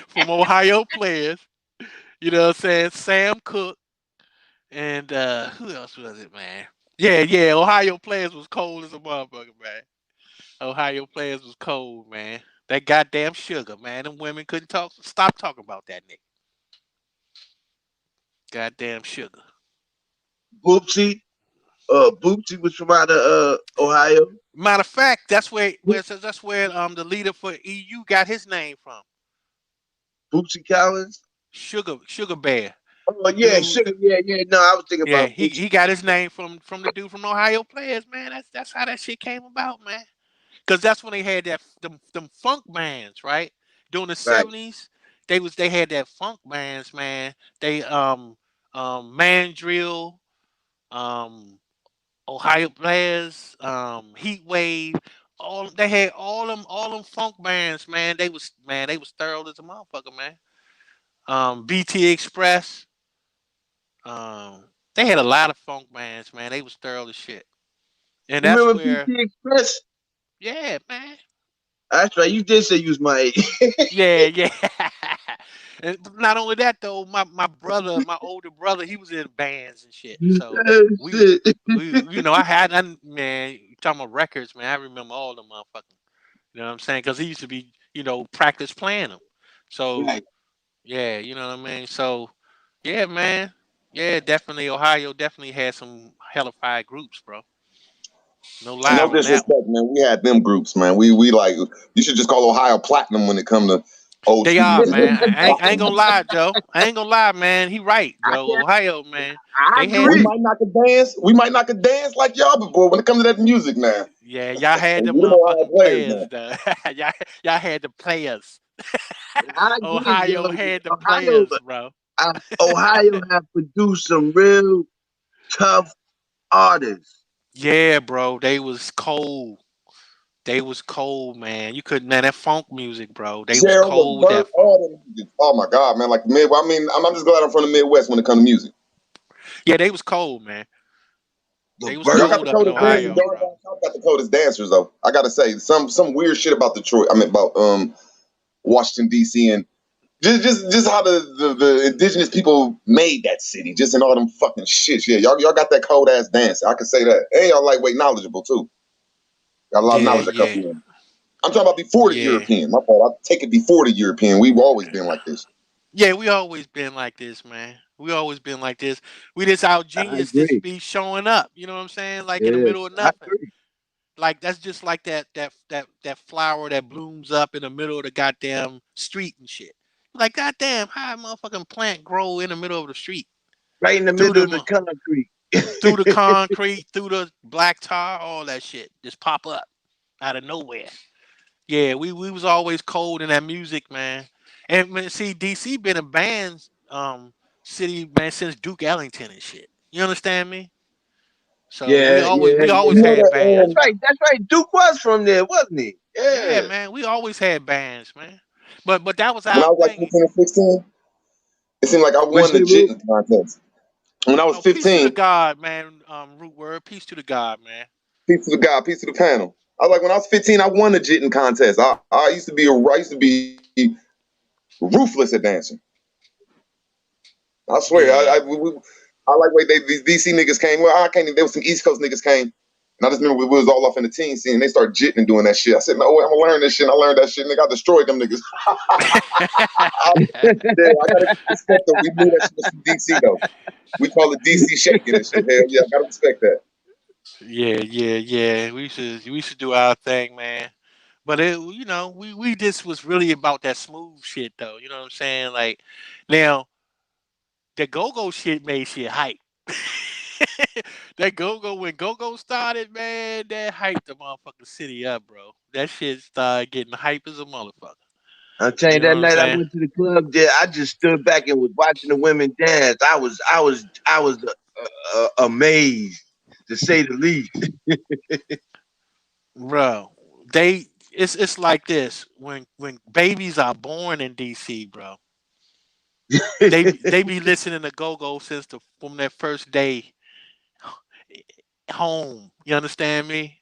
from Ohio players. You know what I'm saying? Sam Cooke and who else was it, man? Yeah. Ohio players was cold as a motherfucker, man. Ohio players was cold, man. That goddamn sugar, man. Them women couldn't stop talking about that nigga. Goddamn sugar. Boopsy. Boopsy was from out of Ohio. Matter of fact, that's where the leader for EU got his name from. Boopsy Collins. Sugar Bear. Oh The yeah, dude. sugar. Yeah, yeah. No, I was thinking Yeah, about he Boopsy. he got his name from the dude from Ohio players, man. That's how that shit came about, man. Cause that's when they had them funk bands, right? During the Right. '70s, they had that funk bands, man. They Mandrill, Ohio Players, Heat Wave. They had all them funk bands, man. They was thorough as a motherfucker, man. BT Express. They had a lot of funk bands, man. They was thorough as shit. And You that's remember where, PT Express? yeah, man. That's right. You did say you was my age. Yeah, yeah. And not only that though, my brother, my older brother, he was in bands and shit. So Oh, we shit. man, you talking about records, man. I remember all the motherfuckers. You know what I'm saying? Because he used to be, practice playing them. So Right. yeah, you know what I mean. So yeah, man. Yeah, definitely. Ohio definitely had some hellified groups, bro. No lie No on that one. disrespect, man. We had them groups, man. We like you should just call Ohio Platinum when it come to old They school are, music. man. I ain't gonna lie, Joe. I ain't gonna lie, man. He right, I Joe. can't. Ohio, man. I They had We agree. them. might not could dance. We might not could dance like y'all, but boy, when it comes to that music, man, Yeah, y'all had we the them Ohio motherfucking players, players, man. though. y'all, y'all had the players. I agree, Ohio yo. had the Ohio, players, bro. Ohio have produced some real tough artists. Yeah, bro. They was cold. They was cold, man. You couldn't, man. That funk music, bro. They was Gerald cold with that Levert, funk. all them music. Oh my God, man! Like the mid. I mean, I'm just glad I'm from the Midwest when it comes to music. Yeah, they was cold, man. They was Y'all Levert, got cold the up in coldest dancers. Ohio, Y'all bro. got the coldest dancers, though. I gotta say, some weird shit about Detroit. I mean, about Washington D.C. and just how the indigenous people made that city, just in all them fucking shits. Yeah, y'all got that cold ass dance. I can say that. And y'all lightweight knowledgeable too. Got a lot of Yeah, knowledge that come yeah, from them. I'm talking about before the yeah. European. My fault. I take it before the European. We've always been like this. Yeah, we always been like this, man. We always been like this. We just our I genius just agree. be showing up. You know what I'm saying? Like in the Yeah, middle of I nothing. agree. Like that's just like that flower that blooms up in the middle of the goddamn street and shit. Like goddamn, how a motherfucking plant grow in the middle of the street Right in the through middle the of the concrete. through the concrete, through the black tar, all that shit just pop up out of nowhere. Yeah, we was always cold in that music, man. And man, see, DC been a band city man since Duke Ellington and shit. You understand me? So Yeah, yeah, we yeah. always You know had that That's bands, right. bro. That's right. Duke was from there, wasn't he? Yeah, Yeah. man, we always had bands, man. But that was when our I was like thing. 15 or 16, it seemed like I What won you the say, Lou? jitting contest. When I was Oh, peace to the 15, God, man. Root word, peace to the God, man. peace to the guy, peace to the panel. I was like, when I was 15, I won the jitting contest. I used to be ruthless at dancing. I swear, Yeah, I like the way these DC niggas came. Well, I can't even, there was some East Coast niggas came. And I just remember we was all off in the teen scene. And they started jitting and doing that shit. I said, no way, I'm gonna learn this shit. And I learned that shit. Nigga, I destroyed them niggas. Yeah, I gotta respect them. We knew that shit was from DC though. We call it DC shaking and shit. Hell yeah, I gotta respect that. yeah, yeah, yeah. We should do our thing, man. But we just was really about that smooth shit though. You know what I'm saying? Like now the go-go shit made shit hype. That go-go when go-go started, man, that hyped the motherfucking city up, bro. That shit started getting hype as a motherfucker. I'm telling you, You know that what I'm night I saying? went to the club there, I just stood back and was watching the women dance. I was amazed, to say the least. Bro, it's like this. When babies are born in DC, bro, they be listening to go-go since from their first day home. You understand me?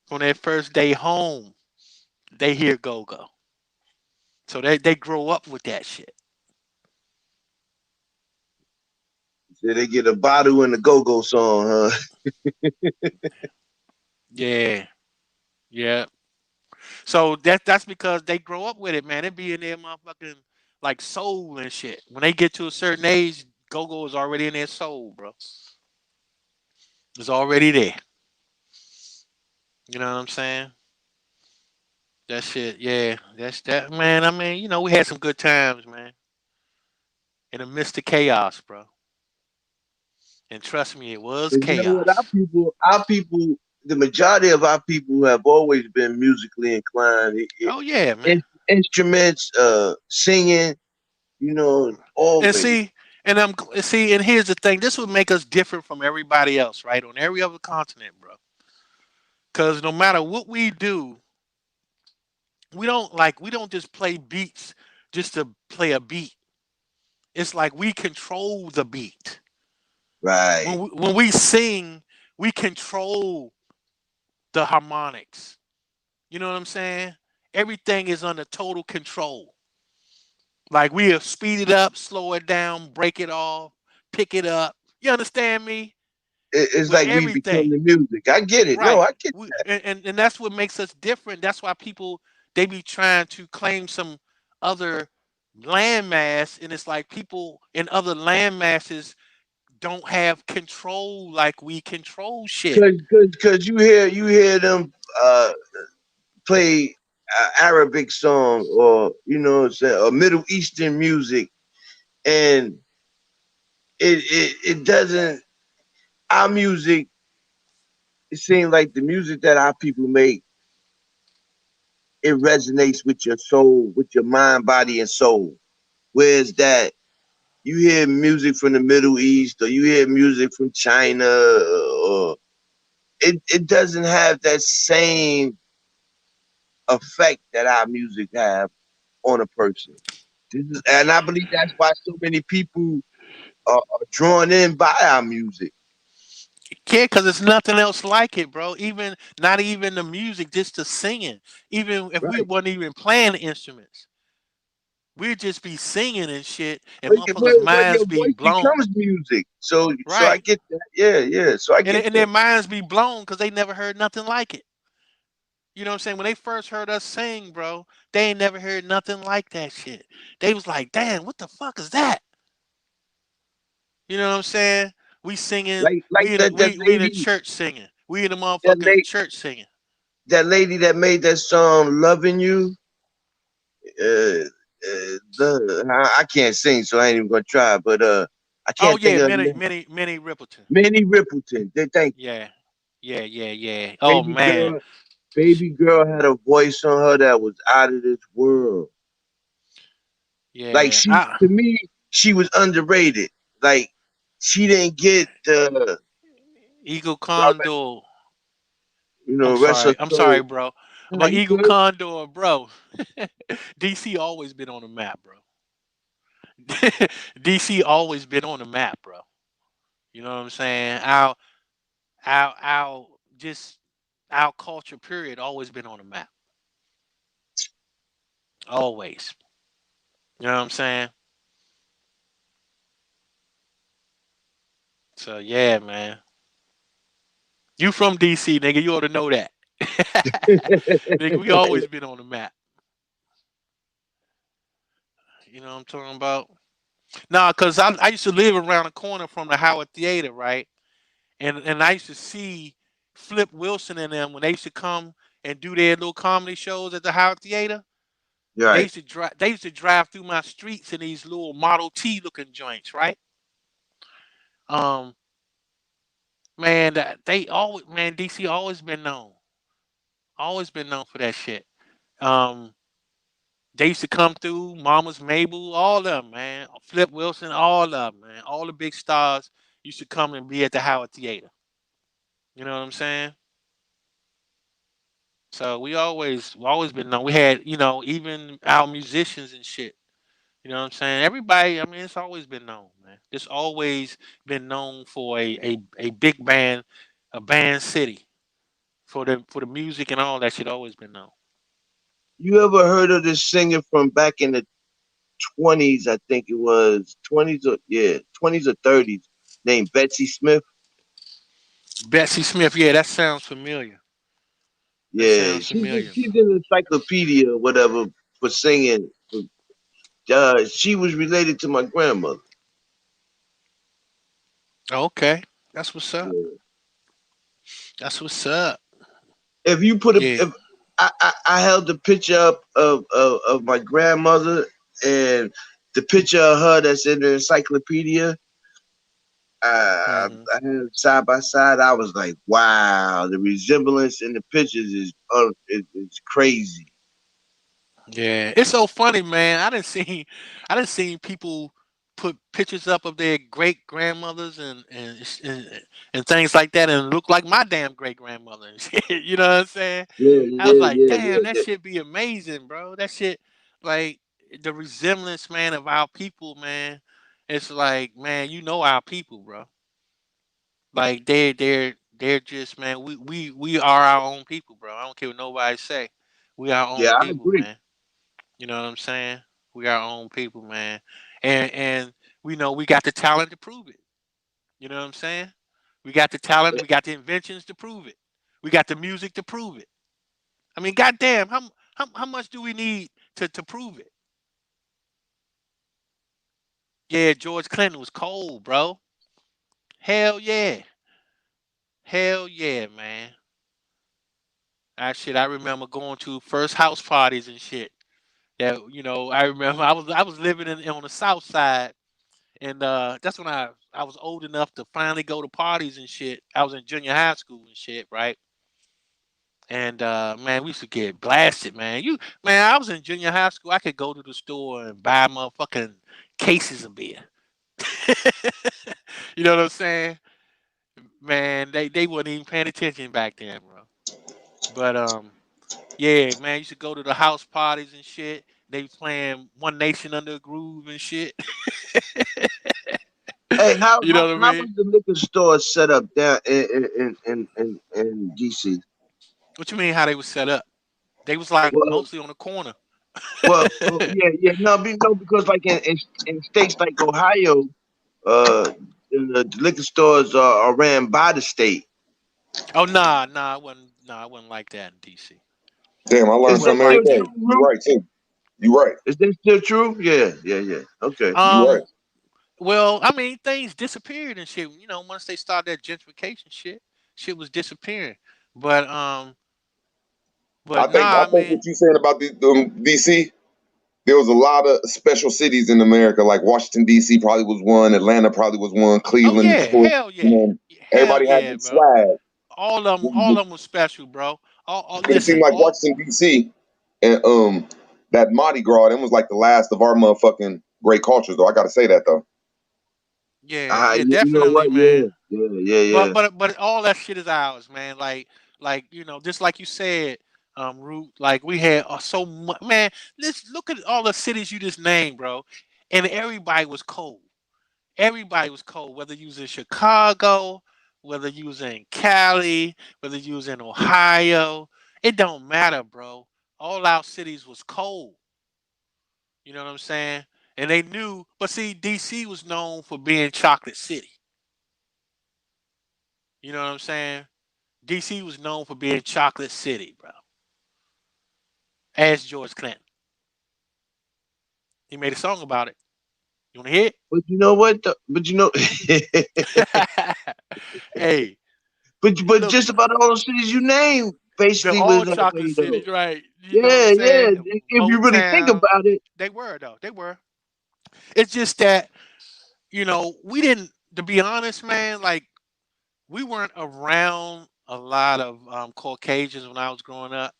From their first day home, they hear go go. So they grow up with that shit. So they get a bottle and a go-go song, huh? Yeah, yeah. So that's because they grow up with it, man. It be in their motherfucking like soul and shit. When they get to a certain age, go go is already in their soul, bro. It's already there. You know what I'm saying? That shit, yeah. That's that, man. I mean, we had some good times, man. In the midst of chaos, bro. And trust me, it was And you know what? chaos. Our people, the majority of our people have always been musically inclined. Oh yeah, man. Instruments, singing, And always. see, And see, and here's the thing: this would make us different from everybody else, right? On every other continent, bro. Because no matter what we do, we don't just play beats just to play a beat. It's like we control the beat. Right. When we sing, we control the harmonics. You know what I'm saying? Everything is under total control. Like we'll speed it up, slow it down, break it off, pick it up. You understand me? It's With like we become everything. the music. I get it. No, Right. I get And that's what makes us different. That's why people they be trying to claim some other landmass, and it's like people in other land masses don't have control like we control shit. because you hear them play Arabic song or what I'm saying, or Middle Eastern music, and it doesn't. Our music, it seems like the music that our people make, it resonates with your soul, with your mind, body, and soul. Whereas that you hear music from the Middle East or you hear music from China, or it doesn't have that same effect that our music have on a person. And I believe that's why so many people are drawn in by our music. Can't because there's nothing else like it, bro. Even not even the music, just the singing. Even if we Right. wasn't even playing the instruments, we'd just be singing and shit, and But motherfuckers' minds your be voice blown. becomes music. So I Right. get that. Yeah, yeah. So I get And their that. minds be blown because they never heard nothing like it. You know what I'm saying? When they first heard us sing, bro, they ain't never heard nothing like that shit. They was like, damn, what the fuck is that? You know what I'm saying? We singing, Like we in the church singing. We in the that motherfucking lady church singing. that lady that made that song "Loving You." I can't sing, so I ain't even gonna try. But I Oh can't think yeah, of her Minnie, name. Minnie, Minnie Rippleton. Minnie Rippleton. Thank you. Yeah, yeah. Oh Baby man, girl, Sh- baby girl had a voice on her that was out of this world. Like yeah. she, to me, she was underrated. Like she didn't get the, Eagle Condor. rest her I'm sorry, soul. bro. Nah, But you Eagle good? Condor, bro. DC always been on the map, bro. DC always been on the map, bro. You know what I'm saying? Our just our culture period always been on the map. Always. You know what I'm saying? So yeah, man. You from DC, nigga. You ought to know that. Nigga, we always been on the map. You know what I'm talking about? Nah, cause I used to live around the corner from the Howard Theater, right? And I used to see Flip Wilson and them when they used to come and do their little comedy shows at the Howard Theater. They Right. used to drive. They used to drive through my streets in these little Model T looking joints, right? Um, man, they always, man, DC always been known for that shit. Um, they used to come through. Mama's Mabel, all of them, man. Flip Wilson, all of them, man. All the big stars used to come and be at the Howard Theater. You know what I'm saying? So we always been known. We had, even our musicians and shit. You know what I'm saying? Everybody, I mean, it's always been known, man. It's always been known for a big band, a band city for the music and all that shit. Always been known. You ever heard of this singer from back in the 20s? I think it was 20s or 20s or 30s, named Betsy Smith. Betsy Smith, yeah, that sounds familiar. That Yeah, sounds familiar. she's an encyclopedia or whatever for singing. She was related to my grandmother. Okay, that's what's up. Yeah. That's what's up. If you put a, Yeah. if I held the picture up of my grandmother and the picture of her that's in the encyclopedia, Hmm. I had them side by side. I was like, wow, the resemblance in the pictures is crazy. Yeah, it's so funny, man. I didn't see people put pictures up of their great grandmothers and things like that, and look like my damn great grandmother and shit. You know what I'm saying? Yeah, I was yeah, like, yeah, damn, yeah, that yeah. shit be amazing, bro. That shit, like the resemblance, man, of our people, man. It's like, man, you know our people, bro. Like they're just, man. We are our own people, bro. I don't care what nobody say. We our Yeah, own I people, agree. man. You know what I'm saying? We our own people, man. And we know we got the talent to prove it. You know what I'm saying? We got the talent, we got the inventions to prove it. We got the music to prove it. I mean, goddamn, how much do we need to prove it? Yeah, George Clinton was cold, bro. Hell yeah. Hell yeah, man. I remember going to first house parties and shit. That I remember I was living on the south side, and that's when I was old enough to finally go to parties and shit. I was in junior high school and shit, right? And man, we used to get blasted, man. I was in junior high school. I could go to the store and buy motherfucking cases of beer. You know what I'm saying? Man, they wasn't even paying attention back then, bro. But yeah, man, you should go to the house parties and shit. They was playing One Nation Under a Groove and shit. Hey, how You how know what I how mean? was the liquor store set up down in DC? What you mean how they was set up? They was like Well, mostly on the corner. yeah, yeah, no, because like in states like Ohio, the liquor stores are ran by the state. Oh nah, I wasn't like that in DC. Damn, I It learned Is that wasn't something every still like that. day. true, You Ru? right too. You right. Is that still true? Yeah, yeah, yeah. Okay. You right. Um, well, I mean, things disappeared and shit. Once they started that gentrification shit was disappearing. But I think nah, I I think what mean, you saying about the DC. There was a lot of special cities in America, like Washington D.C. probably was one, Atlanta probably was one, oh Cleveland, yeah, Detroit. hell You yeah, know, hell everybody had yeah, this bro. swag. All of them was special, bro. All But it seemed listen, like all Washington D.C. and that Mardi Gras, them was like the last of our motherfucking great cultures, though. I gotta say that though. yeah, yeah, You know definitely, what? Yeah, man. yeah, yeah, But yeah. but all that shit is ours, man. Like just like you said, Root. Like we had so much, man. Let's look at all the cities you just named, bro, and everybody was cold. Everybody was cold. Whether you was in Chicago, whether you was in Cali, whether you was in Ohio, it don't matter, bro. All our cities was cold. You know what I'm saying? And they knew, but see, DC was known for being Chocolate City. You know what I'm saying? DC was known for being Chocolate City, bro. As George Clinton. He made a song about it. You wanna hear But you know what? But it? Hey, but look, just about all the cities you named they're basically was all that chocolate way though. cities, right? You know what I'm Yeah, yeah. saying? If you really think Motown. about it, They were though. They were. It's just that, we didn't, to be honest, man, like we weren't around a lot of Caucasians when I was growing up.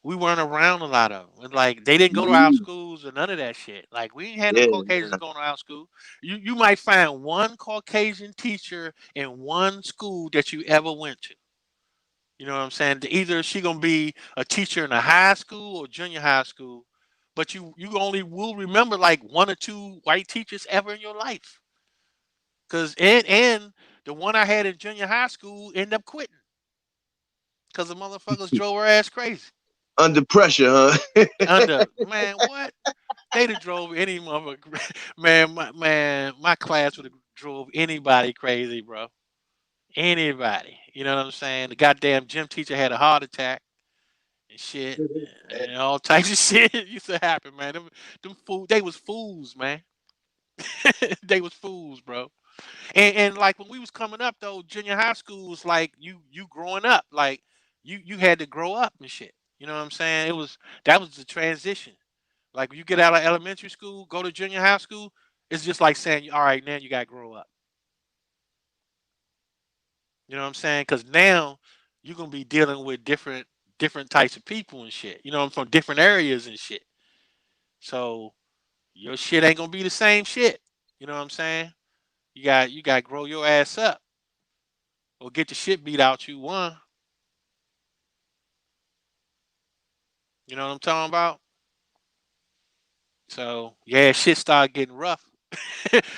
We weren't around a lot of them. Like they didn't go to our mm, schools or none of that shit. Like we ain't had no yeah, Caucasians nah. going to our school. You might find one Caucasian teacher in one school that you ever went to. You know what I'm saying? Either she gonna be a teacher in a high school or junior high school, but you only will remember like one or two white teachers ever in your life. Cause and the one I had in junior high school ended up quitting because the motherfuckers drove her ass crazy. Under pressure, huh? Under man, what? They'd have drove any motherfucker. My class would have drove anybody crazy, bro. Anybody. You know what I'm saying? The goddamn gym teacher had a heart attack and shit, and all types of shit used to happen, man. Them they was fools, man. They was fools, bro. And like when we was coming up though, junior high school was like you growing up, like you had to grow up and shit. You know what I'm saying? That was the transition. Like when you get out of elementary school, go to junior high school, it's just like saying, all right, now you gotta grow up. You know what I'm saying? Because now you're gonna be dealing with different types of people and shit. From different areas and shit. So your shit ain't gonna be the same shit. You know what I'm saying? You got to grow your ass up or get the shit beat out you. One. You know what I'm talking about? So yeah, shit started getting rough.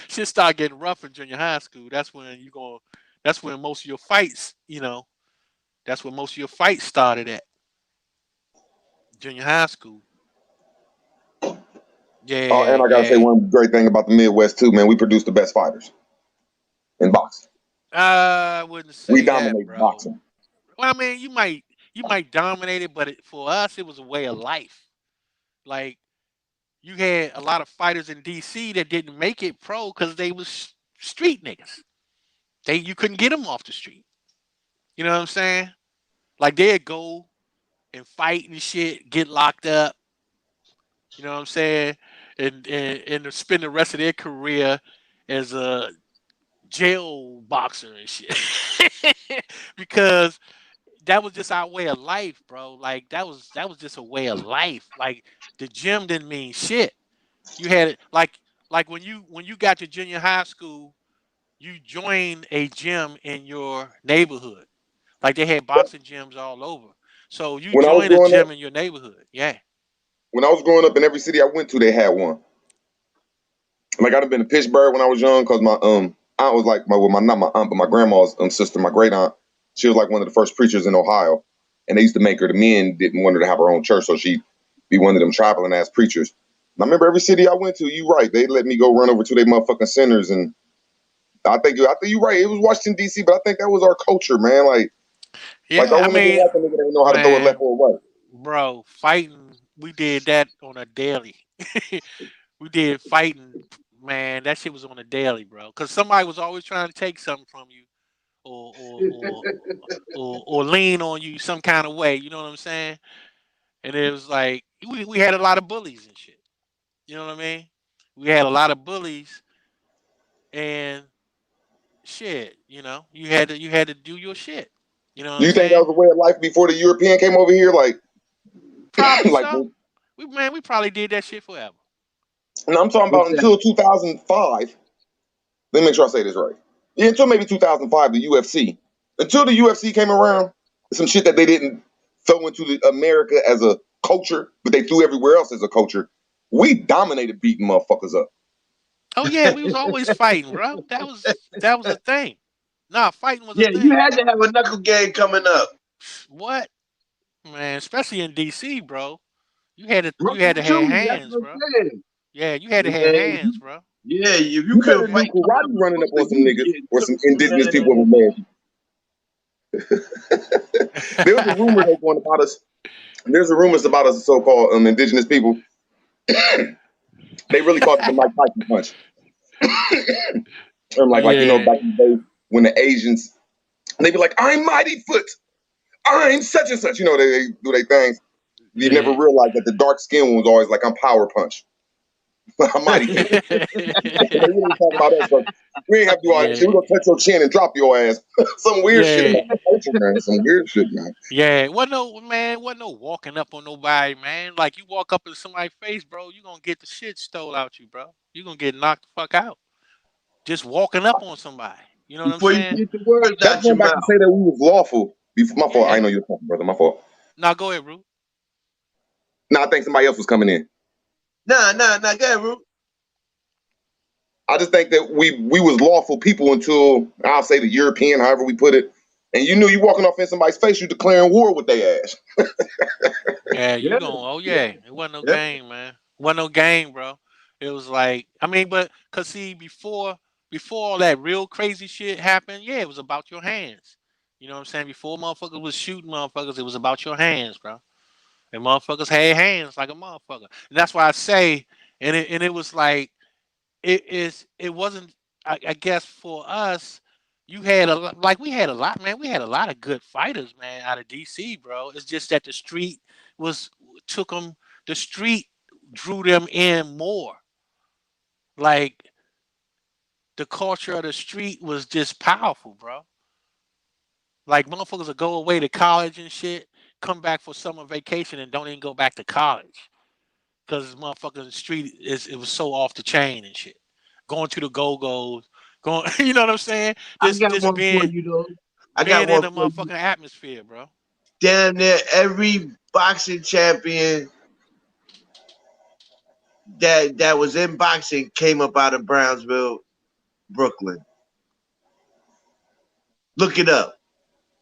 Shit started getting rough in junior high school. That's when you go. That's when most of your fights. That's when most of your fights started at junior high school. Oh, Yeah, and I gotta say yeah. one great thing about the Midwest too, man. We produce the best fighters in boxing. I wouldn't We say that, dominate bro. boxing. Well, I mean, you might dominate it, but for us, it was a way of life. Like you had a lot of fighters in DC that didn't make it pro because they was street niggas. You couldn't get them off the street. You know what I'm saying? Like they'd go and fight and shit, get locked up. You know what I'm saying? And spend the rest of their career as a jail boxer and shit. Because that was just our way of life, bro. Like that was just a way of life. Like the gym didn't mean shit. You had it like when you got to junior high school, you joined a gym in your neighborhood. Like they had boxing gyms all over. So you When I was joined a growing up, gym in your neighborhood. Yeah. in every city I went to, they had one. Like I'd have been to Pittsburgh when I was young, cause my aunt was like not my aunt, but my grandma's sister, my great aunt. She was like one of the first preachers in Ohio, and they used to make her. The men didn't want her to have her own church, so she'd be one of them traveling ass preachers. And I remember every city I went to. You right, they let me go run over to their motherfucking centers, and I think you're right. It was Washington D.C., but I think that was our culture, man. Like Yeah, our I niggas mean, like a nigga that know how to throw it man, left or right. bro, fighting, we did that on a daily. We did fighting, man. That shit was on a daily, bro. Cause somebody was always trying to take something from you, or or or or lean on you some kind of way. You know what I'm saying? And it was like we had a lot of bullies and shit. You know what I mean? We had a lot of bullies and shit. You had to do your shit. You know what Do I'm you think that saying? was a way of life before the European came over here? Like, Probably like, so. We probably did that shit forever. and I'm talking about What's that? until 2005. Let me make sure I say this right. Yeah, until maybe 2005, the UFC. Until the UFC came around, some shit that they didn't throw into America as a culture, but they threw everywhere else as a culture. We dominated beating motherfuckers up. Oh yeah, we was always fighting, bro. That was a thing. Nah, fighting was a Yeah, you thing. had to have a knuckle game coming up. What, man? Especially in DC, bro. You had to have Too. That's hands, what I'm bro. saying. Yeah, you had to have Man, hands, bro. yeah, if you You couldn't better do fight coming up karate the running up school, on some you niggas get or some cooked, indigenous people of man. America. There was a rumor though going about us. There's a rumors about us so-called indigenous people. They really called it the Mike Tyson punch. Like Yeah, back in the day when the Asians they be like, I'm Mighty Foot, I'm such and such. They do their things. You never yeah. realize that the dark skin one was always like, I'm Power Punch. I'm Mighty Foot. They really talking about us. So we ain't have to do all that Yeah, shit. We're gonna touch your chin and drop your ass. Some weird shit yeah, about the culture, man. Some weird shit, man. yeah. Wasn't no walking up on nobody, man. Like you walk up in somebody's face, bro, you gonna get the shit stole out you, bro. You gonna get knocked the fuck out. Just walking up on somebody. You know what I'm Before you saying? get the words That's out your going back mouth. to say that we was lawful. Before, my fault. I Yeah. know you're talking, brother. My fault. Now go ahead, Root. No, I think somebody else was coming in. Nah, go ahead, Root. I just think that we was lawful people until I'll say the European, however we put it. And you knew you walking off in somebody's face, you declaring war with their ass. Yeah, you Yeah, going, oh yeah, yeah. It wasn't no yeah. game, man. It wasn't no game, bro. It was like, I mean, but cause see, before all that real crazy shit happened, yeah, it was about your hands. You know what I'm saying? Before motherfuckers was shooting motherfuckers, it was about your hands, bro. And motherfuckers had hands like a motherfucker. And that's why I say, and it was like it wasn't I guess for us, you had like we had a lot, man. We had a lot of good fighters, man, out of DC, bro. It's just that the street was took them. The street drew them in more. Like the culture of the street was just powerful, bro. Like motherfuckers would go away to college and shit, come back for summer vacation and don't even go back to college because motherfuckers in the street it was so off the chain and shit. going to the Go-Go's, going, you know what I'm saying? I got Just one for being you though. I got being in one the for you. motherfucking atmosphere, bro. Damn near every boxing champion that was in boxing came up out of Brownsville, Brooklyn. Look it up.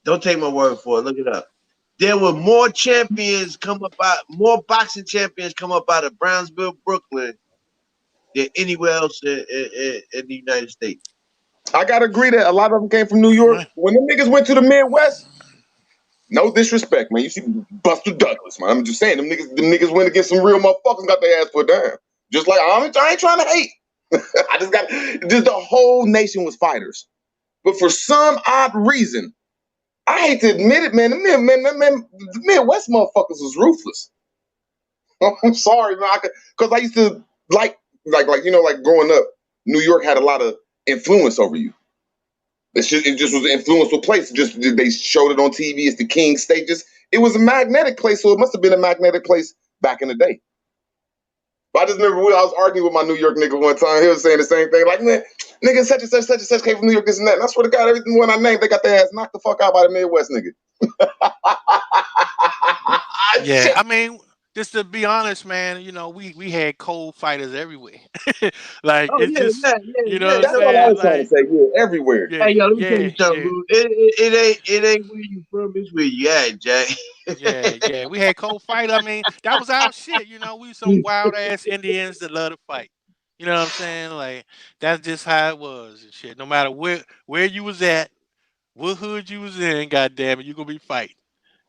Don't take my word for it. Look it up. There were more boxing champions come up out of Brownsville, Brooklyn than anywhere else in the United States. I gotta agree that a lot of them came from New York. When the niggas went to the Midwest, no disrespect, man. You see Buster Douglas, man. I'm just saying, them niggas went against some real motherfuckers and got their ass put down. Just like I ain't trying to hate. Just the whole nation was fighters. But for some odd reason, I hate to admit it, man. The Midwest motherfuckers was ruthless. I'm sorry, man. Because I used to like growing up, New York had a lot of influence over you. It just was an influential place. Just they showed it on TV. It's the King stages. It was a magnetic place, so it must have been a magnetic place back in the day. But I just remember when I was arguing with my New York nigga one time. He was saying the same thing, like, man, nigga, such and such came from New York, this and that. And I swear to God, everything one I named, they got their ass knocked the fuck out by the Midwest nigga. Yeah, I mean, just to be honest, man, you know, we had cold fighters everywhere. Like it's just, you know what That's I'm all I saying? was trying to Like, say. Yeah, everywhere. yeah, Hey, yo, let me tell yeah, you something, yeah, bro. It ain't where you from, it's where you at, Jack. yeah. We had cold fight. I mean, that was our shit. You know, we some wild ass Indians that love to fight. You know what I'm saying? Like that's just how it was and shit. No matter where you was at, what hood you was in, goddamn it, you gonna be fighting.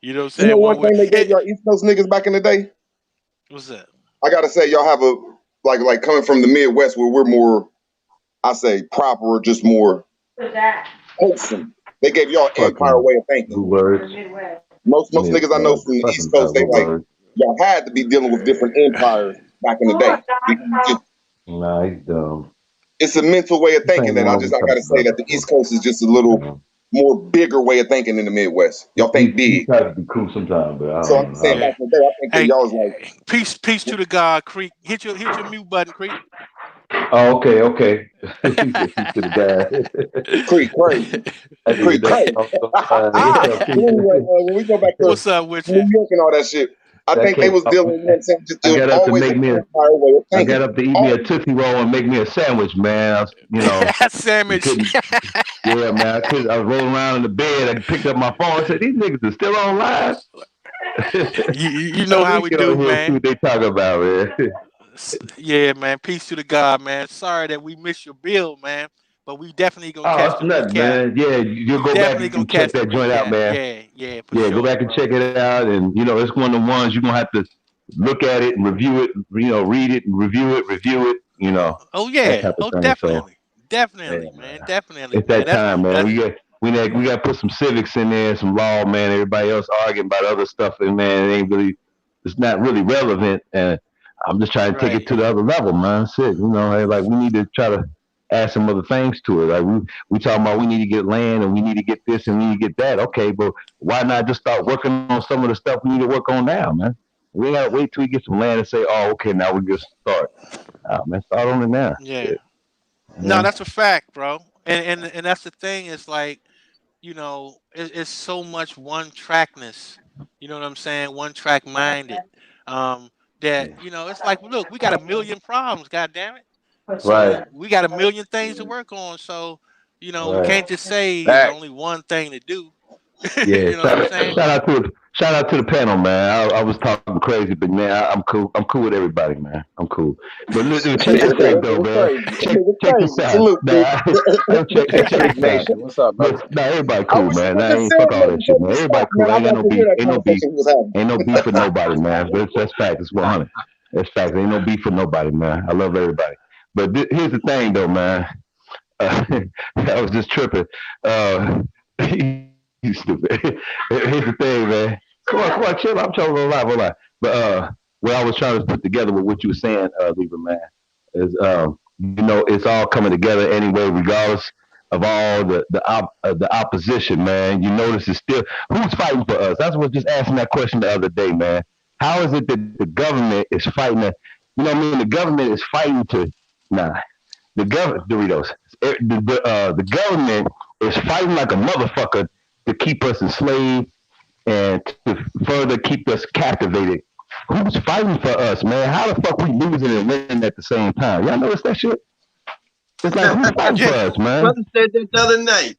You know what I'm You know saying? one One way. thing they gave y'all East Coast niggas back in the day? What's that? I gotta say, y'all have a like coming from the Midwest where we're more, I say, proper or just more wholesome. They gave y'all empire way of thinking. New words. Most niggas I know from the East Coast, they like y'all had to be dealing with different empires back in the day. Nah, he's dumb. It's a mental way of thinking that I gotta say that the East Coast is just a little more bigger way of thinking than the Midwest. Y'all think big. He tries to be cool sometimes, but I So don't I'm know. saying back in the day, I think that Hey, y'all was like, peace to the God, Creek. Hit your mute button, Creek. Oh, okay. He said peace to the guy. Creek crazy. Creek crazy. Anyway, when we go back to What's up with New you? York and all that shit, I That think they came was up. dealing, you know what I'm saying, just I got up to always make an me a. empire way of I thinking. got up to eat me a Tootsie Roll and make me a sandwich, man. I was, you know, Sandwich. yeah, man. I was rolling around in the bed. I picked up my phone and said, "These niggas are still on live." you know how we get on do, here and see man. what they talk about, man. Yeah, man. Peace to the God, man. Sorry that we missed your bill, man. But we definitely gonna Oh, catch it's the nothing, recap. man. Yeah, you'll We go back definitely gonna and check catch the that joint out, recap. man. Yeah, for Yeah, sure, go back and bro. check it out, and you know, it's one of the ones you're gonna have to look at it and review it. You know, read it and review it. You know, Oh that yeah. type of Oh, thing. So, definitely, yeah, man. man. Definitely, It's man. that That's time, man. that's We got to put some civics in there, some law, man. Everybody else arguing about other stuff, and man, it's not really relevant. And I'm just trying to take right. it to the other level, man. That's it. You know, like we need to try to add some other things to it. Like we talking about we need to get land and we need to get this and we need to get that. Okay, but why not just start working on some of the stuff we need to work on now, man? We ain't gotta wait till we get some land and say, oh, okay, now we just start. Man, start on it now. Yeah. Shit, you No, know? that's a fact, bro. And that's the thing. It's like, you know, it's so much one trackness. You know what I'm saying? One track minded. Um, that you know, it's like, look, we got a million problems. God damn it. Right, So we got a million things to work on. So you know, we right. can't just say it's Back. only one thing to do. Yeah, You know what I'm saying? shout out to the panel, man. I was talking crazy, but man, I'm cool. I'm cool with everybody, man. I'm cool. But check this out though, man. Check this out. Salute, Nah, check Creek this out. Nation. What's up, brother? Nah, everybody I cool, wish a man. Nah, nigga ain't said fuck all nothing that shit, before man. you Everybody stopped, cool. man. I'd Ain't got like no to hear beef. that Ain't no beef. conversation he was having. Ain't no beef for nobody, man. That's facts. It's 100. That's facts. Ain't no beef for nobody, man. I love everybody. But here's the thing, though, man. Uh, I was just tripping. You stupid. Here's the thing, man. Come on, chill. I'm trying to hold on. But what I was trying to put together with what you were saying, Lieber, man, is you know, it's all coming together anyway, regardless of all the opposition, man. You notice it's still who's fighting for us. That's what just asking that question the other day, man. How is it that the government is fighting? You know what I mean? The government is fighting to nah. the government Doritos. The government is fighting like a motherfucker to keep us enslaved and to further keep us captivated. Who's fighting for us, man? How the fuck we losing and winning at the same time? Y'all notice that shit? It's like who's fighting for Yeah, us, man? Brother said that the other night.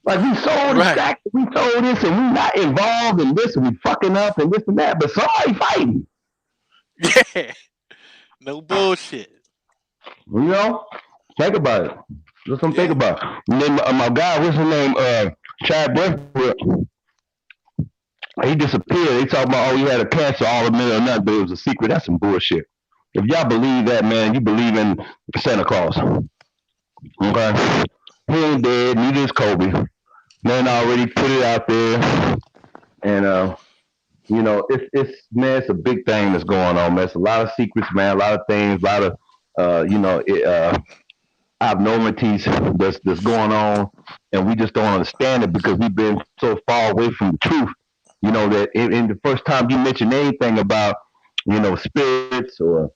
Like we sold right. we sold this, and we not involved in this, and we fucking up and this and that, but somebody fighting. Yeah, no bullshit. You know, think about it. Just something to think Yeah. about. And then my guy, what's his name? Chad Westbrook. He disappeared. They talking about, oh, he had a cancer, all a minute or nothing, but it was a secret. That's some bullshit. If y'all believe that, man, you believe in Santa Claus. Okay? He ain't dead, neither is Kobe. Man already put it out there. And you know, it's man, it's a big thing that's going on, man. It's a lot of secrets, man, a lot of things, a lot of abnormalities that's going on, and we just don't understand it because we've been so far away from the truth. You know that in the first time you mention anything about spirits or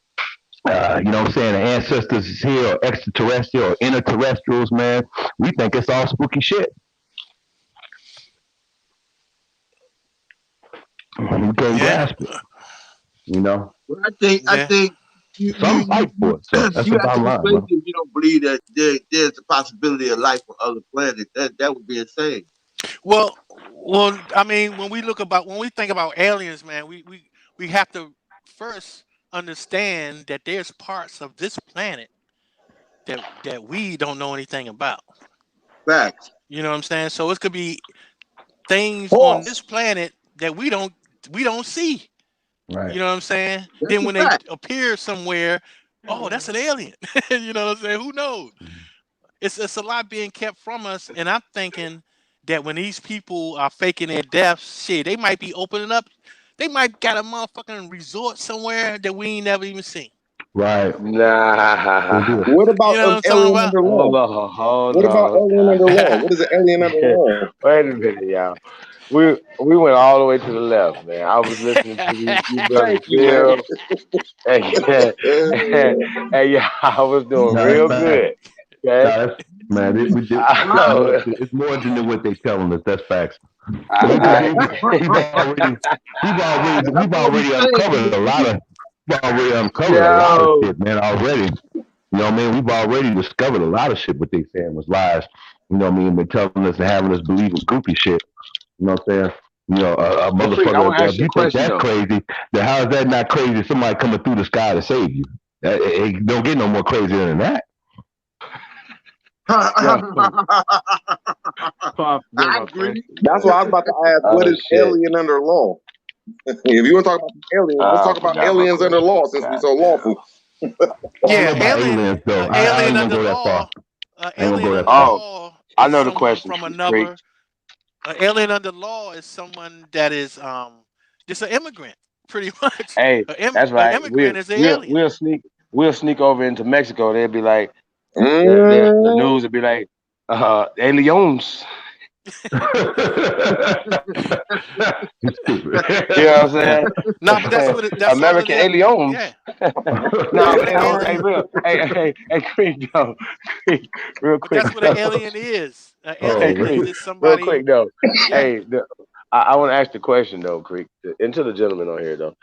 you know what I'm saying, the ancestors is here or extraterrestrial or interterrestrials, man, we think it's all spooky shit. We can't Yeah. grasp it, you know. Well, I Yeah. think you Some fight for it, so that's you the have to bottom be line, crazy bro. if you don't believe that there's a possibility of life on other planets. That would be insane. Well, I mean, when we think about aliens, man, we have to first understand that there's parts of this planet that we don't know anything about. Facts. You know what I'm saying? So it could be things on this Pause. planet that we don't see. Right. You know what I'm saying? That's Then a when they fact. appear somewhere, oh, that's an alien. You know what I'm saying? Who knows? It's a lot being kept from us, and I'm thinking that when these people are faking their deaths, shit, they might be opening up. They might got a motherfucking resort somewhere that we ain't never even seen. Right. They Nah. do. What You about know what an I'm talking alien about? under law? Hold on, hold What about on. alien under law? What is an alien under law? Wait a minute, y'all. We went all the way to the left, man. I was listening to these you brothers Thank you, man. Bill. Hey, hey, yeah, I was doing No, that's real facts. good. Okay. No, that's man. It's Wow. more. I, It's more than what they telling us. That's facts. I, We've That's what we already uncovered saying. a lot of. We've already uncovered a lot of yo, shit, man. Already. You know what I mean? We've already discovered a lot of shit. What they saying was lies. You know what I mean? Been telling us and having us believe in goofy shit. You know what I'm saying? You know, a well, Creek, I motherfucker. want to ask If you a you think question that's though. crazy, then how is that not crazy? Somebody coming through the sky to save you. It don't get no more crazier than that. Yo, I forget my agree. question, That's man. why I was about to ask, what Oh is shit. alien under law? If you want to talk about aliens, let's I talk about forgot my aliens under question. law since we God so damn. lawful. I don't know Yeah, about aliens though. I alien ain't gonna under go that far. law. I ain't gonna go that Under far. Oh, law I is know the someone question, from Creek. another. Alien under law is someone that is just an immigrant, pretty much. Hey, that's An right. immigrant is an alien. We'll sneak over into Mexico. They'll be like the Mm, news will be like aliens. You stupid. You know what I'm No, but saying? that's all it American is. aliens. Yeah, No, that's what but an hey, alien. Will, hey, Creek, though, Creek, real But quick, that's what an though. alien is. An Hey, alien Oh, Creek, is real somebody. quick, though. Yeah. Hey, I want to ask the question though, Creek, and to the gentleman on here though.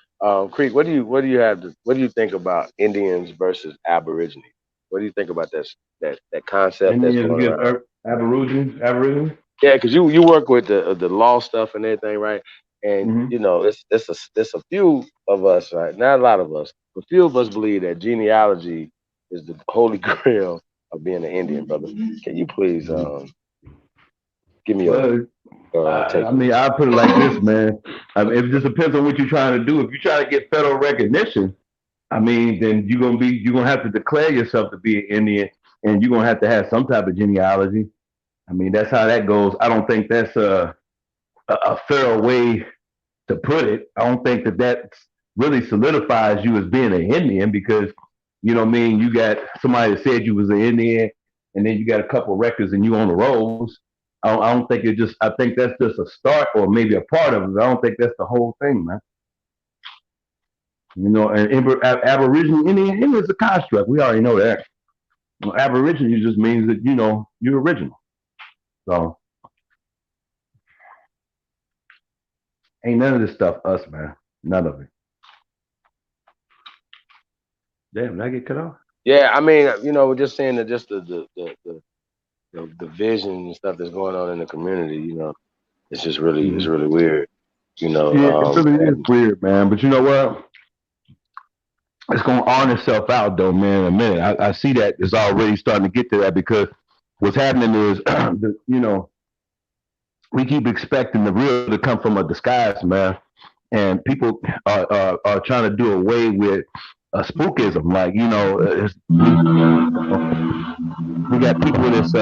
Creek, what do you think about Indians versus Aborigines? What do you think about that concept that's Indians going against around? Aborigines. Aborigines. Yeah, because you work with the law stuff and everything, right? And Mm-hmm. you know, it's a few of us, right? Not a lot of us, but few of us believe that genealogy is the holy grail of being an Indian, brother. Can you please give me your Well, take I on mean, this? I put it like this, man. I mean, it just depends on what you're trying to do. If you're trying to get federal recognition, I mean, then you're gonna have to declare yourself to be an Indian, and you're gonna have to have some type of genealogy. I mean, that's how that goes. I don't think that's a fair way to put it. I don't think that really solidifies you as being an Indian because you know what I mean. You got somebody that said you was an Indian, and then you got a couple of records and you on the rolls. I don't think it just. I think that's just a start or maybe a part of it. I don't think that's the whole thing, man. You know, and Aboriginal Indian is a construct. We already know that. Aborigine just means that you're original. So ain't none of this stuff us, man. None of it. Damn, did I get cut off? Yeah, I mean, we're just saying that just the vision and stuff that's going on in the community, it's just really it's really weird, Yeah, it really is weird, man. But you know what? It's gonna iron itself out though, man. In a minute, I see that it's already starting to get to that because what's happening is, we keep expecting the real to come from a disguise, man, and people are trying to do away with spookism. Like, we got people that's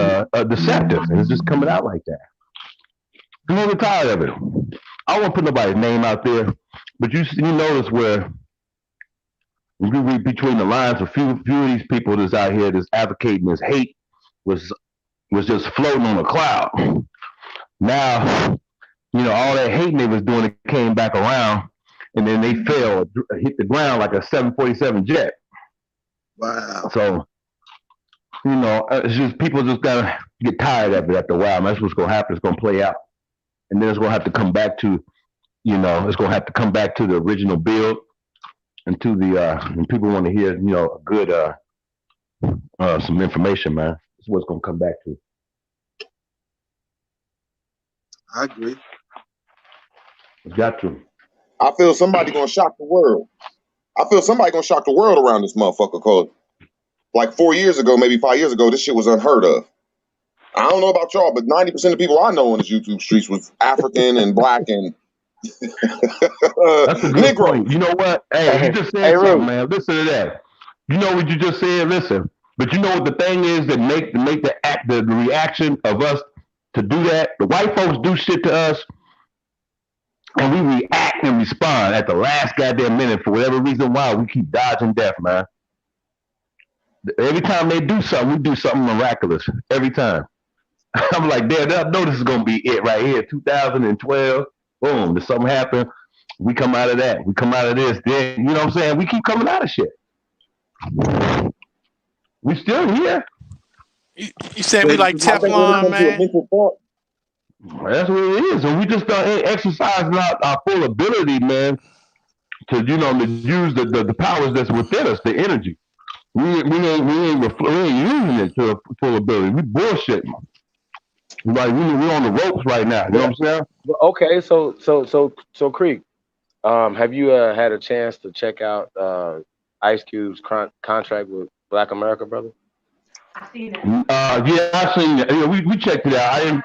deceptive, and it's just coming out like that. I'm really tired of it. I won't put nobody's name out there, but you notice where if you read between the lines, a few of these people that's out here that's advocating this hate was just floating on a cloud. Now, all that hating they was doing, it came back around, and then they fell, hit the ground like a 747 jet. Wow. So, it's just people just gotta get tired of it after a while. That's what's gonna happen. It's gonna play out, and then it's gonna have to come back to, it's gonna have to come back to the original build, and to the and people want to hear, a good some information, man. That's what it's gonna come back to. I agree. It's got to. I feel somebody gonna shock the world. I feel somebody gonna shock the world around this motherfucker. Cause like 4 years ago, maybe 5 years ago, this shit was unheard of. I don't know about y'all, but 90% of people I know on this YouTube streets was African and black and That's a good Negro. point. You know what? Hey, you just said something, man. Listen to that. You know what you just said? Listen. But you know what the thing is that make the reaction of us to do that? The white folks do shit to us, and we react and respond at the last goddamn minute for whatever reason why we keep dodging death, man. Every time they do something, we do something miraculous. Every time. I'm like, damn, I know this is gonna be it right here. 2012, boom, there's something happen. We come out of that. We come out of this. Then, you know what I'm saying? We keep coming out of shit. We still here. You saying we like Teflon, man? That's what it is. And we just exercising our full ability, man, to to use the powers that's within us, the energy. We ain't using it to full ability. We bullshitting. Like we're on the ropes right now. You know what I'm saying? Okay, so Creek, have you had a chance to check out Ice Cube's contract with Black America, brother? I've seen it. Yeah, I've seen it. Yeah, we checked it out. I didn't.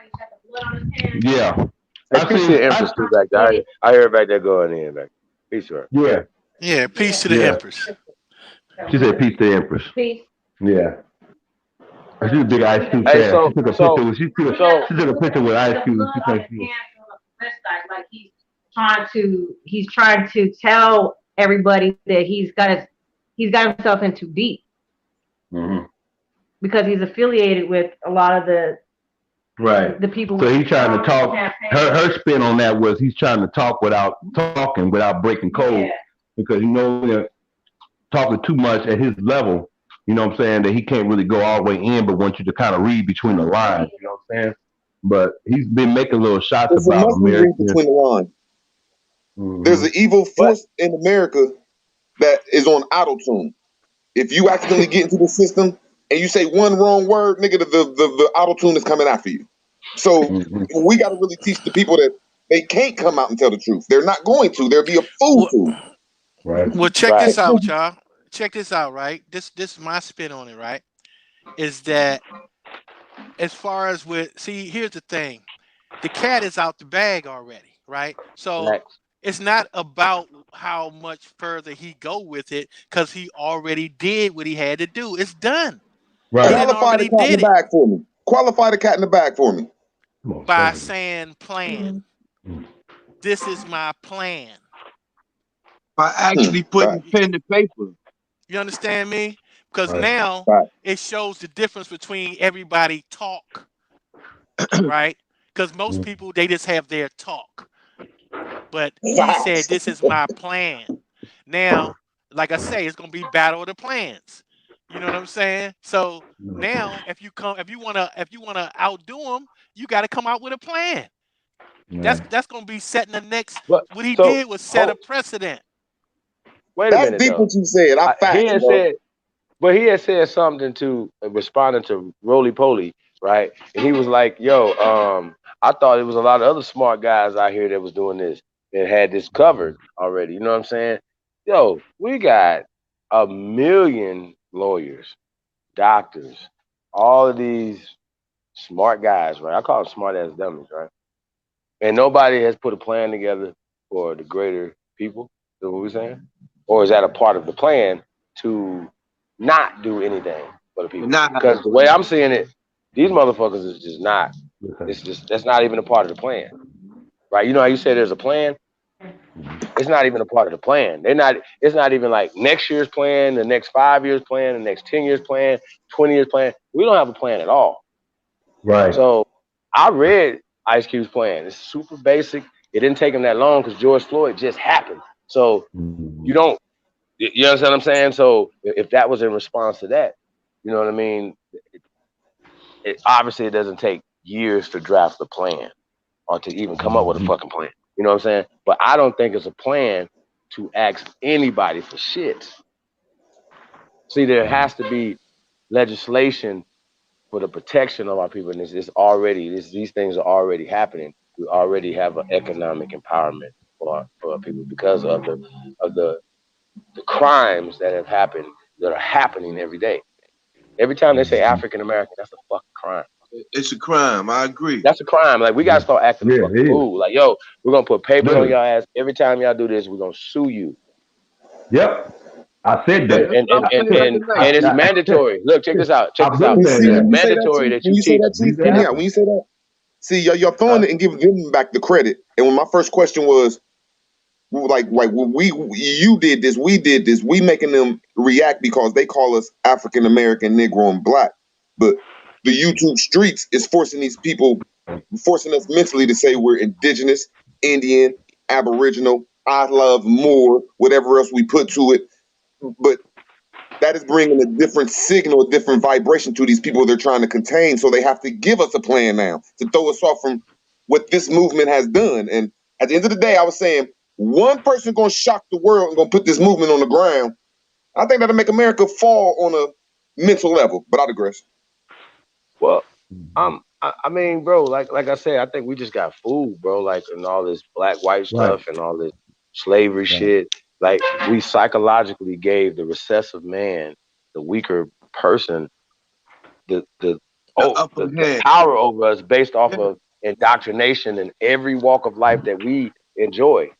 Yeah. Hey, peace to the Empress too back there. I hear back there going in back. Peace to her. Yeah. Yeah, peace to the Empress. She said peace to the Empress. Peace. Yeah. She's a big Ice Cube fan. She took a picture with Ice Cube. Like he's trying to tell everybody that he's got himself in too deep. Mm-hmm. Because he's affiliated with a lot of the people. So he's trying to talk. Her spin on that was he's trying to talk without talking, without breaking code. Yeah. Because talking too much at his level, you know what I'm saying, that he can't really go all the way in, but wants you to kind of read between the lines. You know what I'm saying? But he's been making little shots about America. Between the lines. Mm-hmm. There's an evil force in America that is on auto-tune. If you accidentally get into the system and you say one wrong word, nigga, the auto-tune is coming after you. So we got to really teach the people that they can't come out and tell the truth. They're not going to. They'll be a fool to. Right. Well, check this out, y'all. Check this out, right? This is my spin on it, right? Is that as far as here's the thing. The cat is out the bag already, right? So it's not about how much further he go with it, because he already did what he had to do. It's done. Right. Qualify the cat in the bag for me. Qualify the cat in the bag for me. By saying plan. This is my plan. By actually putting pen to paper. You understand me? Because now it shows the difference between everybody talk, right? Because most people, they just have their talk. But he said, this is my plan. Now, like I say, it's going to be battle of the plans. You know what I'm saying? So now, if you wanna outdo him, you got to come out with a plan. Yeah. That's gonna be setting the next. But What he so did was set a hold, precedent. wait a That's minute deep though. what you said. I He facts, had bro. said, but he had said something to responding to Roly Poly, right? And he was like, "Yo, I thought it was a lot of other smart guys out here that was doing this that had this covered already." You know what I'm saying? Yo, we got a million lawyers, doctors, all of these smart guys, right? I call them smart ass dummies, right? And nobody has put a plan together for the greater people. Is what we're saying? Or is that a part of the plan to not do anything for the But people? not have a Because the way I'm seeing it, these motherfuckers is just not. It's just that's not even a part of the plan, right? You know how you say there's a plan? It's not even a part of the plan. They're not. It's not even like next year's plan, the next 5 years plan, the next 10 years plan, 20 years plan. We don't have a plan at all. Right. So I read Ice Cube's plan. It's super basic. It didn't take him that long because George Floyd just happened. So Mhm. you don't, you understand what I'm saying? So if that was in response to that, you know what I mean? Obviously it doesn't take years to draft the plan or to even come up with a fucking plan. You know what I'm saying? But I don't think it's a plan to ask anybody for shit. See, there has to be legislation for the protection of our people, and these things are already happening. We already have an economic empowerment for our people because of the crimes that have happened that are happening every day. Every time they say African American, that's a fucking crime. It's a crime. I agree. That's a crime. Like we gotta start acting a Yeah, fucking it is. fool. Like, yo, we're gonna put papers on Literally. your ass. Every time y'all do this, we're gonna sue you. Yep. I said Yeah, And that. that's and what and I'm and saying I, like and, tonight. and it's G. mandatory. Look, check this out. Check I've this out. been And see, saying It's when that. you say that, mandatory Chief, that when you you say teach. that, Chief, hear me out. Exactly. When you say that, see, y'all throwing Huh? it and giving back the credit. And when my first question was, like well, you did this, we did this, we making them react because they call us African American, Negro, and Black. But the YouTube streets is forcing these people, forcing us mentally to say we're indigenous, Indian, Aboriginal, I love more, whatever else we put to it. But that is bringing a different signal, a different vibration to these people they're trying to contain. So they have to give us a plan now to throw us off from what this movement has done. And at the end of the day, I was saying one person going to shock the world and going to put this movement on the ground. I think that'll make America fall on a mental level. But I digress. Well, I mean, bro, like I said, I think we just got fooled, bro. Like and all this black white Right. stuff and all this slavery Right. shit. Like we psychologically gave the recessive man, the weaker person, the The upper the hand. power over us based off Yeah. of indoctrination in every walk of life that we enjoy.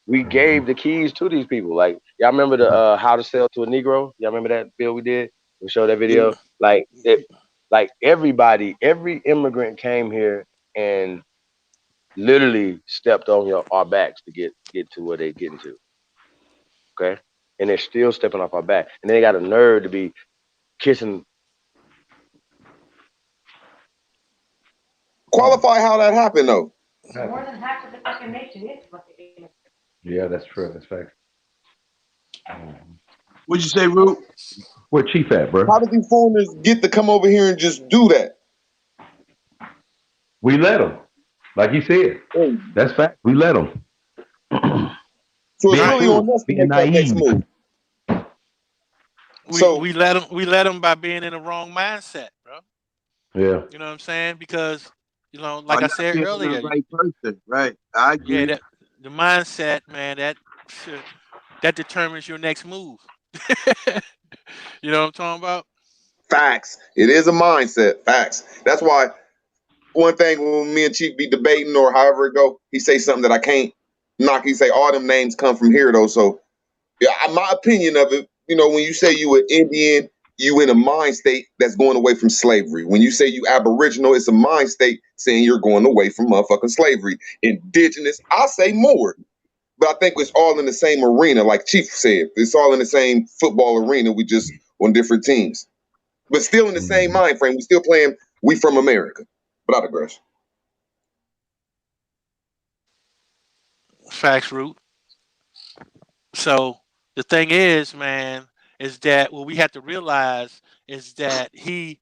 We gave the keys to these people. Like y'all remember the How to Sell to a Negro? Y'all remember that bill we did? We showed that Yeah. video. Like it, like everybody, every immigrant came here and literally stepped on our backs to get to where they're getting to. Okay, and they're still stepping off our back, and they got a nerve to be kissing. Qualify how that happened, though. More than half of the fucking nation is fucking ignorant. Yeah, that's true. That's fact. What'd you say, Root? Where Chief at, bro? How did these foreigners get to come over here and just do that? We let them. Like you said. That's fact. We let them. So it's Being Right. really on foolish. us to Being make that next naive. move. We So we let them by being in the wrong mindset, bro. Yeah. You know what I'm saying? Because Or like I not said being the earlier, right person. Right. I yeah, agree. that the mindset, man, that determines your next move. You know what I'm talking about? facts. It is a mindset. Facts. That's why one thing when me and Chief be debating or however it go, he say something that I can't knock. He say all them names come from here though. So yeah, my opinion of it, when you say you an Indian, you in a mind state that's going away from slavery. When you say you Aboriginal, it's a mind state saying you're going away from motherfucking slavery. Indigenous, I say more. But I think it's all in the same arena, like Chief said. It's all in the same football arena. We just on different teams. But still in the same Mhm. mind frame. We still playing we from America. But I digress. Facts root. So the thing is, man, is that what we have to realize is that he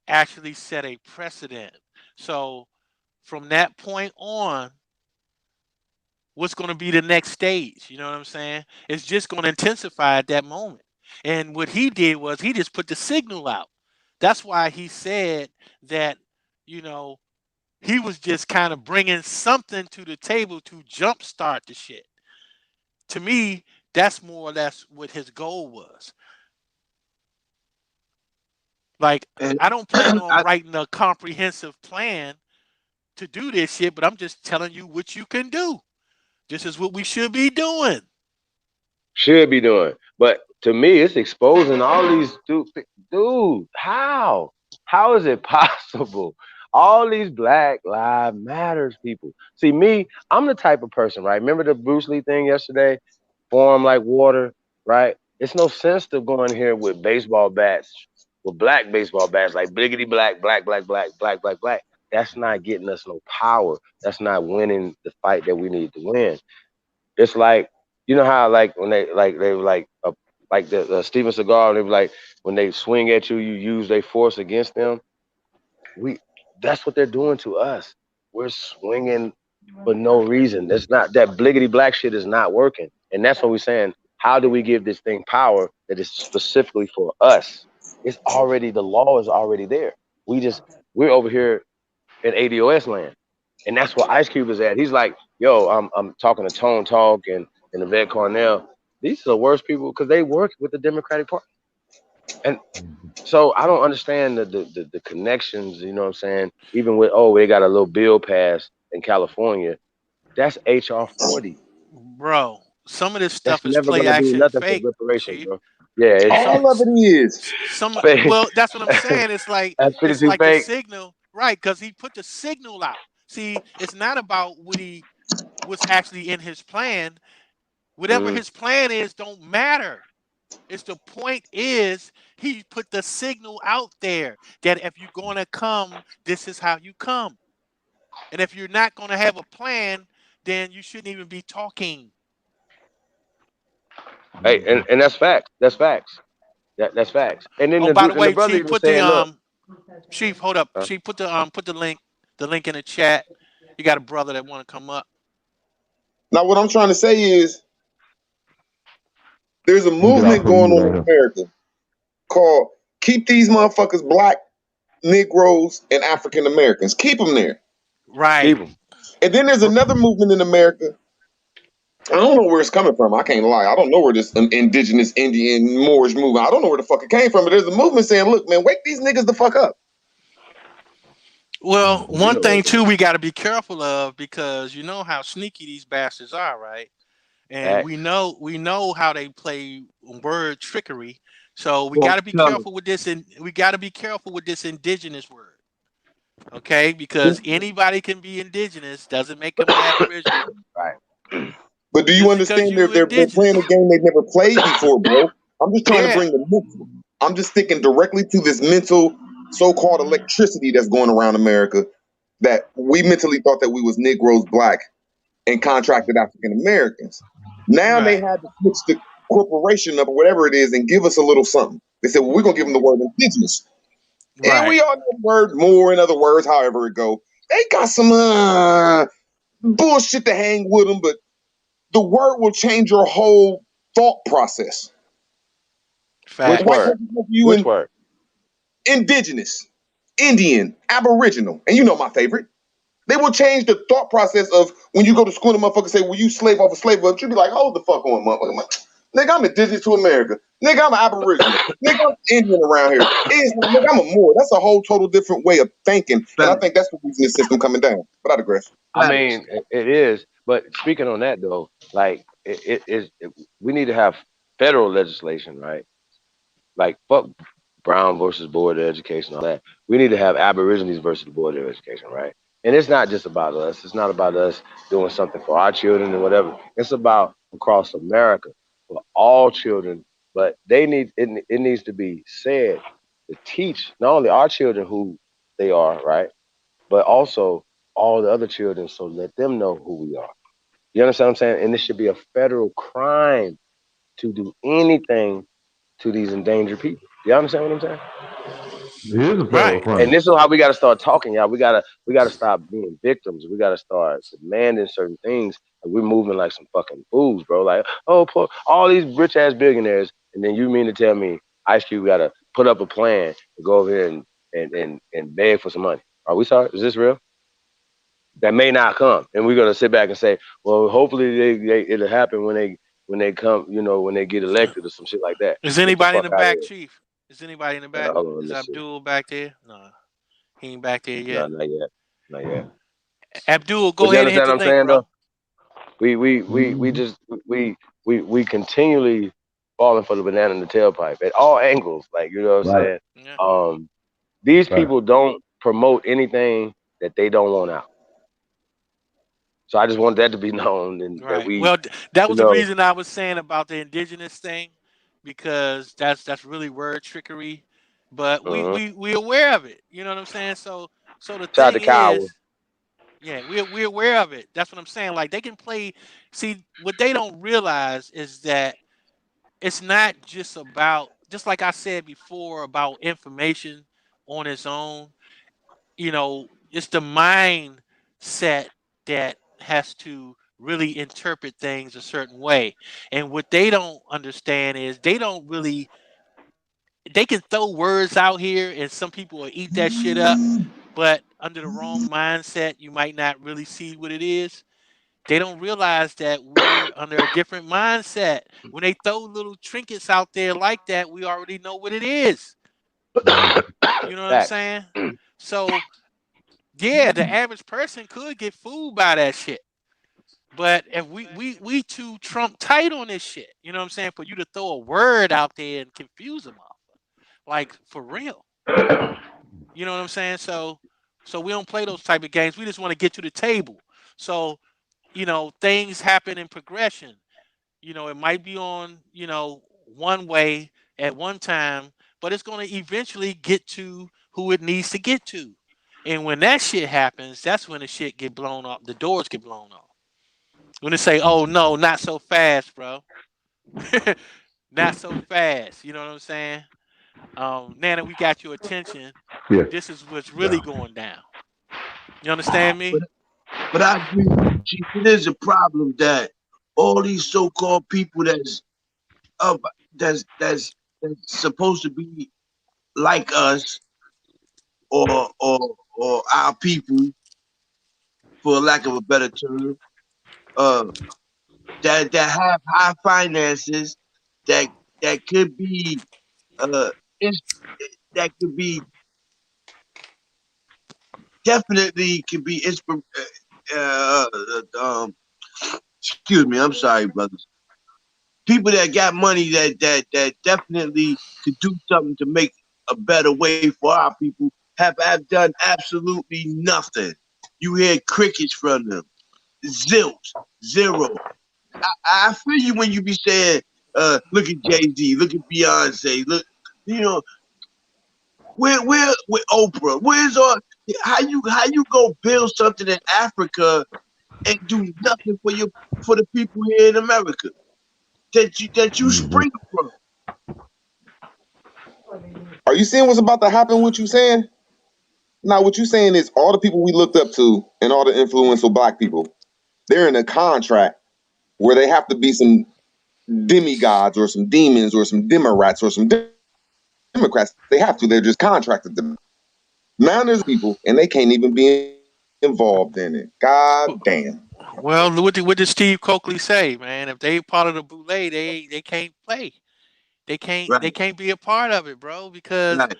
actually set a precedent. So from that point on, what's going to be the next stage? You know what I'm saying? It's just going to intensify at that moment. And what he did was he just put the signal out. That's why he said that, you know, he was just kind of bringing something to the table to jumpstart the shit. To me, that's more or less what his goal was. Like, And I don't plan on I, writing a comprehensive plan to do this shit, but I'm just telling you what you can do. This is what we should be doing. Should be doing. But to me, it's exposing all these dude, how? How is it possible? All these Black Lives Matters people. See, me, I'm the type of person, right? Remember the Bruce Lee thing yesterday? Form like water, right? It's no sense to going here with baseball bats, with black baseball bats, like bliggity black, black, black, black, black, black, black. That's not getting us no power. That's not winning the fight that we need to win. It's like, you know how like when they were like the Steven Seagal, they were like when they swing at you, you use their force against them. We That's what they're doing to us. We're swinging for no reason. That's not that bliggity black shit is not working, and that's what we're saying. How do we give this thing power that is specifically for us? It's already the law is already there. We're over here in ADOS land. And that's where Ice Cube is at. He's like, yo, I'm talking to Tone Talk and Yvette Cornell. These are the worst people because they work with the Democratic Party. And so I don't understand the connections, you know what I'm saying? Even with, oh, they got a little bill passed in California. That's HR 40. Bro, some of this That's stuff is never play gonna do action nothing for fake, reparations, Chief. bro. Yeah, Some All of it is. some fake. well, that's what I'm saying. That's It's 52 like the fake. signal, right? Because he put the signal out. See, it's not about what's actually in his plan. Whatever Mm-hmm. his plan is, don't matter. It's the point is he put the signal out there that if you're gonna come, this is how you come. And if you're not gonna have a plan, then you shouldn't even be talking. Hey, and that's facts. That's facts. That's facts. And then Oh, by the and the way, brother Chief, even put the saying, look, Chief, hold up. huh? Chief, put the link in the chat. You got a brother that want to come up. Now, what I'm trying to say is there's a Let me get off movement of going mute on right in here. America called Keep These Motherfuckers Black, Negroes, and African Americans. Keep them there. Right. Keep them. And then there's another movement in America. I don't know where it's coming from. I can't lie. I don't know where this indigenous Indian Moorish movement. I don't know where the fuck it came from. But there's a movement saying, "Look, man, wake these niggas the fuck up." Well, You one know thing what? too we got to be careful of because you know how sneaky these bastards are, right? And Facts. we know how they play word trickery. So we well, got to be tell me. careful with this, and we got to be careful with this indigenous word, okay? Because anybody can be indigenous doesn't make them aboriginal. Right. But do you Just because understand you they're playing a indigenous, game they've never played before, bro? I'm just trying to yeah, bring the mental. I'm just sticking directly to this mental so-called electricity that's going around America that we mentally thought that we was Negroes, black, and contracted African Americans. Now they right, had to switch the corporation up or whatever it is and give us a little something. They said, well, we're gonna give them the word indigenous. And right, we all know the word more in other words, however it go. They got some bullshit to hang with them, but the word will change your whole thought process. The Which facts. white word? person look you Which in word? indigenous, Indian, Aboriginal, and you know my favorite. They will change the thought process of when you go to school and motherfuckers say, well, you slave off a slave, but you be like, hold the fuck on, motherfucker. Nigga, I'm indigenous to America. Nigga, I'm an Aboriginal. Nigga, I'm Indian around here. It's, nigga, I'm a Moor. That's a whole total different way of thinking. And I Facts. think that's the reason this system coming down. But I digress. I Facts. mean, it is. But speaking on that though, like we need to have federal legislation, right? Like fuck Brown versus Board of Education, all that. We need to have Aborigines versus the Board of Education, right? And it's not just about us. It's not about us doing something for our children and whatever. It's about across America for all children. But they need it. It needs to be said to teach not only our children who they are, right, but also all the other children. So let them know who we are. You understand what I'm saying? And this should be a federal crime to do anything to these endangered people. You understand what I'm saying? It is a federal Right. crime. And this is how we got to start talking, y'all. We gotta stop being victims. We gotta start demanding certain things. And we're moving like some fucking fools, bro. Like, oh, poor, all these rich ass billionaires, and then you mean to tell me Ice Cube got to put up a plan to go over here and beg for some money? Are we sorry? Is this real? That may not come, and we're gonna sit back and say, well, hopefully it'll happen when they come, you know, when they get elected or some shit like that. Is Get the anybody in fuck the out of back, here. Chief? Is anybody in the back? Hold on, let Is me see. Abdul back there? No, he ain't back there No, yet. not yet, not yet. Abdul, But go you ahead and hit understand the what I'm link, saying, though? bro. We just we continually falling for the banana in the tailpipe at all angles. Like, you know what I'm Right. saying? Yeah. These Right. people don't promote anything that they don't want out. So I just want that to be known, and that Right. we, Well, that you was the know, reason I was saying about the indigenous thing, because that's really word trickery, but uh we aware of it. You know what I'm saying? So the shout out to thing Kyle. is, yeah, we're aware of it. That's what I'm saying. Like they can play. See, what they don't realize is that it's not just about, just like I said before about information on its own. You know, it's the mindset that has to really interpret things a certain way. And what they don't understand is they can throw words out here and some people will eat that shit up, but under the wrong mindset, you might not really see what it is. They don't realize that we're under a different mindset. When they throw little trinkets out there like that, we already know what it is. You know what I'm Facts. saying? So yeah, the average person could get fooled by that shit. But if we too Trump tight on this shit, you know what I'm saying? For you to throw a word out there and confuse them all, like for real. You know what I'm saying? So we don't play those type of games. We just want to get to the table. So, you know, things happen in progression. You know, it might be on, you know, one way at one time, but it's going to eventually get to who it needs to get to. And when that shit happens, that's when the shit get blown off. The doors get blown off. When they say, "Oh no, not so fast, bro," not so fast. You know what I'm saying? Now that we got your attention, Yeah. this is what's really going down. You understand But me? but I agree with you, Chief. It is a problem that all these so-called people up that's supposed to be like us or our people, for lack of a better term, uh, that have high finances, that that could be uh, ins- that could be definitely could be excuse me, I'm sorry, brothers. People that got money that definitely could do something to make a better way for our people have done absolutely nothing. You hear crickets from them. Zilch, zero. I feel you when you be saying, look at Jay-Z, look at Beyonce, look, you know, where with Oprah, where's all how you go build something in Africa and do nothing for the people here in America that you spring from. Are you seeing what's about to happen? What you saying? Now, what you saying is all the people we looked up to and all the influential black people, they're in a contract where they have to be some demigods or some demons or some Democrats or some Democrats. They have to. They're just contracted to. Now there's people and they can't even be involved in it. God damn. Well, what did Steve Coakley say, man? If they part of the boule, they can't play. Right, They can't be a part of it, bro, because right.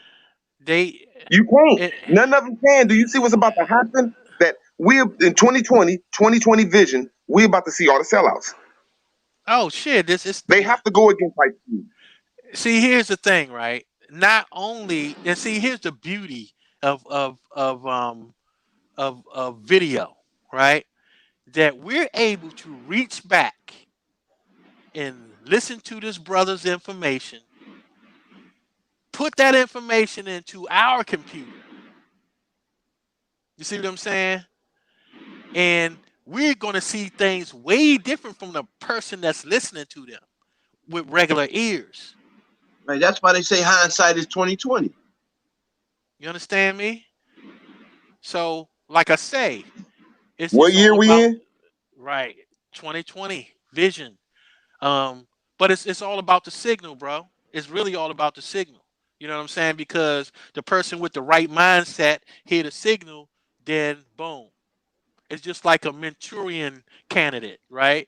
they. You can't. It, None of them can. Do you see what's about to happen? That we're in 2020 vision, we're about to see all the sellouts. oh shit! This is. They have to go against like See, here's the thing, right? Not only, and see, here's the beauty of of video, right? That we're able to reach back and listen to this brother's information, put that information into our computer. You see what I'm saying? And we're going to see things way different from the person that's listening to them with regular ears. Right. That's why they say hindsight is 2020. You understand me? So, like I say, What it's year all we about in? right 2020 vision. But it's all about the signal, bro. It's really all about the signal. You know what I'm saying? Because the person with the right mindset hear the signal, then boom. It's just like a Manchurian candidate, right?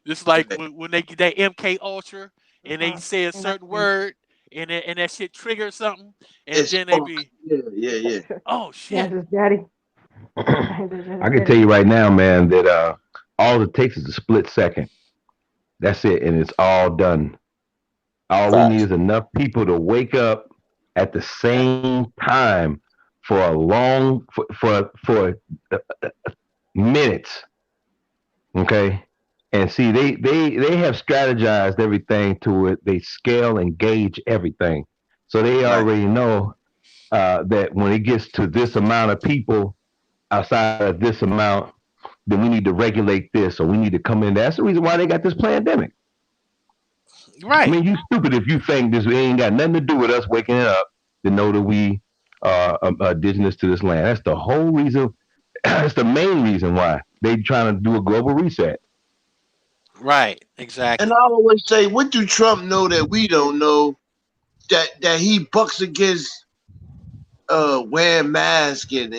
Just like Right. when they get that MK Ultra and they say a certain word and that shit triggers something, and It's then they spark. be, Yeah. oh That's shit. his daddy. That's I his can tell daddy. you right now, man, that all it takes is a split second. That's it, and it's all done. All we need Facts. is enough people to wake up at the same time for a long for minutes, okay? And see, they have strategized everything to it. They scale and gauge everything, so they Right. already know that when it gets to this amount of people outside of this amount, then we need to regulate this, or we need to come in. That's the reason why they got this pandemic. I Right. mean, you stupid if you think this ain't got nothing to do with us waking up to know that we are indigenous to this land. That's the whole reason. That's the main reason why they trying to do a global reset. Right. And I Exactly. always say, what do Trump know that we don't know? That he bucks against wearing masks and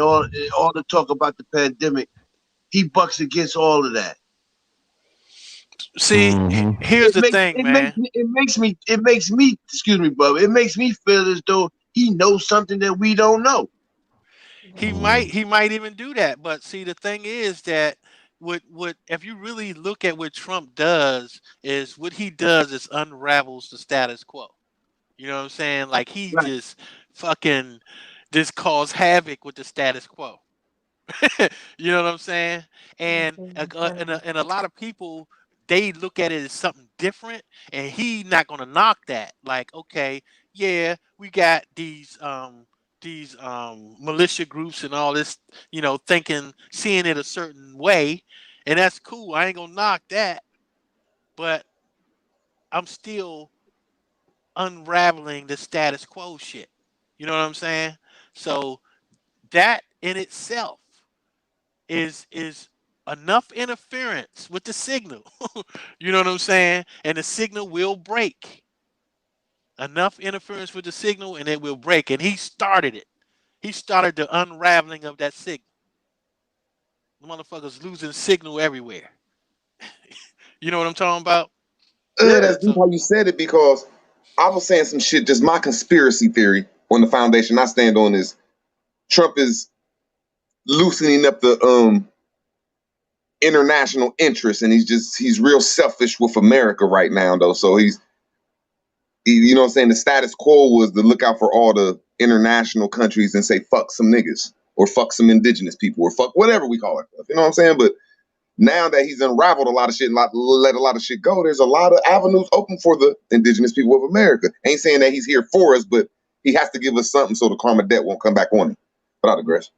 all the talk about the pandemic. He bucks against all of that. See, Hmm. here's the thing, man. It makes me excuse me, brother. It makes me feel as though he knows something that we don't know. He might even do that. But see, the thing is that what if you really look at what Trump does is what he does is unravels the status quo. You know what I'm saying? Like he Right, just fucking just cause havoc with the status quo. You know what I'm saying? And and a lot of people they look at it as something different, and he not gonna knock that. Like, okay, yeah, we got these militia groups and all this, thinking, seeing it a certain way, and that's cool. I ain't gonna knock that, but I'm still unraveling the status quo shit. You know what I'm saying? So that in itself is enough interference with the signal. You know what I'm saying? And the signal will break. Enough interference with the signal and it will break. And he started it. He started the unraveling of that signal. The motherfuckers losing signal everywhere. You know what I'm talking about? yeah. That's deep So how you said it because I was saying some shit. Just my conspiracy theory on the foundation I stand on is Trump is loosening up the international interest, and he's real selfish with America right now though. So you know what I'm saying, the status quo was to look out for all the international countries and say fuck some niggas or fuck some indigenous people or fuck whatever we call it. You know what I'm saying? But now that he's unraveled a lot of shit and let a lot of shit go, there's a lot of avenues open for the indigenous people of America. Ain't saying that he's here for us, but he has to give us something so the karma debt won't come back on him. But I digress.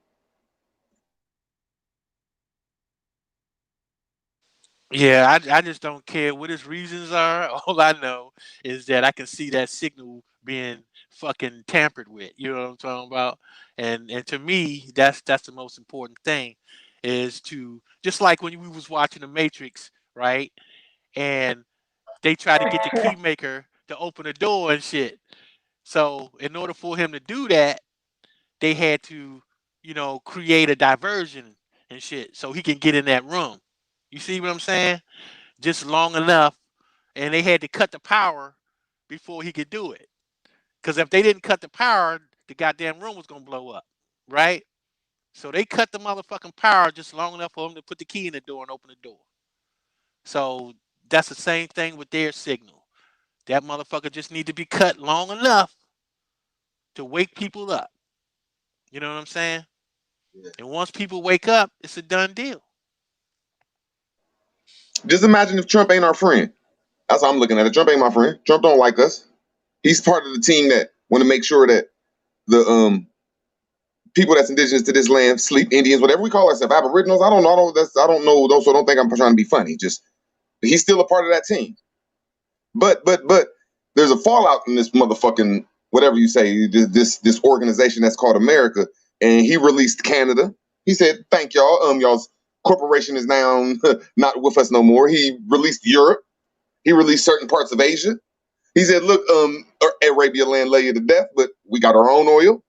yeah, I just don't care what his reasons are. All I know is that I can see that signal being fucking tampered with. You know what I'm talking about? And to me, that's the most important thing, is to just like when we was watching the Matrix, right? And they try to get the key maker to open the door and shit. So in order for him to do that, they had to, create a diversion and shit so he can get in that room. You see what I'm saying? Just long enough, and they had to cut the power before he could do it. Because if they didn't cut the power, the goddamn room was gonna blow up, right? So they cut the motherfucking power just long enough for him to put the key in the door and open the door. So that's the same thing with their signal. That motherfucker just need to be cut long enough to wake people up. You know what I'm saying? Yeah. And once people wake up, it's a done deal. Just imagine if Trump ain't our friend. That's how I'm looking at it. Trump ain't my friend. Trump don't like us. He's part of the team that want to make sure that the people that's indigenous to this land, sleep Indians, whatever we call ourselves, Aboriginals. I don't know. I don't know those. So I don't think I'm trying to be funny. Just he's still a part of that team. But there's a fallout in this motherfucking whatever you say, this organization that's called America, and he released Canada. He said, "Thank y'all. Y'all's corporation is now not with us no more." He released Europe. He released certain parts of Asia. He said, "Look, Arabia land lay you to death, but we got our own oil."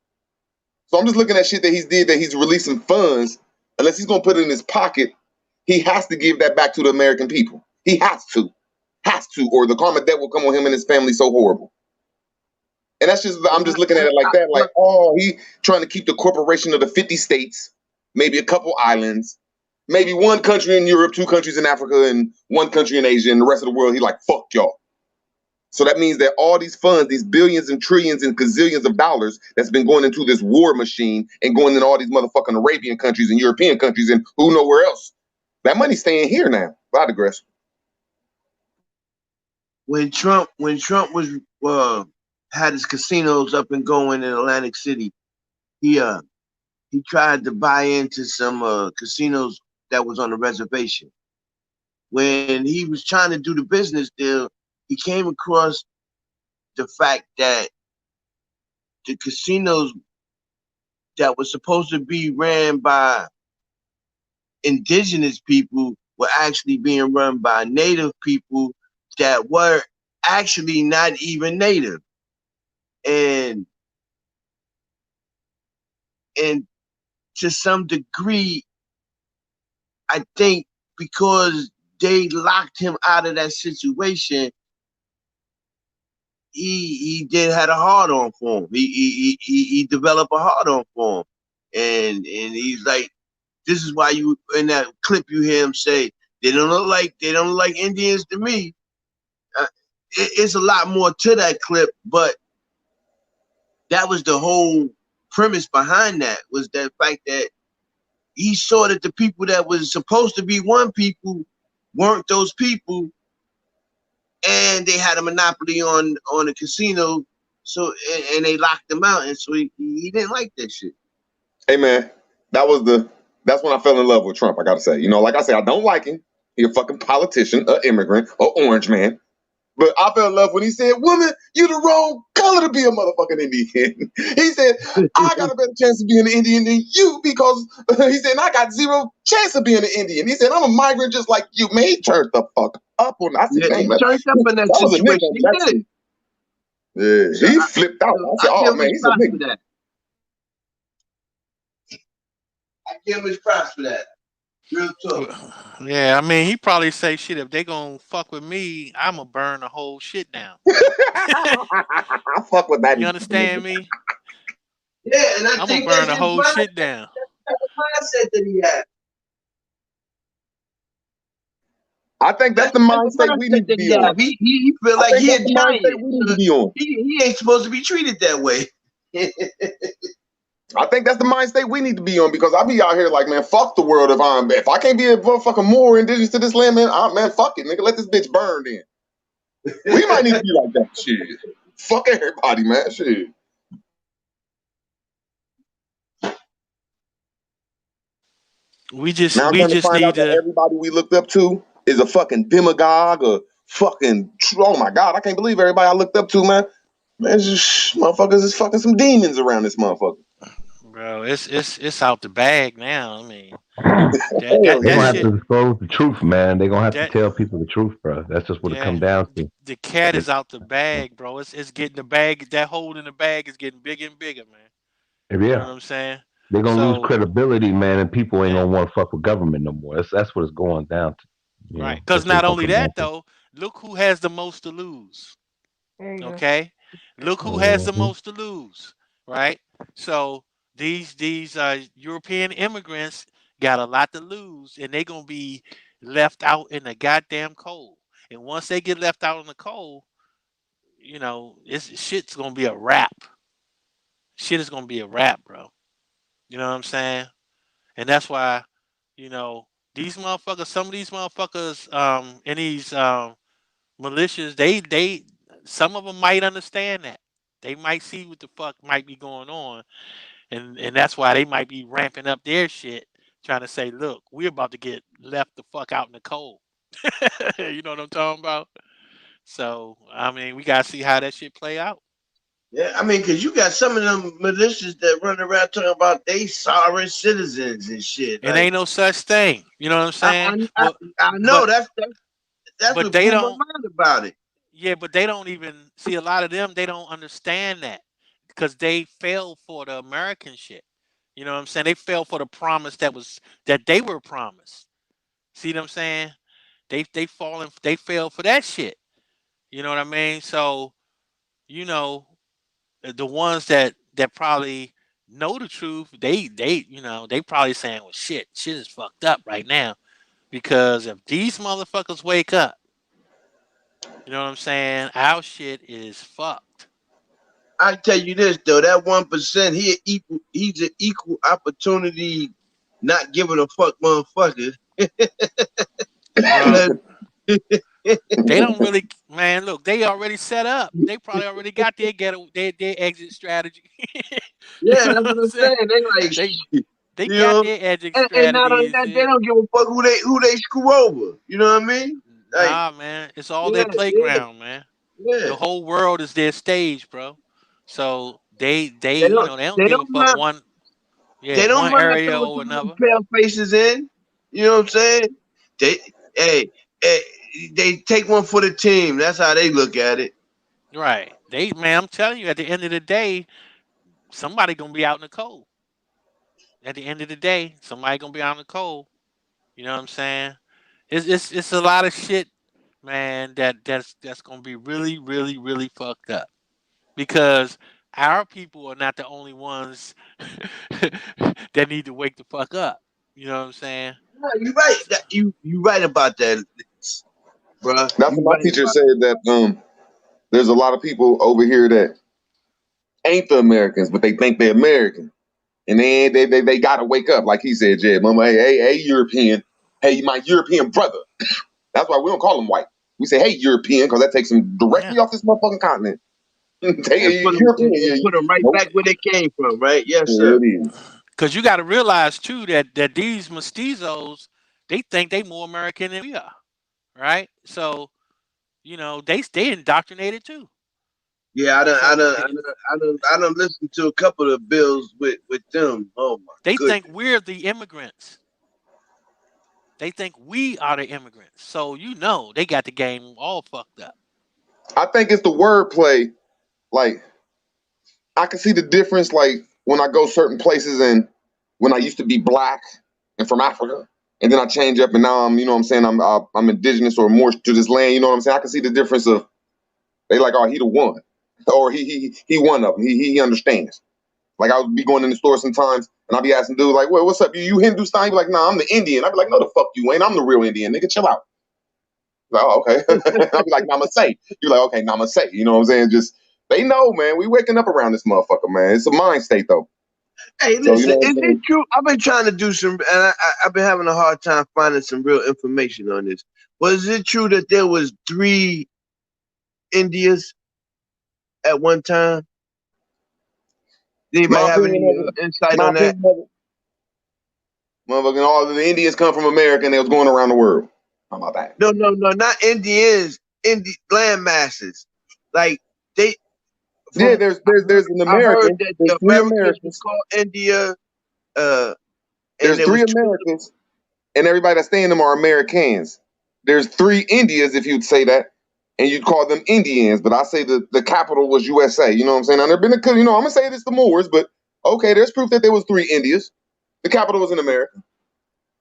So I'm just looking at shit that he's did, that he's releasing funds. Unless he's gonna put it in his pocket, he has to give that back to the American people. He has to, or the karma debt will come on him and his family so horrible. And that's just, I'm just looking at it like that, like, oh, he trying to keep the corporation of the 50 states, maybe a couple islands, maybe one country in Europe, 2 countries in Africa, and 1 country in Asia, and the rest of the world, he like, fuck y'all. So that means that all these funds, these billions and trillions and gazillions of dollars that's been going into this war machine and going into all these motherfucking Arabian countries and European countries and who know where else, that money's staying here now. But I digress. When Trump was had his casinos up and going in Atlantic City, he tried to buy into some casinos that was on the reservation. When he was trying to do the business deal, he came across the fact that the casinos that were supposed to be ran by indigenous people were actually being run by native people that were actually not even native. And to some degree, I think because they locked him out of that situation, he did had a hard on for him. He developed a hard on for him, and he's like, this is why you in that clip you hear him say they don't look like Indians to me. It's a lot more to that clip, but that was the whole premise behind that, was that fact that he saw that the people that was supposed to be one people weren't those people, and they had a monopoly on the casino, so and they locked them out, and so he didn't like that shit. Hey man, that's when I fell in love with Trump. I gotta say, like I said, I don't like him. He a fucking politician, an immigrant, an orange man. But I fell in love when he said, "Woman, you the wrong color to be a motherfucking Indian." He said, "I got a better chance of being an Indian than you because," he said, "I got 0 chance of being an Indian." He said, "I'm a migrant just like you." Man, he turned the fuck up on that. I said, Yeah, he "Dang, turned up in that was a nigga." situation. He did it. Yeah, he flipped out. I said, "Oh man, he's a nigga." That. I give him his props for that. Real talk. Yeah, I mean, he probably say, shit, if they gonna fuck with me, I'ma burn the whole shit down. I fuck with that. You understand me? Yeah, and I'm gonna burn the whole shit down. That's the mindset that he had. I think that's the mindset we need to be on. He feel like he a giant. We need to be on. He ain't supposed to be treated that way. I think that's the mind state we need to be on, because I be out here like, man, fuck the world. If I can't be a motherfucking more indigenous to this land, man, man, fuck it, nigga. Let this bitch burn then. We might need to be like that. Shit. Fuck everybody, man. Shit. We just now need that to. Everybody we looked up to is a fucking demagogue or fucking. Oh my god, I can't believe everybody I looked up to, man. Man, just motherfuckers is fucking some demons around this motherfucker. Bro, it's out the bag now. I mean, they're gonna have to disclose the truth, man. They're gonna have to tell people the truth, bro. That's just what it comes down to. The cat is out the bag, bro. It's getting the bag. That hole in the bag is getting bigger and bigger, man. Yeah. You know what I'm saying? They're gonna lose credibility, man, and people ain't gonna want to fuck with government no more. That's what it's going down to. Right. Because not only that, though, look who has the most to lose. Okay? Look who has the most to lose. Right? So these European immigrants got a lot to lose, and they're gonna be left out in the goddamn cold. And once they get left out in the cold, shit's gonna be a wrap. Shit is gonna be a wrap, bro. You know what I'm saying? And that's why, these motherfuckers, some of these motherfuckers, in these militias, some of them might understand that. They might see what the fuck might be going on, and that's why they might be ramping up their shit, trying to say, look, we're about to get left the fuck out in the cold. You know what I'm talking about? So I mean, we gotta see how that shit play out. Yeah, I mean, because you got some of them militias that run around talking about they sovereign citizens and shit. It Like, ain't no such thing. You know what I'm I, saying? I, I, But I know but that's but what they blew my don't. mind about it. Yeah, but they don't even see a lot of them. They don't understand that because they fell for the American shit. You know what I'm saying? They fell for the promise that they were promised. See what I'm saying? They fell for that shit. You know what I mean? So you know the ones that probably know the truth, they probably saying, well, shit is fucked up right now because if these motherfuckers wake up, you know what I'm saying? Our shit is fucked. I tell you this though, that 1%, he's an equal opportunity, not giving a fuck motherfucker. Bro, 'Cause they don't really, man. Look, they already set up. They probably already got their exit strategy. You yeah, know that's what what I'm I'm saying? saying. They like They shit, they you got know. their exit And not only strategy and that, they shit. don't give a fuck who they screw over. You know what I mean? Like, Nah, man, it's all yeah, their yeah, playground, man. yeah. The whole world is their stage, bro. So they They don't they don't they give a don't fuck mind they don't one mind area throwing or some of them another. pale faces in. You know what I'm saying? They hey, hey they take one for the team. That's how they look at it. Right. Man, I'm telling you, at the end of the day, somebody gonna be out in the cold. At the end of the day, somebody gonna be out in the cold. You know what I'm saying? It's a lot of shit, man, that's gonna be really, really, really fucked up. Because our people are not the only ones that need to wake the fuck up. You know what I'm saying? No, you right. You right about that, bruh. That's You what my right teacher about said, that there's a lot of people over here that ain't the Americans, but they think they're American. And then they gotta wake up, like he said, Jed. Mama, hey, European, hey, my European brother. That's why we don't call them white. We say, hey, European, because that takes them Yeah. directly off this motherfucking continent. Take and a European, yeah, put them right nope. back where they came from, right? Yes, There sir. it is. Because you got to realize too that these mestizos, they think they more American than we are, right? So they indoctrinated too. Yeah, So I done listened to a couple of bills with them. Oh my they think goodness. we're the immigrants. They think we are the immigrants. So they got the game all fucked up. I think it's the wordplay. Like, I can see the difference, like, when I go certain places and when I used to be black and from Africa, and then I change up and now I'm, you know what I'm saying, I'm indigenous or more to this land, you know what I'm saying? I can see the difference of, they like, oh, he the one. Or he one of them. He understands. Like, I would be going in the store sometimes and I'd be asking dudes, like, well, what's up? You Hindustan? He'd be like, nah, I'm the Indian. I'd be like, no, the fuck you ain't. I'm the real Indian, nigga. Chill out. Like, oh, okay. I'd be like, namaste. You're like, okay, namaste. You know what I'm saying? Just, they know, man. We waking up around this motherfucker, man. It's a mind state, though. Hey, So, you listen, know what I'm is it saying? true? I've been trying to do some, and I've been having a hard time finding some real information on this. Was it true that there was 3 Indias at one time? Did anybody My have opinion any of it, insight my on that? opinion of it, motherfucking all of the Indians come from America and they was going around the world. How about that? No, not Indians, land masses. Like they, Yeah, from there's an I heard American. that There's the three Americans was Americans. called India, and There's there three was 2. Americans, and everybody that's staying them are Americans. There's 3 Indias, if you'd say that, and you'd call them Indians. But I say the capital was USA. You know what I'm saying? Now there been a, I'm gonna say it's the Moors, but okay, there's proof that there was 3 Indias. The capital was in America.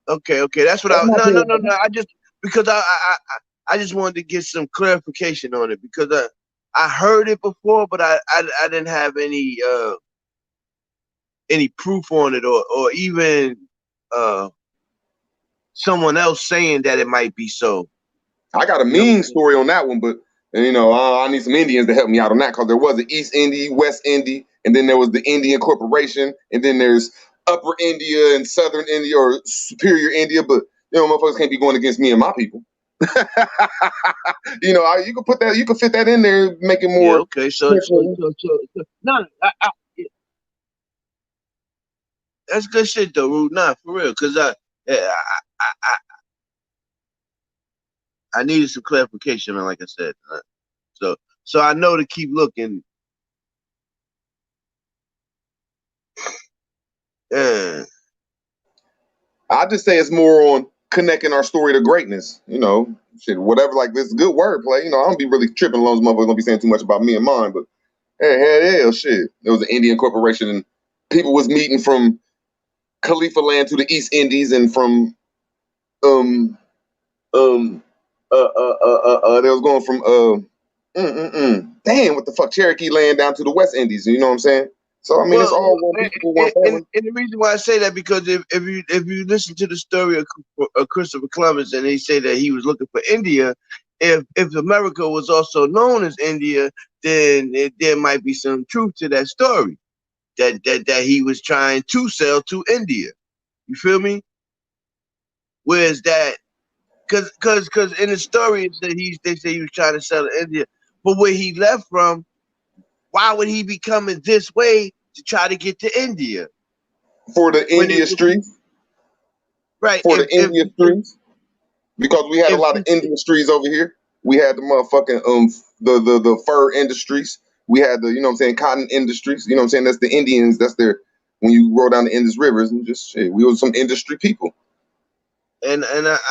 Okay, that's what That's I. my No, no, opinion. no, no. I just because I just wanted to get some clarification on it because I heard it before, but I didn't have any proof on it or even uh someone else saying that it might be so. I got a You know mean what I'm saying? story on that one, but I need some Indians to help me out on that because there was an East Indy, West Indy, and then there was the Indian Corporation, and then there's Upper India and Southern India or Superior India. But motherfuckers can't be going against me and my people. You could put that, you could fit that in there, make it Yeah. more. Okay. So no, that's good shit though, Rude. Nah, for real, because I needed some clarification, man. Like I said. So I know to keep looking. Yeah. I just say it's more on connecting our story to greatness. You know, shit, whatever. Like this good wordplay. You know, I don't be really tripping as long as motherfuckers don't be saying too much about me and mine. But hey, hell yeah, shit. There was an Indian corporation, and people was meeting from Khalifa land to the East Indies, and from um um they was going from damn, what the fuck, Cherokee land down to the West Indies. You know what I'm saying? So I mean, it's Well, all one people, one and family. the reason why I say that because if you listen to the story of Christopher Columbus and they say that he was looking for India, if America was also known as India, then there might be some truth to that story that he was trying to sell to India. You feel me? Whereas that because in the story it said they say he was trying to sell to India, but where he left from, why would he be coming this way to try to get to India? For the When it India streets, right, for the India streets, because we had a if lot of industries over here. We had the motherfucking the fur industries. We had the, you know what I'm saying, cotton industries. You know what I'm saying? That's the Indians. That's their, when you roll down the Indus rivers and just shit, we were some industry people.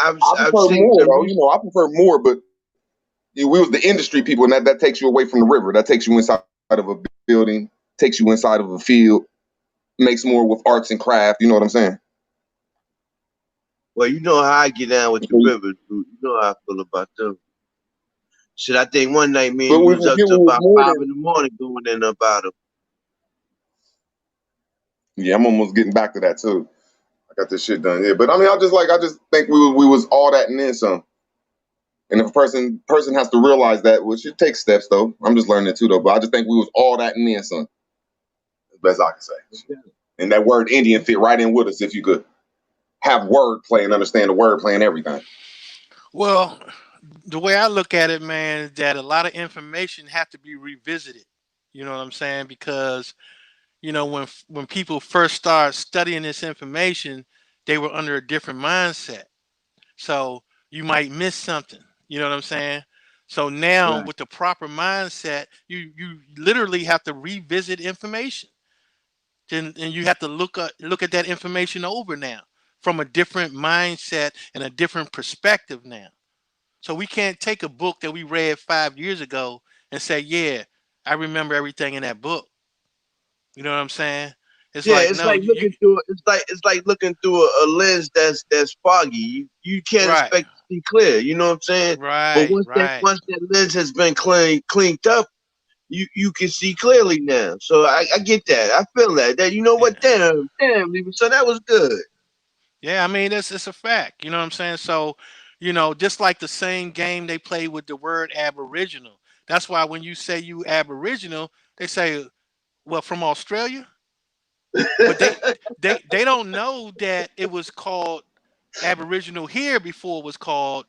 I've I I've prefer seen more some though. You know, I prefer more, but we was the industry people, and that takes you away from the river. That takes you inside of a building, takes you inside of a field, makes more with arts and craft. You know what I'm saying? well, you know how I get down with the rivers, dude. You know how I feel about them. Shit, I think one night me and But you we was up forget to we was about more 5 than. in the morning going in about them. Yeah, I'm almost getting back to that too. I got this shit done. Yeah, but I mean, I just think we was all that and then some. And if a person has to realize that, which it takes steps though. I'm just learning it too though. But I just think we was all that and then some. As best I can say. And that word Indian fit right in with us if you could have word play and understand the word play and everything. Well, the way I look at it, man, is that a lot of information have to be revisited. You know what I'm saying? Because when people first start studying this information, they were under a different mindset. So you might miss something. You know what I'm saying? So now Right. with the proper mindset, you literally have to revisit information. Then and you have to look at that information over now from a different mindset and a different perspective now. So we can't take a book that we read 5 years ago and say, yeah, I remember everything in that book. You know what I'm saying? It's Yeah, like, it's no, like you looking through. It's like looking through a lens that's foggy. You can't right, expect to see clear. You know what I'm saying? But right, right. once that lens has been cleaned up, you can see clearly now. So I get that. I feel that. That you know Yeah. what? Damn, so that was good. Yeah, I mean it's a fact. You know what I'm saying? So, just like the same game they play with the word aboriginal. That's why when you say you aboriginal, they say, well, from Australia, but they don't know that it was called aboriginal here before it was called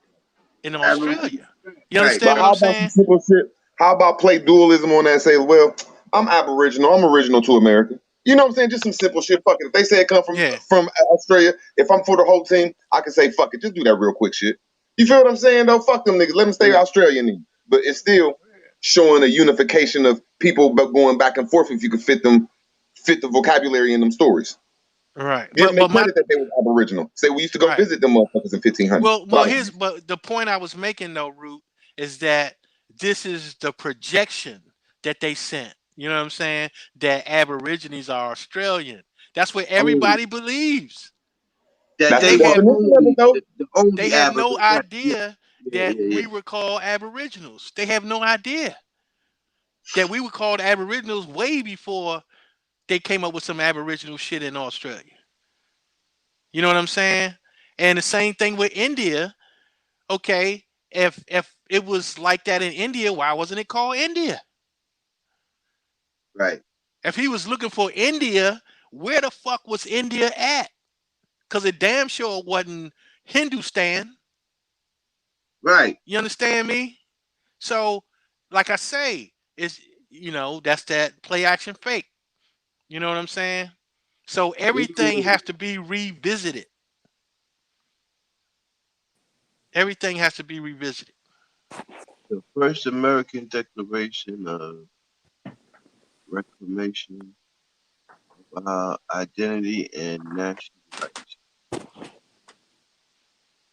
in Australia. You Right. But understand what I'm how about some saying? simple shit? How about play dualism on that and say, well, I'm Aboriginal, I'm original to America. You know what I'm saying? Just some simple shit. Fuck it. If they say it come Yeah, from Australia, if I'm for the whole team, I can say fuck it. Just do that real quick shit. You feel what I'm saying though? Fuck them niggas. Let them stay Australian. Then. But it's still showing a unification of people going back and forth if you could fit the vocabulary in them stories. right. Give them But their but my credit that they was Aboriginal. Say we used to go right. visit them motherfuckers in 1500. Well, but the point I was making though, Root, is that this is the projection that they sent. You know what I'm saying? That Aborigines are Australian. That's what Oh, everybody believes. that That's They the they have definition of it though. the they only have average. no Right. Yeah, idea that yeah. we were called Aboriginals. They have no idea that we were called Aboriginals way before they came up with some Aboriginal shit in Australia. You know what I'm saying? And the same thing with India. Okay, if it was like that in India, why wasn't it called India? Right. If he was looking for India, where the fuck was India at? Because it damn sure wasn't Hindustan. Right. You understand me? So, like I say, it's that's that play action fake. You know what I'm saying? So everything has to be revisited. Everything has to be revisited. The first American Declaration of Reclamation of our identity and national rights.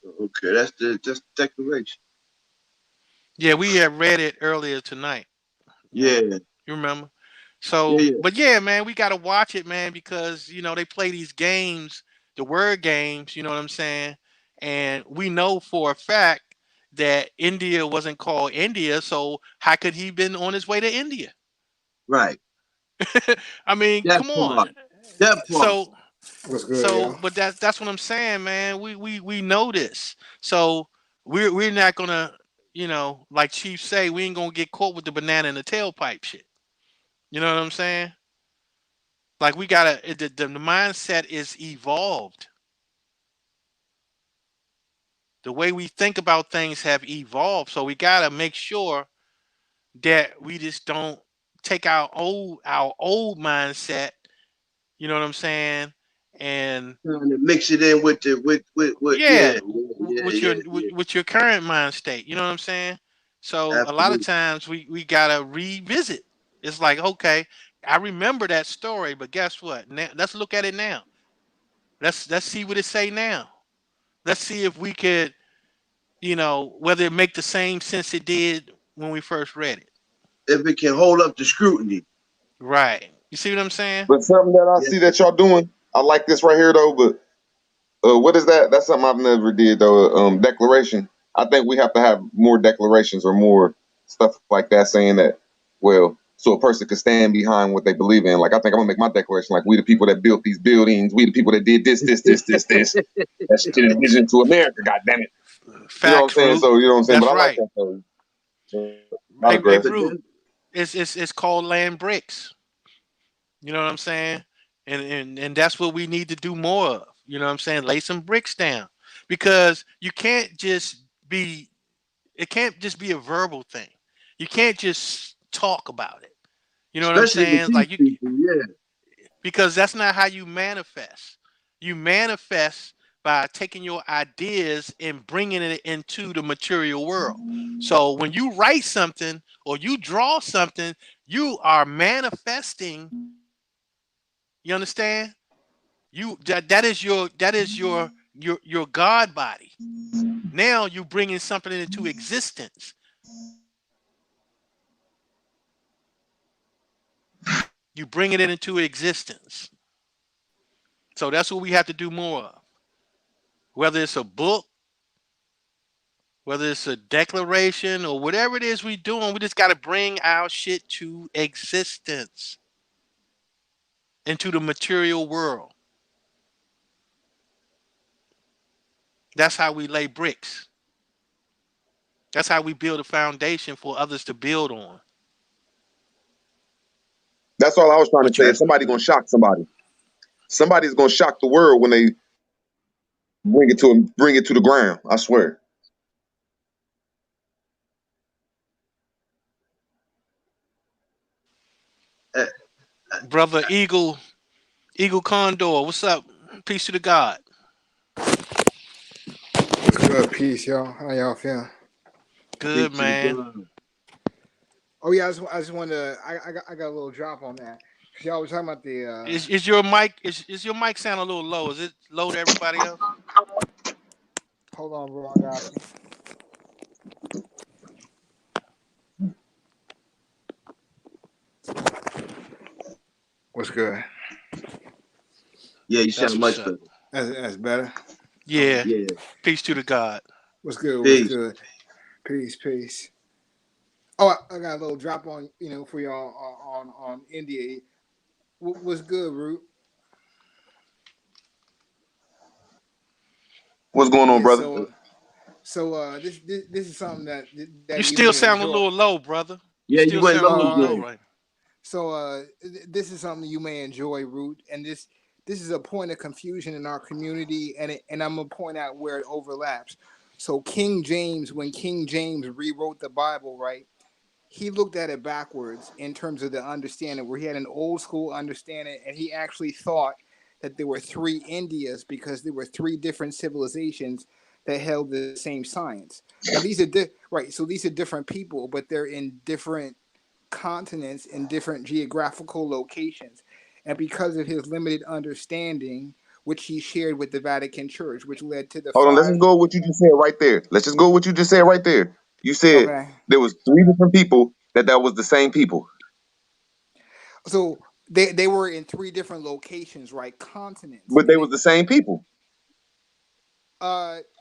Okay, that's the Declaration. Yeah, we had read it earlier tonight. You know, Yeah, you remember? yeah, So, yeah. but yeah, man, we got to watch it, man, because they play these games, the word games. You know what I'm saying? And we know for a fact that India wasn't called India, so how could he been on his way to India? Right. I mean, That come part. on. That part. So, What's good, so, y'all? but that's what I'm saying, man. We know this, so we're not gonna, like Chief say, we ain't gonna get caught with the banana in the tailpipe shit. You know what I'm saying? Like we gotta, the mindset is evolved. The way we think about things have evolved, so we gotta make sure that we just don't take our old mindset. You know what I'm saying? And Trying to mix it in with the with yeah, yeah, with your current mind state. You know what I'm saying? So a lot of absolutely. times we gotta revisit. It's like, okay, I remember that story, but guess what? Now, let's look at it now. Let's see what it say now. Let's see if we could, whether it make the same sense it did when we first read it. If it can hold up to scrutiny. Right. You see what I'm saying? But something that I Yes, see that y'all doing, I like this right here though. But what is that? That's something I've never did though. Declaration. I think we have to have more declarations or more stuff like that, saying that. Well, so a person could stand behind what they believe in. Like I think I'm gonna make my declaration. Like we the people that built these buildings. We the people that did this, this, this, this, this. That's shit indigenous to America. God damn it. You know what I'm Facts, saying? Root. So you know what I'm saying. But That's I like right. that though. A lot of Hey, growth. but Root. then It's called land bricks. You know what I'm saying? And that's what we need to do more of. You know what I'm saying? Lay some bricks down. Because it can't just be a verbal thing. You can't just talk about it. You know what I'm especially with saying? these Like people, yeah. because that's not how you manifest. You manifest by taking your ideas and bringing it into the material world. So when you write something or you draw something, you are manifesting. You understand? That is your God body. Now you bringing something into existence. You bring it into existence. So that's what we have to do more of. Whether it's a book, whether it's a declaration, or whatever it is we doing, we just got to bring our shit to existence, into the material world. That's how we lay bricks. That's how we build a foundation for others to build on. That's all I was trying to What say. you If somebody gonna shock somebody, somebody's gonna shock the world when they bring it to the ground. I swear. Uh, brother Eagle Condor, what's up? Peace to the God. What's good? Peace, y'all. How y'all feeling? Peace Good, to the man. God. Oh yeah, I just wanted to. I got a little drop on that because y'all was talking about the. Is your mic is your mic sound a little low? Is it low to everybody else? Hold on, bro. I got you. What's good? Yeah, you That's sound what's much up. better. That's better. Yeah. Yeah. Peace to the God. What's good? What's Peace. good? Peace, peace. Oh, I got a little drop on for y'all on India. What's good, Root? What's going on, Yeah. brother? This is something You that you still may sound a enjoy. little low, brother. You Yeah, you still went sound a low little low again. right This is something you may enjoy, Root, and this is a point of confusion in our community, and I'm gonna point out where it overlaps. So King James, when King James rewrote the Bible, right, he looked at it backwards in terms of the understanding, where he had an old school understanding, and he actually thought that there were three Indias because there were three different civilizations that held the same science. Now these are Right. So these are different people, but they're in different continents in different geographical locations. And because of his limited understanding, which he shared with the Vatican Church, which led to the Hold on, let's just five. go with what you just said right there. Let's just go with what you just said right there. You said Okay. there was 3 different people that was the same people, So they were in 3 different locations, right? Continents. but they was the same people.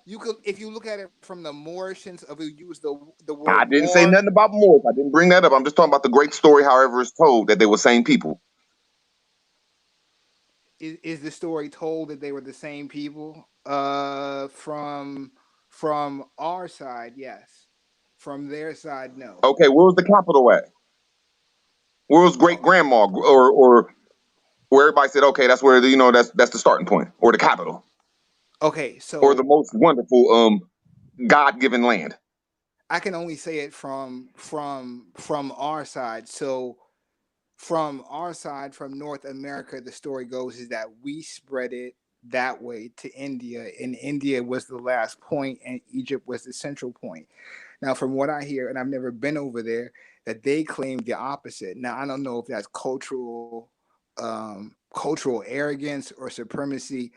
You could, if you look at it from the Moorish sense of it, use the I word didn't say Moor. nothing about Moors. I didn't bring that up. I'm just talking about the great story, however it's told, that they were same people. Is the story told that they were the same people? From our side, yes. From their side, no. Okay, where was the capital at? Where was great grandma, or where everybody said, okay, that's where that's the starting point, or the capital, Okay, or the so most wonderful God given land. I can only say it from our side. So from our side, from North America, the story goes is that we spread it that way to India, and India was the last point, and Egypt was the central point. Now, from what I hear, and I've never been over there, that they claim the opposite. Now, I don't know if that's cultural arrogance or supremacy.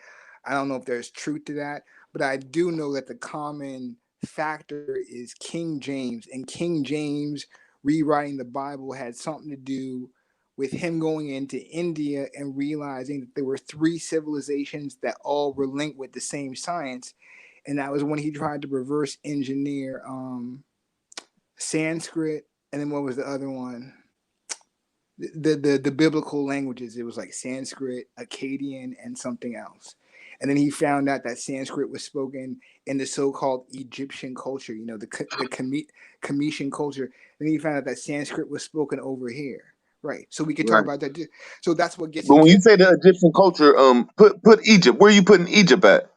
I don't know if there's truth to that, but I do know that the common factor is King James, and King James rewriting the Bible had something to do with him going into India and realizing that there were 3 civilizations that all were linked with the same science, and that was when he tried to reverse engineer Sanskrit, and then what was the other one? The biblical languages. It was like Sanskrit, Akkadian, and something else. And then he found out that Sanskrit was spoken in the so-called Egyptian culture, the Cometian culture. And then he found out that Sanskrit was spoken over here. Right. So we could talk Right. about that. So that's what gets But when you into. say the Egyptian culture, put Egypt. Where are you putting Egypt at?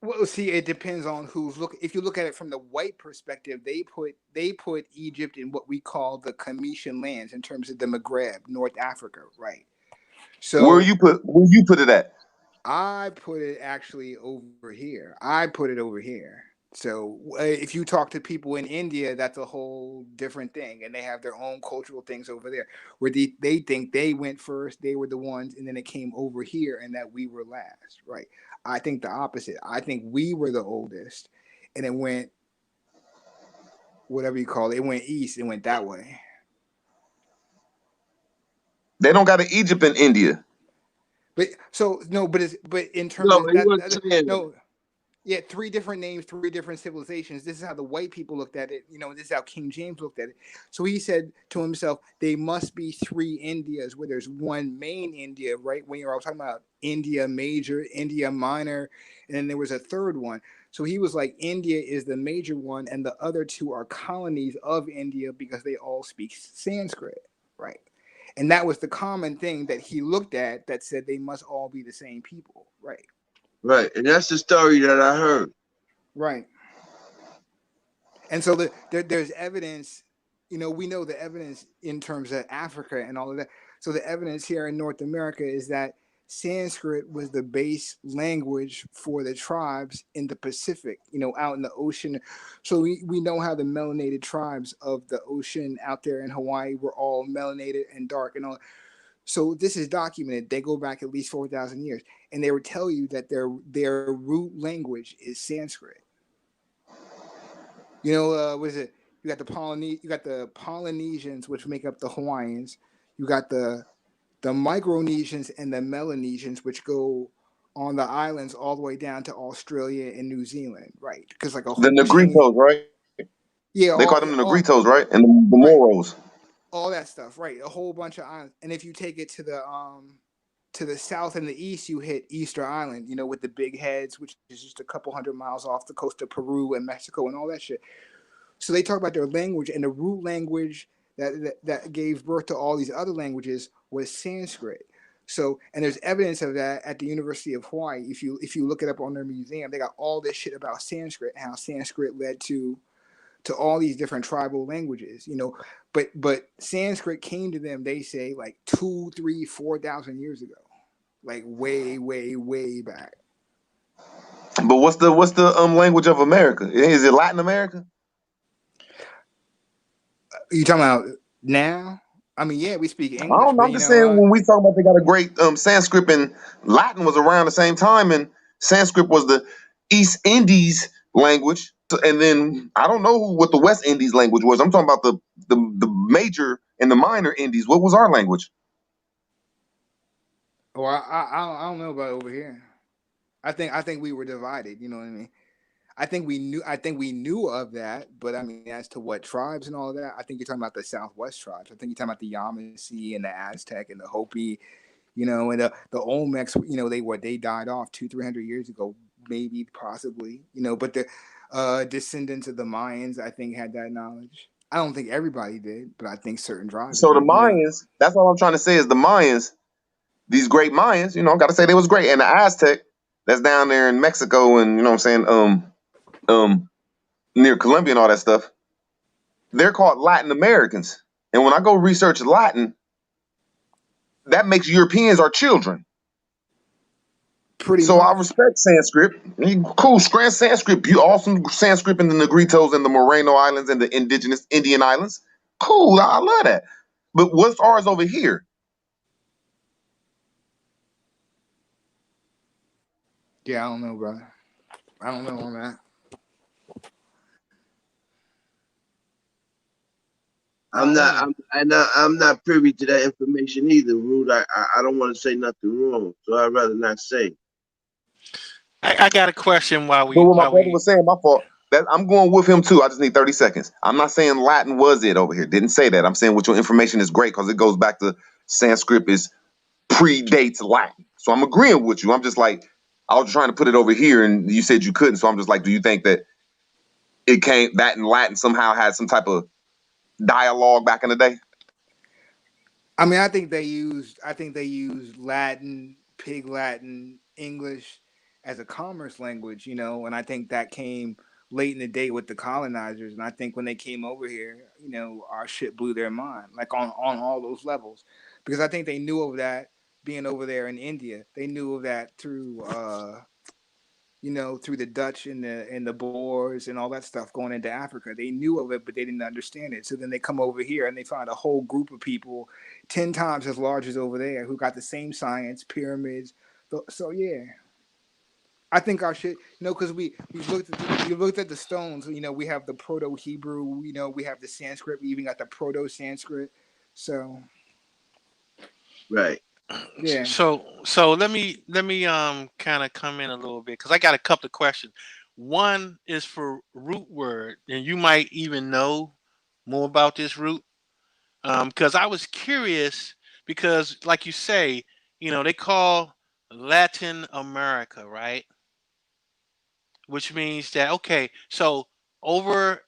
Well, see, it depends on who's look. If you look at it from the white perspective, they put Egypt in what we call the Cometian lands in terms of the Maghreb, North Africa, right? Where So you put it at? I put it actually over here. I put it over here. So if you talk to people in India, that's a whole different thing, and they have their own cultural things over there, where they think they went first, they were the ones, and then it came over here, and that we were last, right? I think the opposite. I think we were the oldest, and it went whatever you call it. It went east. It went that way. They don't got an Egypt in India. But so no, but in terms No, of he that, wasn't saying that. no. Yeah, 3 different names, 3 different civilizations. This is how the white people looked at it. This is how King James looked at it. So he said to himself, "They must be 3 Indias, where there's one main India, right? When you're all talking about India Major, India Minor, and then there was a third one." So he was like, India is the major one, and the other 2 are colonies of India because they all speak Sanskrit, right? And that was the common thing that he looked at that said they must all be the same people, right? Right, and that's the story that I heard. Right. And so there's evidence, we know the evidence in terms of Africa and all of that. So the evidence here in North America is that Sanskrit was the base language for the tribes in the Pacific, out in the ocean. So we know how the melanated tribes of the ocean out there in Hawaii were all melanated and dark and all. So this is documented. They go back at least 4,000 years, and they would tell you that their root language is Sanskrit. What is it? You got the Polynesians, which make up the Hawaiians. You got the Micronesians and the Melanesians, which go on the islands all the way down to Australia and New Zealand, right? Because like a The whole chain. Negritos, right? Yeah, They call them the Negritos, right? And the right, Moros. all that stuff, right? A whole bunch of islands. And if you take it to the south and the east, you hit Easter Island, with the big heads, which is just a couple 100 miles off the coast of Peru and Mexico and all that shit. So they talk about their language, and the root language that gave birth to all these other languages was Sanskrit. So, and there's evidence of that at the University of Hawaii. If you look it up on their museum, they got all this shit about Sanskrit and how Sanskrit led to all these different tribal languages. But Sanskrit came to them, they say, like 2, 3, 4,000 years ago, like way, way, way back. But what's the language of America? Is it Latin America? You talking about now? I mean, yeah, we speak I English, don't know. but I'm just saying when we talk about they got a great Sanskrit and Latin was around the same time, and Sanskrit was the East Indies language, and then I don't know what the West Indies language was. I'm talking about the major and the minor Indies. What was our language? oh, I don't know about over here. I think we were divided. You know what I mean? I think we knew of that, but I mean, as to what tribes and all of that, I think you're talking about the Southwest tribes. I think you're talking about the Yamasee and the Aztec and the Hopi, you know, and the Olmecs. You know, they died off 200-300 years ago, maybe, possibly, you know. But the descendants of the Mayans, I think, had that knowledge. I don't think everybody did, but I think certain tribes So the did. You know, Mayans. That's all I'm trying to say is the Mayans. These great Mayans. You know, got to say they was great, and the Aztec that's down there in Mexico, and you know what I'm saying, near Colombia and all that stuff. They're called Latin Americans, and when I go research Latin, that makes Europeans our children. pretty So I much. respect Sanskrit. Cool, grand Sanskrit, awesome Sanskrit in the Negritos and the Moreno Islands and the indigenous Indian islands. Cool, I love that. But what's ours over here? Yeah, I don't know, brother. I don't know on that. I'm not privy to that information either, Rude. I don't want to say nothing wrong, so I'd rather not say. I got a question But what my brother was saying, my fault. That I'm going with him too. I just need 30 seconds. I'm not saying Latin was it over here. Didn't say that. I'm saying what your information is great because it goes back to Sanskrit is predates Latin. So I'm agreeing with you. I'm just like, I was trying to put it over here and you said you couldn't. So I'm just like, do you think that it came that in Latin somehow had some type of dialogue back in the day? I mean, I think they used Latin, Pig Latin, English as a commerce language, you know, and I think that came late in the day with the colonizers. And I think when they came over here, you know, our shit blew their mind, like on all those levels, because I think they knew of that being over there in India. They knew of that through you know, through the Dutch and the Boers and all that stuff going into Africa. They knew of it, but they didn't understand it. So then they come over here and they find a whole group of people 10 times as large as over there who got the same science, pyramids. So yeah, I think our shit, you know, because we looked at the stones. You know, we have the Proto-Hebrew. You know, we have the Sanskrit. We even got the Proto-Sanskrit. So Right. yeah. So let me kind of come in a little bit because I got a couple of questions. One is for root word, and you might even know more about this root. Because I was curious because, like you say, you know, they call Latin America, right? Which means that okay, so over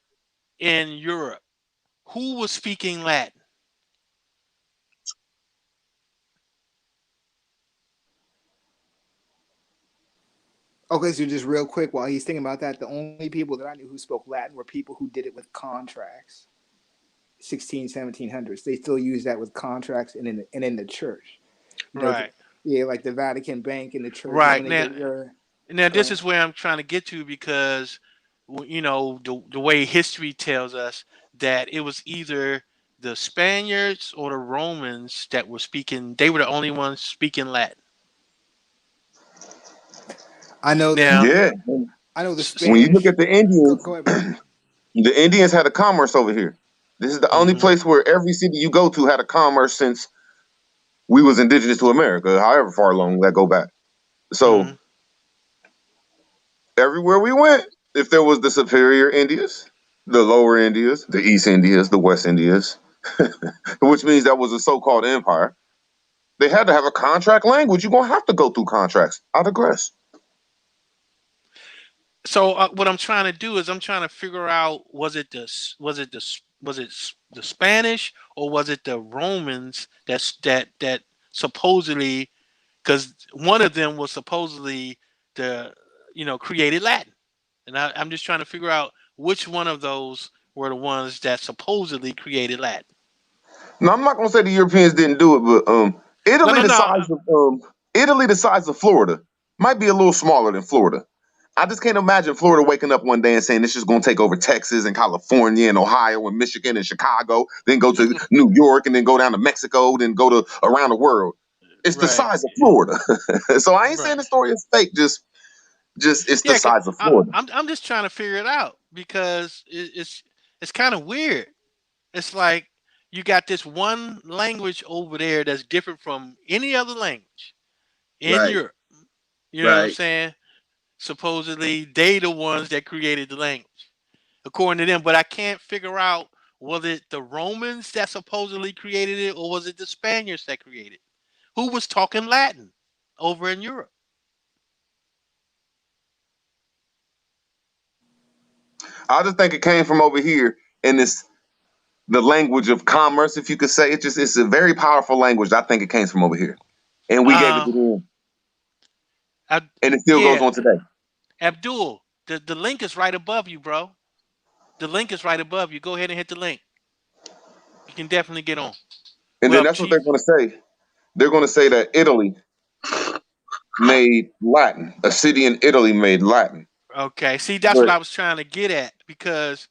in Europe, who was speaking Latin? Okay, so just real quick, while he's thinking about that, the only people that I knew who spoke Latin were people who did it with contracts. 1700s. They still use that with contracts and in the church. You know, Right. yeah, like the Vatican Bank and the churches Right. when they get your Now go this ahead. is where I'm trying to get to because you know the way history tells us that it was either the Spaniards or the Romans that were speaking. They were the only ones speaking Latin. I know that Now, Yeah. I know the When you look Spanish. at the Indians, Go ahead, brother. the Indians had a commerce over here. This is the only mhm, place where every city you go to had a commerce since we was indigenous to America, however far along that go back. So mhm. everywhere we went, if there was the superior Indias, the lower Indias, the East Indias, the West Indias, which means that was a so-called empire, they had to have a contract language. You're gonna have to go through contracts. I digress. So what I'm trying to do is I'm trying to figure out was it the Spanish or was it the Romans that supposedly because one of them was supposedly the created Latin, and I'm just trying to figure out which one of those were the ones that supposedly created Latin. Now I'm not gonna say the Europeans didn't do it, but No, Italy no, the no. size of Italy the size of Florida might be a little smaller than Florida. I just can't imagine Florida waking up one day and saying this is going to take over Texas and California and Ohio and Michigan and Chicago, then go to New York and then go down to Mexico, then go to around the world. It's the Right. size of Florida. So I ain't saying Right. the story is fake, just it's the Yeah, size of Florida. I'm just trying to figure it out because it's kind of weird. It's like you got this one language over there that's different from any other language in Right, Europe. You know what I'm right. saying? Supposedly they the ones that created the language, according to them. But I can't figure out, was it the Romans that supposedly created it, or was it the Spaniards that created it? Who was talking Latin over in Europe? I just think it came from over here, and it's the language of commerce, if you could say. It's a very powerful language. I think it came from over here, and we gave it to Uh, them, I, and it still goes yeah, on today. Abdul, the link is right above you, bro. The link is right above you. Go ahead and hit the link. You can definitely get on. And then Well, that's what they're Chief. going to say. They're going to say that Italy made Latin. A city in Italy made Latin. Okay, see, that's what But I was trying to get at, because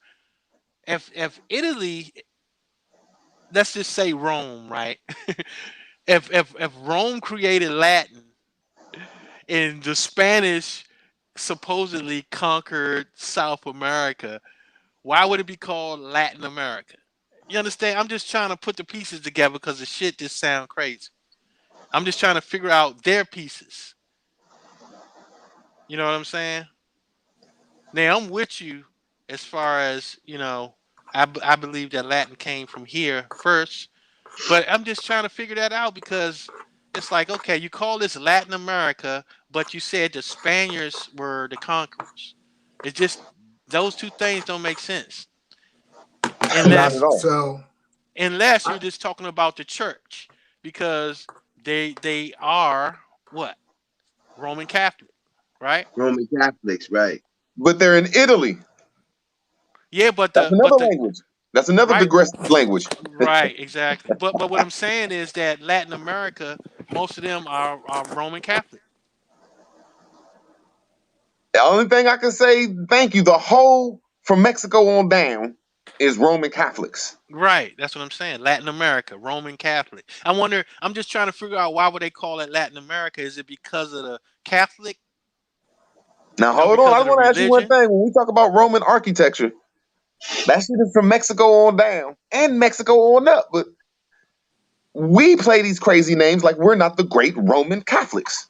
if Italy, let's just say Rome, right? If Rome created Latin and the Spanish supposedly conquered South America, why would it be called Latin America? You understand? I'm just trying to put the pieces together because the shit just sound crazy. I'm just trying to figure out their pieces. You know what I'm saying? Now I'm with you as far as, I believe that Latin came from here first, but I'm just trying to figure that out because it's like, okay, you call this Latin America, but you said the Spaniards were the conquerors. It's just those two things don't make sense not at unless all. So unless you're just talking about the church, because they are what? Roman Catholic, right? Roman Catholics, right? But they're in Italy. Yeah, but That's the another but the language. That's another right. digressive language. Right, exactly. But what I'm saying is that Latin America, most of them are Roman Catholic. The only thing I can say, thank you, the whole from Mexico on down is Roman Catholics. Right, that's what I'm saying. Latin America, Roman Catholic. I wonder. I'm just trying to figure out, why would they call it Latin America? Is it because of the Catholic? Now hold on, Because I of the want to ask you one religion. thing. When we talk about Roman architecture, that shit is from Mexico on down and Mexico on up. But we play these crazy names like we're not the great Roman Catholics.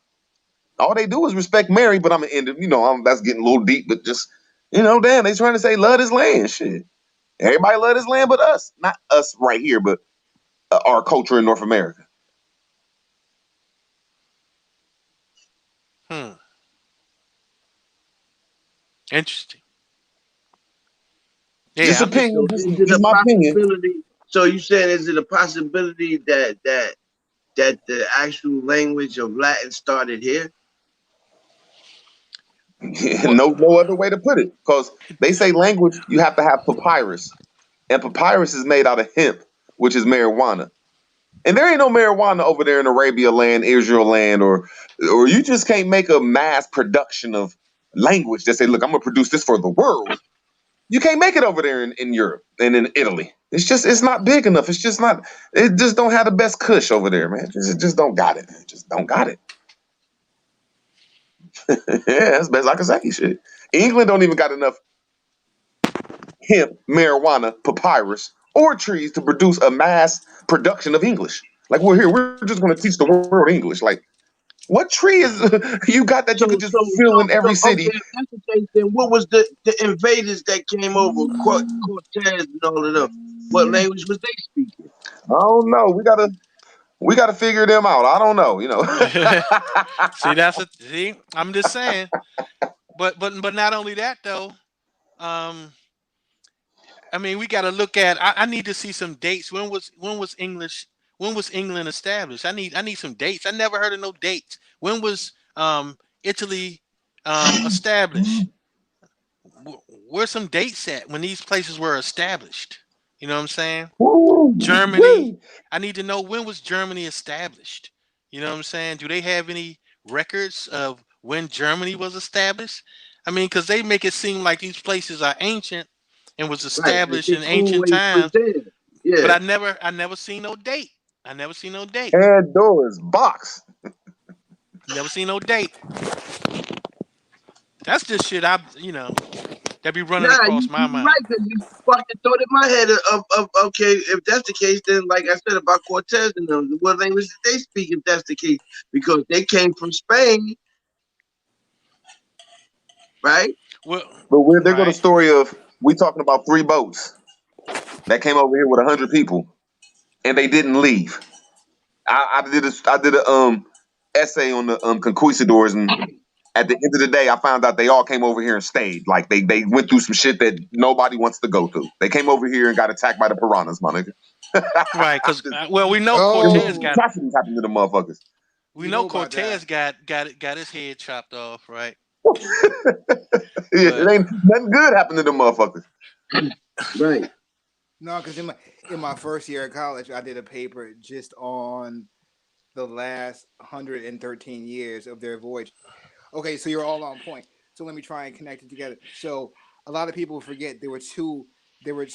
All they do is respect Mary, but I'm gonna end it. That's getting a little deep, but just damn, they trying to say love his land. Shit, everybody love his land, but us, not us right here, but our culture in North America. Hmm. Interesting. Yeah, Just I'm just. opinion, So is it just a my opinion. possibility? So you said, is it a possibility that the actual language of Latin started here? What? No other way to put it, because they say language you have to have papyrus, and papyrus is made out of hemp, which is marijuana. And there ain't no marijuana over there in Arabia land, Israel land, or you just can't make a mass production of language that say, look, I'm gonna produce this for the world. You can't make it over there in Europe and in Italy. It's not big enough. It just don't have the best kush over there, man. It just don't got it. It just don't got it. Yeah, that's best I can say. Shit. England don't even got enough hemp, marijuana, papyrus, or trees to produce a mass production of English. Like we're just gonna teach the world English. Like what tree is you got that So you could just fill in every okay, city? if that's the case, then what was the invaders that came over, Cortez and all of them? What language was they speaking? I don't know. We gotta figure them out. I don't know. See, see. I'm just saying. But not only that though. Um, I mean, we got to look at. I need to see some dates. When was English? When was England established? I need some dates. I never heard of no dates. When was Italy established? Where's some dates at when these places were established? You know what I'm saying? Germany. Woo-wee. I need to know, when was Germany established? You know what I'm saying? Do they have any records of when Germany was established? I mean, because they make it seem like these places are ancient and was Right. Like established they in ancient always was times. there. But Yeah. I never seen no date. I never seen no date. Pandora's box. Never seen no date. That's just shit that be running Nah, across my you mind. right, because you fucking thought in my head of okay, if that's the case, then like I said about Cortez and them, what language did they speak if that's the case? Because they came from Spain, right? Well, But where there go the right. story of we talking about 3 boats that came over here with 100 people and they didn't leave. I did a essay on the conquistadors, and at the end of the day, I found out they all came over here and stayed. Like they went through some shit that nobody wants to go through. They came over here and got attacked by the piranhas, my nigga. Right, because well, we know Cortez Oh, got Atrocities happened to the motherfuckers. we we know know about that. Cortez got his head chopped off, right? Yeah, it But ain't nothing good happened to them motherfuckers. Right. No, because in my first year of college, I did a paper just on the last 113 years of their voyage. Okay, so you're all on point. So let me try and connect it together. So a lot of people forget there were two there were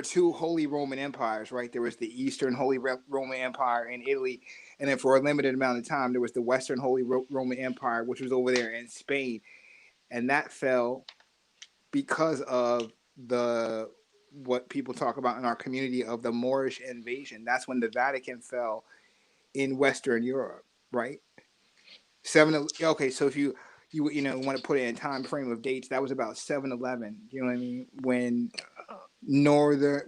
two Holy Roman Empires, right? There was the Eastern Holy Roman Empire in Italy, and then for a limited amount of time, there was the Western Holy Roman Empire, which was over there in Spain, and that fell because of the what people talk about in our community of the Moorish invasion. That's when the Vatican fell in Western Europe, right? Okay, so if you know want to put it in time frame of dates, that was about 711. You know what I mean? When Northern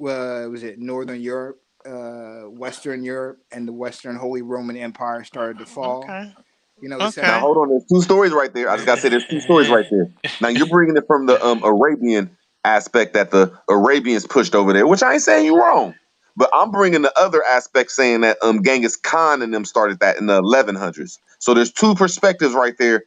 Europe, Western Europe, and the Western Holy Roman Empire started to fall. okay, You know, Now okay. hold on, there's 2 stories right there. I just gotta say there's 2 stories right there. Now you're bringing it from the Arabian aspect that the Arabians pushed over there, which I ain't saying you wrong, but I'm bringing the other aspect saying that Genghis Khan and them started that in the 1100s. So there's 2 perspectives right there.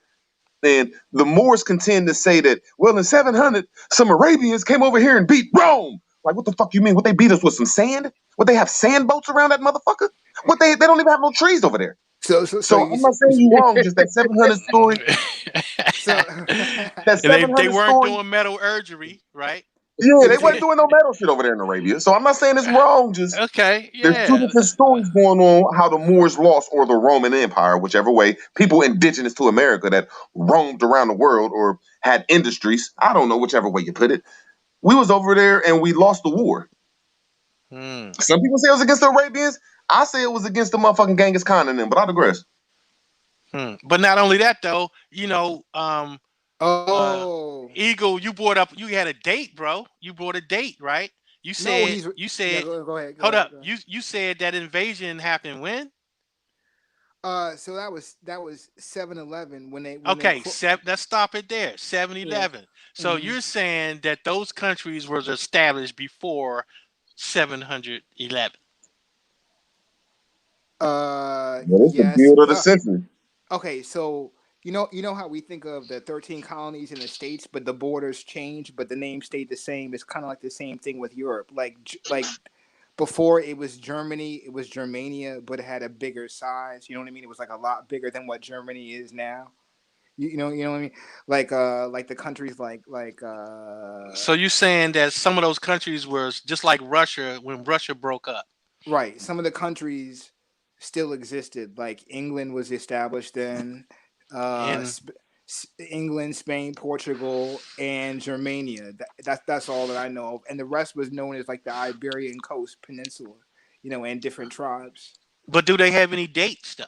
And the Moors contend to say that, well, in 700, some Arabians came over here and beat Rome. Like, what the fuck you mean? What they beat us with some sand? What they have sand boats around that motherfucker? What they don't even have no trees over there. so So you I'm not saying you wrong, just that 700 story, so that And they 700 weren't story. doing metallurgy, right? Yeah, they wasn't doing no metal shit over there in Arabia. So I'm not saying it's wrong. Just Okay, there's 2 yeah. different stories going on how the Moors lost or the Roman Empire, whichever way. People indigenous to America that roamed around the world or had industries. I don't know, whichever way you put it. We was over there and we lost the war. Hmm. Some people say it was against the Arabians. I say it was against the motherfucking Genghis Khan and them, but I digress. But not only that though, oh Eagle, you had a date, bro. You brought a date, right? You no, said he's you yeah. said Go ahead, hold up. You said that invasion happened when? So that was 711 when they Okay, let's stop it there. Seven yeah. eleven. So Hmm. you're saying that those countries were established before 711. Well, it's the Yes. build of the century. Okay, so you know how we think of the 13 colonies in the states, but the borders change, but the name stayed the same. It's kind of like the same thing with Europe. Like before it was Germany, it was Germania, but it had a bigger size. You know what I mean? It was like a lot bigger than what Germany is now. You know what I mean? Like the countries So you're saying that some of those countries were just like Russia when Russia broke up. right. Some of the countries still existed. Like England was established then. Uh, And Sp- England, Spain, Portugal, and Germania. That's all that I know of. And the rest was known as like the Iberian Coast Peninsula. And different tribes. but do they have any dates though?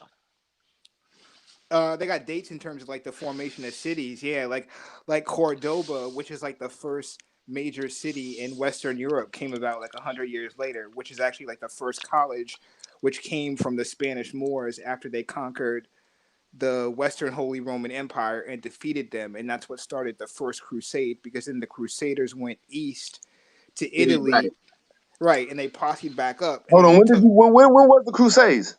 They got dates in terms of like the formation of cities. Yeah, like Cordoba, which is like the first major city in Western Europe, came about like 100 years later, which is actually like the first college, which came from the Spanish Moors after they conquered the Western Holy Roman Empire and defeated them, and that's what started the First Crusade. Because then the Crusaders went east to Right. Italy, right, and they posseed back up, and Hold then on, they when did took. you when was the Crusades?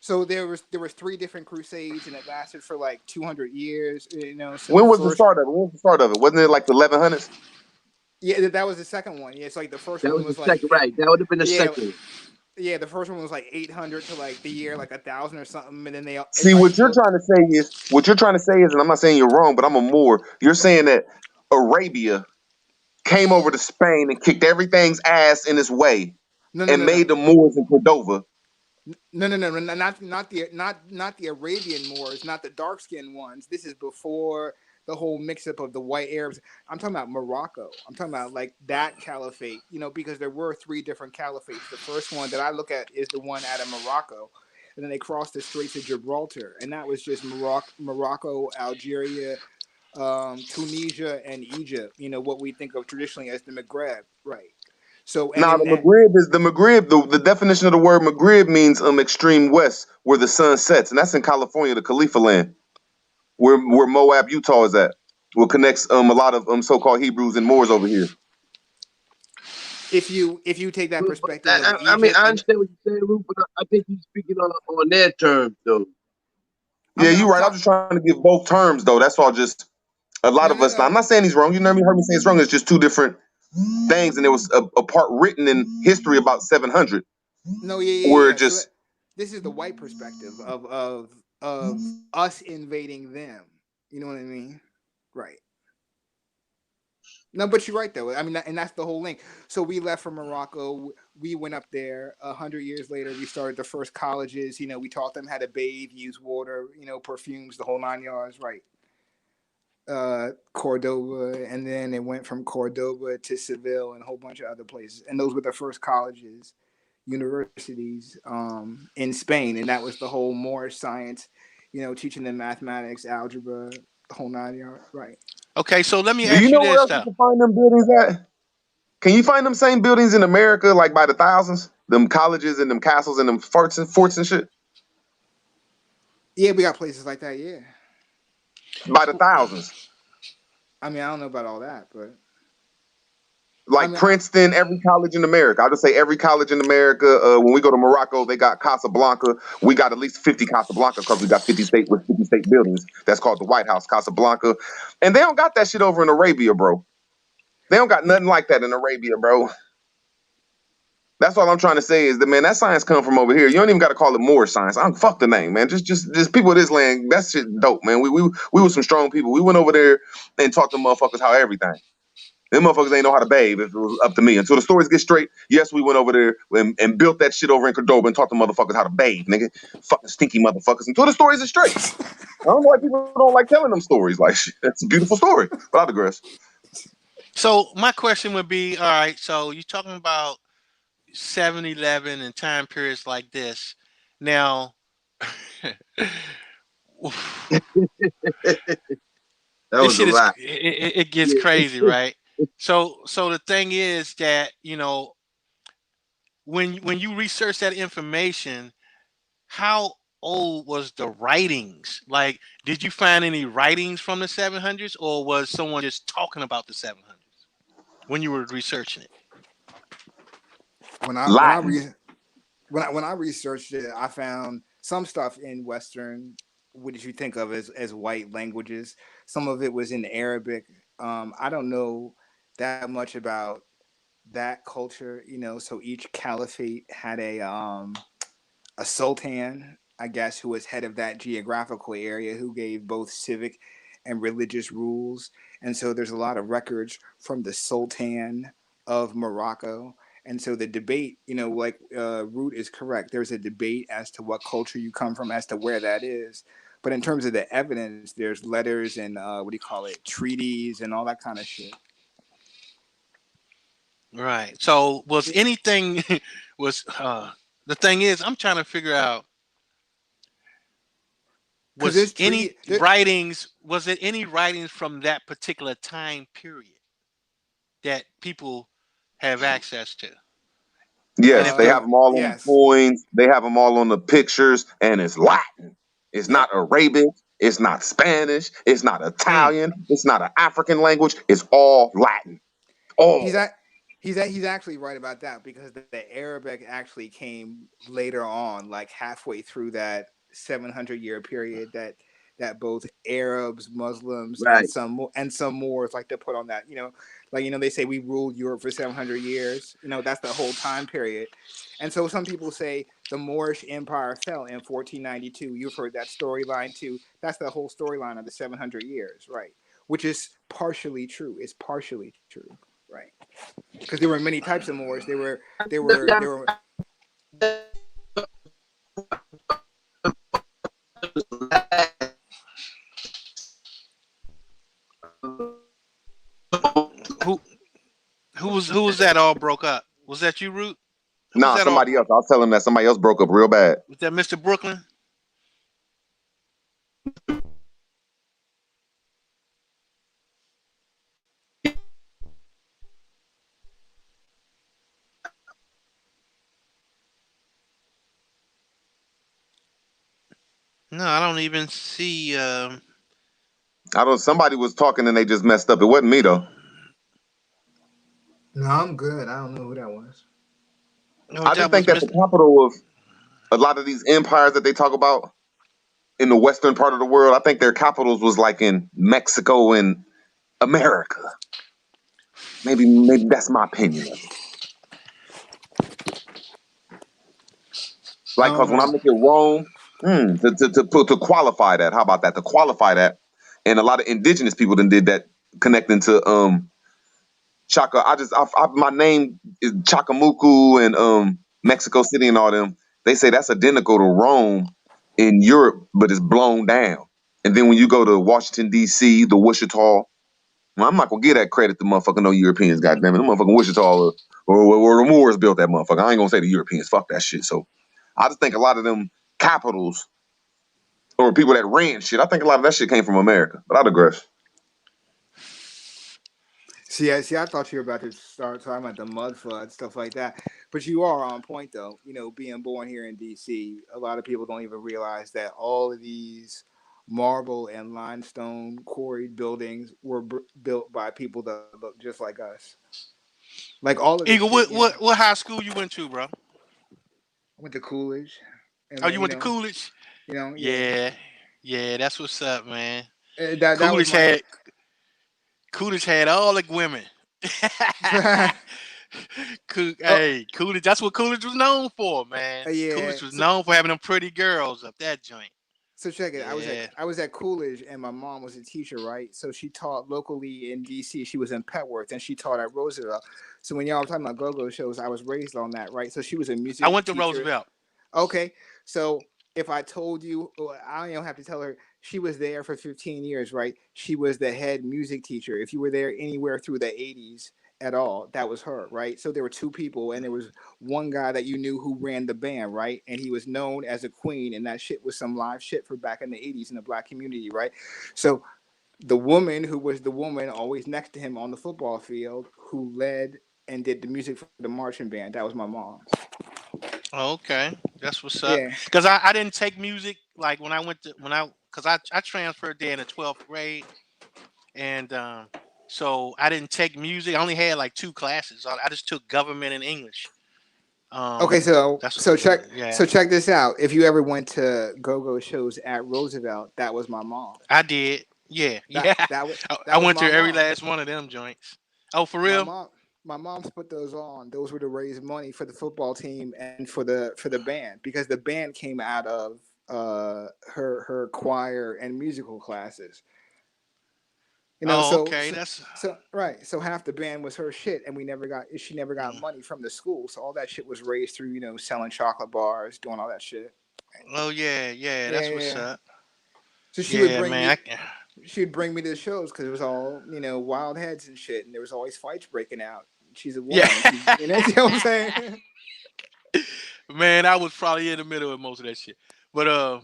So there was three different crusades, and it lasted for like 200 years. So the When was the first, start of it? When was the start of it? Wasn't it like the 1100s? yeah, that was the second one. Yeah, it's like the first That one was the was like, second, right? That would have been the yeah, second one. Yeah, the first one was like 800 to like the year like 1,000 or something, and then they See, like what you're so. trying to say is, and I'm not saying you're wrong, but I'm a Moor. You're saying that Arabia came over to Spain and kicked everything's ass in its way No, no, and no, no. made the Moors in Cordova. No, not the Arabian Moors, not the dark skinned ones. This is before the whole mix up of the white Arabs. I'm talking about Morocco. I'm talking about like that caliphate, because there were three different caliphates. The first one that I look at is the one out of Morocco. And then they crossed the Straits of Gibraltar, and that was just Morocco, Algeria, Tunisia, and Egypt. What we think of traditionally as the Maghreb, right? So, and Now then the Maghreb is the Maghreb. The definition of the word Maghreb means extreme west, where the sun sets, and that's in California, the Khalifa land, where Moab, Utah is at. What connects a lot of so-called Hebrews and Moors over here. if you take that But perspective of I mean, Egypt I and understand what you're saying, Luke, but I think you're speaking on their terms, though. Yeah, you're I'm right. I'm talking. just trying to give both terms, though. That's all. Just a lot No, of no, us. Now, no, I'm not saying he's wrong. You never heard me say it's wrong. It's just two different things, and there was a part written in history about 700 no, yeah, yeah, where yeah. So just this is the white perspective of us invading them. You know what I mean? Right. No, but you're right though. I mean, and that's the whole link. So we left from Morocco. We went up there. 100 years later, we started the first colleges. We taught them how to bathe, use water. Perfumes, the whole 9 yards. Right. Cordoba, and then it went from Cordoba to Seville and a whole bunch of other places. And those were the first colleges, universities in Spain, and that was the whole Moorish science. Teaching them mathematics, algebra, the whole 9 yards. Right. Okay, so let me do you ask you know where this else you though. can find them buildings at? Can you find them same buildings in America, like by the thousands? Them colleges and them castles and them forts and shit Yeah, we got places like that. Yeah. by the thousands. I mean, I don't know about all that, but I Like mean, Princeton, every college in America. I'll just say every college in America. When we go to Morocco, they got Casablanca. We got at least 50 Casablanca because we got 50 state buildings. That's called the White House, Casablanca. And they don't got that shit over in Arabia, bro. They don't got nothing like that in Arabia, bro. That's all I'm trying to say is that, man, that science come from over here. You don't even got to call it more science. I don't fuck the name, man. Just people of this land. That shit dope, man. We were some strong people. We went over there and taught them motherfuckers how everything. Them motherfuckers ain't know how to bathe if it was up to me. Until the stories get straight, yes, we went over there and built that shit over in Cordoba and taught the motherfuckers how to bathe, nigga. Fucking stinky motherfuckers. Until the stories are straight. I don't know why people don't like telling them stories. Like, shit, that's a beautiful story. But I digress. So my question would be, all right, so you're talking about 7-Eleven and time periods like this. Now, That this was a shit is lot. it gets Yeah. crazy, right? So the thing is that when you research that information, how old was the writings? Like, did you find any writings from the 700s, or was someone just talking about the 700s when you were researching it? when I when I Latin. re- when I researched it, I found some stuff in Western, what did you think of as white languages. Some of it was in Arabic. I don't know that much about that culture. So each caliphate had a sultan, I guess, who was head of that geographical area, who gave both civic and religious rules. And so there's a lot of records from the Sultan of Morocco. And so the debate, like Root is correct. There's a debate as to what culture you come from, as to where that is. But in terms of the evidence, there's letters and what do you call it, treaties and all that kind of shit. Right. So was anything was the thing is I'm trying to figure out Because there's any treaty. writings was it any writings from that particular time period that people have access to? And Yes, if they there have them all on Yes. coins. They have them all on the pictures, and it's Latin. It's Yep. not Arabic. It's not Spanish. It's not mm, Italian. It's not an African language. It's all Latin. He's All. at he's actually right about that because the Arabic actually came later on, like halfway through that 700-year period that that both Arabs, Muslims, Right. and some Moors like to put on that. They say we ruled Europe for 700 years. That's the whole time period. And so some people say the Moorish Empire fell in 1492. You've heard that storyline too. That's the whole storyline of the 700 years, right? Which is partially true. It's partially true, right? Because there were many types of Moors. There were Who was that all broke up? Was that you, Root? Who was Nah, that all? somebody else. I was telling him that somebody else broke up real bad. Was that Mr. Brooklyn? No, I don't even see. Somebody was talking and they just messed up. It wasn't me though. No, I'm good. I don't know who that was. No, I just that was think that the Mr. capital of a lot of these empires that they talk about in the western part of the world, I think their capitals was like in Mexico and America. Maybe that's my opinion of it. Like, cause when I look at Rome, to qualify that, how about that? To qualify that, and a lot of indigenous people then did that, connecting to Chaka. My name is Chakamuku and Mexico City and all them. They say that's identical to Rome in Europe, but it's blown down. And then when you go to Washington D.C., the Wichita, well, I'm not gonna give that credit to motherfucking no Europeans. Goddamn it, the motherfucking Wichita or the Moors built that motherfucker. I ain't gonna say the Europeans. Fuck that shit. So I just think a lot of them capitals or people that ran shit, I think a lot of that shit came from America. But I digress. See, I thought you were about to start talking about the mud flood, stuff like that. But you are on point, though. Being born here in D.C., a lot of people don't even realize that all of these marble and limestone quarried buildings were built by people that look just like us. Like all of this Eagle, shit, what high school you went to, bro? I went to Coolidge. And Oh, you went to Coolidge? Yeah. Yeah, that's what's up, man. That was my... Coolidge had all the women. Coolidge, that's what Coolidge was known for, man. Yeah. Coolidge was known for having them pretty girls up that joint. So check it. Yeah. I was at Coolidge, and my mom was a teacher, right? So she taught locally in DC. She was in Petworth, and she taught at Roosevelt. So when y'all were talking about go-go shows, I was raised on that, right? So she was a music I went to teacher. Roosevelt. Okay. So if I told you, I don't even have to tell her, she was there for 15 years, right? She was the head music teacher. If you were there anywhere through the 80s at all, that was her, right? So there were two people, and there was one guy that you knew who ran the band, right? And he was known as a queen, and that shit was some live shit for back in the 80s in the black community, right? So the woman who was the woman always next to him on the football field who led and did the music for the marching band, that was my mom. Okay, that's what's up. Yeah. Because I didn't take music like because I transferred there in the 12th grade, and so I didn't take music. I only had like 2 classes. I just took government and English. Okay, so check this out. If you ever went to go-go shows at Roosevelt, that was my mom. I did. Yeah. I went to every last one of them joints. Oh, for real? My mom's put those on. Those were to raise money for the football team and for the band, because the band came out of her choir and musical classes. Okay, right. So half the band was her shit, and she never got money from the school. So all that shit was raised through selling chocolate bars, doing all that shit. Oh yeah, that's what's up. So she would bring me. She'd bring me to the shows because it was all wild heads and shit, and there was always fights breaking out. She's a woman. Yeah. You know what I'm saying? Man, I was probably in the middle of most of that shit, but I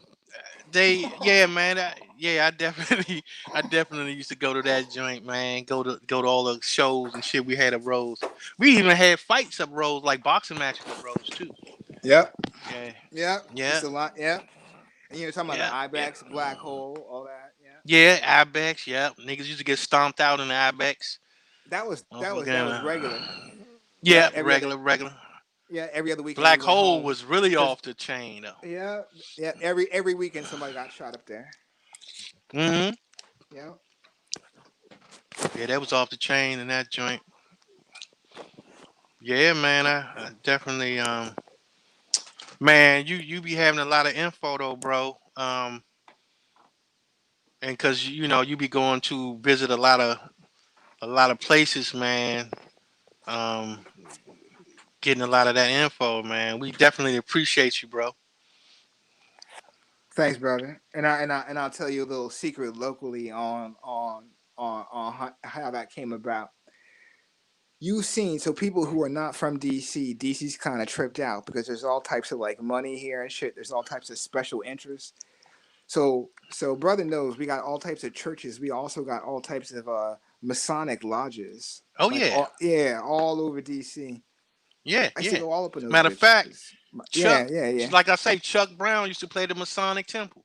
definitely used to go to that joint, man. Go to all the shows and shit we had at Rose. We even had fights up Rose, like boxing matches at Rose too. Yep. Yeah. It's a lot. Yeah. And you're talking about the Ibex, Black Hole, all that. Yeah, Ibex. Yeah, niggas used to get stomped out in the Ibex. That was regular. Yeah, regular. Yeah, every other weekend. Black Hole was really off the chain though. Yeah. Every weekend somebody got shot up there. Mm-hmm. Yeah. Yeah, that was off the chain in that joint. Yeah, man, I definitely man, you be having a lot of info though, bro. And cause you know you be going to visit a lot of places, man. Um, getting a lot of that info, man. We definitely appreciate you, bro. Thanks, brother. And I'll tell you a little secret locally on how that came about. You've seen, so people who are not from DC, DC's kind of tripped out because there's all types of like money here and shit. There's all types of special interests. So brother knows we got all types of churches. We also got all types of Masonic lodges. Oh Like yeah, all over DC. yeah, I used to yeah. go all up in those Matter of fact, bitches. Chuck, Yeah. like I say, Chuck Brown used to play the Masonic Temple.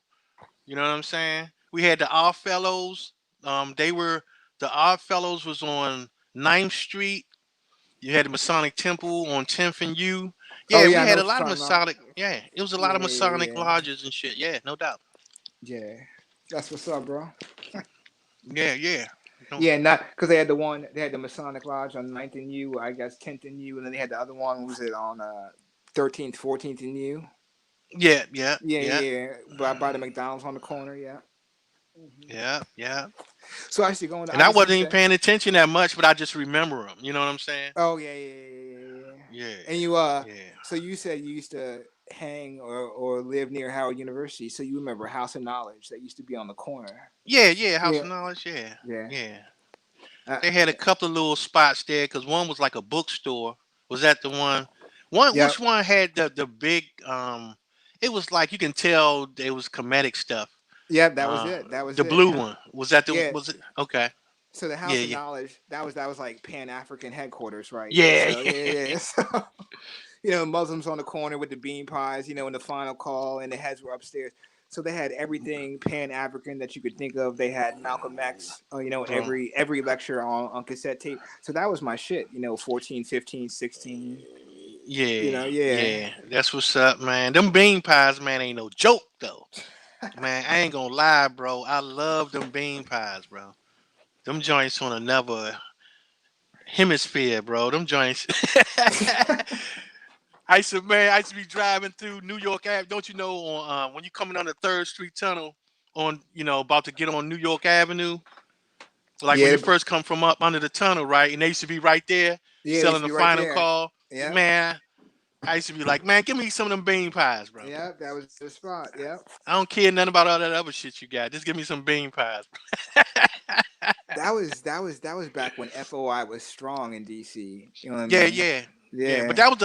You know what I'm saying? We had the Odd Fellows. They were the Odd Fellows was on 9th Street. You had the Masonic Temple on 10th and U. Oh Yeah, yeah, we I know had a what you're lot of talking about. Masonic. Yeah, it was a lot of Masonic Yeah. lodges and shit. Yeah, no doubt. Yeah. That's what's up, bro. Yeah, yeah. No, Yeah, not because they had the one, they had the Masonic Lodge on 9th and U, I guess 10th and U, and then they had the other one, was it on 13th, 14th and U? yeah, yeah, yeah, Yeah, by the McDonald's on the corner, yeah. yeah, yeah. So I used to go in the And I wasn't opposite even set. paying attention that much, but I just remember them. You know what I'm saying? Oh yeah. Yeah, And you yeah, so you said you used to hang or live near Howard University, so you remember House of Knowledge that used to be on the corner. yeah, yeah. House Yeah, of Knowledge. Yeah, yeah. yeah. Uh, They had a couple of little spots there because one was like a bookstore. Was that the one? One yep, which one had the big it was like you can tell it was comedic stuff. yep. That was it. That was The it. blue one. Was that the Yeah. was it okay. So the Yeah, House of yeah. Knowledge, that was like Pan African headquarters, right? Yeah. So yeah. So Muslims on the corner with the bean pies, in the final call, and the heads were upstairs. So they had everything Pan African that you could think of. They had Malcolm X, Bro. every lecture on cassette tape. So that was my shit, 14, 15, 16. Yeah, Yeah. yeah. That's what's up, man. Them bean pies, man, ain't no joke though. Man, I ain't gonna lie, bro. I love them bean pies, bro. Them joints on another hemisphere, bro. Them joints. I used to be driving through New York Ave. Don't you know on when you coming on the Third Street Tunnel on about to get on New York Avenue, like when Yeah, you first come from up under the tunnel, right? And they used to be right there yeah, they selling should the be right final there. call. Yeah. Man, I used to be like, man, give me some of them bean pies, bro. Yeah, that was the spot. Yeah. I don't care nothing about all that other shit you got. Just give me some bean pies. That was back when FOI was strong in DC. You know what I Yeah, mean? yeah, yeah. But Yeah. that was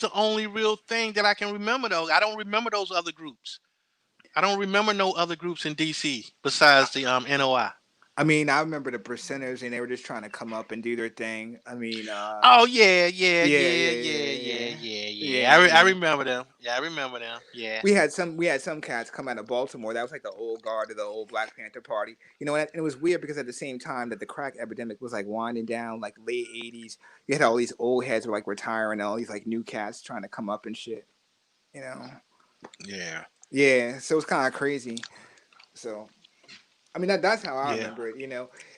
the only real thing that I can remember though. I don't remember those other groups. I don't remember no other groups in DC besides the NOI. I mean, I remember the percenters, and they were just trying to come up and do their thing. I mean, Oh yeah, yeah, yeah, yeah, yeah, yeah, yeah, yeah, yeah, yeah, yeah. yeah, I yeah. remember them. Yeah, I remember them. Yeah. We had some cats come out of Baltimore. That was like the old guard of the old Black Panther Party. And it was weird because at the same time that the crack epidemic was like winding down, like late '80s, you had all these old heads were like retiring, and all these like new cats trying to come up and shit. You know? Yeah. Yeah. So it's kind of crazy. So I mean that's how I Yeah. remember it.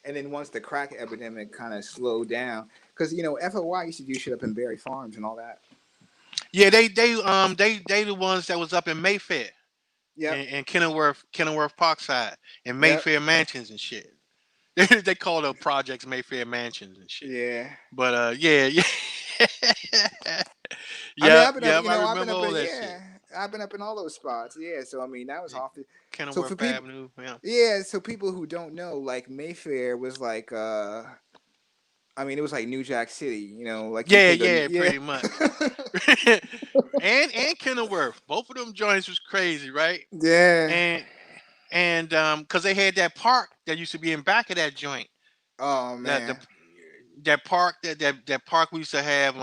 And then once the crack epidemic kind of slowed down, because FOY used to do shit up in Berry Farms and all that. Yeah, they the ones that was up in Mayfair Yep. and Kenilworth Parkside and Yep. Mayfair Mansions and shit. They call the projects Mayfair Mansions and shit. Yeah. But yeah, yeah. I mean, Yep, yep. I I've been remember up all in, that shit. yeah, I've been up in all those spots. Yeah. So, I mean, that was Yeah, often. So for Kenilworth people, Avenue. Yeah. yeah. So people who don't know, like Mayfair was like, I mean, it was like New Jack City, like you Yeah, think of, yeah, yeah. pretty much. and Kenilworth. Both of them joints was crazy, right? Yeah. And because they had that park that used to be in back of that joint. Oh That the man. that park that park we used to have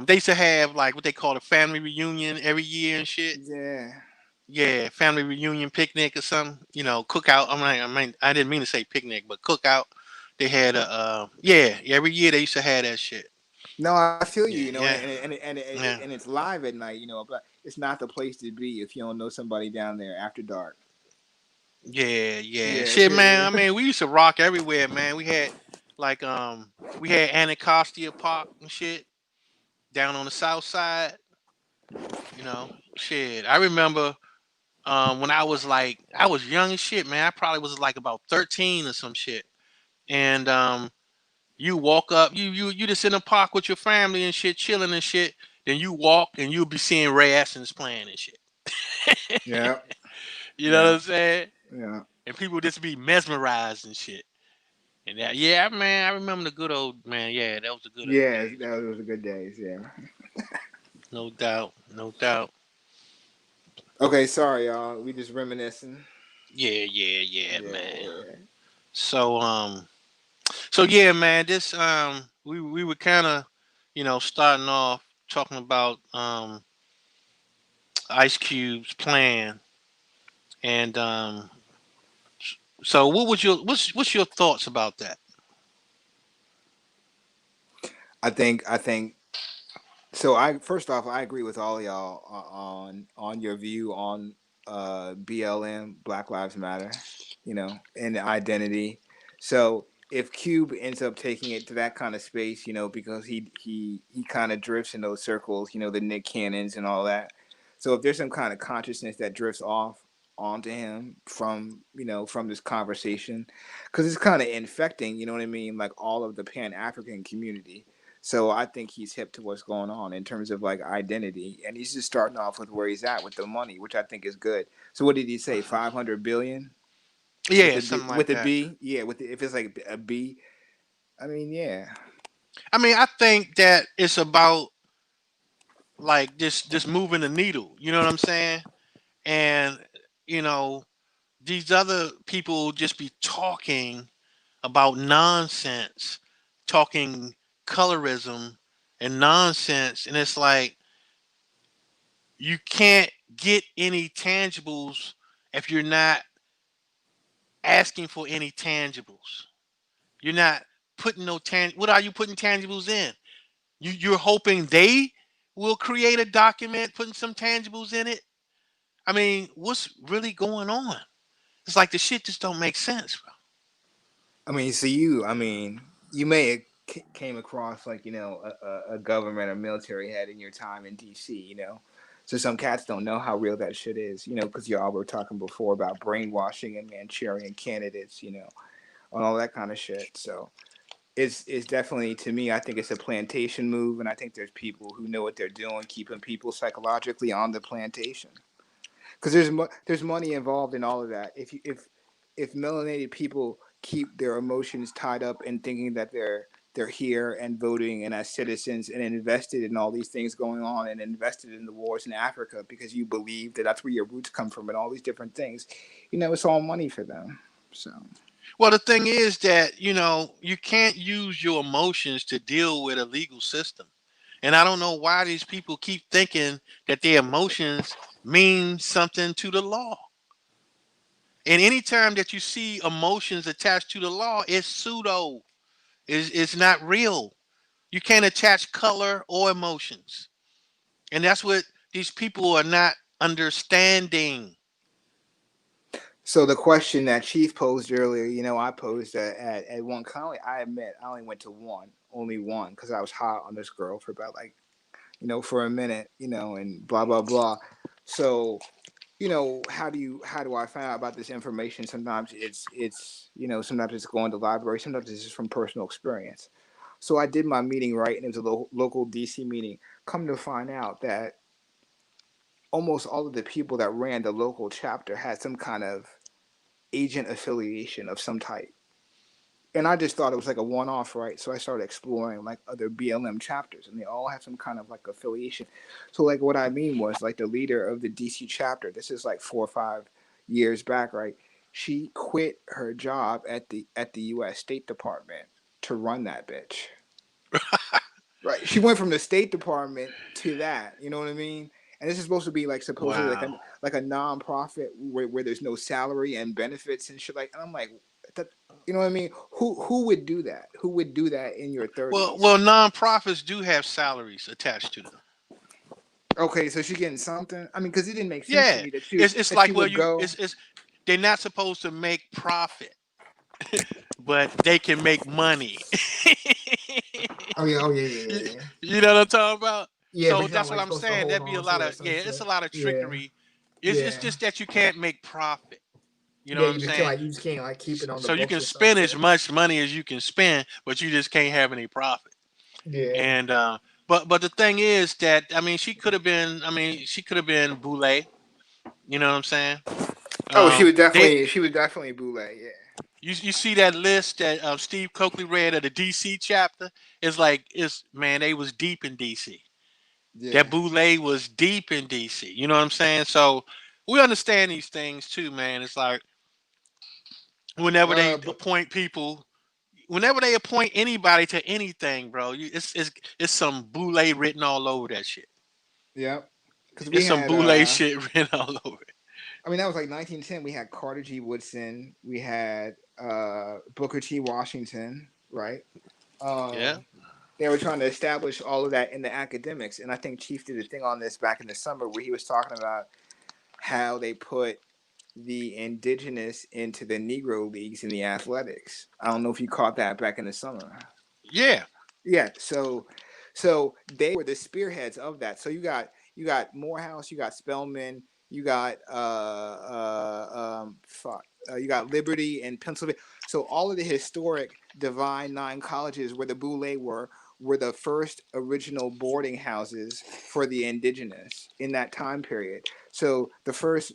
they used to have like what they call a family reunion every year and shit. Yeah. Yeah, family reunion picnic or something. Cookout. I didn't mean to say picnic, but cookout. They had a yeah, every year they used to have that shit. No, I feel you, Yeah, yeah, yeah. and it's live at night, but it's not the place to be if you don't know somebody down there after dark. Yeah. Yeah, Shit, man. I yeah, mean, we used to rock everywhere, man. We had like we had Anacostia Park and shit down on the south side. You know, shit. I remember when I was young as shit, man. I probably was like about 13 or some shit. And you walk up, you just in the park with your family and shit, chilling and shit. Then you walk and you'll be seeing Ray Essence playing and shit. yeah, You know what yeah, I'm saying? yeah. And people just be mesmerized and shit. And that, yeah, man, I remember the good old man. Yeah, that was the good old Yeah, days, that was a good days. Yeah. no doubt, no doubt. Okay, sorry, y'all. We just reminiscing. Yeah, Yeah, man. yeah. So so yeah, man, this we were kind of, starting off talking about Ice Cube's plan, and so what's your thoughts about that? I think so. I first off, I agree with all y'all on your view on BLM, Black Lives Matter, and identity. So if Cube ends up taking it to that kind of space, because he kind of drifts in those circles, the Nick Cannons and all that. So if there's some kind of consciousness that drifts off onto him from this conversation, because it's kind of infecting, you know what I mean, like all of the Pan African community. So I think he's hip to what's going on in terms of like identity, and he's just starting off with where he's at with the money, which I think is good. So what did he say? 500 billion with Yeah, the B, something with like the that. B? Yeah, if it's like a B, I mean, yeah. I mean, I think that it's about like just moving the needle. You know what I'm saying? And you know, these other people just be talking about nonsense, talking colorism and nonsense, and it's like you can't get any tangibles if you're not asking for any tangibles. You're not putting no what are you putting tangibles in? You're hoping they will create a document putting some tangibles in it. I mean, what's really going on? It's like the shit just don't make sense, bro. I mean, so you may have came across like a government or military head in your time in DC, So some cats don't know how real that shit is, because y'all were talking before about brainwashing and Manchurian candidates, and all that kind of shit. So it's definitely, to me, I think it's a plantation move, and I think there's people who know what they're doing, keeping people psychologically on the plantation. Because there's money involved in all of that. If melanated people keep their emotions tied up in thinking that they're here and voting and as citizens and invested in all these things going on and invested in the wars in Africa because you believe that that's where your roots come from and all these different things, it's all money for them. So. Well, the thing is that, you can't use your emotions to deal with a legal system. And I don't know why these people keep thinking that their emotions mean something to the law. And anytime that you see emotions attached to the law, it's pseudo. It's not real. You can't attach color or emotions. And that's what these people are not understanding. So the question that Chief posed earlier, I posed at one. I admit I only went to only one, because I was hot on this girl for about like, for a minute, and blah blah blah. So, how do I find out about this information? Sometimes sometimes it's going to the library, sometimes it's just from personal experience. So I did my meeting, right, and it was a local DC meeting. Come to find out that almost all of the people that ran the local chapter had some kind of agent affiliation of some type. And I just thought it was like a one-off, right? So I started exploring like other BLM chapters, and they all have some kind of like affiliation. So like what I mean was like the leader of the DC chapter, this is like 4 or 5 years back, right? She quit her job at the US State Department to run that bitch. Right. She went from the State Department to that, you know what I mean? And this is supposed to be like supposedly Wow. like a nonprofit where there's no salary and benefits and shit, like, and I'm like, that, you know what I mean? Who would do that? Who would do that in your Well, 30s? well, nonprofits do have salaries attached to them. Okay, so she getting something. I mean, because it didn't make sense to Yeah, me it's that she like, well, would go. it's they're not supposed to make profit, but they can make money. Oh yeah, you, you know what I'm talking about? yeah. But So you're not that's what like I'm supposed to saying. hold That'd be a on lot to it or of some it's a shit. lot of Yeah, trickery. It's yeah, just that you can't make profit. You know yeah. what I'm saying? You just can't like keep it on the So you books can or some spend as shit. much money as you can spend, but you just can't have any profit. Yeah. And but the thing is that I mean she could have been Boule. You know what I'm saying? Oh, They she was definitely Boule. Yeah. you see that list that Steve Coakley read of the DC chapter? It's like man, they was deep in DC. Yeah. That Boule was deep in DC. You know what I'm saying? So we understand these things too, man. It's like whenever they But appoint people, whenever they appoint anybody to anything, bro, it's some Boule written all over that shit. yeah, because we It's some had Boule shit written all over it. I mean that was like 1910. We had Carter G. Woodson. We had Booker T. Washington. Right. Yeah. They were trying to establish all of that in the academics, and I think Chief did a thing on this back in the summer where he was talking about how they put the indigenous into the Negro leagues in the athletics. I don't know if you caught that back in the summer. Yeah. Yeah, so they were the spearheads of that. So you got Morehouse, you got Spelman, you got you got Liberty and Pennsylvania. So all of the historic Divine Nine colleges where the Boule were the first original boarding houses for the indigenous in that time period. So the first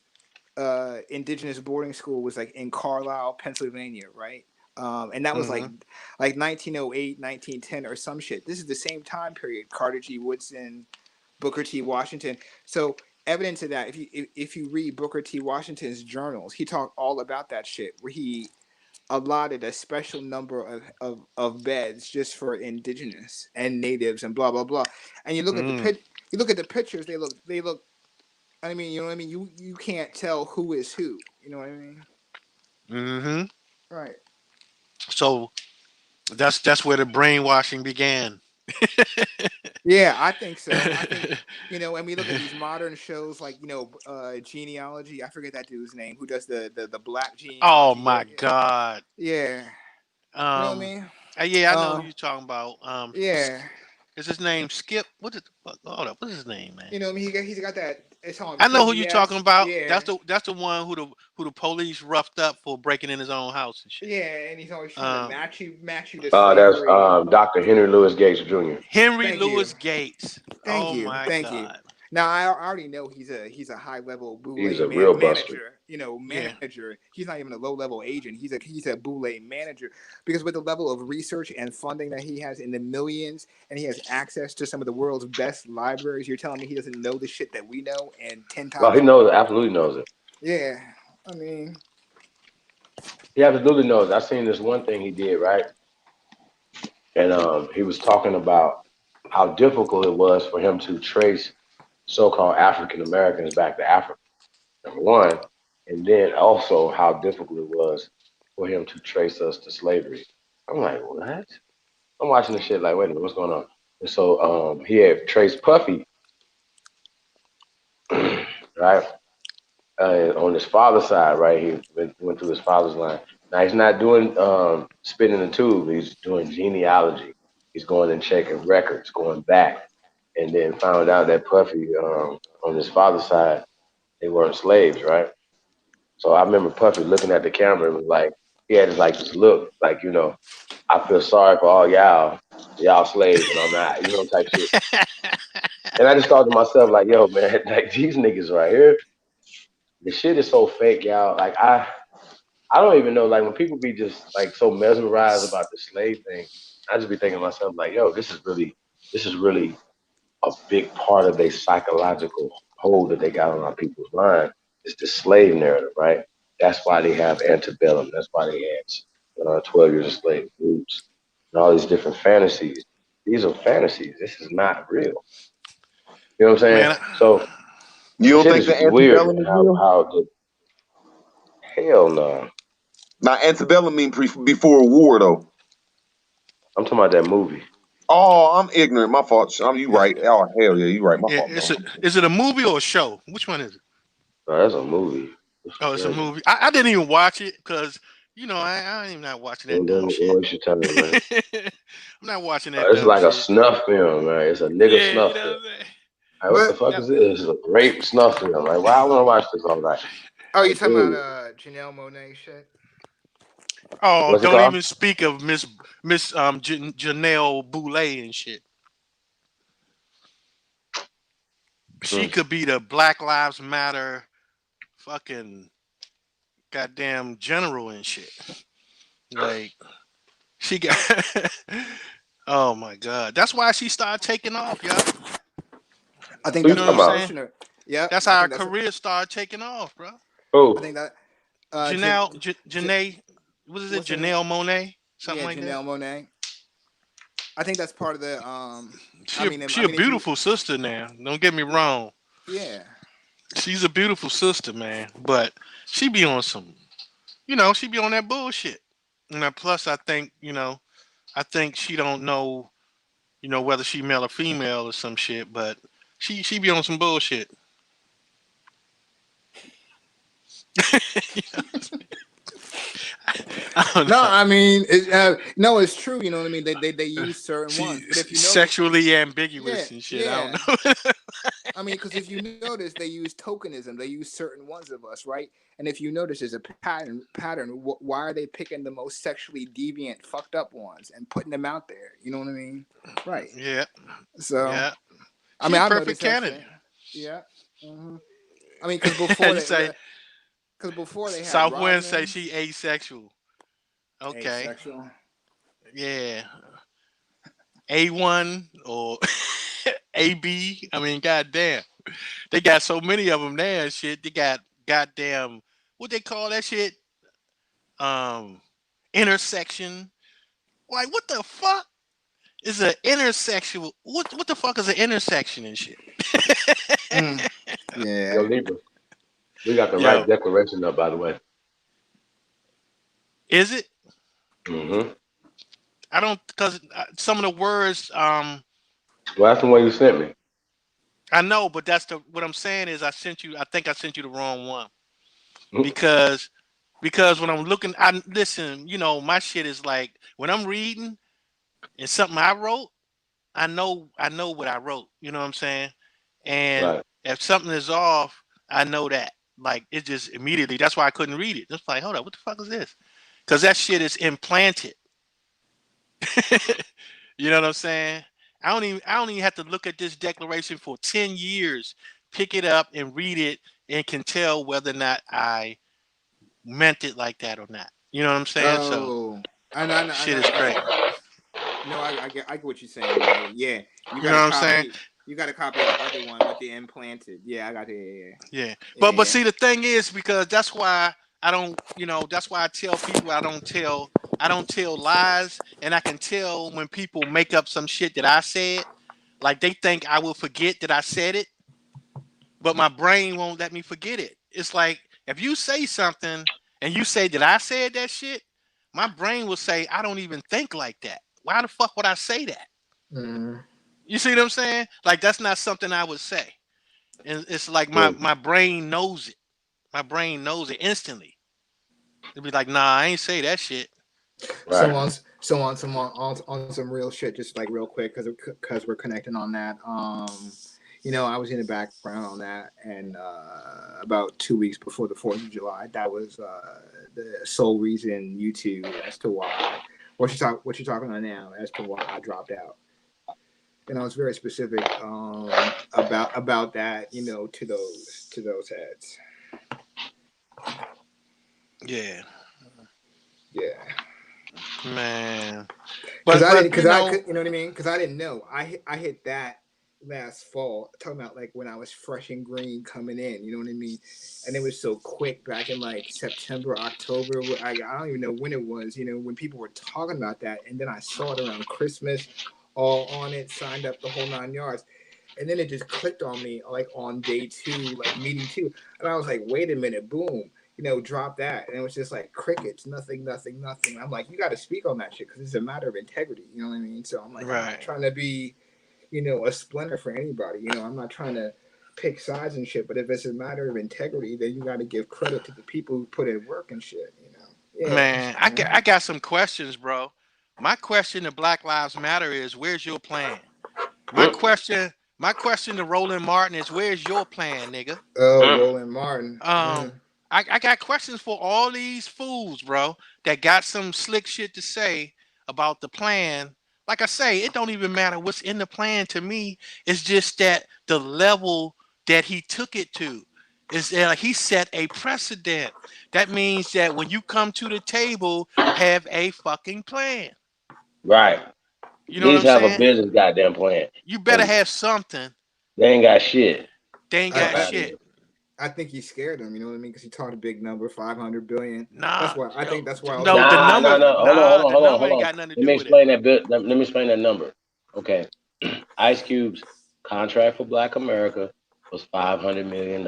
indigenous boarding school was like in Carlisle, Pennsylvania, right? And that was Mm-hmm. like 1908, 1910 or some shit. This is the same time period. Carter G. Woodson, Booker T. Washington. So evidence of that, if you read Booker T. Washington's journals, he talked all about that shit where he allotted a special number of beds just for indigenous and natives and blah blah blah. And you look at you look at the pictures, they look I mean, you know what I mean? You can't tell who is who. You know what I mean? Mm-hmm. Right. So that's where the brainwashing began. Yeah, I think so. I think and we look at these modern shows like genealogy. I forget that dude's name who does the black Oh genealogy. my God. Yeah. You know what I Um. mean? Yeah, I know who you're talking about. Yeah. Is his name Skip? What is hold up? What's his name, man? You know what I mean? He's got that. It's on I know who you're talking PBS. about. Yeah. That's the one who the police roughed up for breaking in his own house and shit. Yeah, and he's always trying to match you to That's slavery. Dr. Henry Louis Gates Jr. Henry Thank you. Louis Gates. Thank Oh you. my Thank you. God. Now I already know he's a high level He's Boule a real buster. manager. Yeah. Manager. He's not even a low level agent. He's a Boule manager because with the level of research and funding that he has in the millions, and he has access to some of the world's best libraries. You're telling me he doesn't know the shit that we know and 10 Well, times he knows more? it, absolutely knows it. Yeah. I mean, He absolutely knows. I seen this one thing he did, right? And he was talking about how difficult it was for him to trace so-called African Americans back to Africa, number one, and then also how difficult it was for him to trace us to slavery. I'm like, what? I'm watching this shit like, wait a minute, what's going on? And so he had traced Puffy, right, on his father's side, right? He went through his father's line. Now he's not doing spit in the tube. He's doing genealogy. He's going and checking records, going back, and then found out that Puffy on his father's side, they weren't slaves, right? So I remember Puffy looking at the camera and was like, he had this look, like, I feel sorry for all y'all slaves, and I'm not, type shit. And I just thought to myself, like, yo, man, like these niggas right here, the shit is so fake, y'all. Like I don't even know, like when people be just like so mesmerized about the slave thing, I just be thinking to myself, like, yo, this is really a big part of their psychological hold that they got on our people's mind. It's the slave narrative, right? That's why they have antebellum. That's why they had 12 years of slave groups and all these different fantasies. These are fantasies. This is not real. You know what I'm saying? Man, So You the don't shit think is the weird, antebellum man. is real? How the hell no? Now, antebellum mean before war, though. I'm talking about that movie. Oh, I'm ignorant. My fault. You is right. Oh, hell yeah, you right. My yeah, fault, bro. is it a movie or a show? Which one is it? No, that's a movie. Oh, it's a movie. I didn't even watch it because I ain't not watching that And dumb then shit. waste your time, man. I'm not watching that It's dumb like a shit. snuff film, man. It's a nigga Yeah, snuff you know film. what I'm saying. Like, what the But fuck is this? It's a rape snuff film. Like, why I want to watch this all night? oh, you Like, talking about dude, Janelle Monáe shit? Oh, what's it don't called? even speak of Miss Janelle Boulay and shit. She Hmm. could be the Black Lives Matter fucking goddamn general and shit. Like she got. Oh my god, that's why she started taking off, y'all. I think Who you You that's know what what talking I'm was about? saying? pushing her. Yep, That's I how her think that's. career started taking off, bro. I Who? think that. Janae, what is it? What's her name? Janelle Monáe, something Yeah, like that. Janelle Monáe. I think that's part of the. She she a if you. beautiful sister now. Don't get me wrong. Yeah. She's a beautiful sister, man. But she be on some, she be on that bullshit. And then plus, I think she don't know, whether she male or female or some shit. But she be on some bullshit. I don't No, know. I mean, no, it's true. You know what I mean? They use certain She ones, but if you notice, sexually yeah, ambiguous and shit. I don't yeah. know. I mean, because if you notice, they use tokenism. They use certain ones of us, right? And if you notice, there's a pattern. Why are they picking the most sexually deviant, fucked up ones and putting them out there? You know what I mean? Right. Yeah, So, yeah. I She mean, a I've perfect noticed that candidate. shit. Yeah. hmm I mean, because You say before they had Southwind say Rodman, she asexual. Okay. asexual. Yeah. A1 or AB. I mean, goddamn. They got so many of them there and shit. They got goddamn, what they call that shit? Um, Intersection. Like, what the fuck is an intersection? What the fuck is an intersection and shit? Mm. Yo, Yeah. Libra. We got the right Yo, declaration up, by the way. is it? Mm-hmm. I don't, because some of the words, Well, that's the one you sent me. I know, but what I'm saying is I think I sent you the wrong one Mhm. because when I'm looking, I listen, my shit is like when I'm reading and something I wrote, I know what I wrote, you know what I'm saying? And Right. if something is off, I know that. Like it just immediately, that's why I couldn't read it. Just like, hold up, what the fuck is this? Because that shit is implanted. You know what I'm saying? I don't even have to look at this declaration for 10 years, pick it up and read it and can tell whether or not I meant it like that or not. You know what I'm saying? So Oh, I shit know. is crazy. No, I get what you're saying. Though. Yeah, you You got know a what I'm saying? copy. You got a copy of the other one with the implanted. Yeah, I got it. Yeah. Yeah, But yeah. see the thing is because that's why I don't, that's why I tell people I don't tell lies and I can tell when people make up some shit that I said. Like they think I will forget that I said it, but my brain won't let me forget it. It's like if you say something and you say that I said that shit, my brain will say I don't even think like that. Why the fuck would I say that? Mm. You see what I'm saying? Like that's not something I would say. And it's like Mm. my brain knows it. My brain knows it instantly. It'd be like, nah, I ain't say that shit. So Right. on some real shit, just like real quick, because we're connecting on that. I was in the background on that, and about 2 weeks before the 4th of July, that was the sole reason YouTube as to why what you're talking about now as to why I dropped out. And I was very specific about that, to those heads. Yeah, Yeah. man. Because I didn't, But because I could, you know what I mean? Because I didn't know. I hit that last fall, talking about like when I was fresh and green coming in, you know what I mean? And it was so quick back in like September, October. I don't even know when it was, when people were talking about that. And then I saw it around Christmas, all on it, signed up the whole 9 yards. And then it just clicked on me like on day 2, like meeting 2. And I was like, wait a minute, boom. Drop that. And it was just like crickets, nothing. I'm like, you got to speak on that shit because it's a matter of integrity. You know what I mean? So I'm like, I'm not right, trying to be, a splinter for anybody. I'm not trying to pick sides and shit. But if it's a matter of integrity, then you got to give credit to the people who put in work and shit. You know. Yeah. Man, I got some questions, bro. My question to Black Lives Matter is, where's your plan? My question to Roland Martin is, where's your plan, nigga? Oh, Roland Martin. I got questions for all these fools, bro, that got some slick shit to say about the plan. Like I say, it don't even matter what's in the plan to me. It's just that the level that he took it to is that he set a precedent. That means that when you come to the table, have a fucking plan. Right. You know what I'm These have a saying? business goddamn plan. You better And have something. they ain't got shit. They ain't got shit. I think he scared him. You know what I mean? Because he talked a big number, 500 billion. Nah, that's why I think that's why. No, the number. Hold on. Ain't got nothing to Let me do with explain that bit. Let me explain that number. Okay, Ice Cube's contract for Black America was $500 million.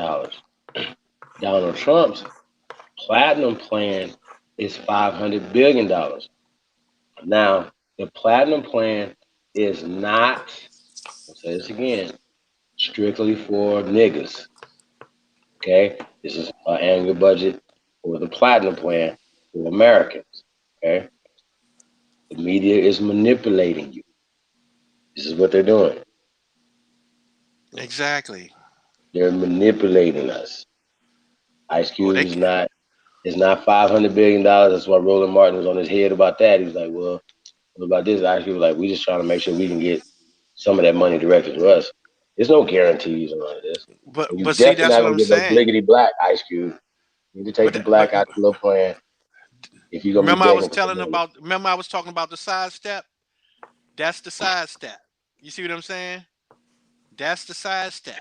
Donald Trump's platinum plan is $500 billion. Now, the platinum plan is not, I'll say this again, strictly for niggas. Okay, this is an annual budget for the platinum plan for Americans. Okay, the media is manipulating you. This is what they're doing. Exactly. They're manipulating us. Ice Cube is not $500 billion. That's why Roland Martin was on his head about that. He was like, well, what about this? Ice Cube was like, we just trying to make sure we can get some of that money directed to us. There's no guarantees on this. But you see, definitely that's not what gonna I'm get no saying. bliggity black, Ice Cube. You need to take the black out the little plan. If you're gonna remember, be I was begging remember I was talking about the sidestep. That's the sidestep. You see what I'm saying? That's the sidestep.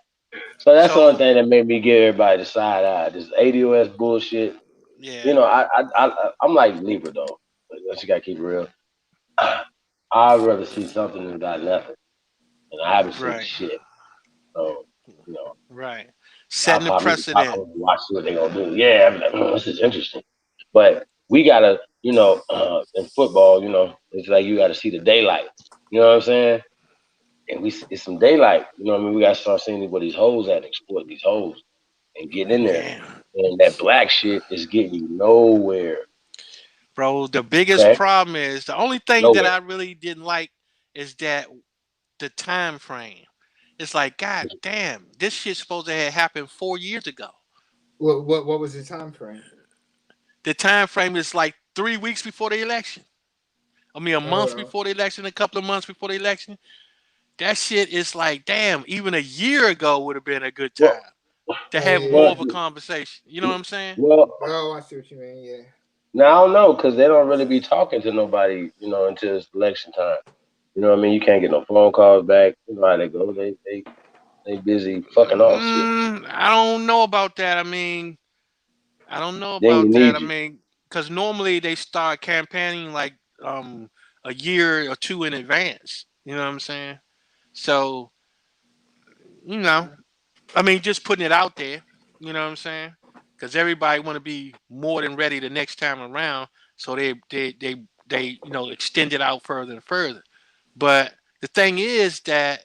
So that's the only thing that made me give everybody the side eye. This ADOS bullshit. Yeah. You know, I'm like Libra though. But you gotta keep it real. I'd rather see something than got nothing, and I haven't seen shit. So you know, right. Setting the I'll precedent. probably watch what they gonna do. Yeah, I'm like, this is interesting. But we gotta, you know, in football, you know, it's like you gotta see the daylight. You know what I'm saying? And it's some daylight. You know what I mean? We gotta start seeing where these hoes at, exploiting these hoes, and getting in there. And that black shit is getting you nowhere. Bro, the biggest problem is the only thing that I really didn't like is that the time frame. It's like, God damn, this shit's supposed to have happened 4 years ago. What was the time frame? The time frame is like 3 weeks before the election. I mean, a month before the election, a couple of months before the election. That shit is like, damn, even a year ago would have been a good time to have more of a conversation. You know what I'm saying? Well, I see what you mean, yeah. Now I don't know, because they don't really be talking to nobody, you know, until it's election time. You know what I mean? You can't get no phone calls back. You know how they go. They busy fucking off shit. I don't know about that. I mean, I don't know Then about you that. need I mean, because normally they start campaigning like a year or two in advance. You know what I'm saying? So, you know, I mean, just putting it out there. You know what I'm saying? Because everybody want to be more than ready the next time around. So they you know, extend it out further and further. But the thing is that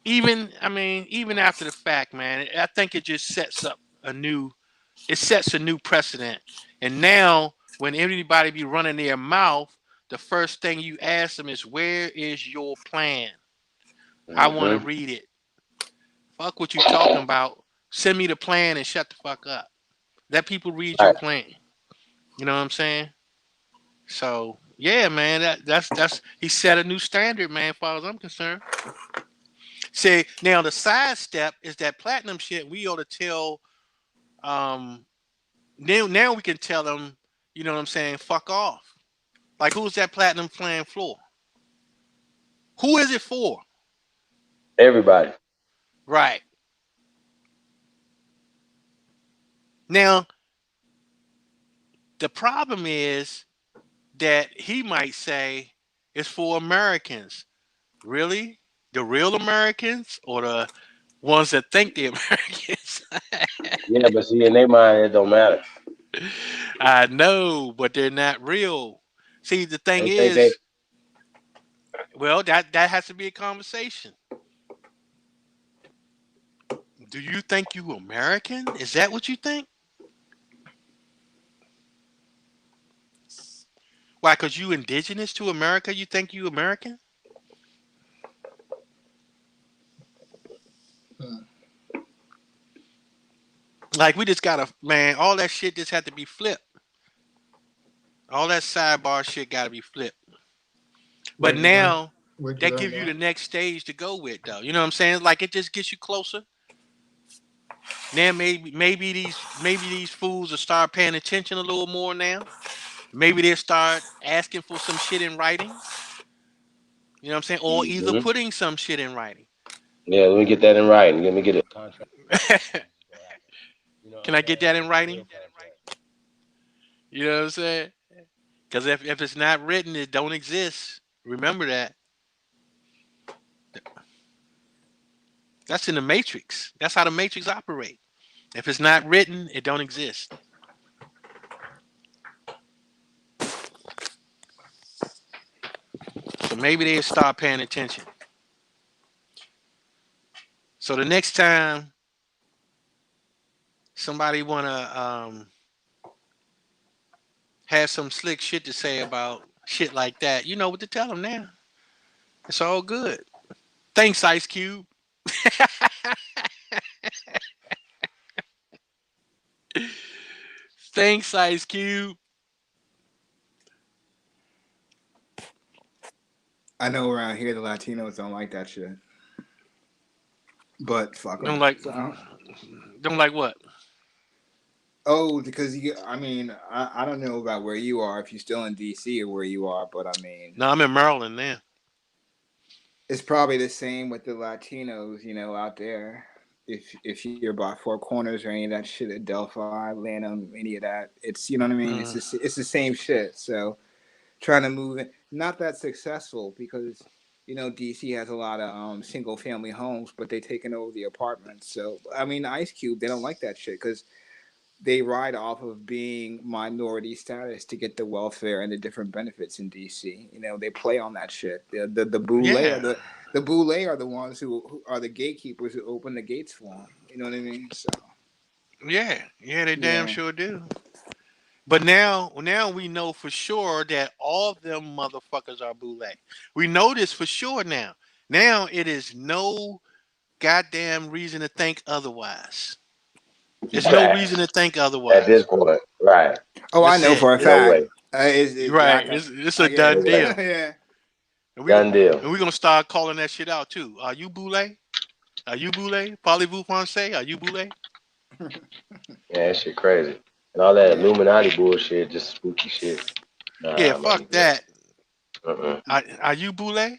even after the fact, man, I think it just sets up a new precedent. And now when everybody be running their mouth, the first thing you ask them is, where is your plan? I want to read it. Fuck what you talking about. Send me the plan and shut the fuck up. Let people read your plan. You know what I'm saying? So yeah, man, that's he set a new standard, man, as far as I'm concerned. See, now the side step is that platinum shit. We ought to tell. Now we can tell them. You know what I'm saying? Fuck off. Like, who's that platinum plan for? Who is it for? Everybody. Right. Now, the problem is that he might say it's for Americans. Really? The real Americans or the ones that think they're Americans? Yeah, but see, in their mind, it don't matter. I know, but they're not real. See, the thing They is, well, that has to be a conversation. Do you think you American? Is that what you think? Why? Because you indigenous to America? You think you American? Like we just gotta, man. All that shit just had to be flipped. All that sidebar shit got to be flipped. But now that gives you the next stage to go with, though. You know what I'm saying? Like it just gets you closer. Now maybe these fools will start paying attention a little more now. Maybe they'll start asking for some shit in writing. You know what I'm saying? Or either Mhm. putting some shit in writing. Yeah, let me get that in writing. Let me get a contract. You know what Can I'm I get saying? that in A writing? real contract. You know what I'm saying? Because if it's not written, it don't exist. Remember that. That's in the Matrix. That's how the Matrix operate. If it's not written, it don't exist. So maybe they'll start paying attention. So the next time somebody wanna have some slick shit to say about shit like that, you know what to tell them now. It's all good. Thanks, Ice Cube. Thanks, Ice Cube. I know around here the Latinos don't like that shit, but fuck Don't them. like So, don't like what? oh, because I mean, I don't know about where you are, if you're still in DC or where you are, but I mean, No, I'm in Maryland now. it's probably the same with the Latinos, out there. If you're by Four Corners or any of that shit at Delphi, Lanham, any of that, it's you know what I mean. Mm. It's the same shit. So trying to move it, not that successful because DC has a lot of single family homes, but they taking over the apartments. So I mean, Ice Cube, they don't like that shit because they ride off of being minority status to get the welfare and the different benefits in DC. They play on that shit. The boule are Yeah. the boule are the ones who are the gatekeepers who open the gates for them. You know what I mean? So Yeah. Yeah, they damn yeah. sure do. But now we know for sure that all of them motherfuckers are boule. We know this for sure now. Now it is no goddamn reason to think otherwise. There's no reason Facts. to think At this otherwise. point, right? Oh, I That's know it. for a No fact. way. Right. It's a Yeah, No done way. deal. yeah. And Done deal. we're gonna start calling that shit out too. Are you boule? Are you boule? Parlez-vous français? Are you boule? Yeah, that shit crazy. And all that Yeah. Illuminati bullshit, just spooky shit. Yeah, Nah, my fuck nigga. that. Are you boule?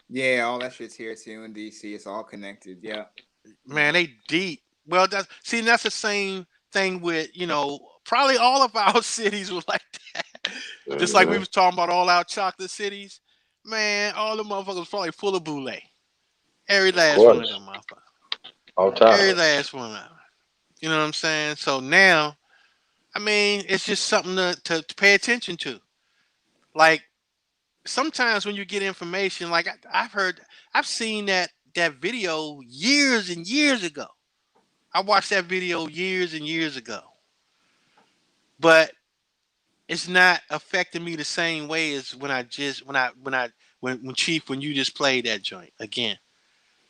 Yeah, all that shit's here too in DC. It's all connected. Yeah. Man, they deep. Well, that's the same thing with probably all of our cities were like that. Just like we Mm-hmm. was talking about all our chocolate cities. Man, all the motherfuckers probably full of boule. Every Of last one of course. them motherfuckers. On top. Every last one of them. You know what I'm saying? So now, I mean, it's just something to pay attention to. Like sometimes when you get information, like I've seen that video years and years ago. I watched that video years and years ago, but it's not affecting me the same way as when Chief, when you just played that joint again.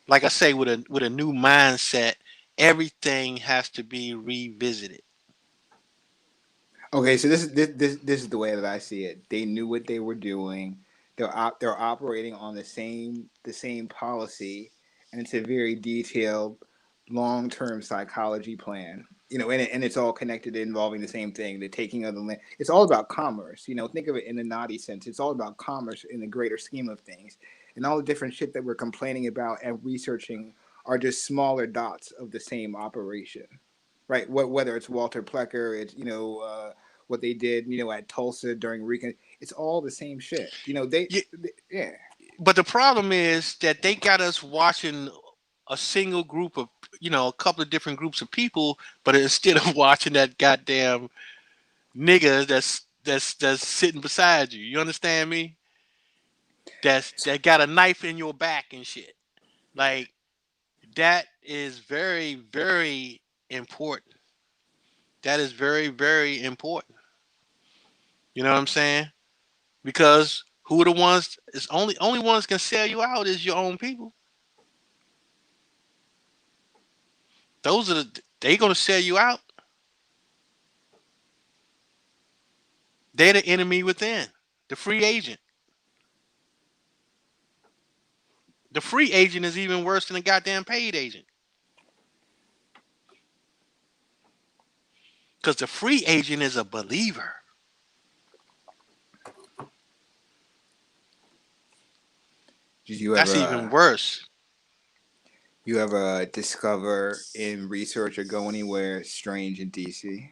Like I say, with a new mindset, everything has to be revisited. Okay, so this is the way that I see it. They knew what they were doing. They're operating on the same policy, and it's a very detailed, long term psychology plan. And it's all connected, involving the same thing, the taking of the land. It's all about commerce. Think of it in the naughty sense. It's all about commerce in the greater scheme of things, and all the different shit that we're complaining about and researching are just smaller dots of the same operation, right? Whether it's Walter Plecker, it's what they did, at Tulsa during Recon. It's all the same shit. Yeah, Yeah. but the problem is that they got us watching a single group of a couple of different groups of people, but instead of watching that goddamn nigga that's sitting beside you, you understand me? That got a knife in your back and shit. Like that is very, very important. That is very, very important. You know what I'm saying? Because who are the ones? It's only ones can sell you out is your own people. Those are they gonna sell you out. They're the enemy within. The free agent. The free agent is even worse than the goddamn paid agent. Because the free agent is a believer. Did you That's ever even worse. discover in research or go anywhere strange in DC?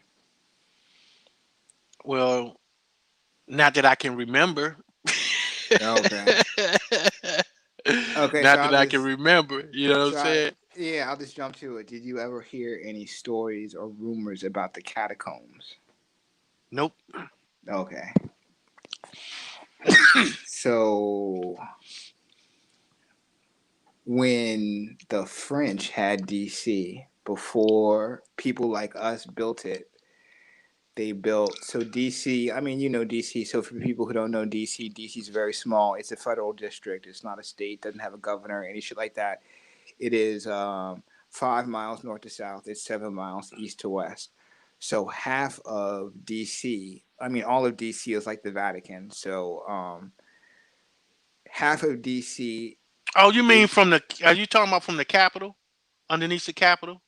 Well, not that I can remember. Okay. Okay, so Not that I can remember. You know what I'm saying? I'll just jump to it. Did you ever hear any stories or rumors about the catacombs? Nope. Okay. So when the French had DC, before people like us built it, they built so DC. I mean, you know DC. So for people who don't know DC, DC is very small. It's a federal district. It's not a state. Doesn't have a governor, any shit like that. It is 5 miles north to south. It's 7 miles east to west. So half of DC, I mean, all of DC is like the Vatican. So half of DC. Oh, you mean from the? Are you talking about from the Capitol, underneath the Capitol?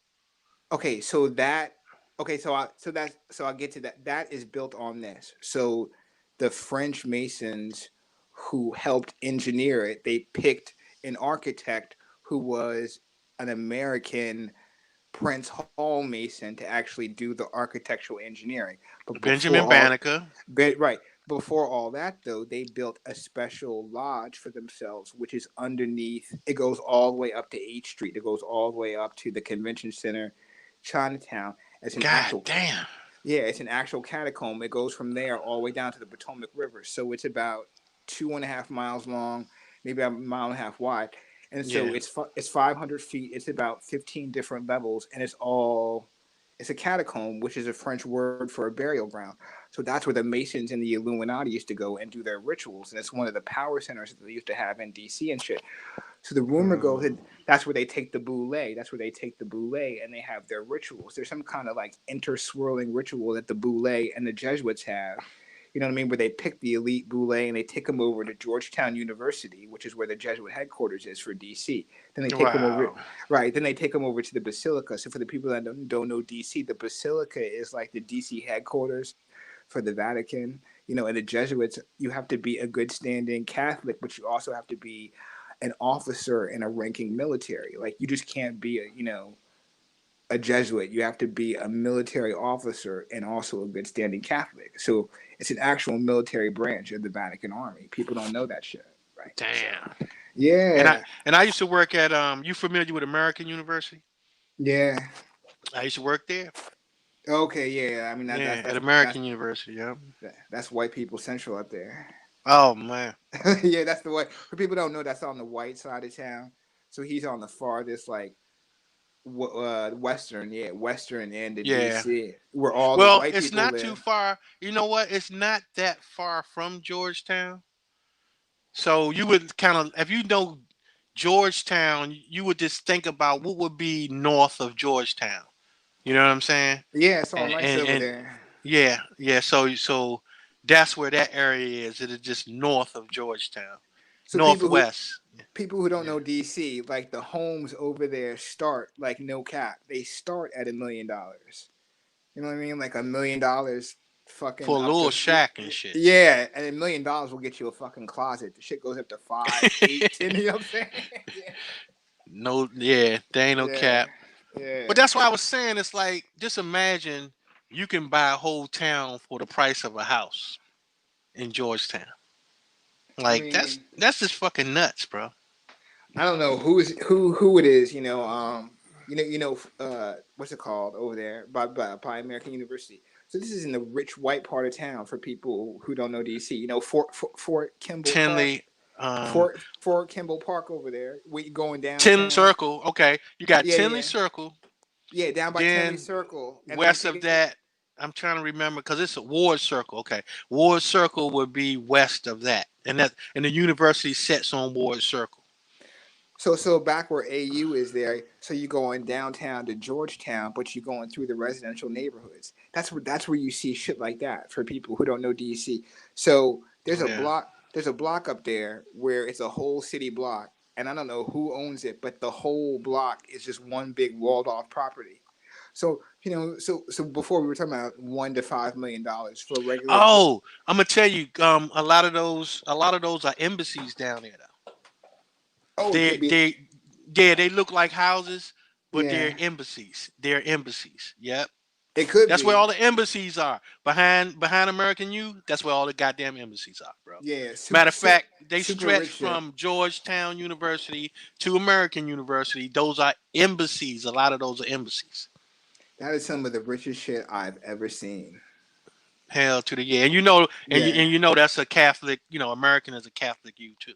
Okay, so that. Okay, so I'll get to that. That is built on this. So the French Masons who helped engineer it, they picked an architect who was an American Prince Hall Mason to actually do the architectural engineering. But Benjamin Banneker. right. Before all that, though, they built a special lodge for themselves, which is underneath. It goes all the way up to H Street. It goes all the way up to the Convention Center, Chinatown. It's an God damn. Yeah, it's an actual catacomb. It goes from there all the way down to the Potomac River. So it's about 2.5 miles long, maybe a mile and a half wide. And so it's 500 feet. It's about 15 different levels, and it's a catacomb, which is a French word for a burial ground. So that's where the Masons and the Illuminati used to go and do their rituals, and it's one of the power centers that they used to have in DC and shit. So the rumor goes that that's where they take the boule. That's where they take the boule and they have their rituals. There's some kind of like interswirling ritual that the boule and the Jesuits have. You know what I mean? Where they pick the elite boule and they take them over to Georgetown University, which is where the Jesuit headquarters is for DC. Then they take them over, right? Then they take them over to the Basilica. So for the people that don't know DC, the Basilica is like the DC headquarters for the Vatican. You know, and the Jesuits, you have to be a good standing Catholic, but you also have to be an officer in a ranking military. Like you just can't be a Jesuit. You have to be a military officer and also a good standing Catholic. So it's an actual military branch of the Vatican Army. People don't know that shit, right? Damn. So, yeah. And I used to work at you familiar with American University? Yeah. I used to work there. Okay, yeah. I mean that's at American University, yeah. That's white people central up there. Oh man. Yeah, that's the way. For people who don't know, that's on the white side of town. So he's on the farthest western end of DC. Where all the white people live. It's not too far. You know what? It's not that far from Georgetown. So you would kind of, if you know Georgetown, you would just think about what would be north of Georgetown. You know what I'm saying? Yeah, it's all nice over there. Yeah. So that's where that area is. It is just north of Georgetown, so northwest. People who don't know DC, like the homes over there start like no cap. They start at $1 million. You know what I mean? Like $1 million, fucking for a little shack and shit. Yeah, and $1 million will get you a fucking closet. The shit goes up to 5, 8, 10. You know what I'm saying? There ain't no cap. Yeah. But that's why I was saying, it's like, just imagine you can buy a whole town for the price of a house in Georgetown. Like, I mean, that's just fucking nuts, bro. I don't know who it is, what's it called over there by American University. So this is in the rich white part of town for people who don't know DC. You know, Fort Kimball Tinley. Fort Kimball Park over there. We going Tinley downtown. Circle. Okay, you got Yeah, Tinley yeah, Circle. yeah. Down by Tinley Then Circle, and then west of that, I'm trying to remember because it's a Ward Circle. Okay, Ward Circle would be west of that, and the university sets on Ward Circle. so back where AU is there. So you going downtown to Georgetown, but you're going through the residential neighborhoods. That's where you see shit like that for people who don't know DC. So there's a Yeah. block. There's a block up there where it's a whole city block, and I don't know who owns it, but the whole block is just one big walled off property. So so before we were talking about $1 to $5 million for a regular. Oh, I'm gonna tell you, a lot of those are embassies down there. Though. Oh, it could be. Yeah, they look like houses, but they're Yeah, embassies. They're embassies. Yep. it could That's where be. all the embassies are. Behind American U, that's where all the goddamn embassies are, bro. Yeah, Matter of fact, they super stretch rich shit. from Georgetown University to American University. Those are embassies. A lot of those are embassies. That is some of the richest shit I've ever seen. Hell to the yeah. And Yeah. you know that's a Catholic, American is a Catholic U too.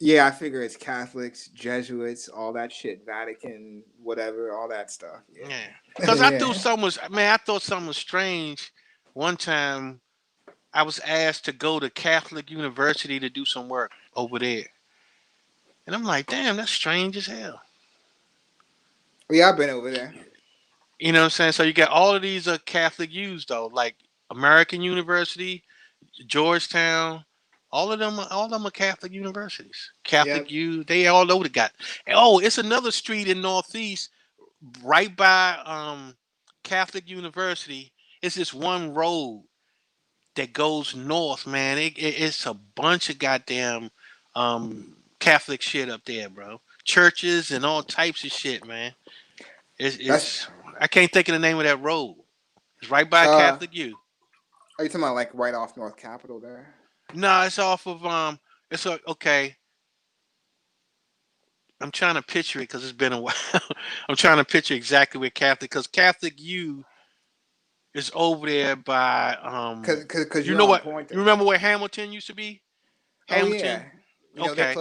Yeah, I figure it's Catholics, Jesuits, all that shit, Vatican, whatever, all that stuff. Yeah. Yeah. Because I thought Yeah. something was strange. One time I was asked to go to Catholic University to do some work over there. And I'm like, damn, that's strange as hell. Yeah, I've been over there. You know what I'm saying? So you got all of these Catholic U's though, like American University, Georgetown, all of them are Catholic universities. Catholic Yep. U, they all over the got. Oh, it's another street in Northeast, right by Catholic University. It's this one road that goes north, man. It's a bunch of goddamn Catholic shit up there, bro. Churches and all types of shit, man. That's It's I can't think of the name of that road. It's right by Catholic U. are you talking about like right off North Capitol there? No, it's off of okay. I'm trying to picture it because it's been a while. I'm trying to picture exactly where Catholic, because Catholic U is over there by Cause you you're know on what? point You there. remember where Hamilton used to be? Oh yeah. Hamilton. They Okay.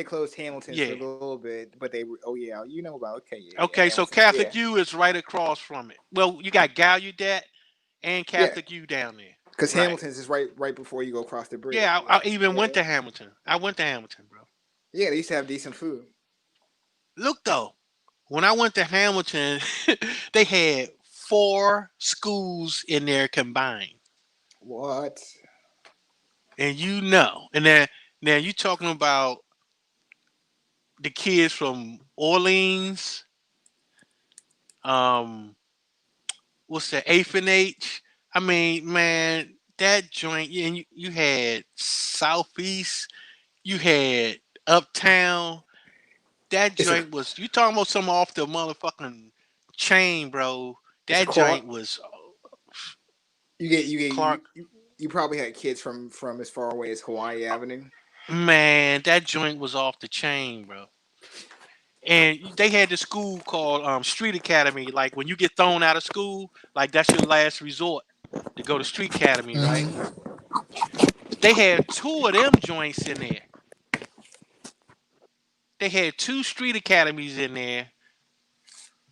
closed Hamilton's for a Yeah. little bit, but oh yeah, you know about yeah, Okay. So Hamilton. Catholic Yeah. U is right across from it. Well, you got Gallaudet and Yeah. Catholic U down there. Because Right. Hamilton's is right before you go across the bridge. Yeah. I even Yeah. went to Hamilton. I went to Hamilton, bro. Yeah, they used to have decent food. Look though, when I went to Hamilton, they had 4 schools in there combined. What? And and then now you talking about the kids from Orleans, um, what's the Eighth and H? I mean, man, that joint, and you had Southeast, you had Uptown. That It's a joint was, you talking about something off the motherfucking chain, bro. it's a That cross. joint was You Clark. you probably had kids from as far away as Hawaii Avenue. Man, that joint was off the chain, bro. And they had this school called Street Academy. Like when you get thrown out of school, like that's your last resort to go to Street Academy, right? They had 2 of them joints in there. They had 2 street academies in there.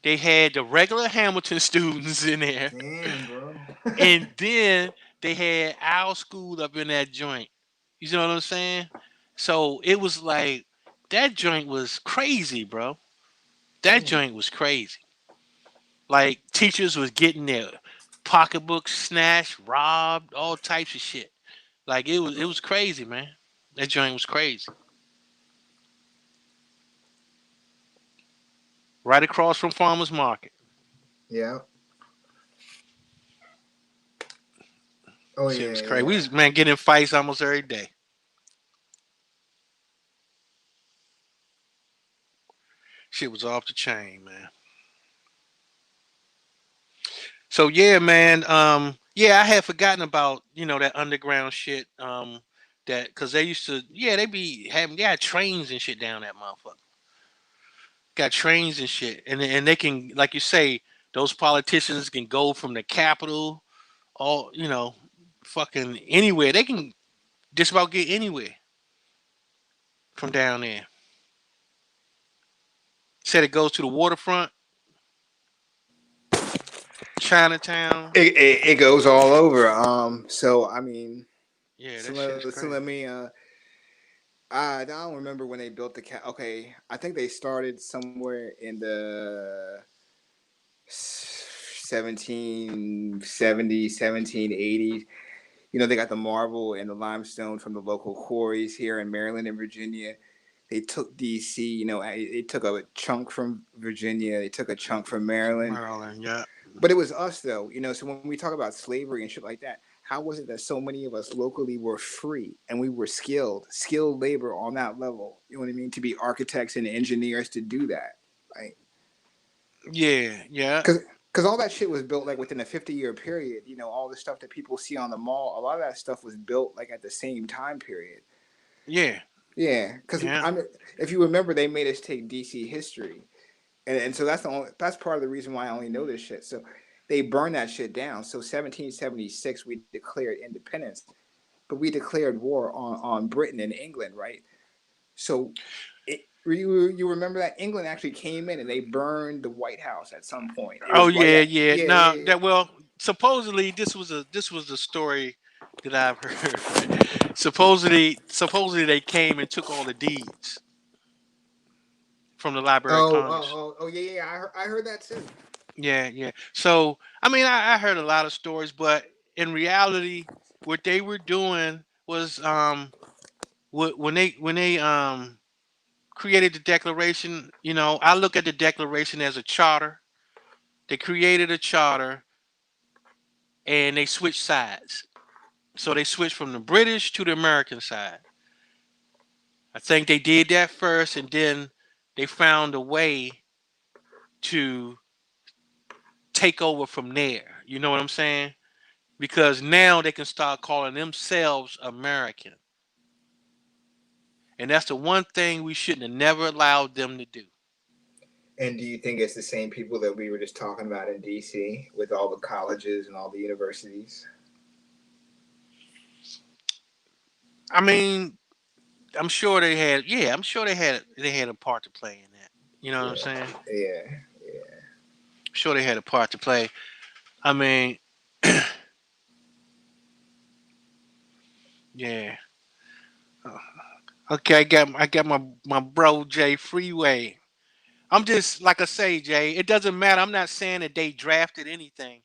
They had the regular Hamilton students in there. Damn, bro. And then they had our school up in that joint. You know what I'm saying? So it was like, that joint was crazy, bro. That joint was crazy. Like teachers was getting their pocketbooks snatched, robbed, all types of shit. Like it was crazy, man. That joint was crazy. Right across from Farmers Market. Yeah. Oh Shit yeah. was crazy. Yeah. We was, man, getting in fights almost every day. Shit was off the chain, man. So yeah, man. Yeah, I had forgotten about that underground shit. That because they used to, yeah, they had trains and shit down that motherfucker. Got trains and shit, and they can, like you say, those politicians can go from the Capitol, all fucking anywhere. They can just about get anywhere. from down there? Said it goes to the waterfront, Chinatown. It goes all over. So I mean, Yeah, so that shit is so crazy. let me I don't remember when they built the okay, I think they started somewhere in the 1770s, 1780s. You know, they got the marble and the limestone from the local quarries here in Maryland and Virginia. They took DC, you know, they took a chunk from Virginia, they took a chunk from Maryland. Maryland, yeah. But it was us though, you know, so when we talk about slavery and shit like that, how was it that so many of us locally were free and we were skilled labor on that level? You know what I mean? To be architects and engineers to do that. Right? Yeah, yeah, Because all that shit was built like within a 50-year period. You know, all the stuff that people see on the mall, a lot of that stuff was built like at the same time period. yeah, Yeah, because yeah, if you remember, they made us take DC history, and so that's part of the reason why I only know this shit. So they burned that shit down. So 1776, we declared independence, but we declared war on Britain and England, right? So you remember that England actually came in and they burned the White House at some point. It oh was right yeah, at yeah. yeah Now yeah yeah. that well, supposedly this was the story that I've heard. Right? Supposedly they came and took all the deeds from the Library of Congress. Yeah, yeah. I heard that too. Yeah, yeah. So I mean, I heard a lot of stories, but in reality, what they were doing was when they created the Declaration. You know, I look at the Declaration as a charter. They created a charter and they switched sides. So they switched from the British to the American side. I think they did that first, and then they found a way to take over from there. You know what I'm saying? Because now they can start calling themselves American. And that's the one thing we shouldn't have never allowed them to do. And do you think it's the same people that we were just talking about in DC with all the colleges and all the universities? I mean, I'm sure they had, yeah, I'm sure they had a part to play in that. You know what I'm Yeah, saying? yeah, yeah. I'm sure they had a part to play. I mean, yeah. Okay, I got my bro Jay Freeway. I'm just like I say, Jay. It doesn't matter. I'm not saying that they drafted anything,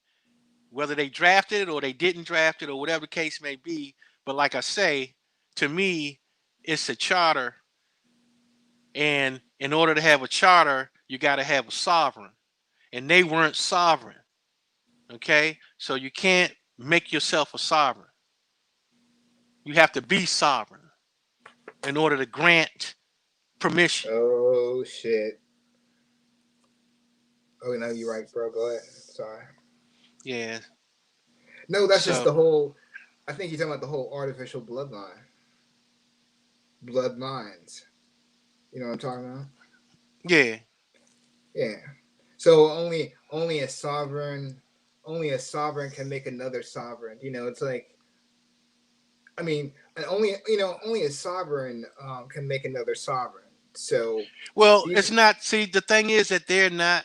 whether they drafted it or they didn't draft it or whatever the case may be. But like I say, to me, it's a charter, and in order to have a charter, you got to have a sovereign, and they weren't sovereign. Okay, so you can't make yourself a sovereign. You have to be sovereign in order to grant permission. Oh shit. Oh no, you're right, bro. Go ahead. Sorry. Yeah. No, that's just So the whole. I think you're talking about the whole artificial bloodlines. You know what I'm talking about? yeah. Yeah. So only a sovereign can make another sovereign. You know, it's like, I mean, and only a sovereign can make another sovereign. So Well, it's these, not. See, the thing is that they're not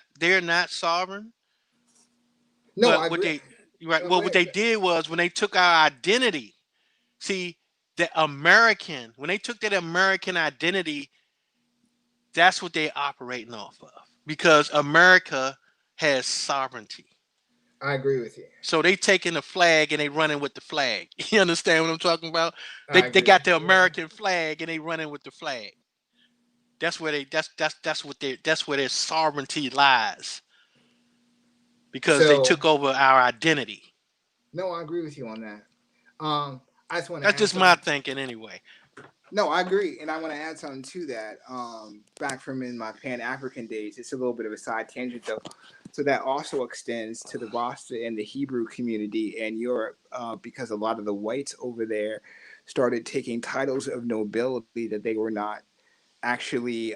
sovereign. no, But I what agree. they right, Oh, well, go what ahead. they did was when they took our identity. See, the American when they took that American identity, that's what they operating off of because America has sovereignty. I agree with you. So they taking the flag and they running with the flag. You understand what I'm talking about? I They agree. got the Yeah. American flag and they running with the flag. That's where they that's where their sovereignty lies because they So took over our identity. no, I agree with you on that. I just want to That's add just my something. thinking anyway. No, I agree, and I want to add something to that. Back from in my Pan African days, it's a little bit of a side tangent though. So that also extends to the Rasta and the Hebrew community in Europe, because a lot of the whites over there started taking titles of nobility that they were not actually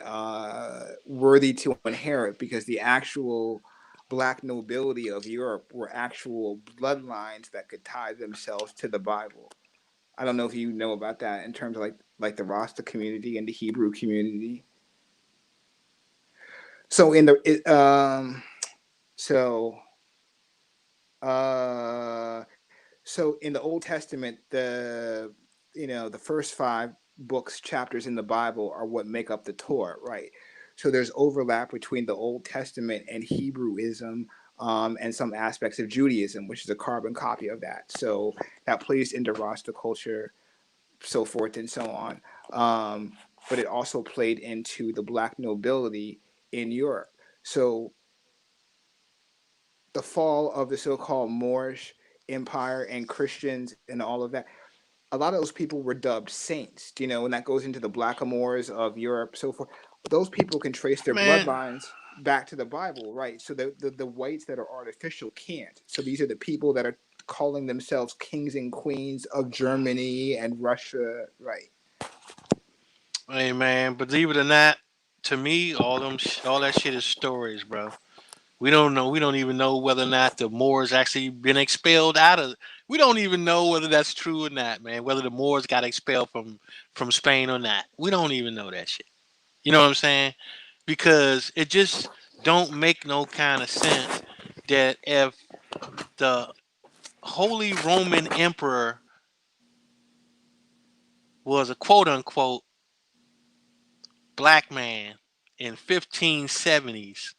worthy to inherit, because the actual black nobility of Europe were actual bloodlines that could tie themselves to the Bible. I don't know if you know about that in terms of like like the Rasta community and the Hebrew community. So in the so uh so in the Old Testament, the first 5 chapters in the Bible are what make up the Torah, right? So there's overlap between the Old Testament and Hebrewism, and some aspects of Judaism, which is a carbon copy of that. So that plays into Rasta culture, so forth and so on. But it also played into the black nobility in Europe. So the fall of the so-called Moorish Empire and Christians and all of that, a lot of those people were dubbed saints, and that goes into the blackamoors of Europe, so forth. Those people can trace their Man, bloodlines back to the Bible, right? So the whites that are artificial can't. So these are the people that are calling themselves kings and queens of Germany and Russia, right? hey man, believe it or not, to me, all that shit is stories, bro. We don't know. We don't even know whether or not the Moors actually been expelled out of. We don't even know whether that's true or not, man. Whether the Moors got expelled from Spain or not. We don't even know that shit. You know what I'm saying? Because it just don't make no kind of sense that if the Holy Roman Emperor was a quote unquote black man in 1570s,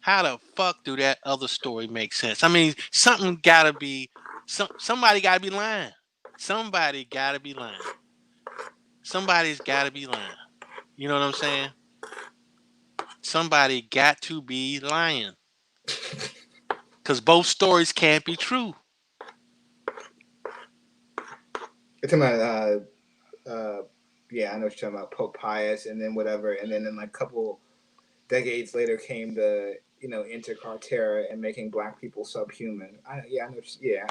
how the fuck do that other story make sense? I mean, something gotta be, somebody gotta be lying. Somebody gotta be lying. Somebody's gotta be lying. You know what I'm saying? Somebody got to be lying. Because both stories can't be true. You're talking about yeah, I know what you're talking about, Pope Pius, and then whatever, and then in like a couple decades later came the intercartera and making black people subhuman. Yeah, I know. Yeah,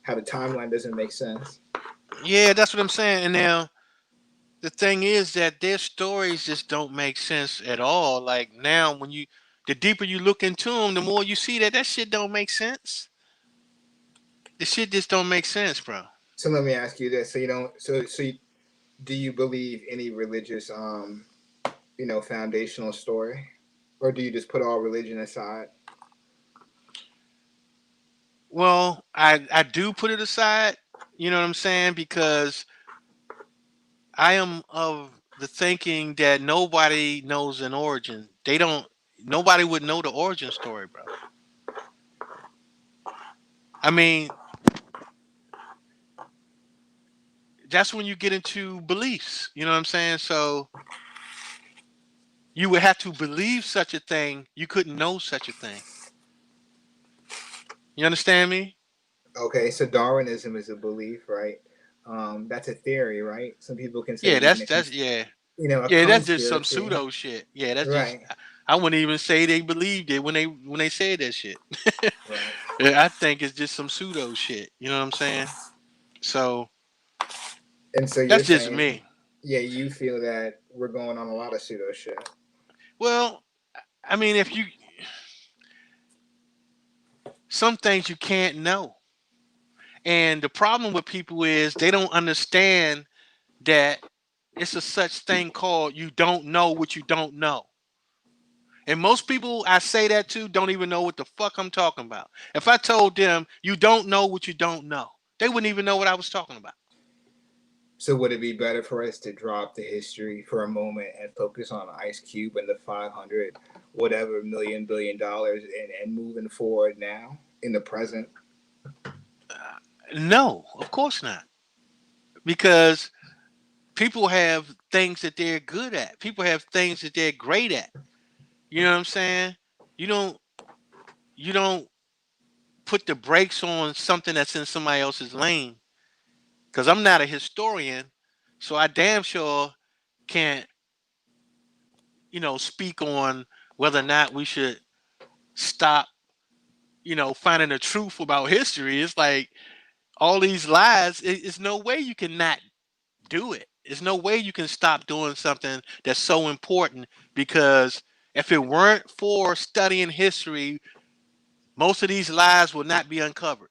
how the timeline doesn't make sense. Yeah, that's what I'm saying. And now the thing is that their stories just don't make sense at all. Like now, the deeper you look into them, the more you see that shit don't make sense. The shit just don't make sense, bro. So let me ask you this: so you don't, do you believe any religious, foundational story, or do you just put all religion aside? Well, I do put it aside. You know what I'm saying? Because I am of the thinking that nobody knows an origin. They don't. Nobody would know the origin story, bro. I mean, that's when you get into beliefs. You know what I'm saying? So you would have to believe such a thing. You couldn't know such a thing. You understand me? Okay, so Darwinism is a belief, right? That's a theory, right? Some people consider Yeah, it even that's yeah. a Yeah, that's just some conspiracy, pseudo shit. Yeah, that's just right? I wouldn't even say they believed it when they said that shit. Right. Yeah, I think it's just some pseudo shit. You know what I'm saying? So And so you're that's just saying, me. yeah, you feel that we're going on a lot of pseudo shit. Well, I mean, if you some things you can't know, and the problem with people is they don't understand that it's a such thing called you don't know what you don't know. And most people I say that to don't even know what the fuck I'm talking about. If I told them you don't know what you don't know, they wouldn't even know what I was talking about. So would it be better for us to drop the history for a moment and focus on Ice Cube and the 500 whatever $1 billion and moving forward now in the present? No, of course not. Because people have things that they're good at. People have things that they're great at. You know what I'm saying? You don't you don't put the brakes on something that's in somebody else's lane. Because I'm not a historian, so I damn sure can't, speak on whether or not we should stop, finding the truth about history. It's like all these lies, it's no way you can not do it. There's no way you can stop doing something that's so important because if it weren't for studying history, most of these lies will not be uncovered.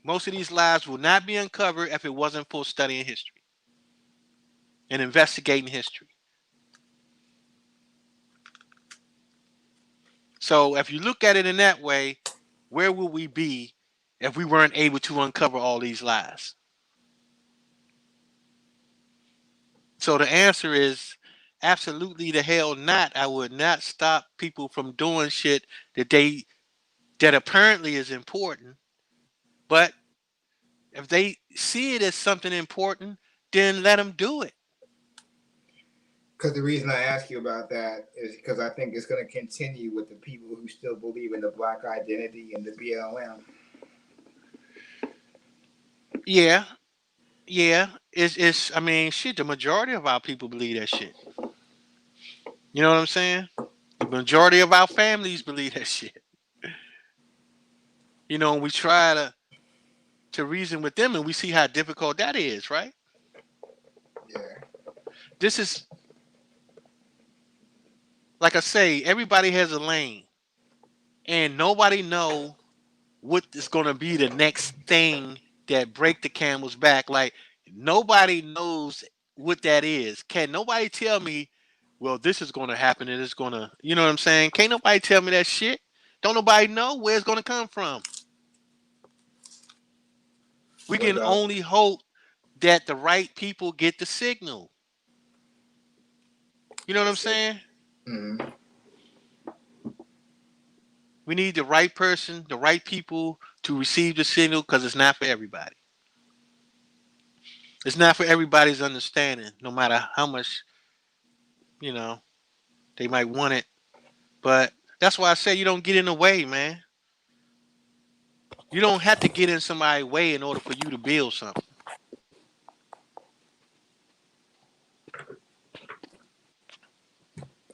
Most of these lies will not be uncovered if it wasn't for studying history and investigating history. So if you look at it in that way, where would we be if we weren't able to uncover all these lies? So the answer is absolutely the hell not. I would not stop people from doing shit that apparently is important. But if they see it as something important, then let them do it. Because the reason I ask you about that is because I think it's going to continue with the people who still believe in the black identity and the BLM. Yeah, yeah. It's I mean, shit, the majority of our people believe that shit. You know what I'm saying? The majority of our families believe that shit. You know, and we try to reason with them and we see how difficult that is, right? Yeah. This is like I say, everybody has a lane. And nobody know what is going to be the next thing that break the camel's back. Like nobody knows what that is. Can nobody tell me, well, this is going to happen and it's going to, you know what I'm saying? Can't nobody tell me that shit. Don't nobody know where it's going to come from. We No can doubt. only hope that the right people get the signal. You know what I'm saying? Mm-hmm. We need the right person, the right people to receive the signal because it's not for everybody. It's not for everybody's understanding, no matter how much, you know, they might want it. But that's why I say you don't get in the way, man. You don't have to get in somebody's way in order for you to build something.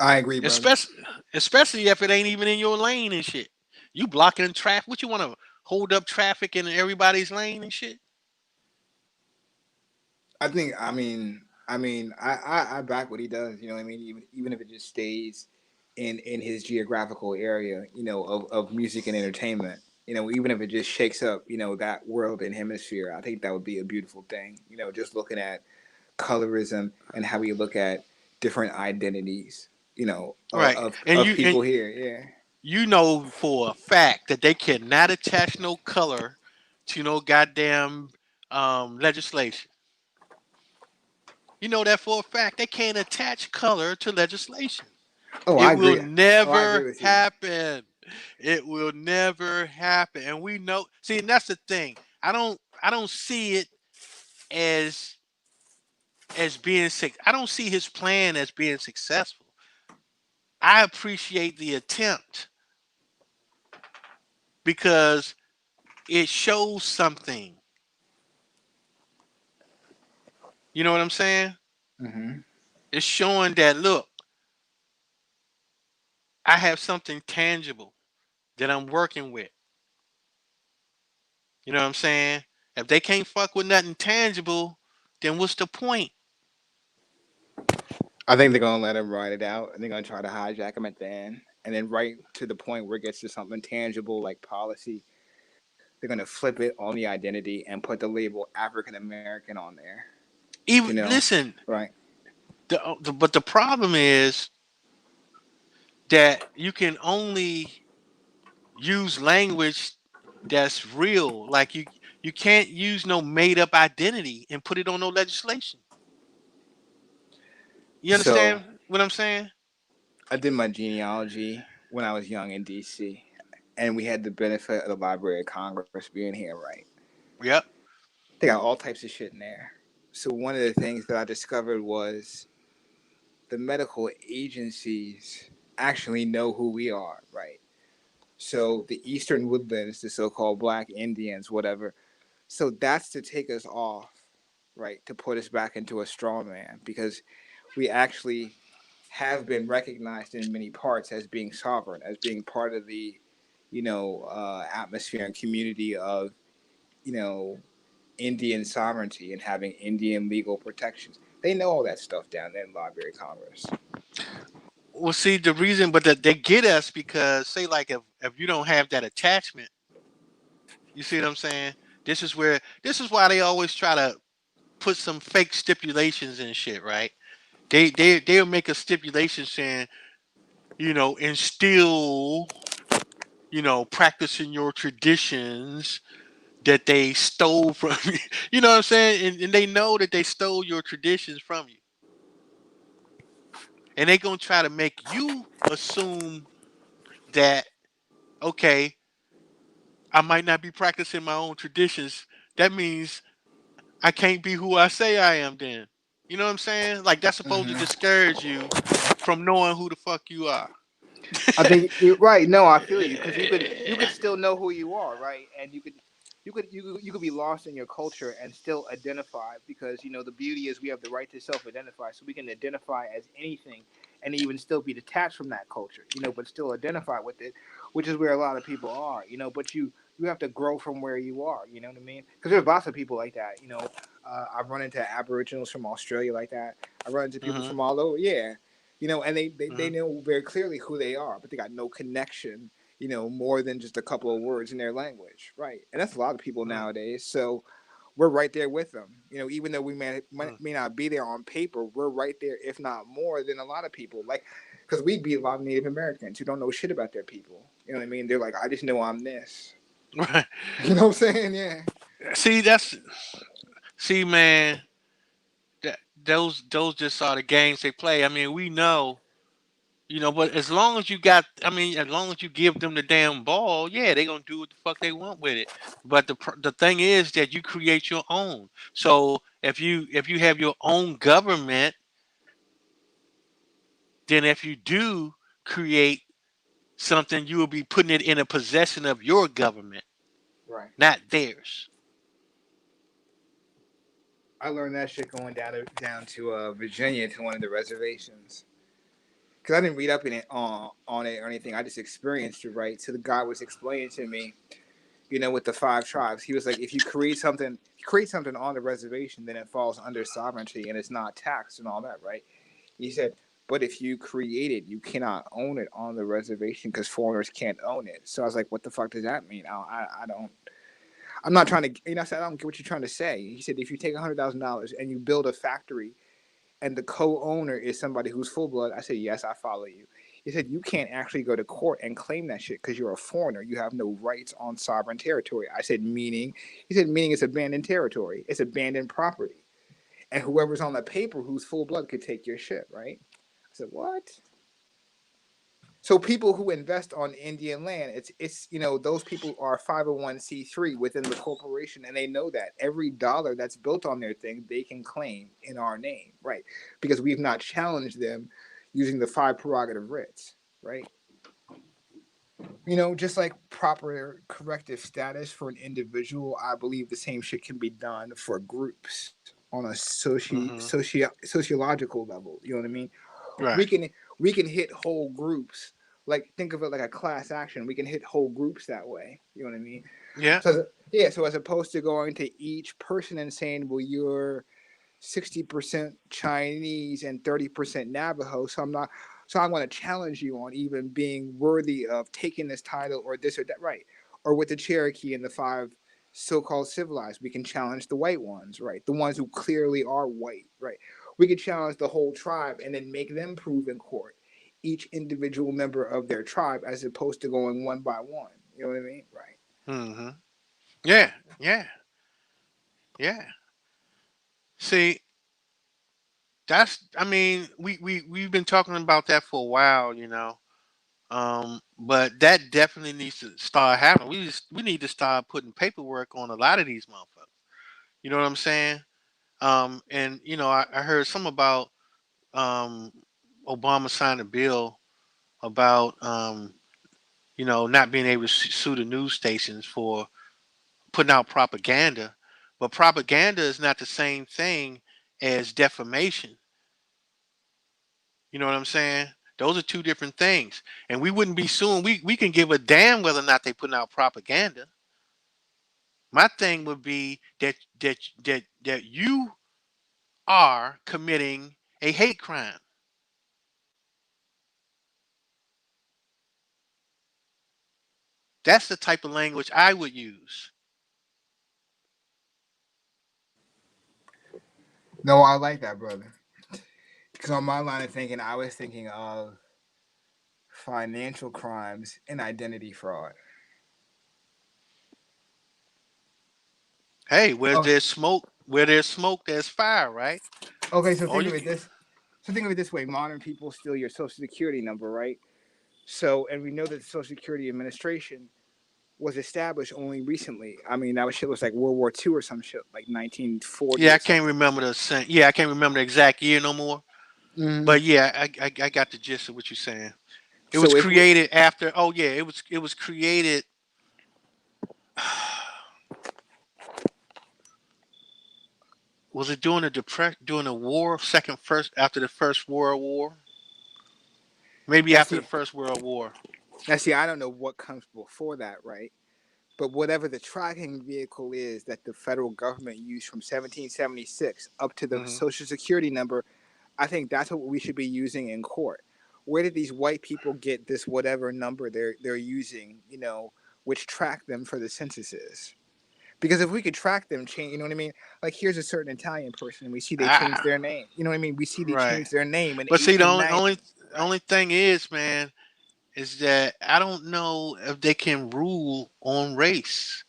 I agree, brother. Especially if it ain't even in your lane and shit. You blocking traffic. What you want to hold up traffic in everybody's lane and shit? I think. I back what he does. You know what I mean? Even if it just stays in his geographical area, of music and entertainment. Even if it just shakes up, that world and hemisphere. I think that would be a beautiful thing. Just looking at colorism and how we look at different identities. Right. And Of people here. Yeah. you know for a fact that they cannot attach no color to no goddamn legislation. You know that for a fact. They can't attach color to legislation. Oh, I It will agree. Oh, I agree never with you. happen. It will never happen. And we know, see, and that's the thing. I don't see it as being sick. I don't see his plan as being successful. I appreciate the attempt because it shows something. You know what I'm saying? Mm-hmm. It's showing that look, I have something tangible that I'm working with. You know what I'm saying? If they can't fuck with nothing tangible, then what's the point? I think they're gonna let him ride it out, and they're gonna try to hijack him at the end, and then right to the point where it gets to something tangible like policy, they're gonna flip it on the identity and put the label African American on there. Even listen, Right? but the problem is that you can only use language that's real. Like you can't use no made up identity and put it on no legislation. You So understand what I'm saying? I did my genealogy when I was young in D.C., and we had the benefit of the Library of Congress being here, right? Yep. They got all types of shit in there. So one of the things that I discovered was the medical agencies actually know who we are, right? So the Eastern Woodlands, the so-called Black Indians, whatever. So that's to take us off, right? To put us back into a straw man because we actually have been recognized in many parts as being sovereign, as being part of the, atmosphere and community of, you know, Indian sovereignty and having Indian legal protections. They know all that stuff down there in the Library of Congress. Well, see the reason, but that they get us because say like if you don't have that attachment, you see what I'm saying? This is why they always try to put some fake stipulations and shit, right? They'll make a stipulation saying, instill, practicing your traditions that they stole from you. You know what I'm saying? And they know that they stole your traditions from you. And they're gonna try to make you assume that, okay, I might not be practicing my own traditions. That means I can't be who I say I am then. You know what I'm saying? Like that's supposed to discourage you from knowing who the fuck you are. I think you're right. No, I feel you because you could still know who you are, right? And you could be lost in your culture and still identify because the beauty is we have the right to self-identify, so we can identify as anything and even still be detached from that culture, but still identify with it, which is where a lot of people are, But you have to grow from where you are, you know what I mean? Because there's lots of people like that, I've run into Aboriginals from Australia like that. I run into people Mm-hmm. from all over, yeah. And they Mm-hmm. know very clearly who they are, but they got no connection, more than just a couple of words in their language, right? And that's a lot of people nowadays. So we're right there with them, even though we may not be there on paper, we're right there, if not more than a lot of people. Like, because we beat a lot of Native Americans who don't know shit about their people. You know what I mean? They're like, I just know I'm this. Right. You know what I'm saying? Yeah. See, man, those just are the games they play. I mean, we know. But as long as as long as you give them the damn ball, yeah, they gonna do what the fuck they want with it. But the thing is that you create your own. So if you have your own government, then if you do create something, you will be putting it in a possession of your government, Right. not theirs. I learned that shit going down to Virginia to one of the reservations. Because I didn't read up in it on it or anything. I just experienced it, right? So the guy was explaining to me, with the 5 tribes. He was like, if you create something on the reservation, then it falls under sovereignty and it's not taxed and all that, right? He said, but if you create it, you cannot own it on the reservation because foreigners can't own it. So I was like, what the fuck does that mean? I don't. I'm not trying to. I said, I don't get what you're trying to say. He said, if you take $100,000 and you build a factory and the co-owner is somebody who's full blood, I said, yes, I follow you. He said, you can't actually go to court and claim that shit because you're a foreigner. You have no rights on sovereign territory. I said, meaning? He said, meaning it's abandoned territory. It's abandoned property. And whoever's on the paper who's full blood could take your shit, right? I said, what? So people who invest on Indian land, it's those people are 501c3 within the corporation, and they know that every dollar that's built on their thing they can claim in our name, right? Because we've not challenged them using the 5 prerogative writs, right? Just like proper corrective status for an individual, I believe the same shit can be done for groups on a Hmm. sociological level. You know what I mean? we Right. can we can hit whole groups, like think of it like a class action. We can hit whole groups that way, you know what I mean? Yeah. So as opposed to going to each person and saying, well, you're 60% Chinese and 30% Navajo, so I'm going to challenge you on even being worthy of taking this title or this or that, right? Or with the Cherokee and the 5 so-called civilized, we can challenge the white ones, right? The ones who clearly are white, right? We could challenge the whole tribe and then make them prove in court each individual member of their tribe as opposed to going one by one. You know what I mean? Right. Hmm. Yeah. Yeah. Yeah. See, we've been talking about that for a while. But that definitely needs to start happening. We need to start putting paperwork on a lot of these motherfuckers. You know what I'm saying? And I heard some about um Obama signed a bill about not being able to sue the news stations for putting out propaganda. But propaganda is not the same thing as defamation. You know what I'm saying? Those are two different things. And we wouldn't be suing. We can give a damn whether or not they putting out propaganda. My thing would be that you are committing a hate crime. That's the type of language I would use. No, I like that, brother. Because on my line of thinking, I was thinking of financial crimes and identity fraud. Hey, Oh, where there's smoke, there's fire, right? okay. So Or think you of it this. So think of it this way: modern people steal your social security number, right? So, and we know that the Social Security Administration was established only recently. I mean, that was shit was like World War II or some shit, like 1940 yeah, or something. I can't remember the exact year no more. Hmm. But yeah, I got the gist of what you're saying. It was So if we, created after. Oh yeah, it was created. Was it during the war, first after the First World War? Maybe now after the see, First World War. now see, I don't know what comes before that, right? But whatever the tracking vehicle is that the federal government used from 1776 up to the Hmm. Social Security number, I think that's what we should be using in court. Where did these white people get this whatever number they're using, which track them for the censuses? Because if we could track them, change, you know what I mean? Like here's a certain Italian person, and we see they changed Ah, their name. You know what I mean? We see they right. changed their name in But see, the only 1890. only Right. only thing is, man, is that I don't know if they can rule on race.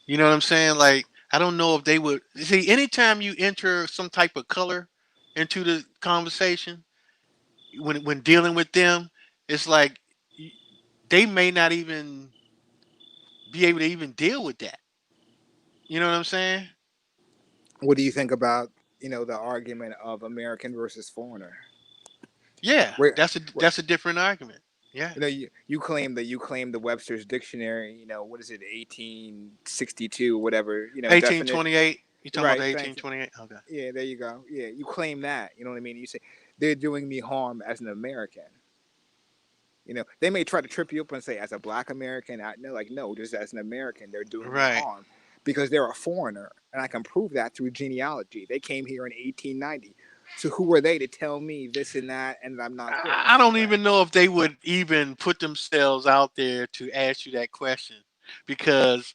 You know what I'm saying? Like, I don't know if they would see anytime you enter some type of color into the conversation when dealing with them, it's like y- they may not even be able to even deal with that. You know what I'm saying? What do you think about the argument of American versus foreigner? Yeah, Where, where that's a different argument. Yeah, you claim the Webster's dictionary. What is it, 1862, whatever. Definite. 1828. You talking about the Right. Thank you. 1828? Okay. Yeah, there you go. Yeah, you claim that. You know what I mean? You say they're doing me harm as an American. They may try to trip you up and say, as a black American, no, like, no, just as an American, they're doing me Right. harm because they're a foreigner. And I can prove that through genealogy. They came here in 1890. So who are they to tell me this and that and I'm not I this? don't Right. even know if they would even put themselves out there to ask you that question because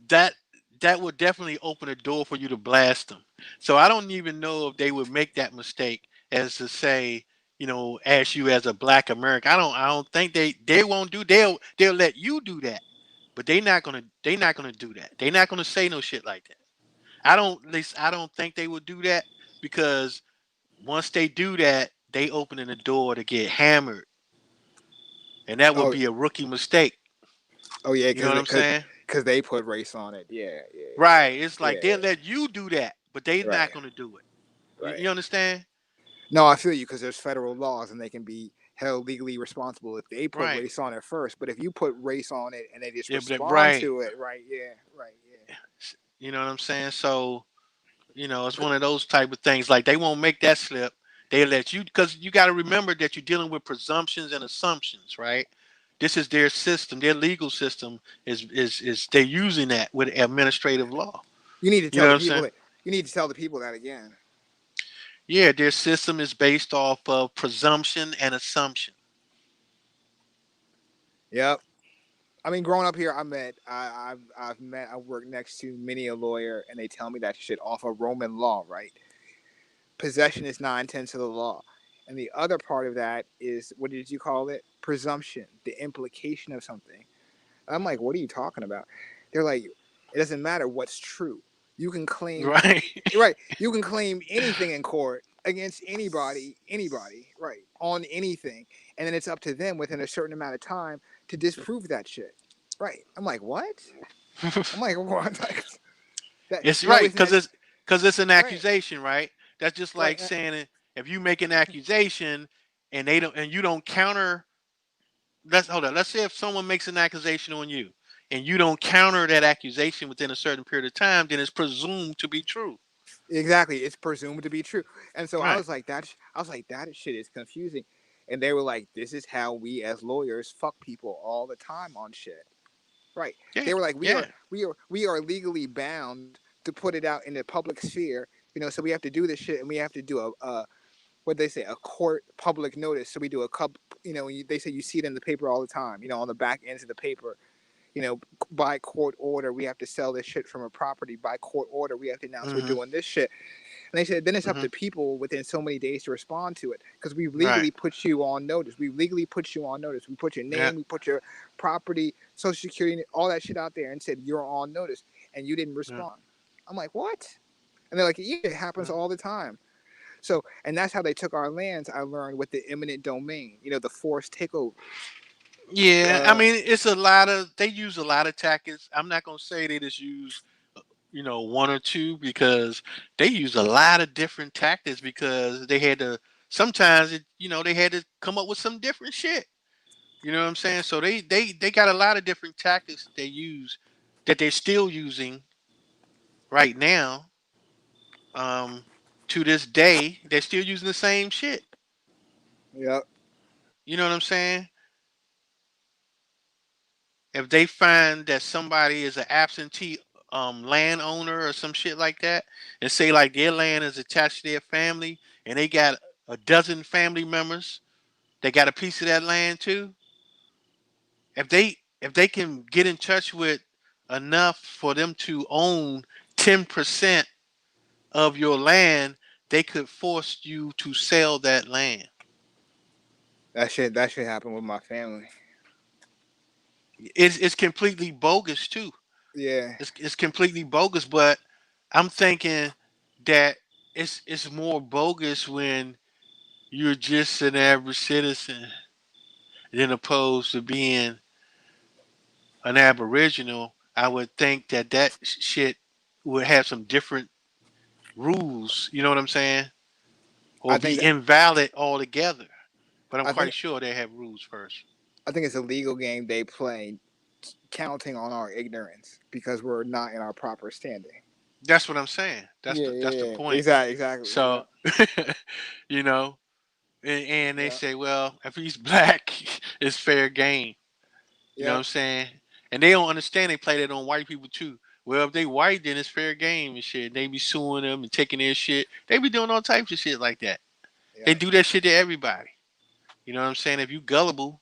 that that would definitely open a door for you to blast them. So I don't even know if they would make that mistake as to say, ask you as a black American. I don't think they won't do they'll let you do that. But they not gonna do that. They're not gonna say no shit like that. At least I don't think they would do that because once they do that, they opening the door to get hammered. And that would Oh, be a rookie mistake. oh yeah, You know because what I'm because saying? because they put race on it. Yeah, yeah, Right. It's yeah, like they'll let you do that, but they yeah. Right, not gonna do it. right. You understand? No, I feel you because there's federal laws and they can be held legally responsible if they put Right. race on it first. But if you put race on it and they just Yeah, but respond right. to it, right? Yeah, right. Yeah. You know what I'm saying? So, it's one of those type of things. Like they won't make that slip. They let you because you got to remember that you're dealing with presumptions and assumptions, right? This is their system. Their legal system is they're using that with administrative law. You need to You tell know what the I'm people saying? that you need to tell the people that again. Yeah, their system is based off of presumption and assumption. Yep. I mean, growing up here, I've worked next to many a lawyer, and they tell me that shit off of Roman law, right? Possession is 9/10 of the law, and the other part of that is what did you call it? Presumption, the implication of something. I'm like, what are you talking about? They're like, it doesn't matter what's true. You can claim, Right. right? You can claim anything in court against anybody, right? On anything, and then it's up to them within a certain amount of time to disprove that shit, right? I'm like, what? I'm like, what? Like, that It's you know, right isn't that because it's an right? accusation, right? That's just Right? like saying if you make an accusation and they don't and you don't counter. Let's hold on. Let's say if someone makes an accusation on you and you don't counter that accusation within a certain period of time, then it's presumed to be true. Exactly. It's presumed to be true. And so I Right. was like, that shit is confusing. And they were like, this is how we as lawyers fuck people all the time on shit. Right. Yeah. They were like, Yeah. we are legally bound to put it out in the public sphere. So we have to do this shit and we have to do a what they say, a court public notice. So we do a cup, they say you see it in the paper all the time, on the back ends of the paper, you know, by court order, we have to sell this shit from a property. By court order, we have to announce we're Hmm. doing this shit. And they said then it's up Mm-hmm. to people within so many days to respond to it because we Right. legally put you on notice. We legally put you on notice. We put your Yeah. name, we put your property, social security, all that shit out there and said you're on notice and you didn't Yeah. respond. I'm like, what? And they're like, yeah, it happens Yeah. all the time. So, and that's how they took our lands. I learned with the eminent domain, the forced takeovers. Yeah, I mean, it's a lot of they use a lot of tactics. I'm not gonna say they just use one or two because they use a lot of different tactics because they had to sometimes they had to come up with some different shit. You know what I'm saying? So they got a lot of different tactics they use that they're still using right now. Um, to this day, they're still using the same shit. Yep. You know what I'm saying? If they find that somebody is an absentee landowner or some shit like that, and say like their land is attached to their family, and they got a dozen family members that got a piece of that land too, if they can get in touch with enough for them to own 10% of your land, they could force you to sell that land. That shit happened with my family. It's completely bogus too. Yeah. It's completely bogus, but I'm thinking that it's more bogus when you're just an average citizen than opposed to being an aboriginal. I would think that shit would have some different rules. You know what I'm saying? Or I think be that invalid altogether. But I'm I think quite sure they have rules first. I think it's a legal game they play, counting on our ignorance because we're not in our proper standing. That's what I'm saying. That's Yeah, the yeah, yeah. point. Exactly. Yeah, So, you know, and they yeah, say, well, if he's black, it's fair game. You know what yep, I'm saying? And they don't understand. They play that on white people too. Well, if they white, then it's fair game and shit. They be suing them and taking their shit. They be doing all types of shit like that. They yep. do that shit to everybody. You know what I'm saying? If you gullible,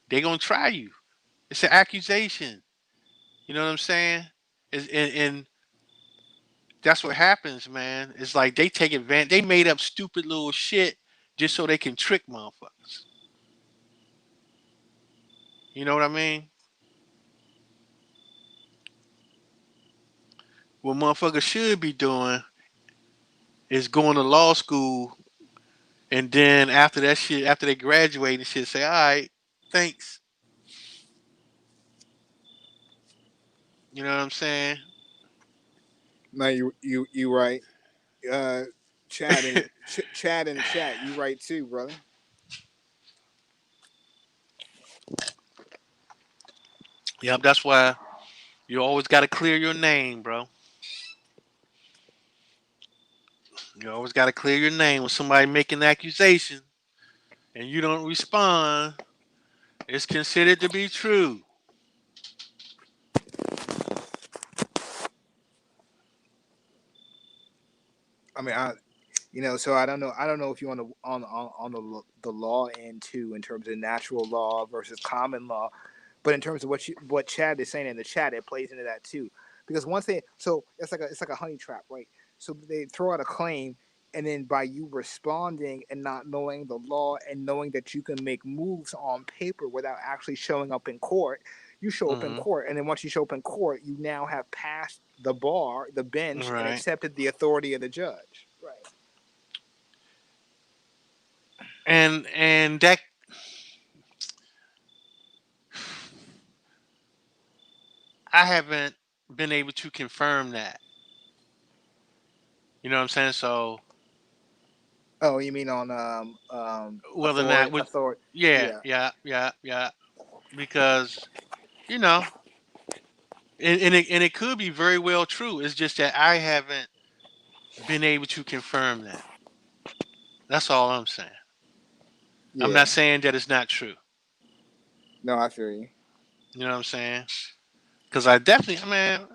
they gonna try you. It's an accusation. You know what I'm saying? And that's what happens, man. It's like they take advantage. They made up stupid little shit just so they can trick motherfuckers. You know what I mean? What motherfuckers should be doing is going to law school and then after that shit, after they graduate and shit, say, all right, thanks. You know what I'm saying? No, you right. Uh, Chad in the chat. You right too, brother. Yep, that's why you always got to clear your name, bro. You always got to clear your name when somebody make an accusation and you don't respond. It's considered to be true. I mean, so I don't know if you want to on the law end too in terms of natural law versus common law, but in terms of what Chad is saying in the chat, it plays into that too. Because one thing, so it's like a honey trap, right? So they throw out a claim, and then by you responding and not knowing the law and knowing that you can make moves on paper without actually showing up in court, you show up in Hmm. court, and then once you show up in court, you now have passed the bar, the bench, and Right. accepted the authority of the judge. Right. And that I haven't been able to confirm that. You know what I'm saying? So Oh, you mean on whether or not with authority? yeah, Yeah, yeah. Because, you know, and it could be very well true. It's just that I haven't been able to confirm that. That's all I'm saying. I'm not yeah. saying that it's not true. No, I feel you. You know what I'm saying? Because I definitely,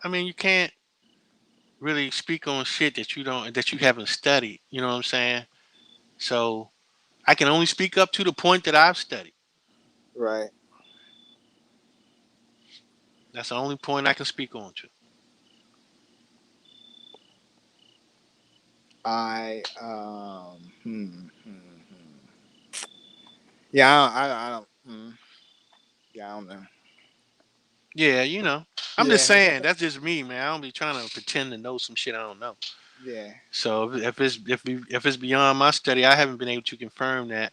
I mean, you can't really speak on shit that you haven't studied. You know what I'm saying? So I can only speak up to the point that I've studied. Right. That's the only point I can speak on to. I Yeah, I don't. Yeah, I don't know. Yeah, I'm just Yeah, saying that's just me, man. I don't be trying to pretend to know some shit I don't know. yeah, So if it's beyond my study, I haven't been able to confirm that,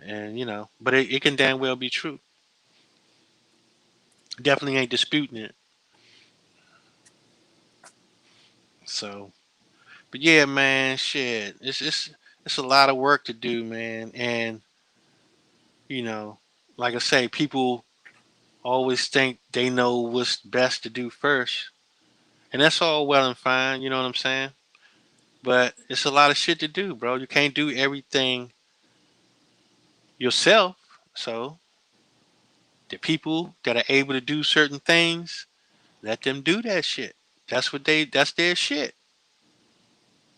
and but it can damn well be true. Definitely ain't disputing it. So, but yeah, man, shit, it's a lot of work to do, man, and you know, like I say, people always think they know what's best to do first, and that's all well and fine. You know what I'm saying? But it's a lot of shit to do, bro. You can't do everything yourself. So the people that are able to do certain things, let them do that shit. That's their shit.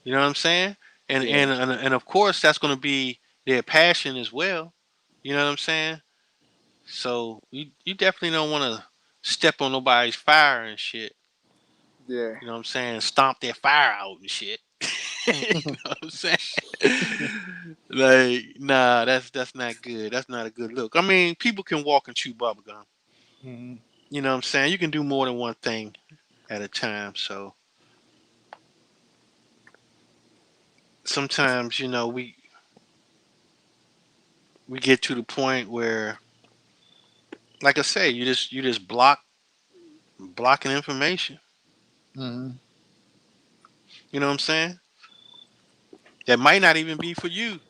You know what I'm saying? And yeah, and of course that's gonna be their passion as well. You know what I'm saying? So you definitely don't wanna step on nobody's fire and shit. yeah. You know what I'm saying? Stomp their fire out and shit. You know what I'm saying? Like, nah, that's not good. That's not a good look. I mean, people can walk and chew bubblegum. Mhm. You know what I'm saying? You can do more than one thing at a time. So sometimes, we get to the point where, like I say, you just blocking information. Mhm. You know what I'm saying? That might not even be for you.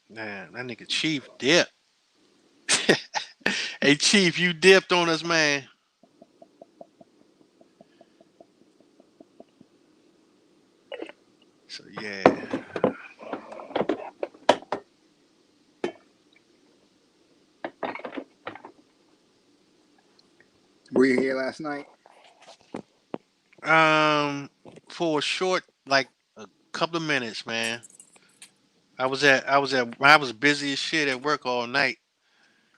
Man, that nigga Chief dipped. Hey Chief, you dipped on us, man. So yeah. Were you here last night? Um, for a short, like a couple of minutes, man. I was busy as shit at work all night,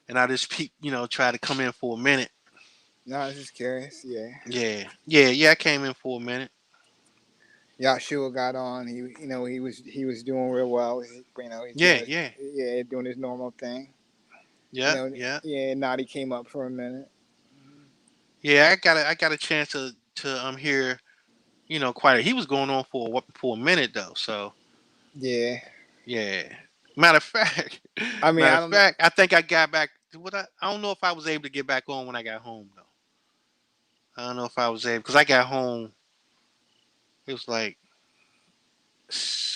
and I just peep, try to come in for a minute. No, I was just curious. Yeah, Yeah. I came in for a minute. Yahshua got on. He was doing real well. He's doing Yeah, his yeah, yeah doing his normal thing. yeah, yeah, Yeah. Nadi came up for a minute. yeah. I got a chance to hear, quite. He was going on for a minute though. So Yeah. yeah. Matter of fact, I mean, matter I of don't know. fact, I think I got back. I don't know if I was able to get back on when I got home though. I don't know if I was able because I got home. It was like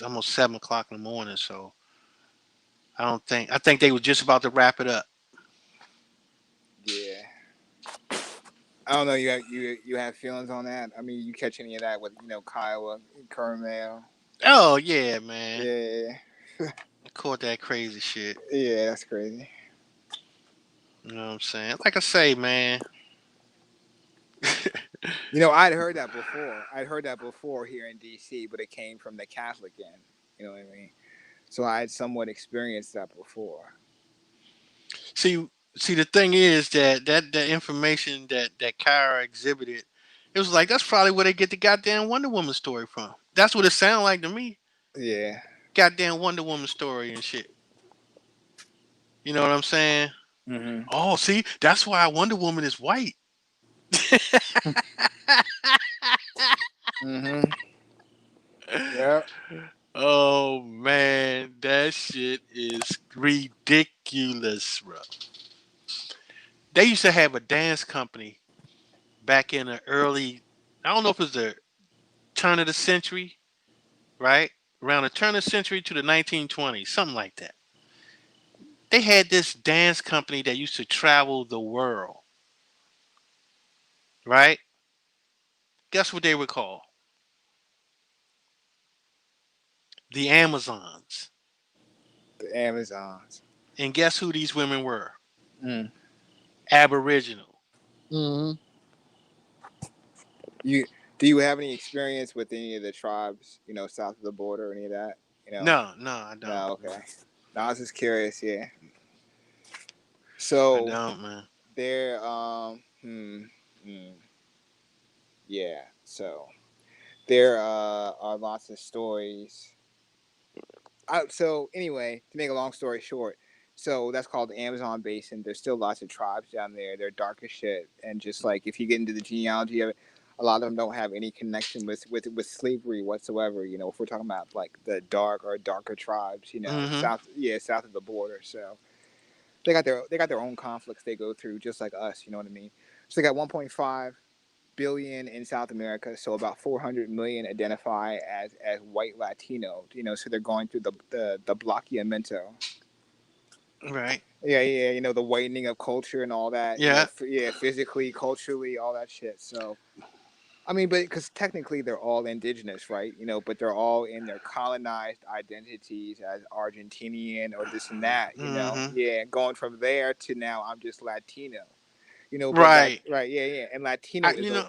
almost 7 o'clock in the morning. So I don't think. I think they were just about to wrap it up. Yeah. I don't know. You have feelings on that? I mean, you catch any of that with Kiowa, Carmel? Oh yeah, man. Yeah. I caught that crazy shit. Yeah, that's crazy. You know what I'm saying? Like I say, man. I'd heard that before. I'd heard that before here in D.C., but it came from the Catholic end. You know what I mean? So I had somewhat experienced that before. see, see, the thing is that information that Kyra exhibited, it was like that's probably where they get the goddamn Wonder Woman story from. That's what it sounded like to me. Yeah. Goddamn Wonder Woman story and shit. You know what I'm saying? Mhm. Oh, see, that's why Wonder Woman is white. Mhm. Yeah. Oh man, that shit is ridiculous, bro. They used to have a dance company back in the early, I don't know if it was the turn of the century, right? Around the turn of the century to the 1920s, something like that. They had this dance company that used to travel the world, right? Guess what they were called? The Amazons. The Amazons. And guess who these women were? Mm. Aboriginal. Mhm. You Do you have any experience with any of the tribes, south of the border or any of that? No, I don't. No, okay. No, I was just curious, yeah. I So don't, man. there, yeah. So there are lots of stories. So anyway, to make a long story short, so that's called the Amazon Basin. There's still lots of tribes down there. They're dark as shit, and just like if you get into the genealogy of it, a lot of them don't have any connection with slavery whatsoever. If we're talking about like the dark or darker tribes, south of the border. So they got their own conflicts they go through, just like us. You know what I mean? So they got 1.5 billion in South America, so about 400 million identify as white Latino. So they're going through the bloqueamiento. Right. Yeah, the whitening of culture and all that. Yeah. Physically, culturally, all that shit. So, I mean, but because technically they're all indigenous, right? But they're all in their colonized identities as Argentinian or this and that. Yeah, going from there to now, I'm just Latino. But Right. right, yeah, and Latino is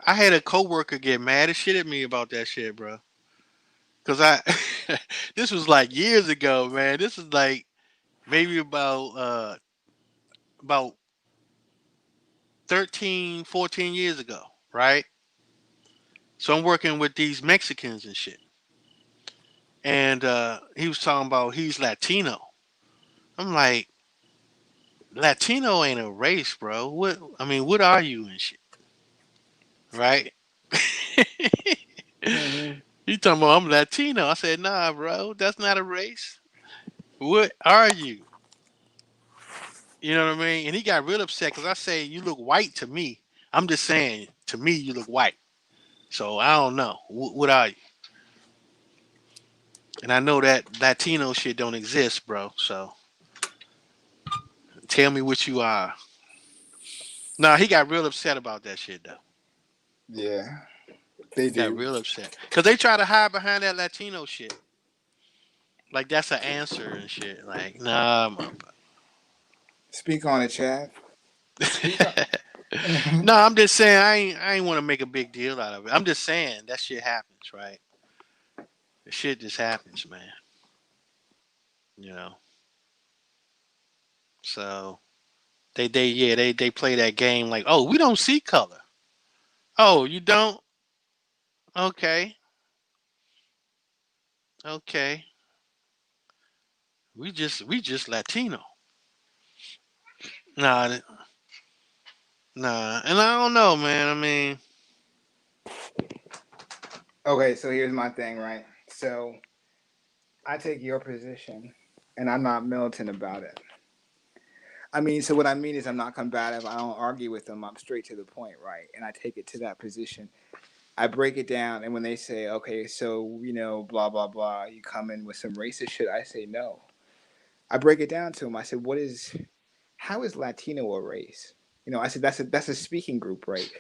I had a coworker get mad as shit at me about that shit, bro. Cause this was like years ago, man. This is like maybe about 13, 14 years ago, right? So I'm working with these Mexicans and shit. And he was talking about he's Latino. I'm like, Latino ain't a race, bro. What are you and shit? Right? He talking about I'm Latino. I said, nah, bro, that's not a race. What are you? You know what I mean? And he got real upset because I say you look white to me. I'm just saying, to me, you look white. So I don't know. What are you? And I know that Latino shit don't exist, bro. So tell me what you are. Nah, he got real upset about that shit though. yeah, they Got do. real upset because they try to hide behind that Latino shit. Like that's an answer and shit. Like, nah, Speak on it, Chad. Speak on. no, I'm just saying I ain't want to make a big deal out of it. I'm just saying that shit happens, right? The shit just happens, man. You know. So they play that game like, oh, we don't see color. Oh, you don't? Okay. Okay. We just Latino. Nah, nah. And I don't know, man. I mean, Okay, so here's my thing, right? So I take your position, and I'm not militant about it. I mean, so what I mean is I'm not combative. I don't argue with them. I'm straight to the point, right? And I take it to that position. I break it down, and when they say, okay, so, blah, blah, blah, you come in with some racist shit, I say no. I break it down to them. I said, how is Latino a race? I said, that's a speaking group, right?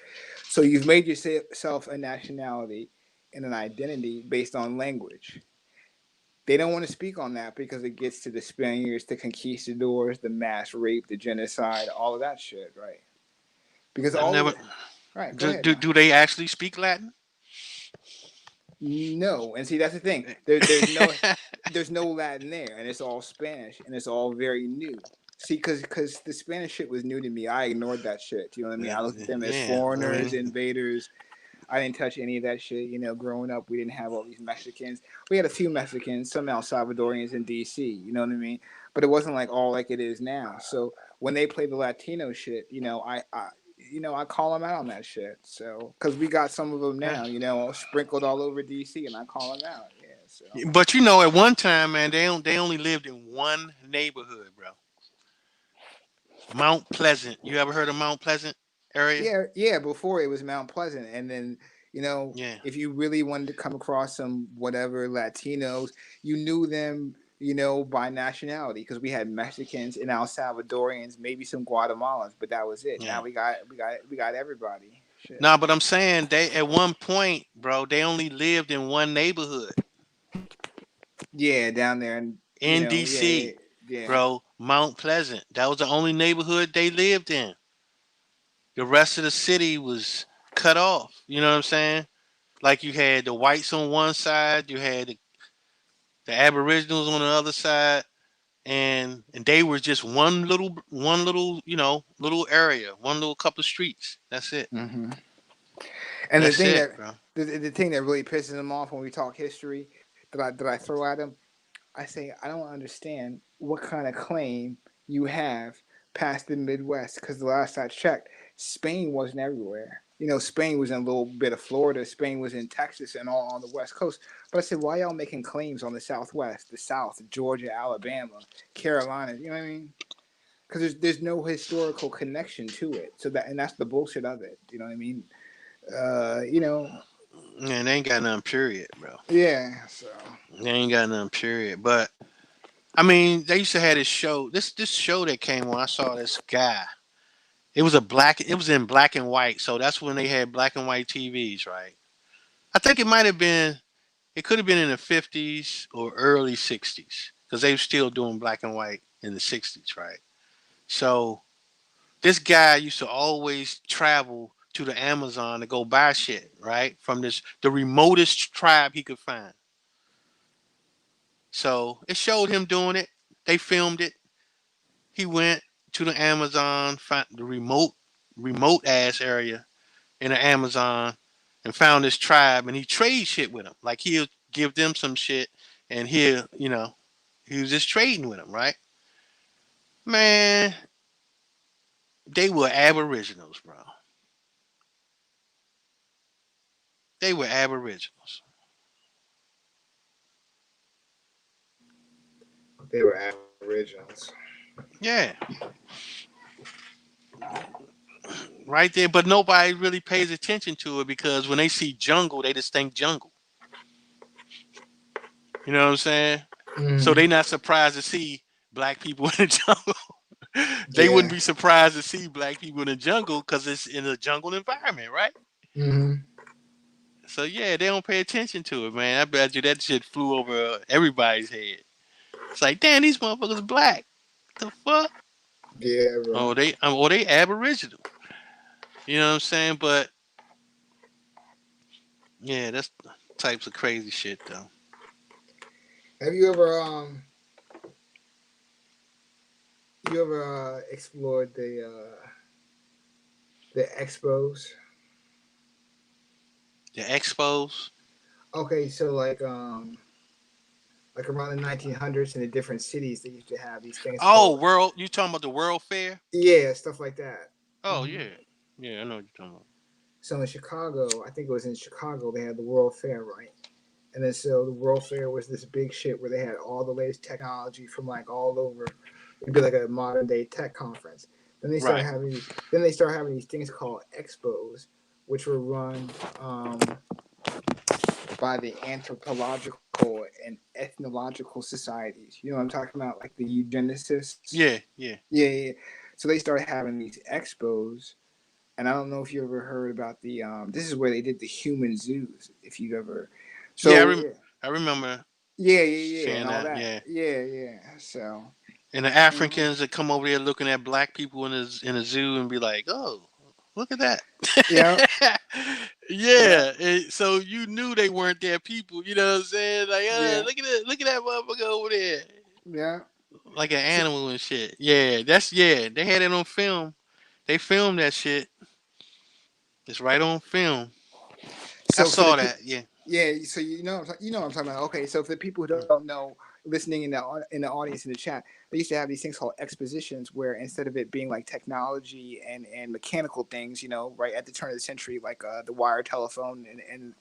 So you've made yourself a nationality and an identity based on language. They don't want to speak on that because it gets to the Spaniards, the conquistadors, the mass rape, the genocide, all of that shit, right? Because I all of never. it. Right, go Do, ahead do, now. do they actually speak Latin? No, and see that's the thing. There's no Latin there, and it's all Spanish, and it's all very new. See, because the Spanish shit was new to me. I ignored that shit. You know what I mean? I looked at them as Yeah, I foreigners, mean, invaders. I didn't touch any of that shit. Growing up, we didn't have all these Mexicans. We had a few Mexicans, some El Salvadorians in D.C. You know what I mean? But it wasn't like all like it is now. So when they play the Latino shit, I call them out on that shit. So because we got some of them now, sprinkled all over D.C. and I call them out. Yeah. So but at one time, man, they only lived in one neighborhood, bro. Mount Pleasant. You ever heard of Mount Pleasant area? yeah. Before it was Mount Pleasant, and then Yeah. if you really wanted to come across some whatever Latinos, you knew them. By nationality, because we had Mexicans and El Salvadorians, maybe some Guatemalans, but that was it. Yeah. Now we got everybody. Shit. Nah, but I'm saying they at one point, bro, they only lived in one neighborhood Yeah, down there, and in yeah, DC, yeah. bro. Mount Pleasant. That was the only neighborhood they lived in. The rest of the city was cut off. You know what I'm saying? Like you had the whites on one side, you had the Aboriginals on the other side, and they were just one little little area, one little couple of streets. That's it. Mm-hmm. And That's it, bro. the thing that really pisses him off when we talk history that I throw at him, I say I don't understand what kind of claim you have past the Midwest, because the last I checked, Spain wasn't everywhere. You know, Spain was in a little bit of Florida, Spain was in Texas and all on the West Coast. But I said, why y'all making claims on the Southwest, the South, Georgia, Alabama, Carolina? You know what I mean? Because there's no historical connection to it. So that's the bullshit of it. You know what I mean? You know, Man, they ain't got nothing, period, bro. yeah. So They ain't got nothing, period. But I mean, they used to have this show. This show that came on. I saw this guy. It was in black and white. So that's when they had black and white TVs, right? I think it might have been. It could have been in the 50s or early 60s because they were still doing black and white in the 60s, right? So this guy used to always travel to the Amazon to go buy shit, right? From the remotest tribe he could find. So it showed him doing it. They filmed it. He went to the Amazon, found the remote ass area in the Amazon, and found this tribe, and he trade shit with them. Like he'll give them some shit, and he was just trading with them, right? Man, they were aboriginals, bro. They were aboriginals. they were aboriginals. Yeah, right there. But nobody really pays attention to it because when they see jungle, they just think jungle. You know what I'm saying? So they not surprised to see black people in the jungle. They wouldn't Yeah. be surprised to see black people in the jungle because it's in a jungle environment, right? Mm-hmm. So yeah, they don't pay attention to it, man. I bet you that shit flew over everybody's head. It's like, damn, these motherfuckers black. The fuck? Yeah, bro. They aboriginal. You know what I'm saying? But yeah, that's types of crazy shit though. Have you ever explored the expos? The expos. Okay, so like around the 1900s in the different cities, they used to have these things Oh, called, world. You talking about the World Fair? yeah, stuff like that. Oh Hmm. yeah, yeah. I know what you're talking about. So in Chicago, I think it was in Chicago, they had the World Fair, right? And then so the World Fair was this big shit where they had all the latest technology from like all over. It'd be like a modern day tech conference. Then they started Right. having these things called expos, which were run by the anthropological and ethnological societies. You know what I'm talking about, like the eugenicists. Yeah, yeah. Yeah, yeah. So they started having these expos, and I don't know if you ever heard about the. This is where they did the human zoos. If you ever, Yeah, so I remember yeah, yeah, yeah, and seeing all that. that. Yeah. Yeah, yeah. So And the Africans that come over there looking at black people in a zoo and be like, "Oh, look at that." yeah, yeah, Yeah. So you knew they weren't their people. You know what I'm saying? Like, yeah, look at that motherfucker over there, yeah. like an So, animal and shit. Yeah, They had it on film. They filmed that shit. It's right on film. I so for the saw that. Yeah. yeah, so you know what I'm talking about. Okay, so for the people who don't know, listening in the audience in the chat, they used to have these things called expositions, where instead of it being like technology and mechanical things, right at the turn of the century, like the wire telephone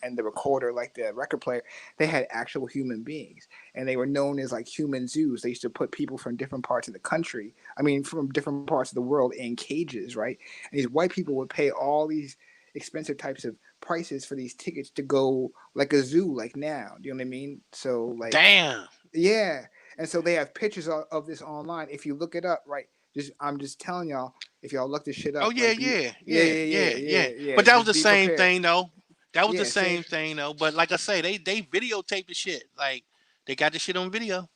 and the recorder, like the record player, they had actual human beings, and they were known as like human zoos. They used to put people from different parts of the country, I mean, from different parts of the world in cages, right? And these white people would pay all these expensive types of prices for these tickets to go like a zoo like now. Do you know what I mean? So like Damn. yeah. And so they have pictures of this online. If you look it up, right? I'm just telling y'all, if y'all look this shit Oh up, yeah, like be yeah, yeah, yeah, yeah, yeah, yeah, yeah, yeah. yeah. But that was Just the be same prepared. thing though. That was the Yeah, same. same thing though. But like I say, they videotape the shit. Like they got the shit on video.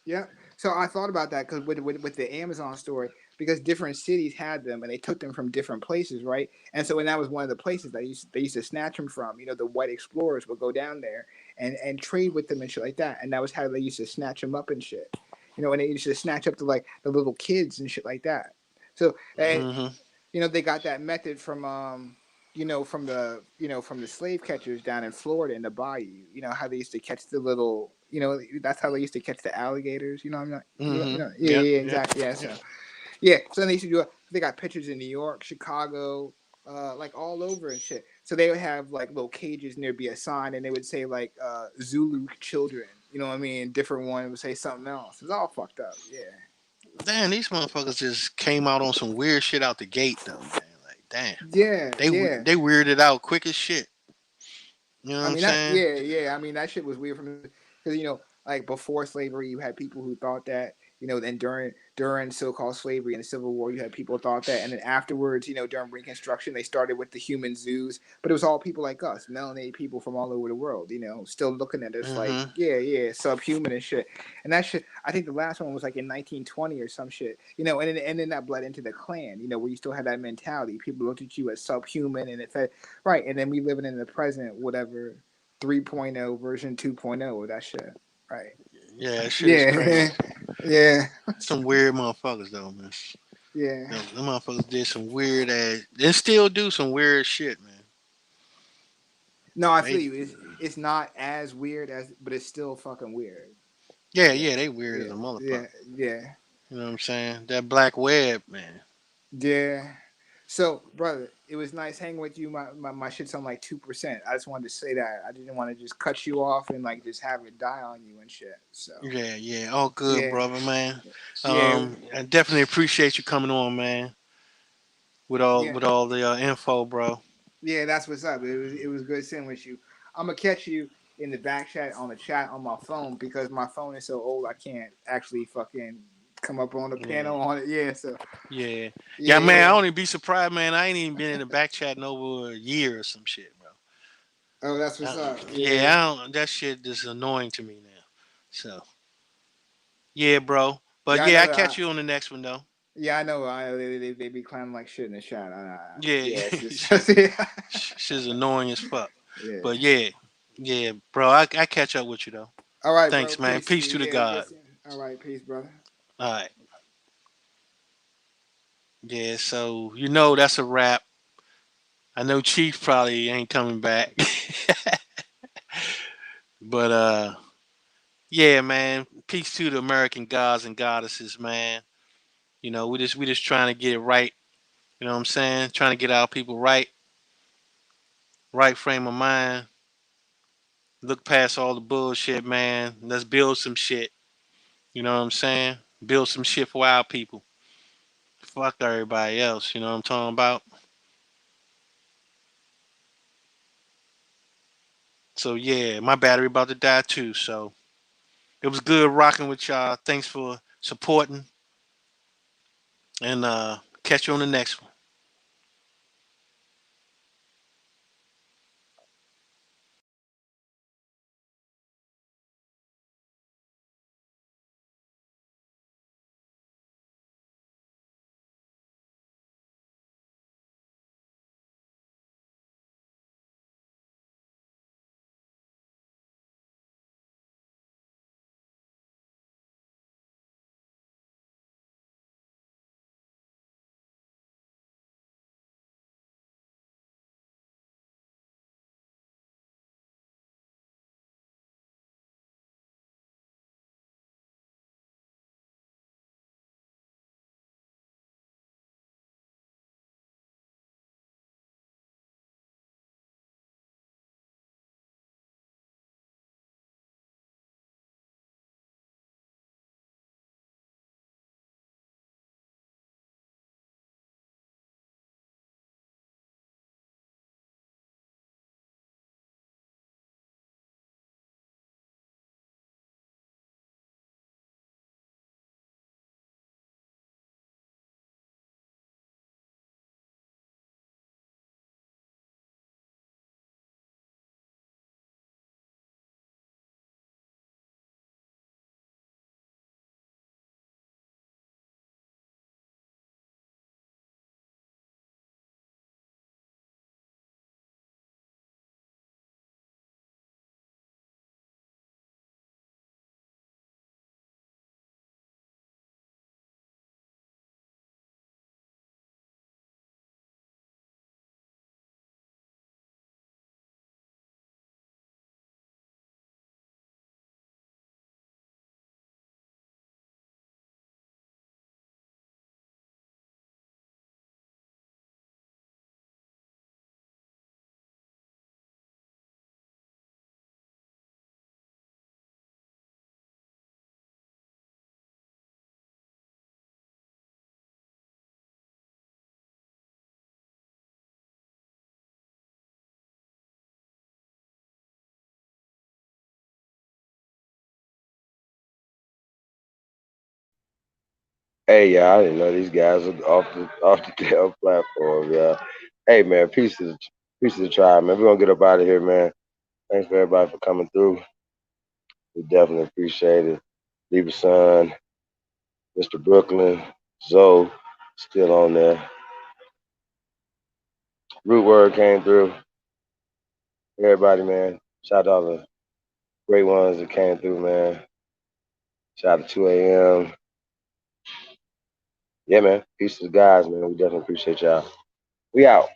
Yeah. So I thought about that because with the Amazon story, because different cities had them and they took them from different places, right? And so, and that was one of the places that they used to snatch them from. You know, the white explorers would go down there and trade with them and shit like that. And that was how they used to snatch them up and shit. You know, and they used to snatch up the little kids and shit like that. So, and Mm-hmm. you know, they got that method from you know, from the slave catchers down in Florida in the bayou. You know how they used to catch the little, you know, that's how they used to catch the alligators. You know, I'm not, Mm-hmm. yeah, Yep. yeah, Yep. exactly, yeah. So yeah, so they used to do. They got pictures in New York, Chicago, like all over and shit. So they would have like little cages, and there'd be a sign, and they would say like Zulu children. You know what I mean? Different one would say something else. It's all fucked up. Yeah. Damn, these motherfuckers just came out on some weird shit out the gate though, man. Like, damn, Yeah, yeah. they weirded out quick as shit. You know what I I'm mean that, saying? yeah, yeah. I mean that shit was weird from because you know, like before slavery, you had people who thought that, you know, then during so-called slavery and the Civil War, you had people who thought that, and then afterwards, you know, during Reconstruction, they started with the human zoos, but it was all people like us, melanated people from all over the world, you know, still looking at us like, Mm-hmm. yeah, yeah, subhuman and shit, and that shit. I think the last one was like in 1920 or some shit, you know, and then that bled into the Klan, you know, where you still had that mentality. People looked at you as subhuman, and it fed right, and then we living in the present, whatever 3.0 version 2.0 of that shit. Right. Yeah, that shit is crazy. Yeah. Yeah. Some weird motherfuckers though, man. Yeah. Them motherfuckers did some weird ass. They still do some weird shit, man. No, I feel They, you. It's not as weird as, but it's still fucking weird. yeah, Yeah. yeah, they weird as Yeah. a motherfucker. Yeah. Yeah. You know what I'm saying? That black web, man. Yeah. So, brother, it was nice hanging with you. My shit's on like 2%. I just wanted to say that. I didn't want to just cut you off and like just have it die on you and shit. So, Yeah, yeah, all good, yeah. brother, man. Yeah. I definitely appreciate you coming on, man. Yeah. With all the info, bro. Yeah, that's what's up. It was good sitting with you. I'm gonna catch you in the back chat on my phone because my phone is so old I can't actually fucking come up on the Yeah, panel on it. Yeah, so yeah, yeah, yeah, man. I yeah. only be surprised, man. I ain't even been in the back chat in over a year or some shit, bro. Oh, that's what's up. Yeah, Yeah, I don't. That shit is annoying to me now. So yeah, bro. But yeah. I yeah, know I that. catch you on the next one though. Yeah, I know. They be clowning like shit in the chat. Yeah, Yeah, it's just shit, yeah, shit's annoying as fuck. yeah. But yeah, yeah, bro. I catch up with you though. All right, bro. Thanks, man. Peace to Peace you. to the Yeah, it was good God. seeing you. All right, peace, brother. All right. Yeah. So you know that's a wrap. I know Chief probably ain't coming back. But yeah, man. Peace to the American gods and goddesses, man. You know, we just trying to get it right. You know what I'm saying? Trying to get our people right, right frame of mind. Look past all the bullshit, man. Let's build some shit. You know what I'm saying? Build some shit for our people. Fuck everybody else. You know what I'm talking about? So yeah, my battery about to die too. So it was good rocking with y'all. Thanks for supporting, and catch you on the next one. Hey, yeah, I didn't know these guys are off the damn platform, yeah. Hey, man, peace to the tribe, man. We're gonna get up out of here, man. Thanks for everybody for coming through. We definitely appreciate it. Leave Son, Mr. Brooklyn, Zoe, still on there. Root Word came through. Everybody, man. Shout out to all the great ones that came through, man. Shout out to 2 a.m. Yeah, man. Peace to the guys, man. We definitely appreciate y'all. We out.